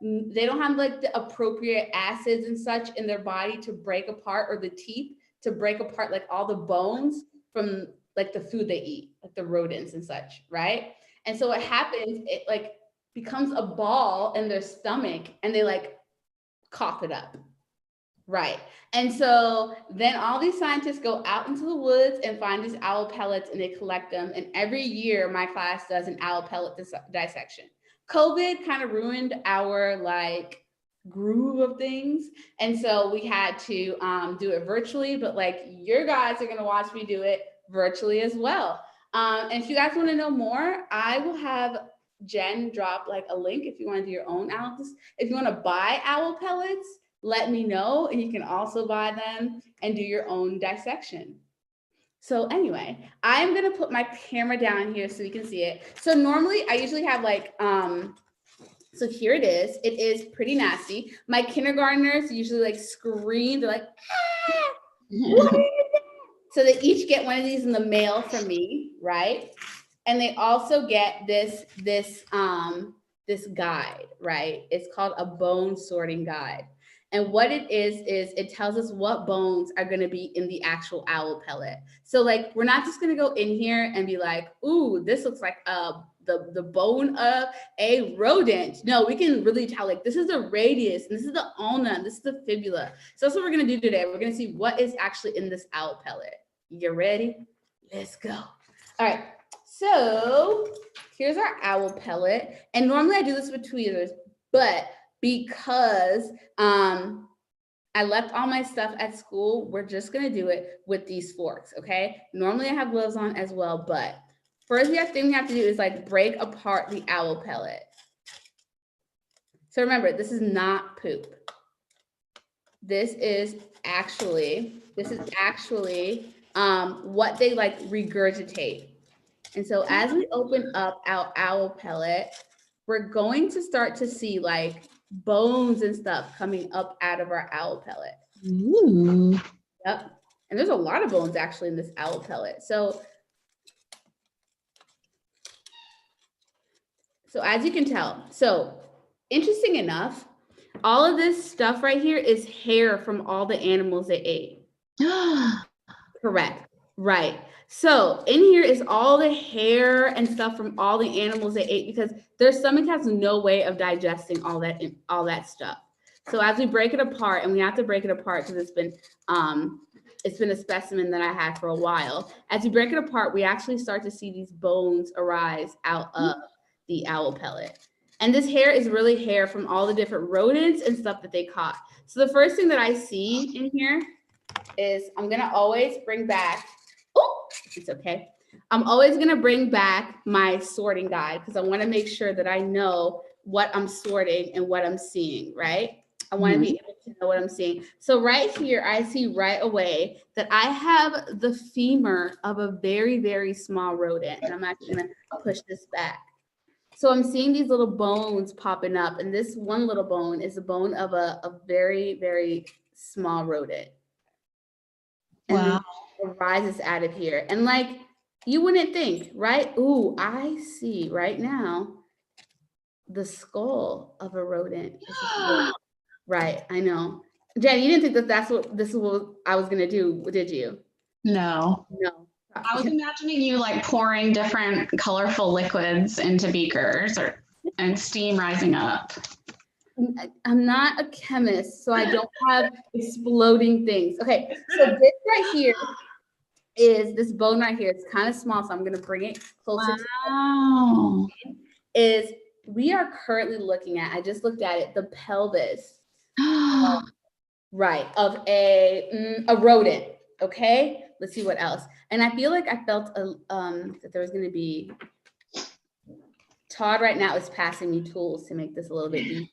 they don't have like the appropriate acids and such in their body to break apart, or the teeth to break apart like all the bones from like the food they eat, like the rodents and such, right? And so what happens, it like becomes a ball in their stomach and they like cough it up, right? And so then all these scientists go out into the woods and find these owl pellets and they collect them. And every year my class does an owl pellet dissection. COVID kind of ruined our like groove of things. And so we had to do it virtually, but like your guys are gonna watch me do it virtually as well. And if you guys want to know more, I will have Jen drop like a link if you want to do your own owl. If you want to buy owl pellets, let me know, and you can also buy them and do your own dissection. So anyway, I'm gonna put my camera down here so you can see it. So normally I usually have like so here it is. It is pretty nasty. My kindergartners usually like scream. They're like, ah, what is it? So they each get one of these in the mail from me, right? And they also get this guide, right? It's called a bone sorting guide. And what it is it tells us what bones are going to be in the actual owl pellet. So like, we're not just going to go in here and be like, ooh, this looks like the bone of a rodent. No, we can really tell like, this is the radius, and this is the ulna, and this is the fibula. So that's what we're going to do today. We're going to see what is actually in this owl pellet. You ready? Let's go. All right. So here's our owl pellet. And normally I do this with tweezers, but because I I left all my stuff at school. We're just gonna do it with these forks, okay? Normally I have gloves on as well, but first thing we have to do is like break apart the owl pellet. So remember, this is not poop. This is actually what they like regurgitate. And so as we open up our owl pellet, we're going to start to see like bones and stuff coming up out of our owl pellet. Ooh. Yep. And there's a lot of bones actually in this owl pellet. So as you can tell, so interesting enough, all of this stuff right here is hair from all the animals they ate. Correct. Right. So in here is all the hair and stuff from all the animals they ate because their stomach has no way of digesting all that stuff. So as we break it apart, and we have to break it apart because it's been a specimen that I had for a while. As we break it apart, we actually start to see these bones arise out of the owl pellet. And this hair is really hair from all the different rodents and stuff that they caught. So the first thing that I see in here is I'm gonna always bring back, it's okay. I'm always gonna bring back my sorting guide because I wanna make sure that I know what I'm sorting and what I'm seeing, right? I wanna be able to know what I'm seeing. So right here, I see right away that I have the femur of a very, very small rodent. And I'm actually gonna push this back. So I'm seeing these little bones popping up, and this one little bone is a bone of a very, very small rodent. And wow. It rises out of here. And like, you wouldn't think, right? Ooh, I see right now the skull of a rodent. Right, I know. Jen, you didn't think that this is what I was gonna do, did you? No. No. I was imagining you like pouring different colorful liquids into beakers and steam rising up. I'm not a chemist, so I don't have exploding things. Okay, so this right here is this bone right here. It's kind of small, so I'm gonna bring it closer to is we are currently looking at, I just looked at it, the pelvis, right, of a rodent, okay? Let's see what else. And I feel like I felt that there was going to be, Todd right now is passing me tools to make this a little bit easier.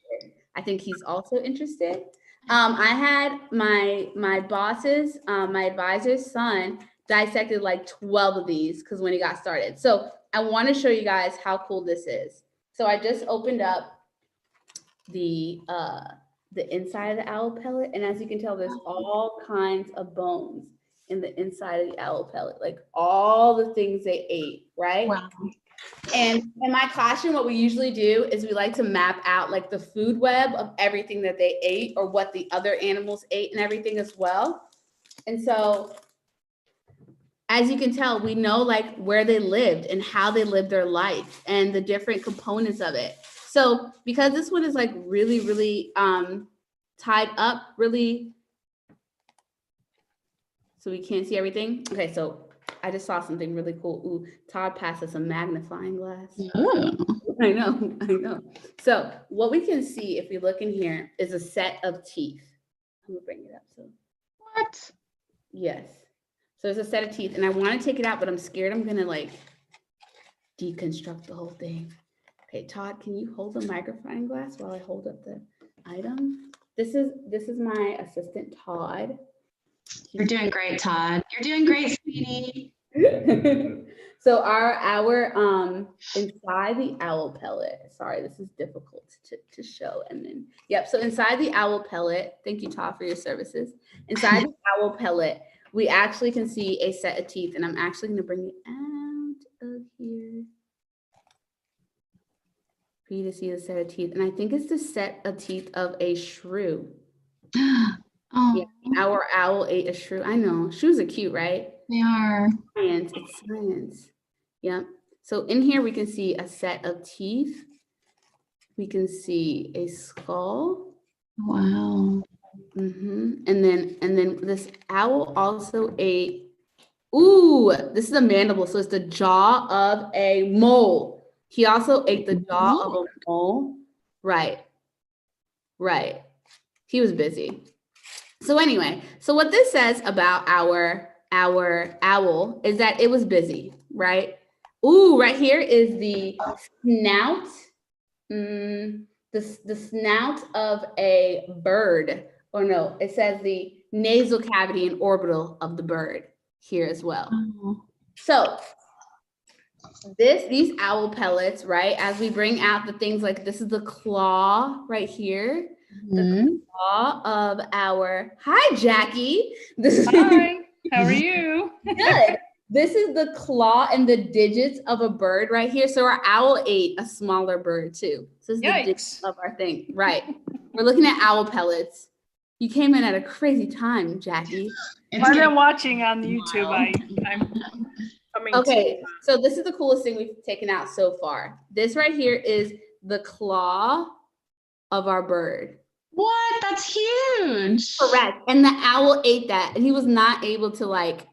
I think he's also interested. I had my boss's, my advisor's son dissected like 12 of these because when he got started. So I want to show you guys how cool this is. So I just opened up the inside of the owl pellet. And as you can tell, there's all kinds of bones in the inside of the owl pellet, like all the things they ate, right? Wow. And in my classroom, what we usually do is we like to map out like the food web of everything that they ate or what the other animals ate and everything as well. And so as you can tell, we know like where they lived and how they lived their life and the different components of it. So because this one is like really, really tied up, really, so we can't see everything. Okay, so I just saw something really cool. Ooh, Todd passed us a magnifying glass. Oh. I know. So what we can see if we look in here is a set of teeth. I'm gonna bring it up. So what? Yes. So there's a set of teeth, and I want to take it out, but I'm scared I'm gonna like deconstruct the whole thing. Okay, Todd, can you hold the magnifying glass while I hold up the item? This is my assistant, Todd. You're doing great, Todd. You're doing great, sweetie. So our inside the owl pellet. Sorry, this is difficult to show. And then, yep. So inside the owl pellet, thank you, Todd, for your services. Inside the owl pellet, we actually can see a set of teeth, and I'm actually going to bring it out of here for you to see the set of teeth. And I think it's the set of teeth of a shrew. Oh. Yeah, our owl ate a shrew. I know. Shrews are cute, right? They are. Science. It's science. Yep. So in here, we can see a set of teeth. We can see a skull. Wow. And then this owl also ate. Ooh, this is a mandible. So it's the jaw of a mole. He also ate the jaw of a mole. Right. He was busy. So anyway, so what this says about our owl is that it was busy, right? Ooh, right here is the snout, the snout of a bird. Or no, it says the nasal cavity and orbital of the bird here as well. So these owl pellets, right? As we bring out the things like this is the claw right here. The claw of our, hi Jackie. This is hi, how are you? Good. This is the claw and the digits of a bird right here. So our owl ate a smaller bird too. So this is the digits of our thing, right? We're looking at owl pellets. You came in at a crazy time, Jackie. I've been watching on YouTube. I'm coming. Okay, so this is the coolest thing we've taken out so far. This right here is the claw of our bird. What? That's huge. Correct. And the owl ate that, and he was not able to like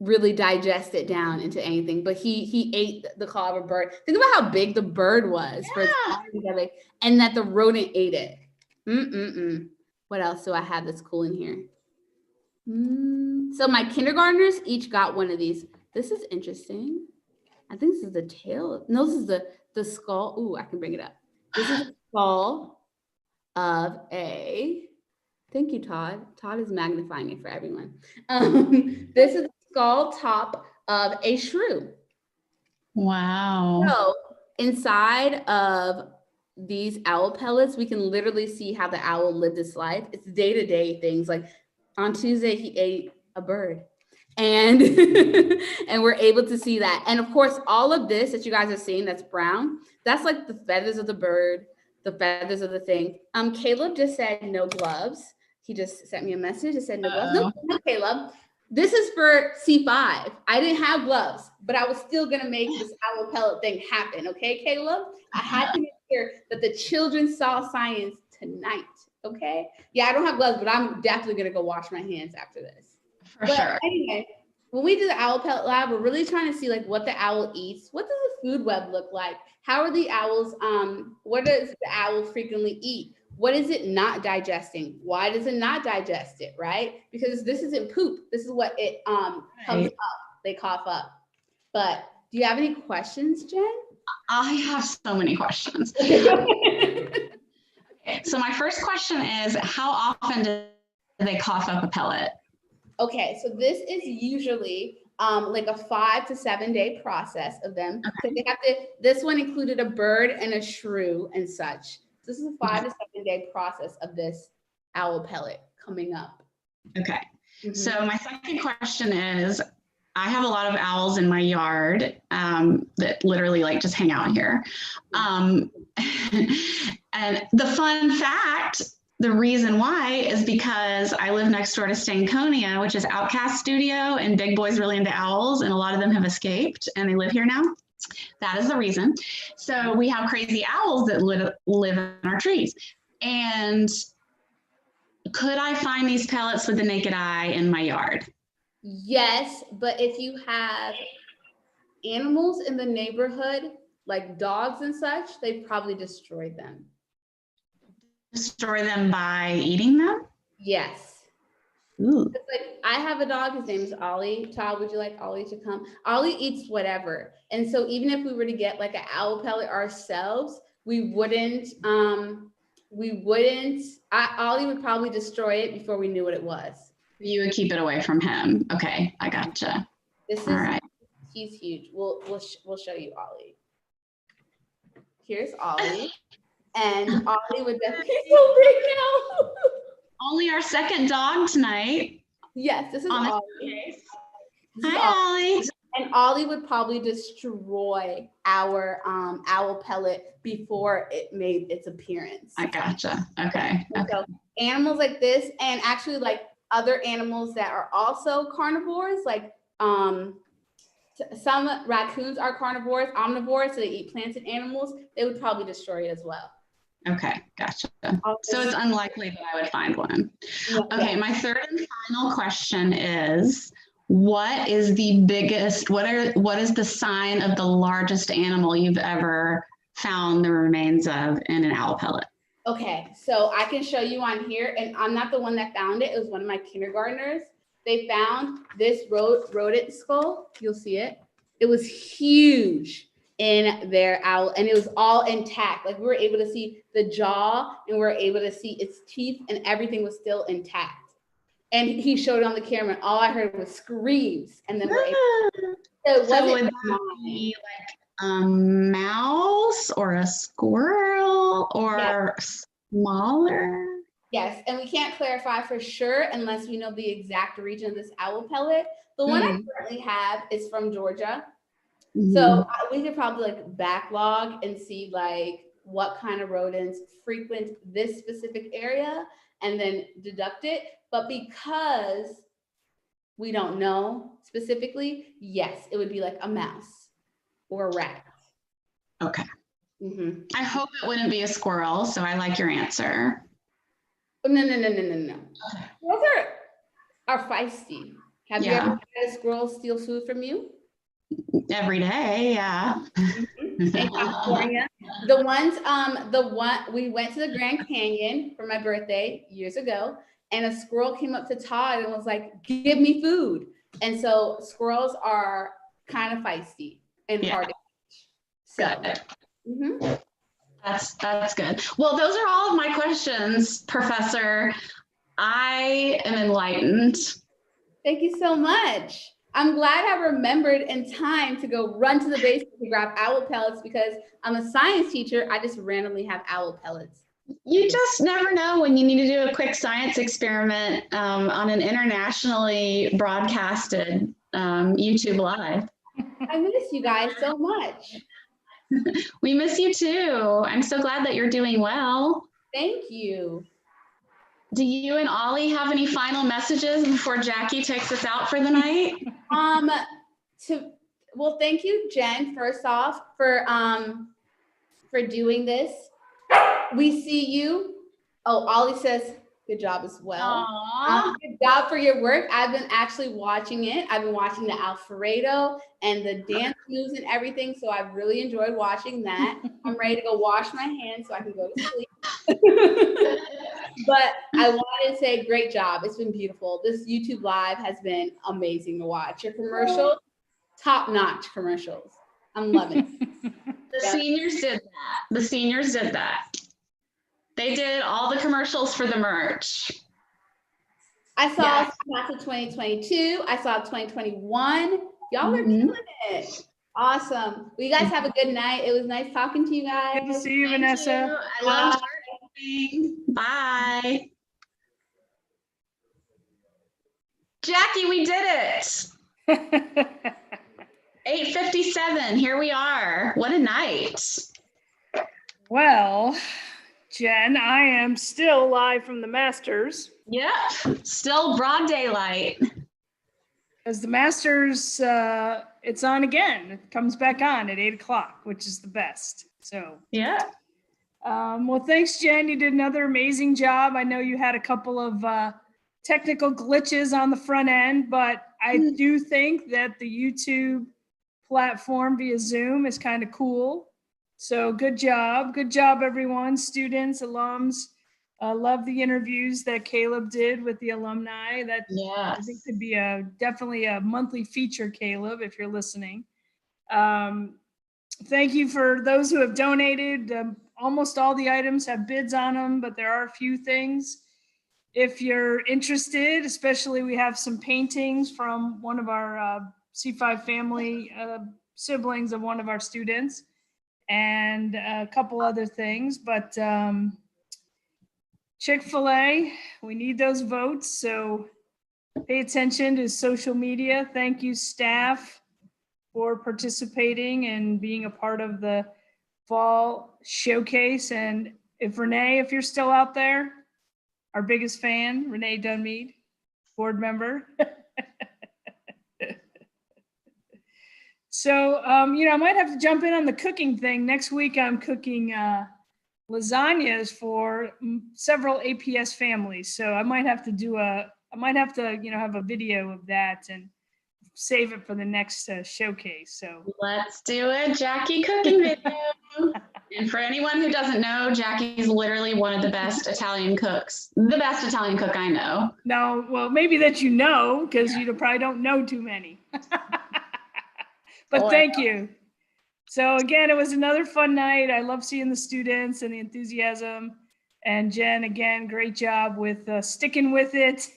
really digest it down into anything, but he ate the claw of a bird. Think about how big the bird was for its together, and that the rodent ate it. What else do I have that's cool in here? So my kindergartners each got one of these. This is interesting. I think this is the tail. No, this is the skull. Ooh, I can bring it up. This is the skull of a, thank you, Todd. Todd is magnifying it for everyone. This is the skull top of a shrew. Wow. So inside of these owl pellets, we can literally see how the owl lived its life. It's day-to-day things. Like on Tuesday, he ate a bird. And and we're able to see that. And of course, all of this that you guys are seeing that's brown, that's like the feathers of the bird, the feathers of the thing. Caleb just said no gloves. He just sent me a message that said no gloves. No, Caleb. This is for C5. I didn't have gloves, but I was still gonna make this owl pellet thing happen. Okay, Caleb? I had to make sure that the children saw science tonight. Okay? Yeah, I don't have gloves, but I'm definitely gonna go wash my hands after this. For sure. Anyway, when we do the owl pellet lab, we're really trying to see like what the owl eats. What does the food web look like? How are the owls, what does the owl frequently eat? What is it not digesting? Why does it not digest it, right? Because this isn't poop. This is what it comes up. They cough up. But do you have any questions, Jen? I have so many questions. Okay, so my first question is, how often do they cough up a pellet? Okay, so this is usually like a 5 to 7 day process of them. Okay. So they have to, this one included a bird and a shrew and such. This is a 5 to 7 day process of this owl pellet coming up. Okay. So my second question is, I have a lot of owls in my yard that literally like just hang out here. And the fun fact, the reason why is because I live next door to Stankonia, which is Outcast Studio, and Big Boy's really into owls, and a lot of them have escaped and they live here now. That is the reason. So we have crazy owls that live in our trees. And could I find these pellets with the naked eye in my yard? Yes, but if you have animals in the neighborhood, like dogs and such, they probably destroy them. Destroy them by eating them? Yes. Ooh. It's like, I have a dog, his name is Ollie. Todd, would you like Ollie to come? Ollie eats whatever. And so even if we were to get like an owl pellet ourselves, we wouldn't, Ollie would probably destroy it before we knew what it was. You would keep it away from him. Okay, I gotcha. This is, all right. He's huge. We'll show you Ollie. Here's Ollie. And Ollie would definitely, he's so big now. Only our second dog tonight. Yes, this is Ollie. Hi, Ollie. And Ollie would probably destroy our owl pellet before it made its appearance. I gotcha. Okay. So animals like this, and actually like other animals that are also carnivores, like some raccoons are carnivores, omnivores, so they eat plants and animals. They would probably destroy it as well. Okay, gotcha. So it's unlikely that I would find one. Okay, my third and final question is, what is the biggest, what is the sign of the largest animal you've ever found the remains of in an owl pellet? Okay, so I can show you on here, and I'm not the one that found it. It was one of my kindergartners. They found this rodent skull. You'll see it. It was huge in their owl, and it was all intact. Like we were able to see the jaw, and we were able to see its teeth, and everything was still intact. And he showed it on the camera, and all I heard was screams. And then we're able so would that be like a mouse or a squirrel or smaller? Yes, and we can't clarify for sure unless we know the exact region of this owl pellet. The one I currently have is from Georgia. So we could probably like backlog and see like what kind of rodents frequent this specific area and then deduct it. But because we don't know specifically, yes, it would be like a mouse or a rat. Okay. I hope it wouldn't be a squirrel, so I like your answer. No. Squirrels are feisty. Have you ever had a squirrel steal food from you? Every day, yeah. In California. We went to the Grand Canyon for my birthday years ago, and a squirrel came up to Todd and was like, "Give me food." And so squirrels are kind of feisty and hard to catch. So, That's good. Well, those are all of my questions, Professor. I am enlightened. Thank you so much. I'm glad I remembered in time to go run to the basement to grab owl pellets because I'm a science teacher. I just randomly have owl pellets. You just never know when you need to do a quick science experiment on an internationally broadcasted YouTube Live. I miss you guys so much. We miss you too. I'm so glad that you're doing well. Thank you. Do you and Ollie have any final messages before Jackie takes us out for the night? Well, thank you, Jen, first off, for doing this. We see you. Oh, Ollie says, good job as well. Good job for your work. I've been actually watching it. I've been watching the Alfredo and the dance moves and everything. So I've really enjoyed watching that. I'm ready to go wash my hands so I can go to sleep. But I wanted to say great job. It's been beautiful. This YouTube Live has been amazing to watch. Your commercials, top-notch commercials. I'm loving it. The seniors did that. They did all the commercials for the merch. I saw class of 2022. I saw 2021. Y'all are killing it. Awesome. Well, you guys have a good night. It was nice talking to you guys. Good to see you, Vanessa. I love learning. Bye. Jackie, we did it. 8:57. Here we are. What a night. Well, Jen, I am still live from the Masters. Yep, still broad daylight. As the Masters, it's on again. It comes back on at 8 o'clock, which is the best. So yeah. Well, thanks, Jen. You did another amazing job. I know you had a couple of technical glitches on the front end, but I do think that the YouTube platform via Zoom is kind of cool. So good job. Good job, everyone. Students, alums. Love the interviews that Caleb did with the alumni. That I think could be definitely a monthly feature, Caleb, if you're listening. Thank you for those who have donated. Almost all the items have bids on them, but there are a few things. If you're interested, especially we have some paintings from one of our C5 family siblings of one of our students, and a couple other things, but Chick-fil-A, we need those votes, so pay attention to social media. Thank you, staff, for participating and being a part of the fall showcase. And if you're still out there, our biggest fan, Renee Dunmead, board member. So, I might have to jump in on the cooking thing. Next week, I'm cooking lasagnas for several APS families. So I might have to have a video of that and save it for the next showcase. So let's do a Jackie cooking video. And for anyone who doesn't know, Jackie's literally one of the best Italian cooks. The best Italian cook I know. No, well, maybe that you know, because you probably don't know too many. But thank you. So again, it was another fun night. I love seeing the students and the enthusiasm. And Jen, again, great job with sticking with it.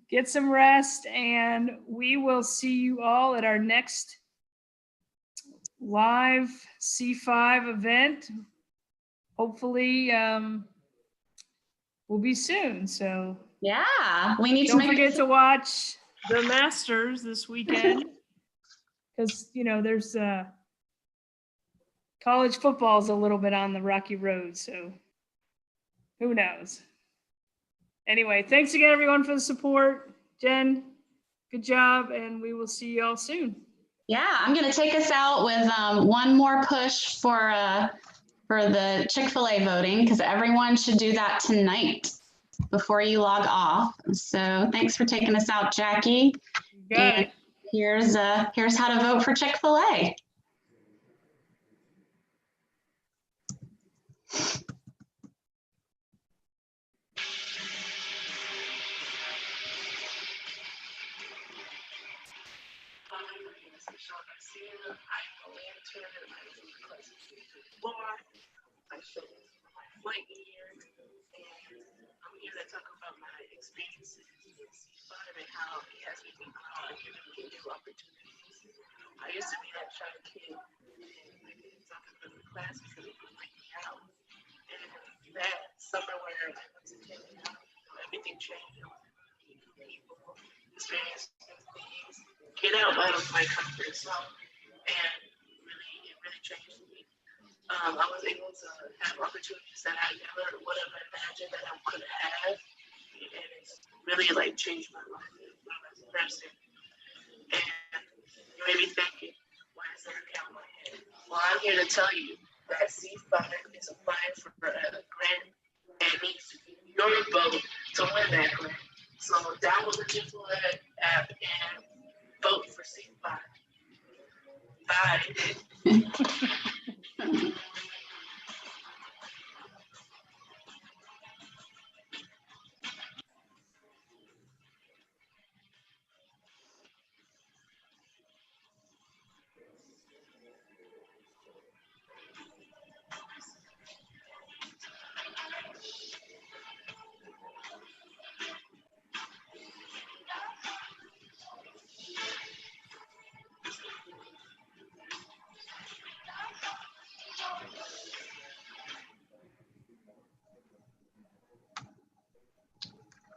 Get some rest, and we will see you all at our next live C5 event. Hopefully, will be soon. So yeah, we need to don't forget to watch the Masters this weekend, because there's college football is a little bit on the rocky road, so who knows. Anyway, thanks again, everyone, for the support. Jen, good job, and we will see you all soon. Yeah, I'm going to take us out with one more push for the Chick-fil-A voting, because everyone should do that tonight before you log off. So thanks for taking us out, Jackie. And here's how to vote for Chick-fil-A. My year, and I'm here to talk about my experiences in C5 and how it has made me grow and given me new opportunities. I used to be that shy kid, and I didn't talk about the classes because it would freak me out. And that summer where I went to Kenya, everything changed. People experience things, get out of my comfort zone, and it really changed me. I was able to have opportunities that I never would have imagined that I could have, and it's really changed my life as a person. And you may be thinking, why is there a count my head? Well, I'm here to tell you that C5 is applying for a grant and needs your vote to win that grant. So download the Chick-fil-A app and vote for C5. Bye.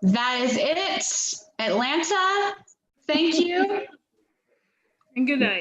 That is it. Atlanta, thank you. And good night.